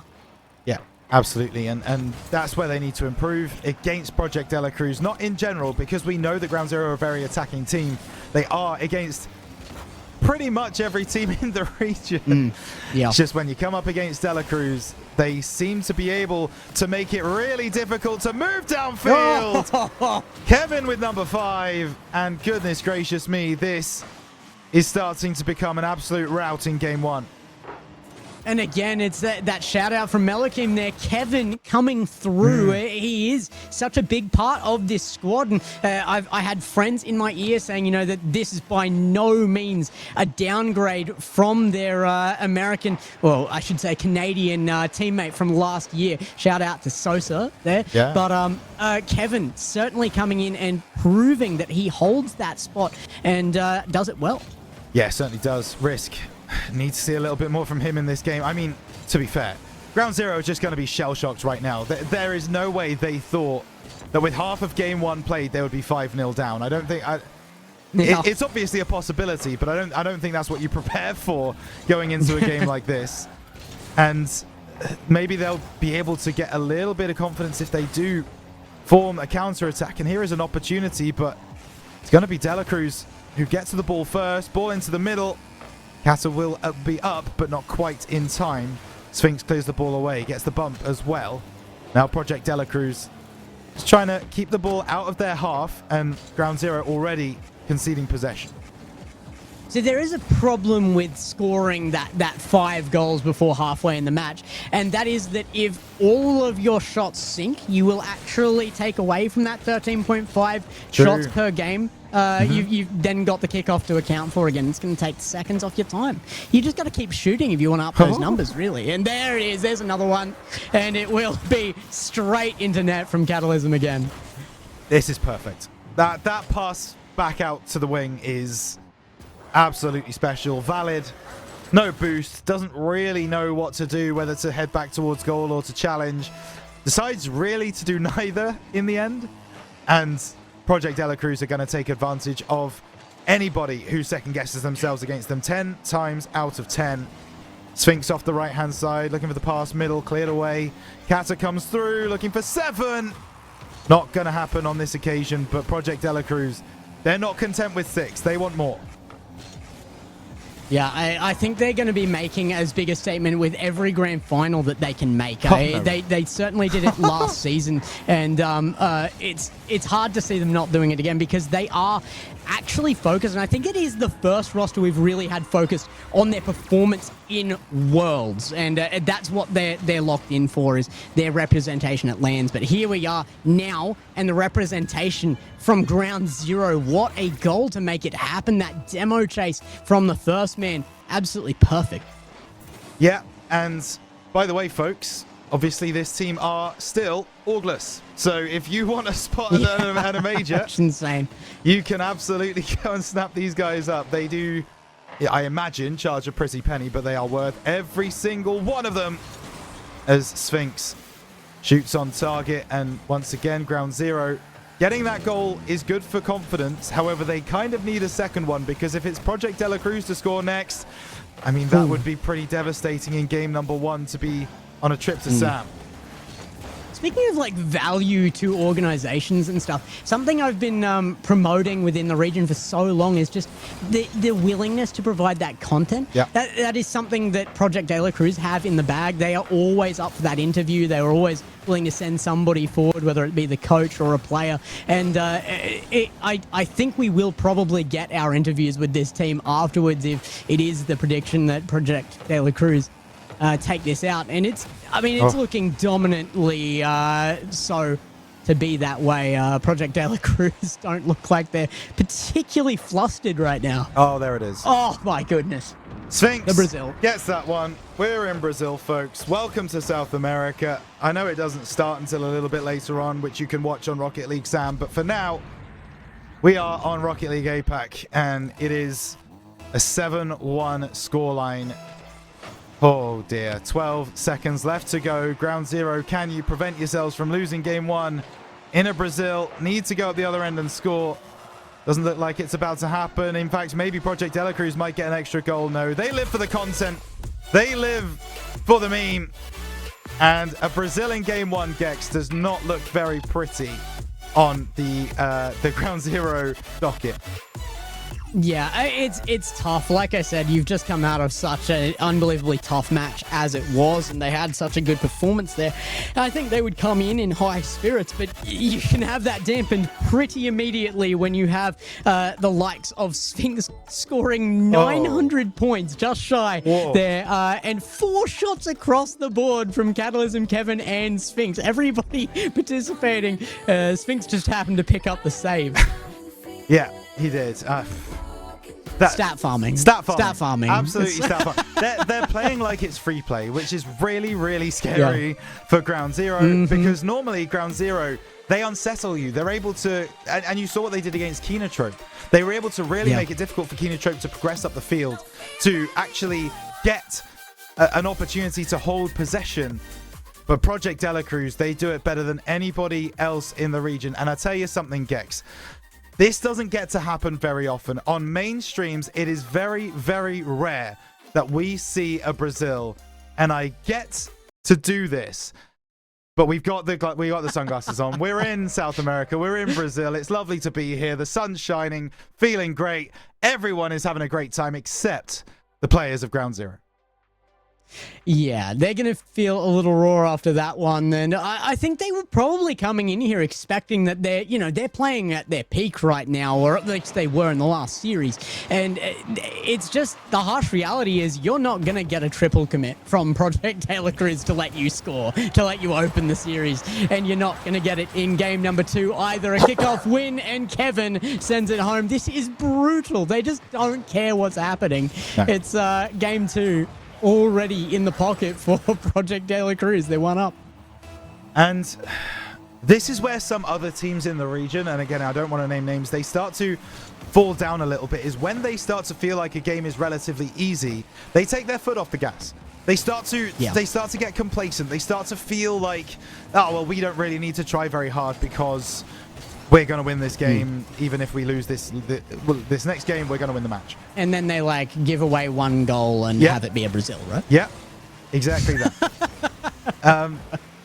Yeah. Absolutely, and that's where they need to improve against Project De La Cruz. Not in general, because we know that Ground Zero are a very attacking team. They are against pretty much every team in the region. It's just when you come up against De La Cruz, they seem to be able to make it really difficult to move downfield. Kevin with number 5, and goodness gracious me, this is starting to become an absolute rout in game 1. And again, it's that shout out from Melikim there. Kevin coming through. He is such a big part of this squad. And I had friends in my ear saying, you know, that this is by no means a downgrade from their American, well, I should say Canadian teammate from last year. Shout out to Sosa there. Yeah. But Kevin certainly coming in and proving that he holds that spot and does it well. Yeah, certainly does. Risk. Need to see a little bit more from him in this game. I mean, to be fair, Ground Zero is just going to be shell-shocked right now. There is no way they thought that with half of game 1 played, they would be 5-0 down. I don't think... It's obviously a possibility, but I don't think that's what you prepare for going into a game like this. And maybe they'll be able to get a little bit of confidence if they do form a counter-attack. And here is an opportunity, but it's going to be De La Cruz who gets to the ball first. Ball into the middle. Kata will be up, but not quite in time. Sphinx clears the ball away, gets the bump as well. Now Project De La Cruz is trying to keep the ball out of their half, and Ground Zero already conceding possession. So there is a problem with scoring that 5 goals before halfway in the match, and that is that if all of your shots sink, you will actually take away from that 13.5 shots per game. You've then got the kickoff to account for again. It's going to take seconds off your time. You just got to keep shooting if you want to up those numbers, really. And there it is. There's another one. And it will be straight into net from Catalysm again. This is perfect. That pass back out to the wing is absolutely special. Valid. No boost. Doesn't really know what to do, whether to head back towards goal or to challenge. Decides really to do neither in the end. And Project De La Cruz are going to take advantage of anybody who second guesses themselves against them 10 times out of 10. Sphinx off the right-hand side, looking for the pass middle, cleared away. Kata comes through, looking for 7. Not going to happen on this occasion, but Project De La Cruz, they're not content with 6. They want more. Yeah, I think they're going to be making as big a statement with every grand final that they can make. They certainly did it last season, and it's hard to see them not doing it again because they are actually focused, and I think it is the first roster we've really had focused on their performance in Worlds, and that's what they're locked in for, is their representation at LANs. But here we are now, and the representation from Ground Zero. What a goal to make it happen. That demo chase from the first man, absolutely perfect. Yeah, and by the way, folks, obviously this team are still orgless. So if you want a spot at a major, that's insane. You can absolutely go and snap these guys up. They do I imagine, charge a pretty penny, but they are worth every single one of them. As Sphinx shoots on target, and once again, Ground Zero getting that goal is good for confidence. However, they kind of need a second one, because if it's Project De La Cruz to score next, I mean, that would be pretty devastating in game number 1 to be on a trip to Sam. Speaking of like value to organizations and stuff, something I've been promoting within the region for so long is just the willingness to provide that content. Yeah. That is something that Project De La Cruz have in the bag. They are always up for that interview. They are always willing to send somebody forward, whether it be the coach or a player. And I think we will probably get our interviews with this team afterwards if it is the prediction that Project De La Cruz take this out. And it's looking dominantly so to be that way. Project De La Cruz don't look like they're particularly flustered right now. Oh, there it is. Oh my goodness. Sphinx The Brazil gets that one. We're in Brazil, folks. Welcome to South America. I know it doesn't start until a little bit later on, which you can watch on Rocket League Sam, but for now, we are on Rocket League APAC, and it is a 7-1 scoreline. Oh dear, 12 seconds left to go. Ground Zero, can you prevent yourselves from losing game 1? Inner Brazil need to go at the other end and score. Doesn't look like it's about to happen. In fact, maybe Project De La Cruz might get an extra goal. No, they live for the content. They live for the meme. And a Brazil in game 1, Gex, does not look very pretty on the Ground Zero docket. Yeah, it's tough. Like I said, you've just come out of such an unbelievably tough match as it was, and they had such a good performance there. I think they would come in high spirits, but you can have that dampened pretty immediately when you have the likes of Sphinx scoring 900 points, just shy there, and 4 shots across the board from Catalysm, Kevin, and Sphinx. Everybody participating. Sphinx just happened to pick up the save. Yeah, he did. Stat farming. Stat farming. Stat farming. Absolutely stat farming. They're playing like it's free play, which is really, really scary for Ground Zero, because normally Ground Zero, they unsettle you. They're able to, and you saw what they did against Kinotrope. They were able to really make it difficult for Kinotrope to progress up the field, to actually get an opportunity to hold possession. But Project De La Cruz, they do it better than anybody else in the region. And I tell you something, Gex, this doesn't get to happen very often. On main streams, it is very, very rare that we see a Brazil, and I get to do this. But we got the sunglasses on. We're in South America. We're in Brazil. It's lovely to be here. The sun's shining, feeling great. Everyone is having a great time except the players of Ground Zero. Yeah, they're going to feel a little raw after that one. And I think they were probably coming in here expecting that they're playing at their peak right now, or at least they were in the last series. And it's just the harsh reality is you're not going to get a triple commit from Project De La Cruz to let you score, to let you open the series. And you're not going to get it in game number 2 either. A kickoff win, and Kevin sends it home. This is brutal. They just don't care what's happening. No. It's game 2. Already in the pocket for Project De La Cruz. They won up. And this is where some other teams in the region, and again, I don't want to name names, they start to fall down a little bit, is when they start to feel like a game is relatively easy, they take their foot off the gas. They start to get complacent. They start to feel like, oh, well, we don't really need to try very hard because we're going to win this game. Even if we lose this next game, we're going to win the match. And then they give away 1 goal and have it be a Brazil, right? Yeah, exactly that.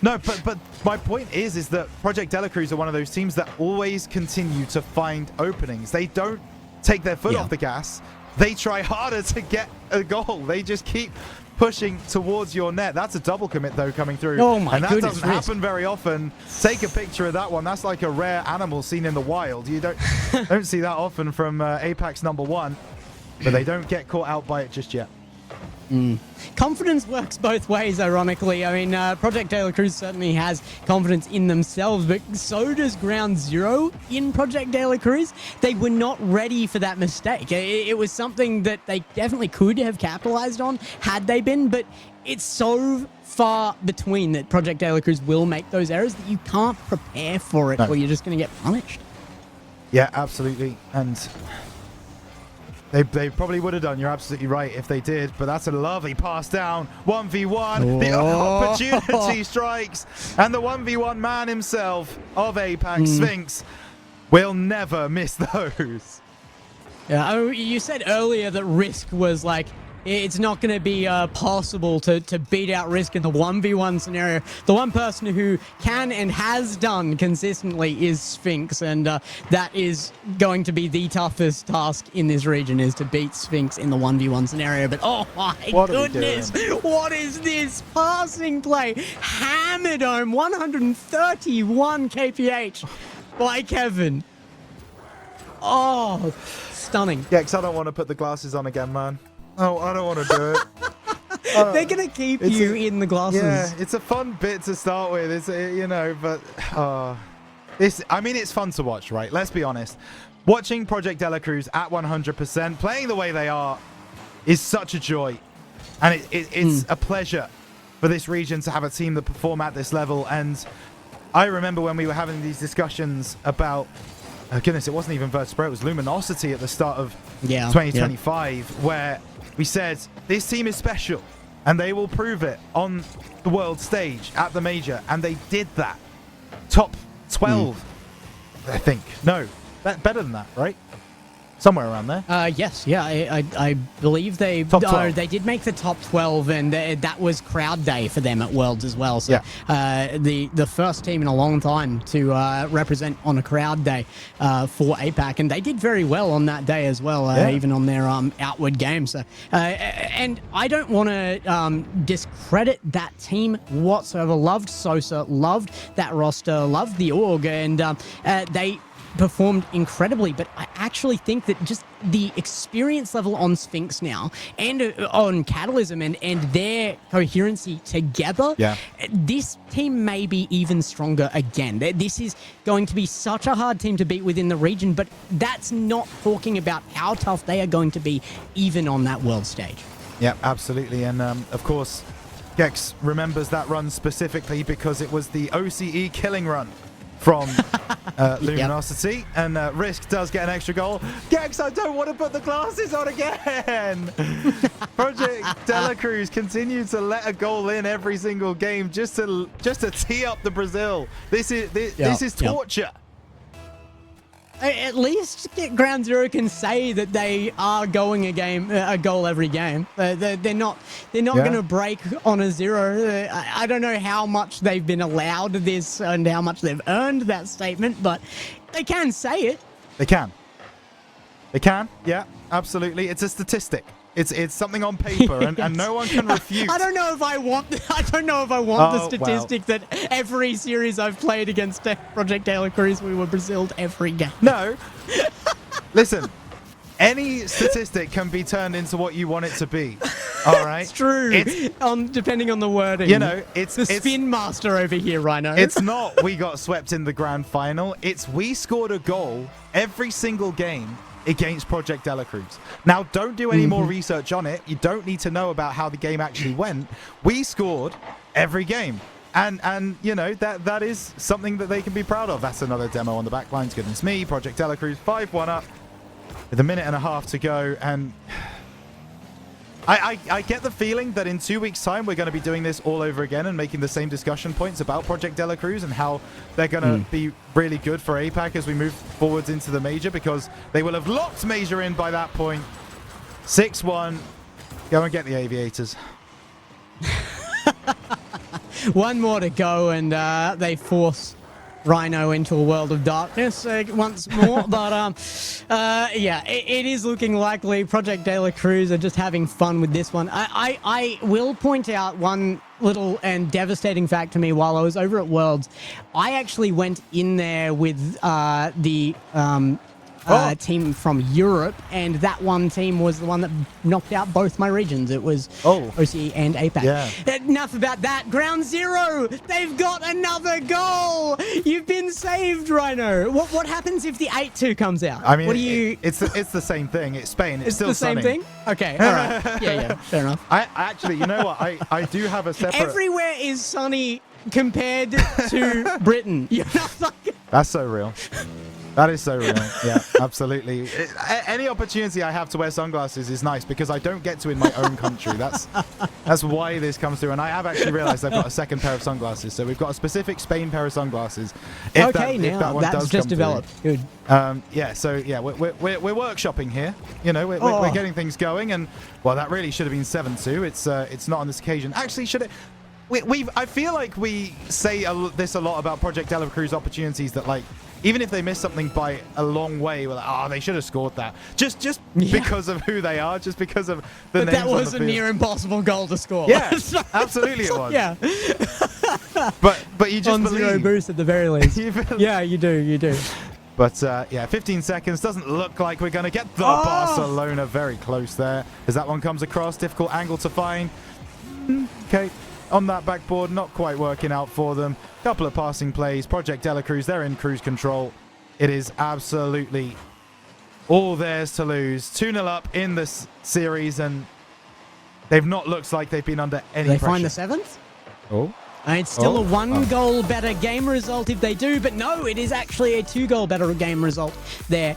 No, but my point is that Project De La Cruz are one of those teams that always continue to find openings. They don't take their foot off the gas. They try harder to get a goal. They just keep pushing towards your net. That's a double commit, though, coming through. Oh, my goodness. And that doesn't happen very often. Take a picture of that one. That's like a rare animal seen in the wild. You don't see that often from APAC's number 1, but they don't get caught out by it just yet. Confidence works both ways, ironically. I mean, Project De La Cruz certainly has confidence in themselves, but so does Ground Zero in Project De La Cruz. They were not ready for that mistake. It was something that they definitely could have capitalized on had they been, but it's so far between that Project De La Cruz will make those errors that you can't prepare for it, or you're just going to get punished. Yeah, absolutely. And They probably would have done. You're absolutely right if they did. But that's a lovely pass down. 1v1. The opportunity strikes. And the 1v1 man himself of APAC, Sphinx, will never miss those. Yeah, you said earlier that Risk was like, it's not going to be possible to beat out Risk in the 1v1 scenario. The one person who can and has done consistently is Sphinx, and that is going to be the toughest task in this region, is to beat Sphinx in the 1v1 scenario. But oh my goodness, what is this passing play? Hammerdome, 131 kph by Kevin. Oh, stunning. Yeah, because I don't want to put the glasses on again, man. Oh, I don't want to do it. They're going to keep you in the glasses. Yeah, it's a fun bit to start with, but I mean, it's fun to watch, right? Let's be honest. Watching Project De La Cruz at 100%, playing the way they are, is such a joy. And it's a pleasure for this region to have a team that perform at this level. And I remember when we were having these discussions about, goodness, it wasn't even Virtus Pro, it was Luminosity at the start of 2025, where we said, this team is special, and they will prove it on the world stage at the major, and they did that. Top 12, I think. No, better than that, right? Somewhere around there. Yes, yeah, I believe they did make the top 12, and that was crowd day for them at Worlds as well. So the first team in a long time to represent on a crowd day for APAC, and they did very well on that day as well, even on their outward game. So and I don't want to discredit that team whatsoever. Loved Sosa, loved that roster, loved the org, and they performed incredibly, but I actually think that just the experience level on Sphinx now and on Catalysm and their coherency together, this team may be even stronger again. This is going to be such a hard team to beat within the region, but that's not talking about how tough they are going to be even on that world stage. Yeah, absolutely. And of course, Gex remembers that run specifically because it was the OCE killing run from Luminosity, and Risk does get an extra goal. Gex, I don't want to put the glasses on again. Project De La Cruz continues to let a goal in every single game just to tee up the Brazil. This is torture. At least Ground Zero can say that they are going a goal every game. They're not going to break on a 0. I don't know how much they've been allowed this and how much they've earned that statement, but they can say it. They can. Yeah, absolutely. It's a statistic. It's something on paper, and no one can refute. I don't know if I want the statistic that every series I've played against Project De La Cruz, we were Braziled every game. No. Listen, any statistic can be turned into what you want it to be. All right? It's true. Depending on the wording. You know, it's the spin master over here, Rhino. It's not we got swept in the grand final. It's we scored a goal every single game against Project De La Cruz. Now, don't do any more research on it. You don't need to know about how the game actually went. We scored every game. And you know, that is something that they can be proud of. That's another demo on the back lines. Goodness me. Project De La Cruz 5-1 up with a minute and a half to go. And I get the feeling that in 2 weeks' time, we're going to be doing this all over again and making the same discussion points about Project De La Cruz and how they're going to be really good for APAC as we move forwards into the major, because they will have locked major in by that point. 6-1. Go and get the Aviators. One more to go, and they force Rhino into a world of darkness once more. But yeah, it is looking likely Project De La Cruz are just having fun with this one. I will point out one little and devastating fact to me while I was over at Worlds. I actually went in there with the team from Europe, and that one team was the one that knocked out both my regions. It was OCE and APAC. Yeah. Enough about that. Ground Zero, they've got another goal. You've been saved, Rhino. What happens if the 8-2 comes out? I mean, what do you? It's the same thing. It's Spain. It's still the same sunny. thing. Okay, all right. Yeah, fair enough. I actually, you know what? I do have a separate. Everywhere is sunny compared to Britain. You're not like... That's so real. That is so real. Yeah, absolutely. Any opportunity I have to wear sunglasses is nice because I don't get to in my own country. That's why this comes through. And I have actually realized I've got a second pair of sunglasses. So we've got a specific Spain pair of sunglasses. If that one that's does just come developed. through. Good. Yeah. So yeah, we're workshopping here. You know, we're getting things going. And well, that really should have been 7-2. It's not on this occasion. Actually, should it? I feel like we say this a lot about Project De La Cruz opportunities that, like, even if they miss something by a long way, we're like, oh, they should have scored that. Just because of who they are, just because of the names. But that was a near impossible goal to score. Yeah, absolutely it was. Yeah. But you just believe. 1-0 boost at the very least. Yeah, you do. But yeah, 15 seconds. Doesn't look like we're going to get the Barcelona. Very close there. As that one comes across, difficult angle to find. Okay. On that backboard, not quite working out for them. Couple of passing plays. Project De La Cruz, they're in cruise control. It is absolutely all theirs to lose. 2-0 up in this series, and they've not looked like they've been under any pressure. They find the 7th? Oh. It's still a 1-goal better game result if they do, but no, it is actually a 2-goal better game result there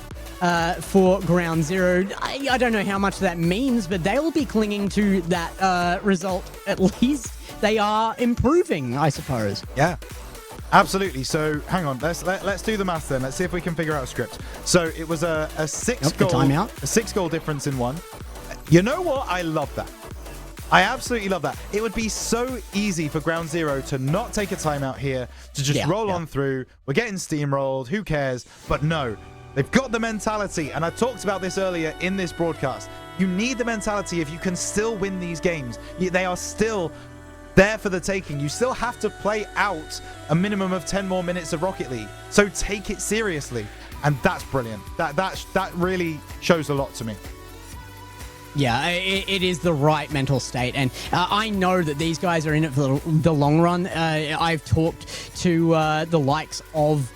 for Ground Zero. I don't know how much that means, but they will be clinging to that result at least. They are improving, I suppose. Yeah, absolutely. So hang on, let's do the math then. Let's see if we can figure out a script. So it was a 6-goal difference in one. You know what? I love that. I absolutely love that. It would be so easy for Ground Zero to not take a timeout here, to just roll on through. We're getting steamrolled. Who cares? But no, they've got the mentality. And I talked about this earlier in this broadcast. You need the mentality if you can still win these games. They are still there for the taking. You still have to play out a minimum of 10 more minutes of Rocket League. So take it seriously. And that's brilliant. That really shows a lot to me. Yeah, it is the right mental state. And I know that these guys are in it for the long run. I've talked to the likes of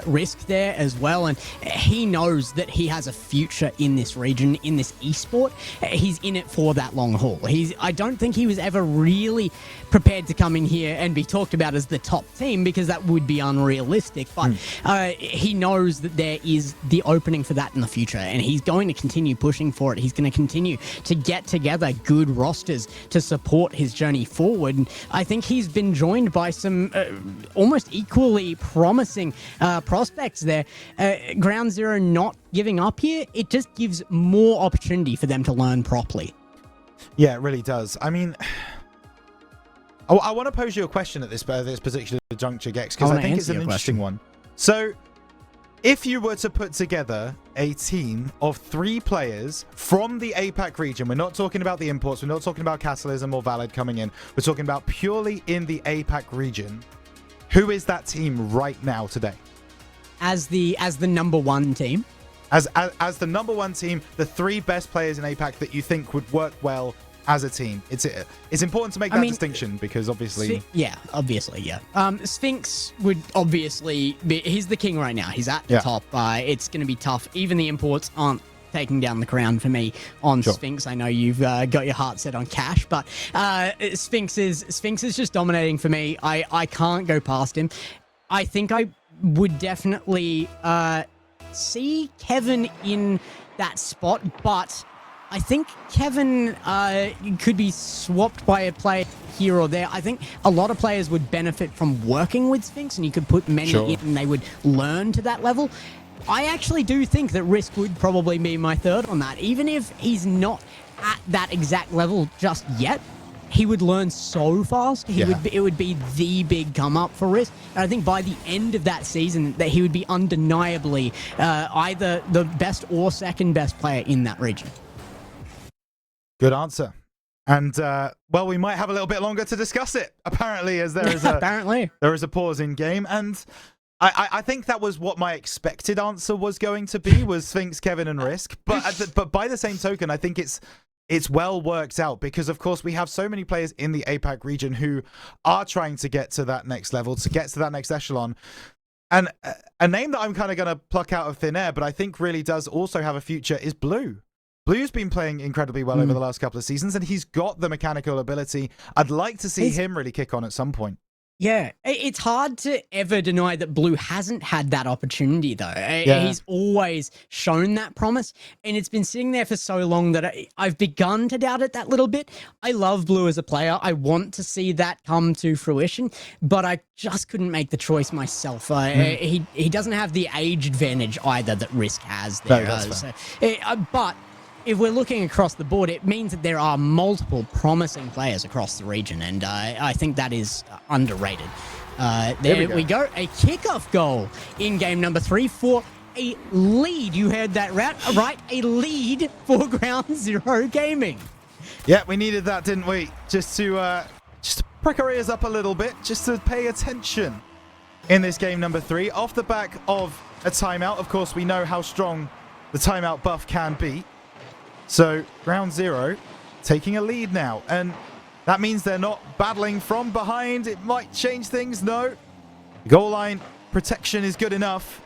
Risk there as well, and he knows that he has a future in this region, in this esport. He's in it for that long haul. I don't think he was ever really prepared to come in here and be talked about as the top team, because that would be unrealistic, but he knows that there is the opening for that in the future, and he's going to continue pushing for it. He's going to continue to get together good rosters to support his journey forward, and I think he's been joined by some almost equally promising prospects there. Ground Zero not giving up here, it just gives more opportunity for them to learn properly. Yeah, it really does. I mean, I want to pose you a question at this particular juncture, Gex, because I think it's an interesting one. So, if you were to put together a team of 3 players from the APAC region, we're not talking about the imports, we're not talking about Castleism or Valid coming in, we're talking about purely in the APAC region, who is that team right now today? As the number one team? As the number one team, the 3 best players in APAC that you think would work well as a team. It's important to make that distinction, because obviously... Obviously. Sphinx would obviously be... He's the king right now. He's at the top. It's going to be tough. Even the imports aren't taking down the crown for me on Sphinx. I know you've got your heart set on Cash, but Sphinx is just dominating for me. I can't go past him. I think I would definitely see Kevin in that spot, but I think Kevin could be swapped by a player here or there. I think a lot of players would benefit from working with Sphinx, and you could put many in and they would learn to that level. I actually do think that Risk would probably be my third on that. Even if he's not at that exact level just yet, he would learn so fast. It would be the big come up for Risk. And I think by the end of that season, that he would be undeniably either the best or second best player in that region. Good answer. And, well, we might have a little bit longer to discuss it, apparently, as there is there is a pause in game. And I think that was what my expected answer was going to be, was Sphinx, Kevin, and Risk. But by the same token, I think it's well worked out, because, of course, we have so many players in the APAC region who are trying to get to that next level, to get to that next echelon. And a name that I'm kind of going to pluck out of thin air, but I think really does also have a future, is Blue. Blue's been playing incredibly well over the last couple of seasons, and he's got the mechanical ability. I'd like to see him really kick on at some point. Yeah, it's hard to ever deny that Blue hasn't had that opportunity, though. He's always shown that promise, and it's been sitting there for so long that I've begun to doubt it that little bit. I love Blue as a player. I want to see that come to fruition, but I just couldn't make the choice myself. He doesn't have the age advantage either that Risk has there. No, that's But if we're looking across the board, it means that there are multiple promising players across the region, and I think that is underrated. There we go. A kickoff goal in game number 3 for a lead. You heard that right? A lead for Ground Zero Gaming. Yeah, we needed that, didn't we? Just to prick our ears up a little bit, just to pay attention in this game number 3. Off the back of a timeout, of course, we know how strong the timeout buff can be. So, Ground Zero taking a lead now, and that means they're not battling from behind. It might change things, no. The goal line protection is good enough,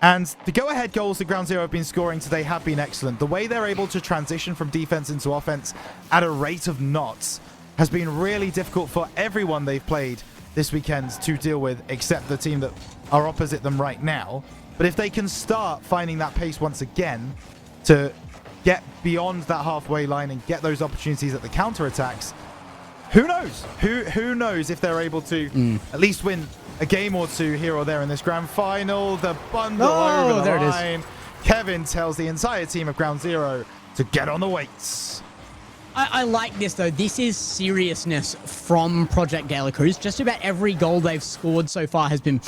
and the go-ahead goals that Ground Zero have been scoring today have been excellent. The way they're able to transition from defense into offense at a rate of knots has been really difficult for everyone they've played this weekend to deal with, except the team that are opposite them right now. But if they can start finding that pace once again to get beyond that halfway line and get those opportunities at the counterattacks, who knows? Who knows if they're able to at least win a game or two here or there in this grand final. The bundle over the line. Kevin tells the entire team of Ground Zero to get on the weights. I like this, though. This is seriousness from Project De La Cruz. Just about every goal they've scored so far has been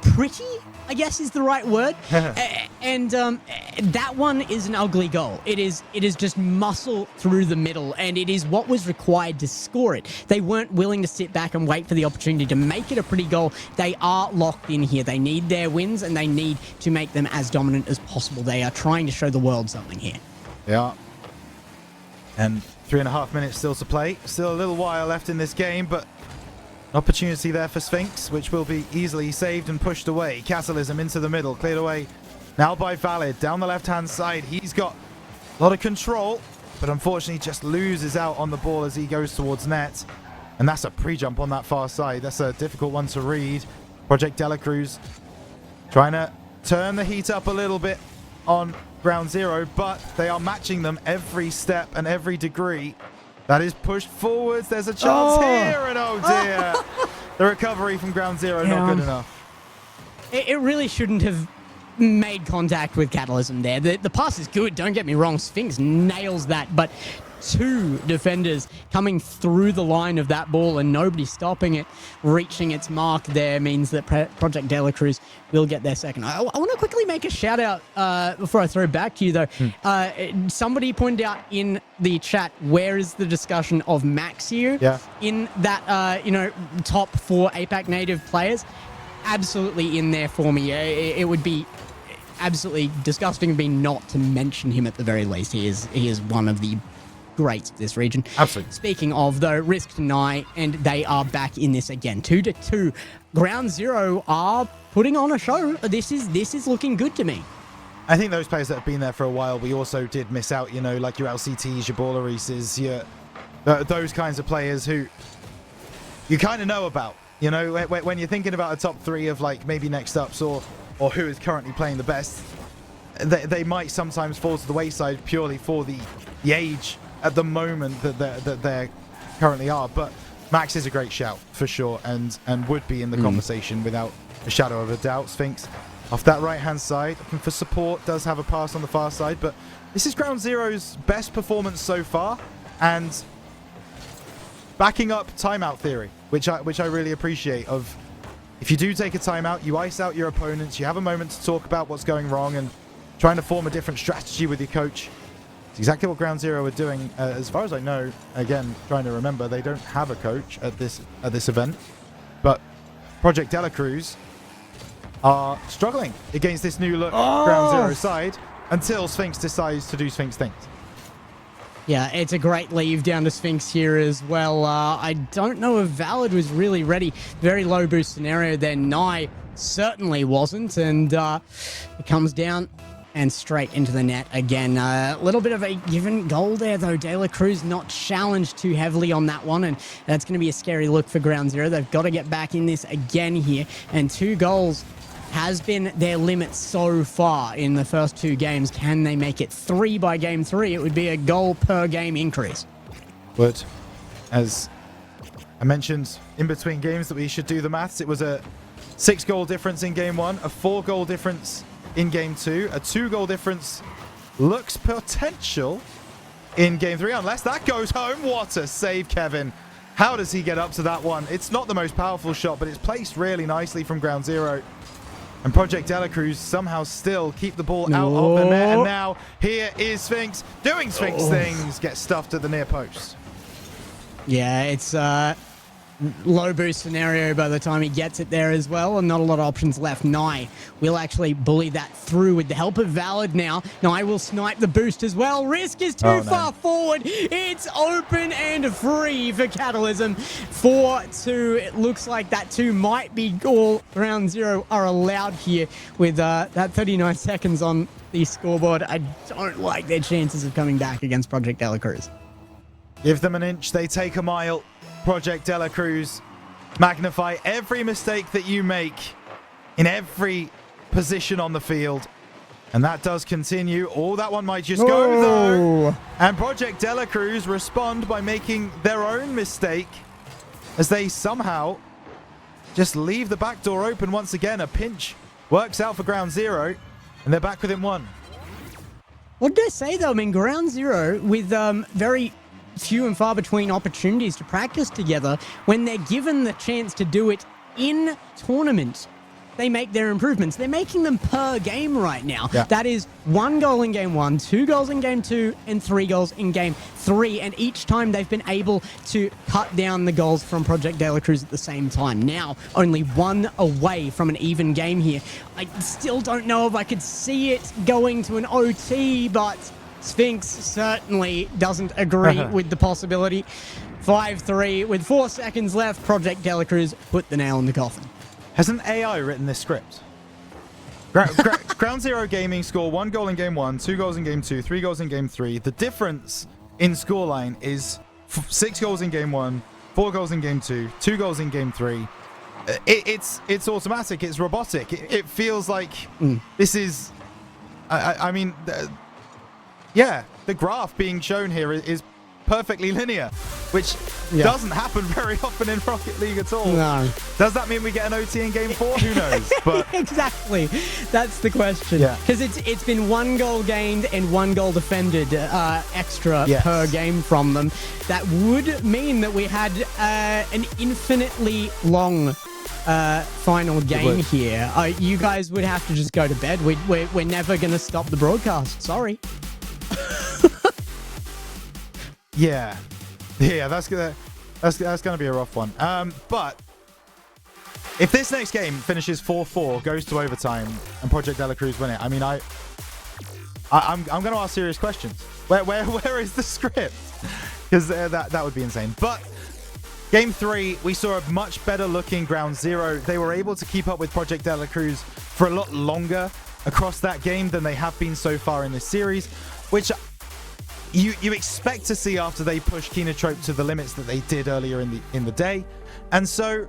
pretty, I guess is the right word. And that one is an ugly goal. It is just muscle through the middle, and it is what was required to score it. They weren't willing to sit back and wait for the opportunity to make it a pretty goal. They are locked in here. They need their wins, and they need to make them as dominant as possible. They are trying to show the world something here. Yeah. And 3.5 minutes still to play. Still a little while left in this game, but opportunity there for Sphinx, which will be easily saved and pushed away. Castleism into the middle, cleared away now by Valid. Down the left-hand side, he's got a lot of control, but unfortunately just loses out on the ball as he goes towards net. And that's a pre-jump on that far side. That's a difficult one to read. Project De La Cruz trying to turn the heat up a little bit on Ground Zero, but they are matching them every step and every degree. That is pushed forwards. There's a chance here, and oh dear. The recovery from Ground Zero, not good enough. It really shouldn't have made contact with Catalysm there. The pass is good, don't get me wrong. Sphinx nails that, but two defenders coming through the line of that ball and nobody stopping it, reaching its mark there means that Project De La Cruz will get their second. I want to quickly make a shout out before I throw it back to you though. Somebody pointed out in the chat, where is the discussion of Max here in that, top 4 APAC native players? Absolutely in there for me. It would be absolutely disgusting of me not to mention him at the very least. He is one of the greats of this region. Absolutely. Speaking of, though, Risk tonight, and they are back in this again. 2-2. Ground Zero are putting on a show. This is looking good to me. I think those players that have been there for a while, we also did miss out, like your LCTs, your Ballerises, those kinds of players who you kind of know about. When you're thinking about a top 3 of like maybe next ups or who is currently playing the best, they might sometimes fall to the wayside purely for the age at the moment that they currently are. But Max is a great shout for sure, and would be in the conversation without a shadow of a doubt. Sphinx off that right hand side, looking for support, does have a pass on the far side, but this is Ground Zero's best performance so far, and backing up timeout theory, which I really appreciate. Of if you do take a timeout, you ice out your opponents, you have a moment to talk about what's going wrong and trying to form a different strategy with your coach. It's exactly what Ground Zero are doing. As far as I know, again, trying to remember, they don't have a coach at this event, but Project De La Cruz are struggling against this new look Ground Zero side until Sphinx decides to do Sphinx things. Yeah, it's a great leave down to Sphinx here as well. I don't know if Valid was really ready. Very low boost scenario there. Nye certainly wasn't, and it comes down and straight into the net again. A little bit of a given goal there, though. De La Cruz not challenged too heavily on that one, and that's going to be a scary look for Ground Zero. They've got to get back in this again here, and 2 goals has been their limit so far in the first 2 games. Can they make it 3 by game 3? It would be a goal per game increase. But as I mentioned in between games that we should do the maths, it was a 6-goal difference in game 1, a 4-goal difference in game 2, a 2-goal difference looks potential in game 3, unless that goes home. What a save, Kevin. How does he get up to that one? It's not the most powerful shot, but it's placed really nicely from Ground Zero. And Project De La Cruz somehow still keep the ball out of the net. And now here is Sphinx doing Sphinx things. Get stuffed at the near post. Yeah, it's low boost scenario by the time he gets it there as well, and not a lot of options left. Nye will actually bully that through with the help of Valid now. Nye will snipe the boost as well. Risk is too far forward. It's open and free for Catalysm. 4-2. It looks like that 2 might be all. Ground Zero are allowed here with that 39 seconds on the scoreboard. I don't like their chances of coming back against Project De La Cruz. Give them an inch, they take a mile. Project De La Cruz, magnify every mistake that you make in every position on the field. And that does continue. Oh, that one might just go, though. And Project De La Cruz respond by making their own mistake as they somehow just leave the back door open once again. A pinch works out for Ground Zero, and they're back within 1. What did I say, though? I mean, Ground Zero with very few and far between opportunities to practice together, when they're given the chance to do it in tournament, they make their improvements. They're making them per game right now. Yeah. That is 1 goal in game 1, 2 goals in game 2, and 3 goals in game 3. And each time they've been able to cut down the goals from Project De La Cruz at the same time. Now, only 1 away from an even game here. I still don't know if I could see it going to an OT, but Sphinx certainly doesn't agree with the possibility. 5-3 with 4 seconds left. Project De La Cruz put the nail in the coffin. Has an AI written this script? Ground Zero Gaming score 1 goal in game 1, 2 goals in game 2, 3 goals in game 3. The difference in scoreline is 6 goals in game 1, 4 goals in game 2, 2 goals in game 3. It's automatic. It's robotic. It feels like this is. I mean. Yeah, the graph being shown here is perfectly linear, which doesn't happen very often in Rocket League at all. No. Does that mean we get an OT in game 4? Who knows? But exactly. That's the question. Yeah. Because it's been 1 goal gained and 1 goal defended extra per game from them. That would mean that we had an infinitely long final game here. You guys would have to just go to bed. We're never going to stop the broadcast. Sorry. Yeah, that's gonna be a rough one. But if this next game finishes 4-4, goes to overtime, and Project De La Cruz win it, I mean, I'm gonna ask serious questions. Where is the script? Because that would be insane. But game 3, we saw a much better looking Ground Zero. They were able to keep up with Project De La Cruz for a lot longer across that game than they have been so far in this series, which you expect to see after they push Kinotrope to the limits that they did earlier in the day. And so,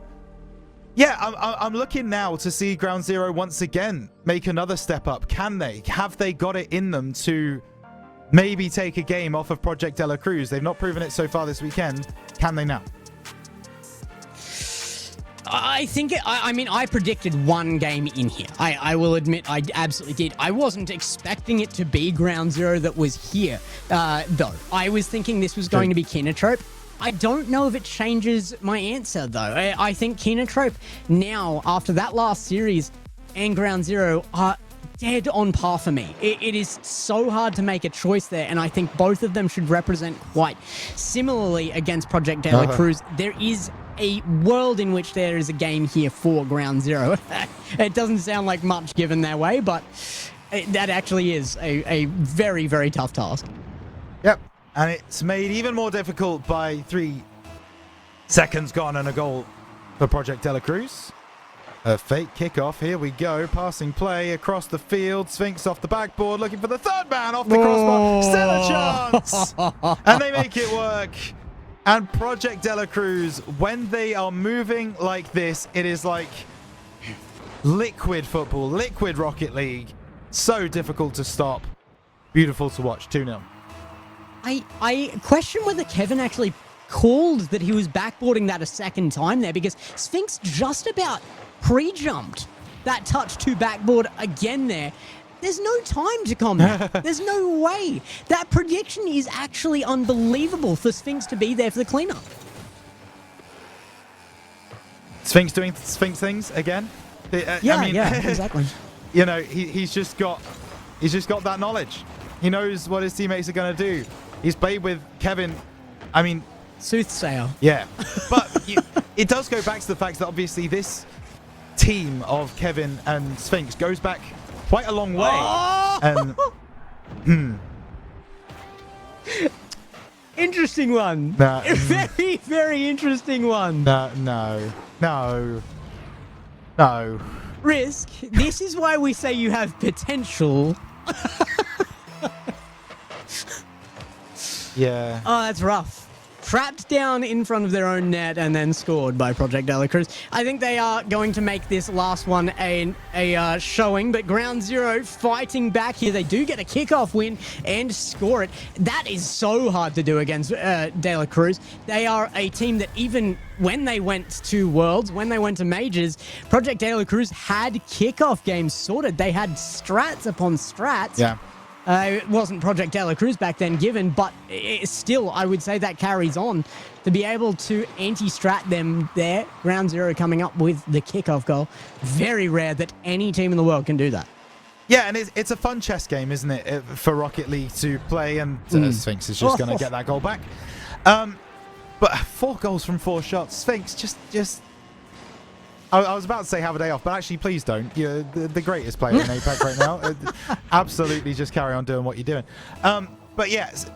yeah, I'm looking now to see Ground Zero once again make another step up. Can they? Have they got it in them to maybe take a game off of Project De La Cruz? They've not proven it so far this weekend. Can they now? I think, I mean, I predicted 1 game in here. I will admit I absolutely did. I wasn't expecting it to be Ground Zero that was here, though. I was thinking this was going to be Kinotrope. I don't know if it changes my answer, though. I think Kinotrope now, after that last series, and Ground Zero are dead on par for me. It is so hard to make a choice there, and I think both of them should represent quite similarly against Project De La Cruz. There is a world in which there is a game here for Ground Zero. It doesn't sound like much given their way, but that actually is a very, very tough task. Yep, and it's made even more difficult by 3 seconds gone and a goal for Project De La Cruz. A fake kickoff. Here we go. Passing play across the field. Sphinx off the backboard, looking for the third man off the crossbar. Still a chance. And they make it work. And Project De La Cruz, when they are moving like this, it is like liquid football, liquid Rocket League. So difficult to stop. Beautiful to watch. 2-0. I question whether Kevin actually called that he was backboarding that a second time there, because Sphinx just about pre-jumped that touch to backboard again there. There's no time to combat. There's no way. That prediction is actually unbelievable for Sphinx to be there for the cleanup. Sphinx doing Sphinx things again. Yeah, exactly. You know, he's just got that knowledge. He knows what his teammates are going to do. He's played with Kevin. I mean, soothsayer. Yeah, but it does go back to the fact that obviously this team of Kevin and Sphinx goes back quite a long way. Oh! And interesting one. Very, very interesting one. No. Risk, this is why we say you have potential. Yeah. Oh, that's rough. Trapped down in front of their own net and then scored by Project De La Cruz. I think they are going to make this last one a showing, but Ground Zero fighting back here. They do get a kickoff win and score it. That is so hard to do against De La Cruz. They are a team that even when they went to Worlds, when they went to Majors, Project De La Cruz had kickoff games sorted. They had strats upon strats. Yeah. It wasn't Project De La Cruz back then given, but still, I would say that carries on. To be able to anti-strat them there, Ground Zero coming up with the kickoff goal. Very rare that any team in the world can do that. Yeah, and it's a fun chess game, isn't it, for Rocket League to play, and Sphinx is just going to get that goal back. But 4 goals from 4 shots. Sphinx, just... I was about to say have a day off, but actually, please don't. You're the greatest player in APAC right now. Absolutely, just carry on doing what you're doing. But yes,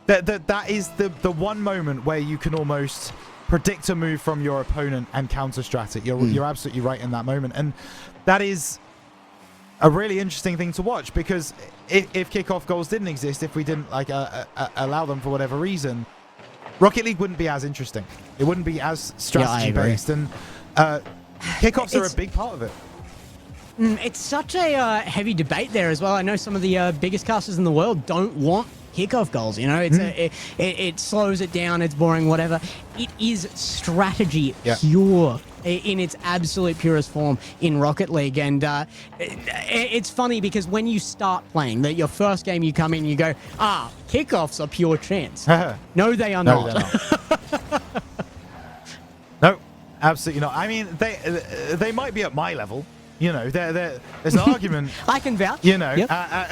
that is the one moment where you can almost predict a move from your opponent and counter-strat it. You're absolutely right in that moment, and that is a really interesting thing to watch, because if kickoff goals didn't exist, if we didn't allow them for whatever reason, Rocket League wouldn't be as interesting. It wouldn't be as strategy-based, and kickoffs are a big part of it. It's such a heavy debate there as well. I know some of the biggest casters in the world don't want kickoff goals. You know, it slows it down. It's boring, whatever. It is strategy pure in its absolute purest form in Rocket League. And it's funny because when you start playing, that your first game you come in, you go, kickoffs are pure chance. No, they are not. They're not. No. Absolutely not. I mean, they might be at my level. You know, there's an argument. I can vouch. You know, yep. at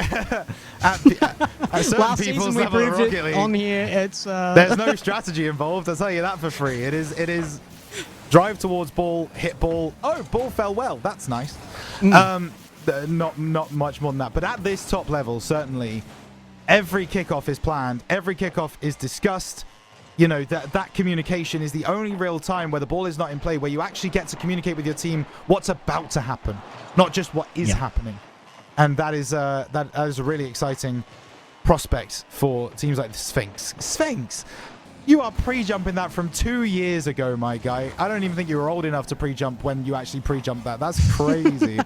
certain Last people's season we level of proved Rocket it League, on here. It's there's no strategy involved. I'll tell you that for free. It is drive towards ball, hit ball. Oh, ball fell well. That's nice. Not much more than that. But at this top level, certainly, every kickoff is planned. Every kickoff is discussed. You know, that communication is the only real time where the ball is not in play, where you actually get to communicate with your team what's about to happen, not just what is happening. And that is a really exciting prospect for teams like the Sphinx. Sphinx, you are pre-jumping that from 2 years ago, my guy. I don't even think you were old enough to pre-jump when you actually pre-jumped that. That's crazy.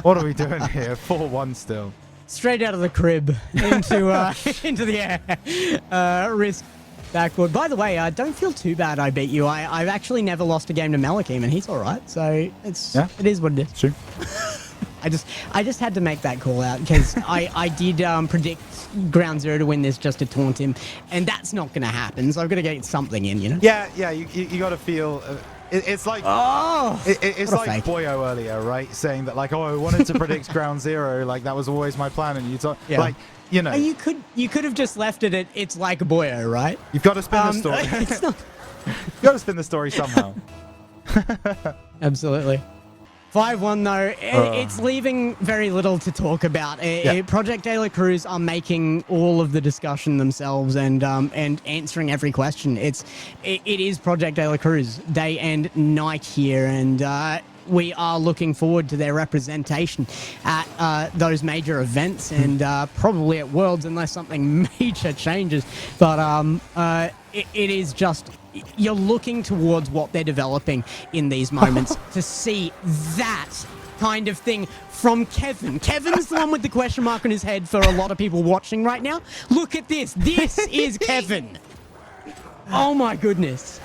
What are we doing here? 4-1 still. Straight out of the crib into into the air. Risk. Backward. By the way, don't feel too bad I beat you. I've actually never lost a game to Malakim, and he's all right. So it is what it is. True. I just had to make that call out because I did predict Ground Zero to win this just to taunt him, and that's not going to happen. So I've got to get something in, you know. Yeah. You got to feel. It's like it's like Boyo earlier, right? Saying that like, I wanted to predict Ground Zero, like that was always my plan, and you thought like. You know, you could have just left it at it's like a Boyo, right? You've got to spin the story. You've got to spin the story somehow. Absolutely. 5-1 though, it's leaving very little to talk about. Project De La Cruz are making all of the discussion themselves and answering every question. It is Project De La Cruz day and night here, and we are looking forward to their representation at those major events and probably at Worlds unless something major changes. But it is just, you're looking towards what they're developing in these moments to see that kind of thing from Kevin. Kevin's the one with the question mark on his head for a lot of people watching right now. Look at this. This is Kevin. Oh my goodness.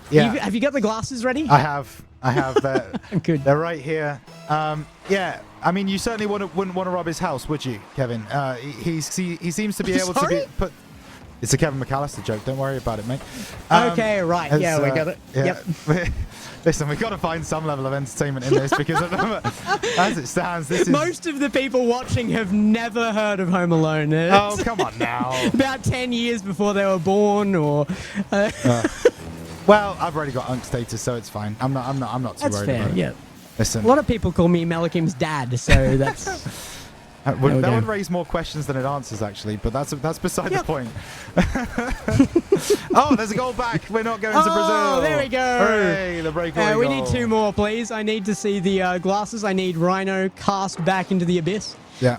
Yeah. Have you got the glasses ready? I have. Good. They're right here. Yeah. I mean, you certainly wouldn't want to rob his house, would you, Kevin? He seems to be able to be put. It's a Kevin McAllister joke. Don't worry about it, mate. Okay, right. Yeah, we got it. Yeah. Yep. Listen, we've got to find some level of entertainment in this because as it stands, this is... Most of the people watching have never heard of Home Alone. Oh, come on now. About 10 years before they were born, or... Well, I've already got unk status, so it's fine. I'm not too That's worried fair, about it. yeah. Listen. A lot of people call me Malakim's dad, so that's... That would raise more questions than it answers, actually, but that's beside the point. Oh, there's a goal back. We're not going to Brazil. Oh, there we go. Hooray, the breakaway we goal. need 2 more, please. I need to see the glasses. I need Rhino cast back into the abyss. Yeah.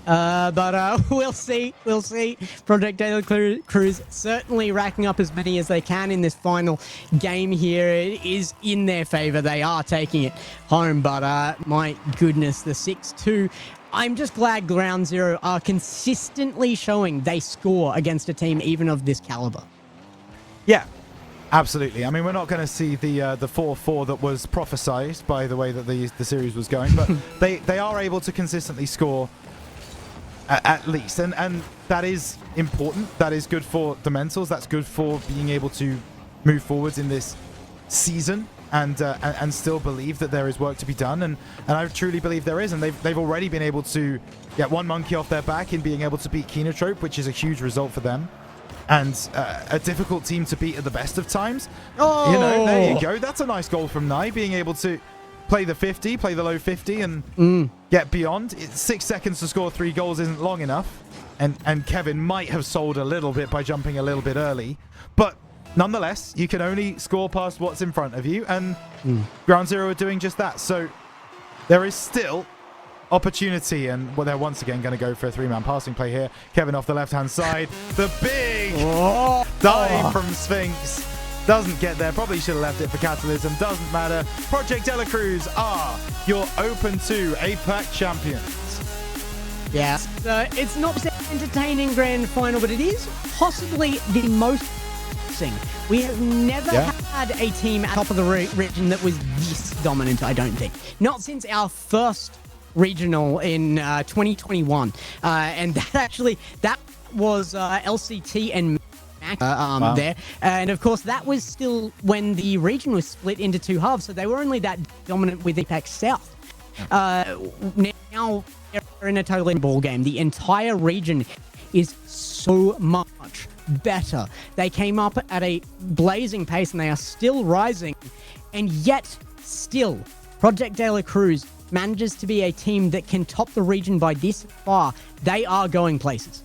But we'll see. We'll see. Project De La Cruz certainly racking up as many as they can in this final game here. It is in their favor. They are taking it home, but my goodness, the 6-2. I'm just glad Ground Zero are consistently showing they score against a team even of this caliber. Yeah, absolutely. I mean, we're not going to see the 4-4 that was prophesized by the way that the series was going, but they are able to consistently score at least, and that is important. That is good for the mentals. That's good for being able to move forwards in this season. And still believe that there is work to be done, and I truly believe there is, and they've already been able to get one monkey off their back in being able to beat Kenotrope, which is a huge result for them, and a difficult team to beat at the best of times. Oh, you know, there you go. That's a nice goal from Nye, being able to play the 50, play the low 50, and get beyond. 6 seconds to score 3 goals isn't long enough, and Kevin might have sold a little bit by jumping a little bit early, but nonetheless, you can only score past what's in front of you, and Ground Zero are doing just that. So there is still opportunity, and they're once again going to go for a 3-man passing play here. Kevin off the left-hand side. The big dive from Sphinx. Doesn't get there. Probably should have left it for Catalysm. Doesn't matter. Project De La Cruz are your Open 2 APAC champions. Yeah. It's not entertaining grand final, but it is possibly the most... We have never had a team at the top of the region that was this dominant, I don't think. Not since our first regional in 2021. And that was LCT and Mac there. And of course, that was still when the region was split into 2 halves. So they were only that dominant with APAC South. Now they're in a totally ball game. The entire region is so much better. They came up at a blazing pace and they are still rising, and yet still Project De La Cruz manages to be a team that can top the region by this far. They are going places.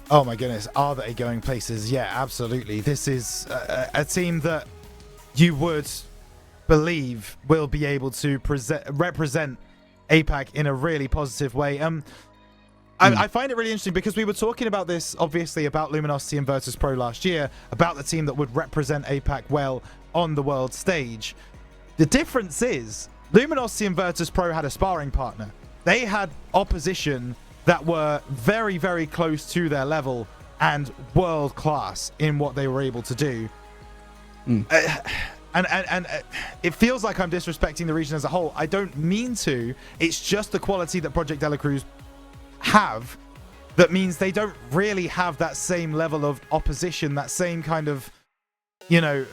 Oh my goodness, are they going places? Yeah, absolutely. This is a team that you would believe will be able to represent APAC in a really positive way. I find it really interesting because we were talking about this, obviously, about Luminosity and Virtus Pro last year, about the team that would represent APAC well on the world stage. The difference is Luminosity and Virtus Pro had a sparring partner. They had opposition that were very, very close to their level and world class in what they were able to do. And it feels like I'm disrespecting the region as a whole. I don't mean to. It's just the quality that Project De La Cruz have that means they don't really have that same level of opposition, that same kind of, you know,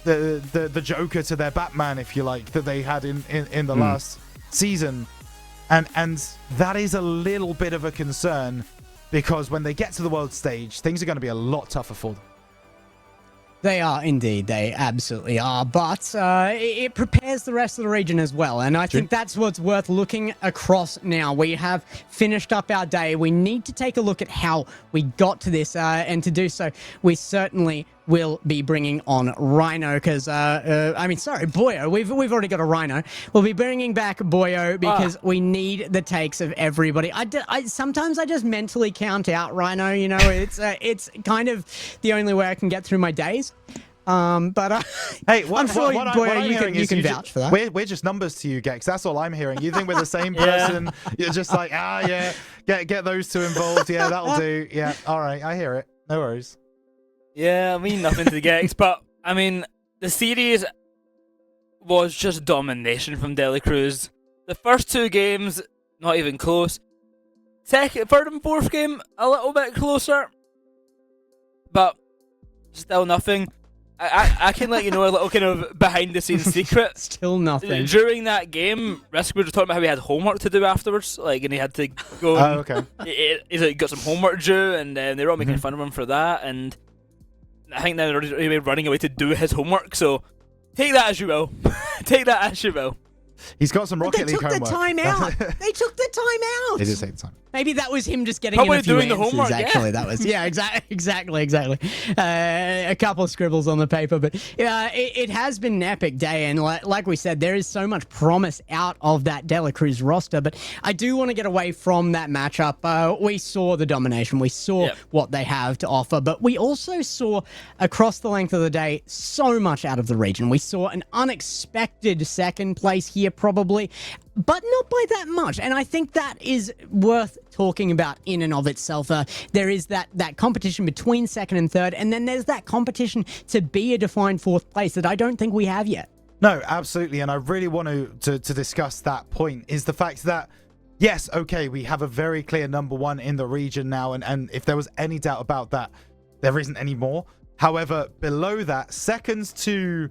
the Joker to their Batman, if you like, that they had in the last season. And that is a little bit of a concern because when they get to the world stage, things are going to be a lot tougher for them. They are indeed. They absolutely are. But it prepares the rest of the region as well. And I think that's what's worth looking across now. We have finished up our day. We need to take a look at how we got to this. And to do so, we certainly will be bringing on Rhino because, Boyo. We've already got a Rhino. We'll be bringing back Boyo because we need the takes of everybody. Sometimes I just mentally count out Rhino. You know, it's kind of the only way I can get through my days. Hey, I'm sure Boyo, you can vouch for that. We're just numbers to you, Gex. That's all I'm hearing. You think we're the same person? You're just like, get those two involved. Yeah, that'll do. Yeah, all right, I hear it. No worries. Yeah, I mean nothing to Gex, but I mean the series was just domination from Dela Cruz. The first two games, not even close. Third and fourth game, a little bit closer, but still nothing. I can let you know a little kind of behind the scenes secret. Still nothing. During that game, Risk was talking about how he had homework to do afterwards, and he had to go. Okay. He's like got some homework due, and they were all making fun of him for that, and I think now they're running away to do his homework. So take that as you will. Take that as you will. He's got some Rocket League homework. They took the time out. They took the time out. They did take the time. Maybe that was him just getting Probably in a few doing the answers, homework, actually. That was exactly. A couple of scribbles on the paper, but it has been an epic day, and like we said, there is so much promise out of that Dela Cruz roster. But I do want to get away from that matchup. We saw the domination, we saw what they have to offer, but we also saw across the length of the day so much out of the region. We saw an unexpected second place here, probably, but not by that much. And I think that is worth talking about in and of itself. There is that competition between second and third, and then there's that competition to be a defined fourth place that I don't think we have yet. No, absolutely. And I really want to discuss that point, is the fact that, yes, okay, we have a very clear number one in the region now. And if there was any doubt about that, there isn't any more. However, below that, seconds to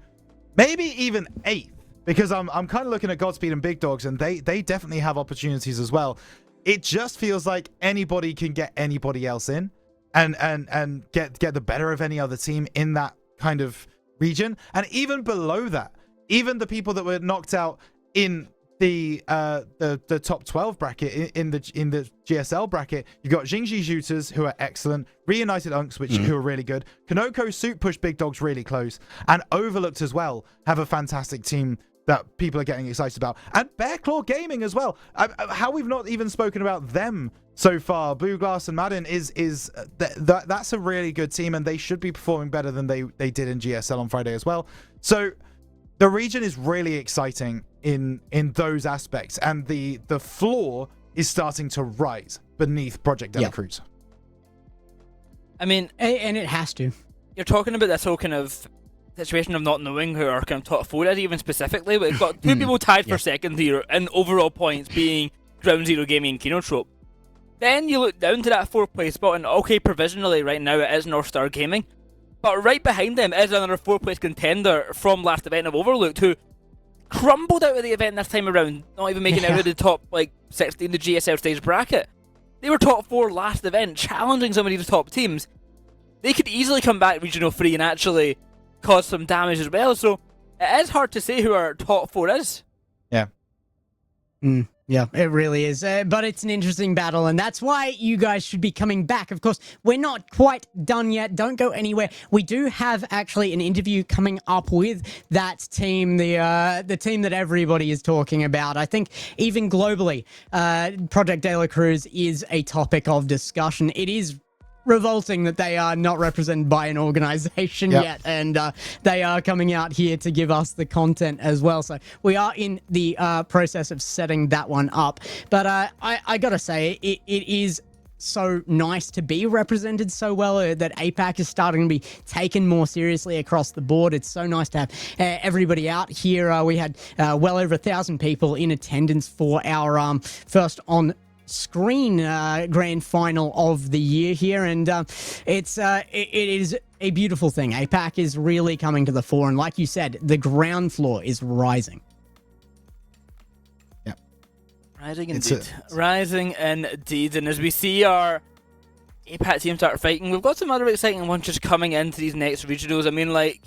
maybe even eighth, because I'm kind of looking at Godspeed and Big Dogs, and they definitely have opportunities as well. It just feels like anybody can get anybody else in and get the better of any other team in that kind of region. And even below that, even the people that were knocked out in the top 12 bracket, in the GSL bracket, you've got Jingji Shooters, who are excellent, Reunited Unks, who are really good, Kanoko Suit push Big Dogs really close, and Overlooked as well have a fantastic team that people are getting excited about, and Bear Claw Gaming as well. How we've not even spoken about them so far. Blue Glass and Madden that's a really good team, and they should be performing better than they did in GSL on Friday as well. So the region is really exciting in those aspects, and the floor is starting to rise beneath Project Dela Cruz. I mean, and it has to. You're talking about this whole kind of situation of not knowing who our kind of top four is, even specifically. We've got two people tied for second here in overall points, being Ground Zero Gaming and Kinotrope. Then you look down to that fourth place spot, and okay, provisionally right now it is North Star Gaming, but right behind them is another fourth place contender from last event of Overlooked, who crumbled out of the event this time around, not even making it out of the top 60 in the GSL stage bracket. They were top 4 last event, challenging some of these top teams. They could easily come back regional 3 and actually cause some damage as well, so it is hard to say who our top 4 is. Yeah, it really is. But it's an interesting battle, and that's why you guys should be coming back. Of course, we're not quite done yet. Don't go anywhere. We do have actually an interview coming up with that team, the team that everybody is talking about. I think even globally, Project Dela Cruz is a topic of discussion. It is revolting that they are not represented by an organization yet, and they are coming out here to give us the content as well. So we are in the process of setting that one up. But I gotta say, it is so nice to be represented so well, that APAC is starting to be taken more seriously across the board. It's so nice to have everybody out here. We had well over 1,000 people in attendance for our first on screen grand final of the year here, and it is a beautiful thing. APAC is really coming to the fore, and like you said, the ground floor is rising. Rising indeed. Rising indeed. And as we see our APAC teams start fighting, we've got some other exciting ones just coming into these next regionals. I mean, like,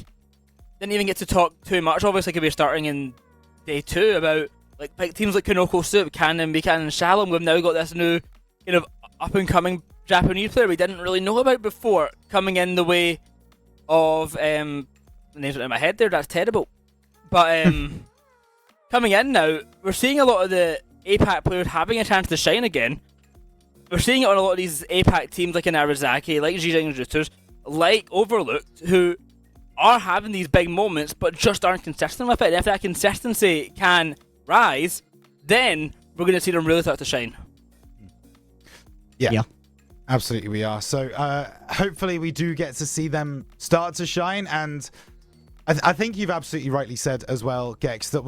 didn't even get to talk too much, obviously, could be starting in day 2 about like teams like Kanoko Soup, Canon, Buchanan, and Shalom. We've now got this new kind of up-and-coming Japanese player we didn't really know about before coming in the way of the names are in my head there, that's terrible. But coming in now, we're seeing a lot of the APAC players having a chance to shine again. We're seeing it on a lot of these APAC teams like in Arizaki, like Zhejiang Rooters, like Overlooked, who are having these big moments but just aren't consistent with it. And if that consistency can rise, then we're going to see them really start to shine. Yeah. Absolutely we are. So hopefully we do get to see them start to shine. And I think you've absolutely rightly said as well, Gex, that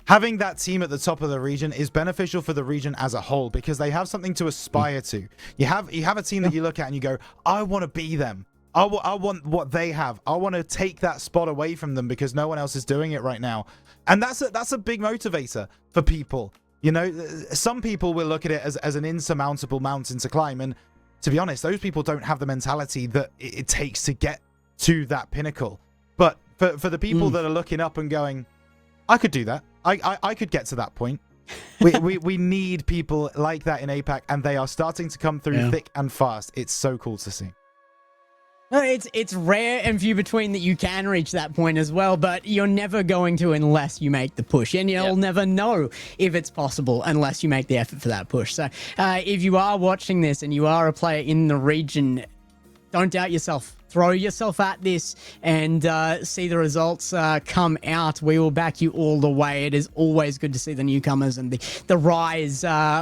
having that team at the top of the region is beneficial for the region as a whole because they have something to aspire to. You have a team that you look at and you go, I want to be them. I want what they have. I want to take that spot away from them because no one else is doing it right now. And that's a big motivator for people. You know, some people will look at it as an insurmountable mountain to climb. And to be honest, those people don't have the mentality that it takes to get to that pinnacle. But for the people that are looking up and going, I could do that. I could get to that point. We need people like that in APAC, and they are starting to come through thick and fast. It's so cool to see. No, it's rare and few between that you can reach that point as well, but you're never going to unless you make the push, and you'll never know if it's possible unless you make the effort for that push. So if you are watching this and you are a player in the region, don't doubt yourself. Throw yourself at this and see the results come out. We will back you all the way. It is always good to see the newcomers and the rise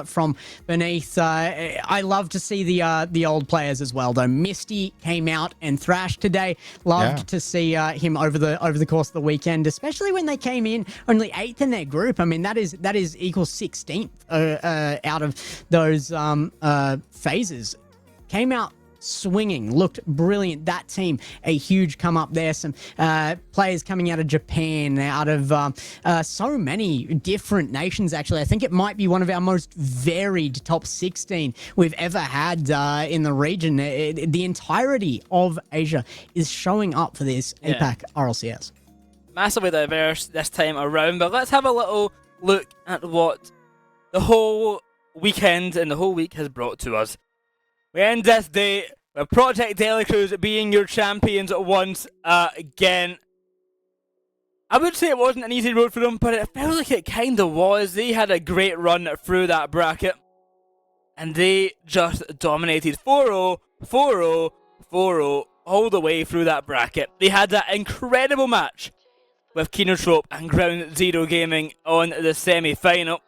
from beneath. I love to see the old players as well, though. Misty came out and thrashed today. Loved to see him over the course of the weekend, especially when they came in only 8th in their group. I mean, that is equals 16th out of those phases. Came out swinging, looked brilliant. That team, a huge come up there. Some players coming out of Japan, out of so many different nations, actually. I think it might be one of our most varied top 16 we've ever had in the region. The entirety of Asia is showing up for this APAC RLCS. Massively diverse this time around, but let's have a little look at what the whole weekend and the whole week has brought to us. We end this day with Project Delacruz being your champions once again. I would say it wasn't an easy road for them, but it felt like it kind of was. They had a great run through that bracket, and they just dominated 4-0, 4-0, 4-0 all the way through that bracket. They had that incredible match with Kinotrope and Ground Zero Gaming on the semi-final.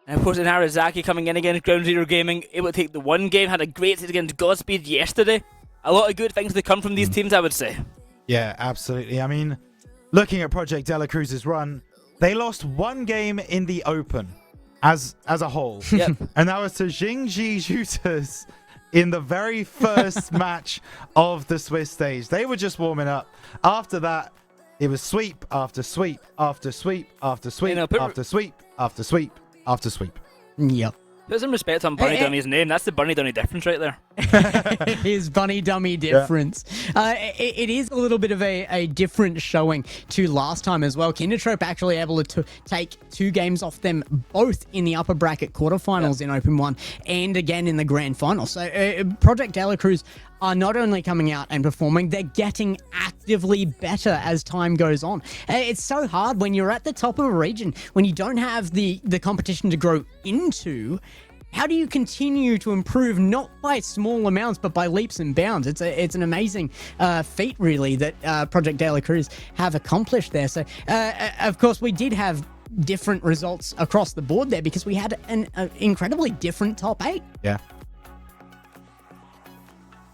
And of course, in Arizaki coming in against Ground Zero Gaming, able to take the one game, had a great set against Godspeed yesterday. A lot of good things to come from these teams, I would say. Yeah, absolutely. I mean, looking at Project Delacruz's run, they lost one game in the Open as a whole. Yep. And that was to Jingji Shooters in the very first match of the Swiss stage. They were just warming up. After that, it was sweep after sweep after sweep after sweep after sweep after sweep after sweep. Yep. Put some respect on Bunny Dummy's name. That's the Bunny Dummy difference right there. His Bunny Dummy difference. It is a little bit of a different showing to last time as well. Kindertrope actually able to take 2 games off them, both in the upper bracket quarterfinals in Open 1 and again in the grand final. So Project Delacruz are not only coming out and performing, they're getting actively better as time goes on. It's so hard when you're at the top of a region, when you don't have the competition to grow into. How do you continue to improve, not by small amounts, but by leaps and bounds? It's an amazing feat, really, that Project Delacruz have accomplished there. So, of course, we did have different results across the board there because we had an incredibly different top 8. Yeah.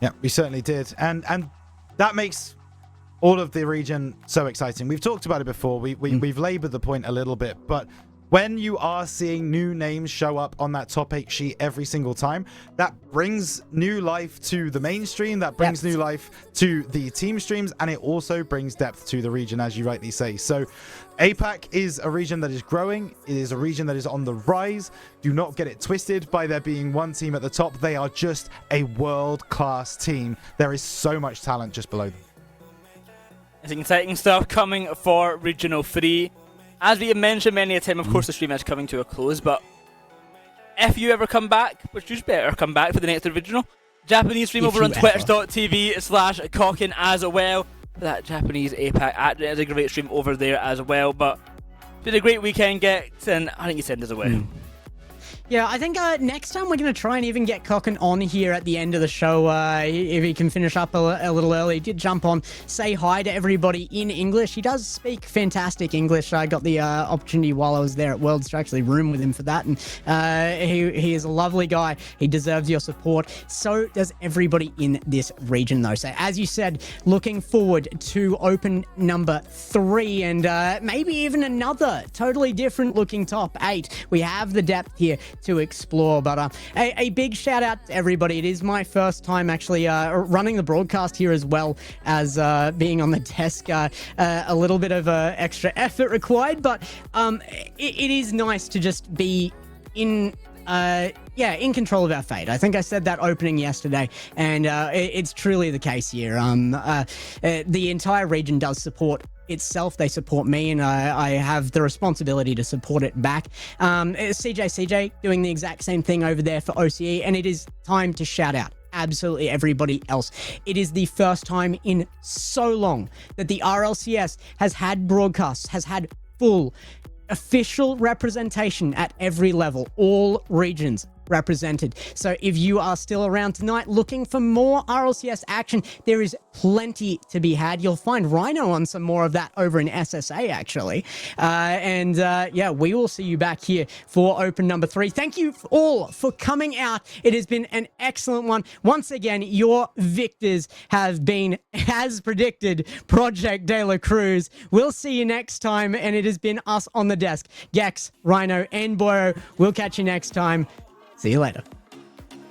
Yeah, we certainly did. And that makes all of the region so exciting. We've talked about it before. We've labored the point a little bit, but when you are seeing new names show up on that top 8 sheet every single time, that brings new life to the mainstream, that brings new life to the team streams, and it also brings depth to the region, as you rightly say. So APAC is a region that is growing. It is a region that is on the rise. Do not get it twisted by there being one team at the top. They are just a world-class team. There is so much talent just below them. It's exciting stuff coming for Regional 3. As we have mentioned many a time, of course, the stream is coming to a close, but if you ever come back, which you better come back for the next original, Japanese stream over on twitch.tv/Cockin as well. That Japanese APAC action is a great stream over there as well, but it's been a great weekend, Gex, and I think you said as well. Yeah, I think next time we're going to try and even get Cockin on here at the end of the show. If he can finish up a little early, he did jump on, say hi to everybody in English. He does speak fantastic English. I got the opportunity while I was there at Worlds to actually room with him for that. And he is a lovely guy. He deserves your support. So does everybody in this region, though. So as you said, looking forward to Open number 3 and maybe even another totally different looking top 8. We have the depth here to explore, but a big shout out to everybody. It is my first time actually running the broadcast here, as well as being on the desk. A little bit of extra effort required, but it is nice to just be in control of our fate. I think I said that opening yesterday, and it's truly the case here. The entire region does support itself. They support me, and I have the responsibility to support it back. CJ doing the exact same thing over there for OCE, and it is time to shout out absolutely everybody else. It is the first time in so long that the RLCS has had broadcasts, has had full official representation at every level, all regions represented. So if you are still around tonight looking for more RLCS action, there is plenty to be had. You'll find Rhino on some more of that over in SSA, actually. We will see you back here for Open number 3. Thank you all for coming out. It has been an excellent one. Once again, your victors have been, as predicted, Project De La Cruz. We'll see you next time, and it has been us on the desk. Gex, Rhino, and Boyo. We'll catch you next time. See you later.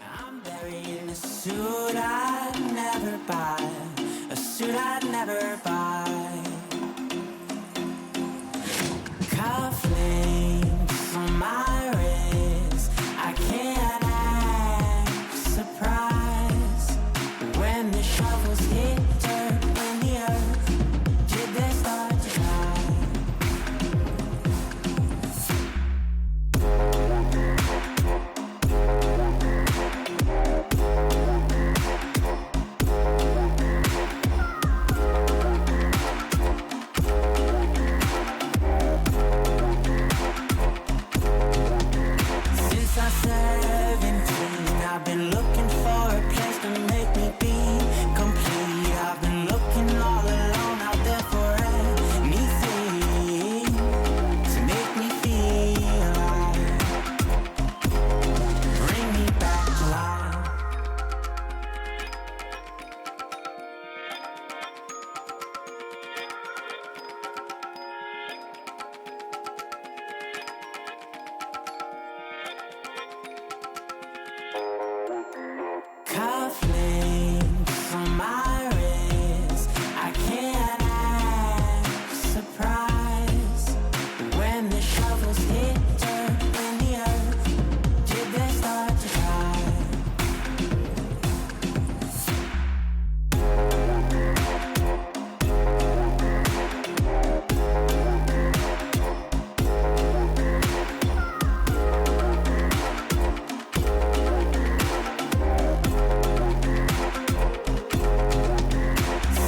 I'm wearing a suit I'd never buy, a suit I'd never buy. Cufflinks on my wrist, I can't act surprised. When the shovels hit dirt in the earth, did they start to cry? I've been looking for a place to make me be complete. I've been looking all alone out there for anything to make me feel alive. Bring me back to life. Cufflinks on my wrist, I can't act surprised. When the shovels hit dirt in the earth, did they start to cry?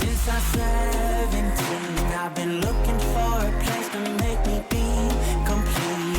Since I'm 17, I've been looking for a place to make me be complete.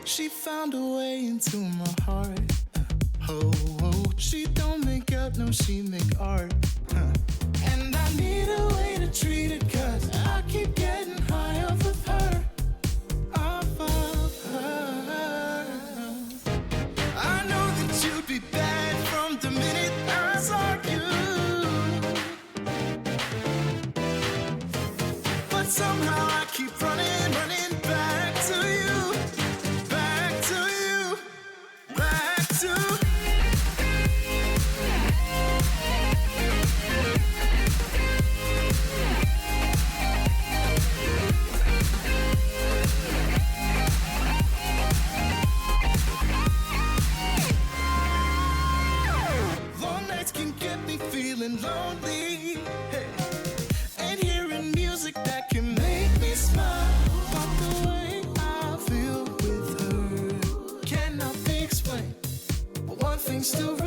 She found a way into my heart. Oh, oh, she don't make up, no, she make art. And I need a way to treat it, 'cause I keep getting high off of her. Off of her. I know that you'd be bad from the minute I saw you. But somehow I keep running back to you. Back to you. Back to still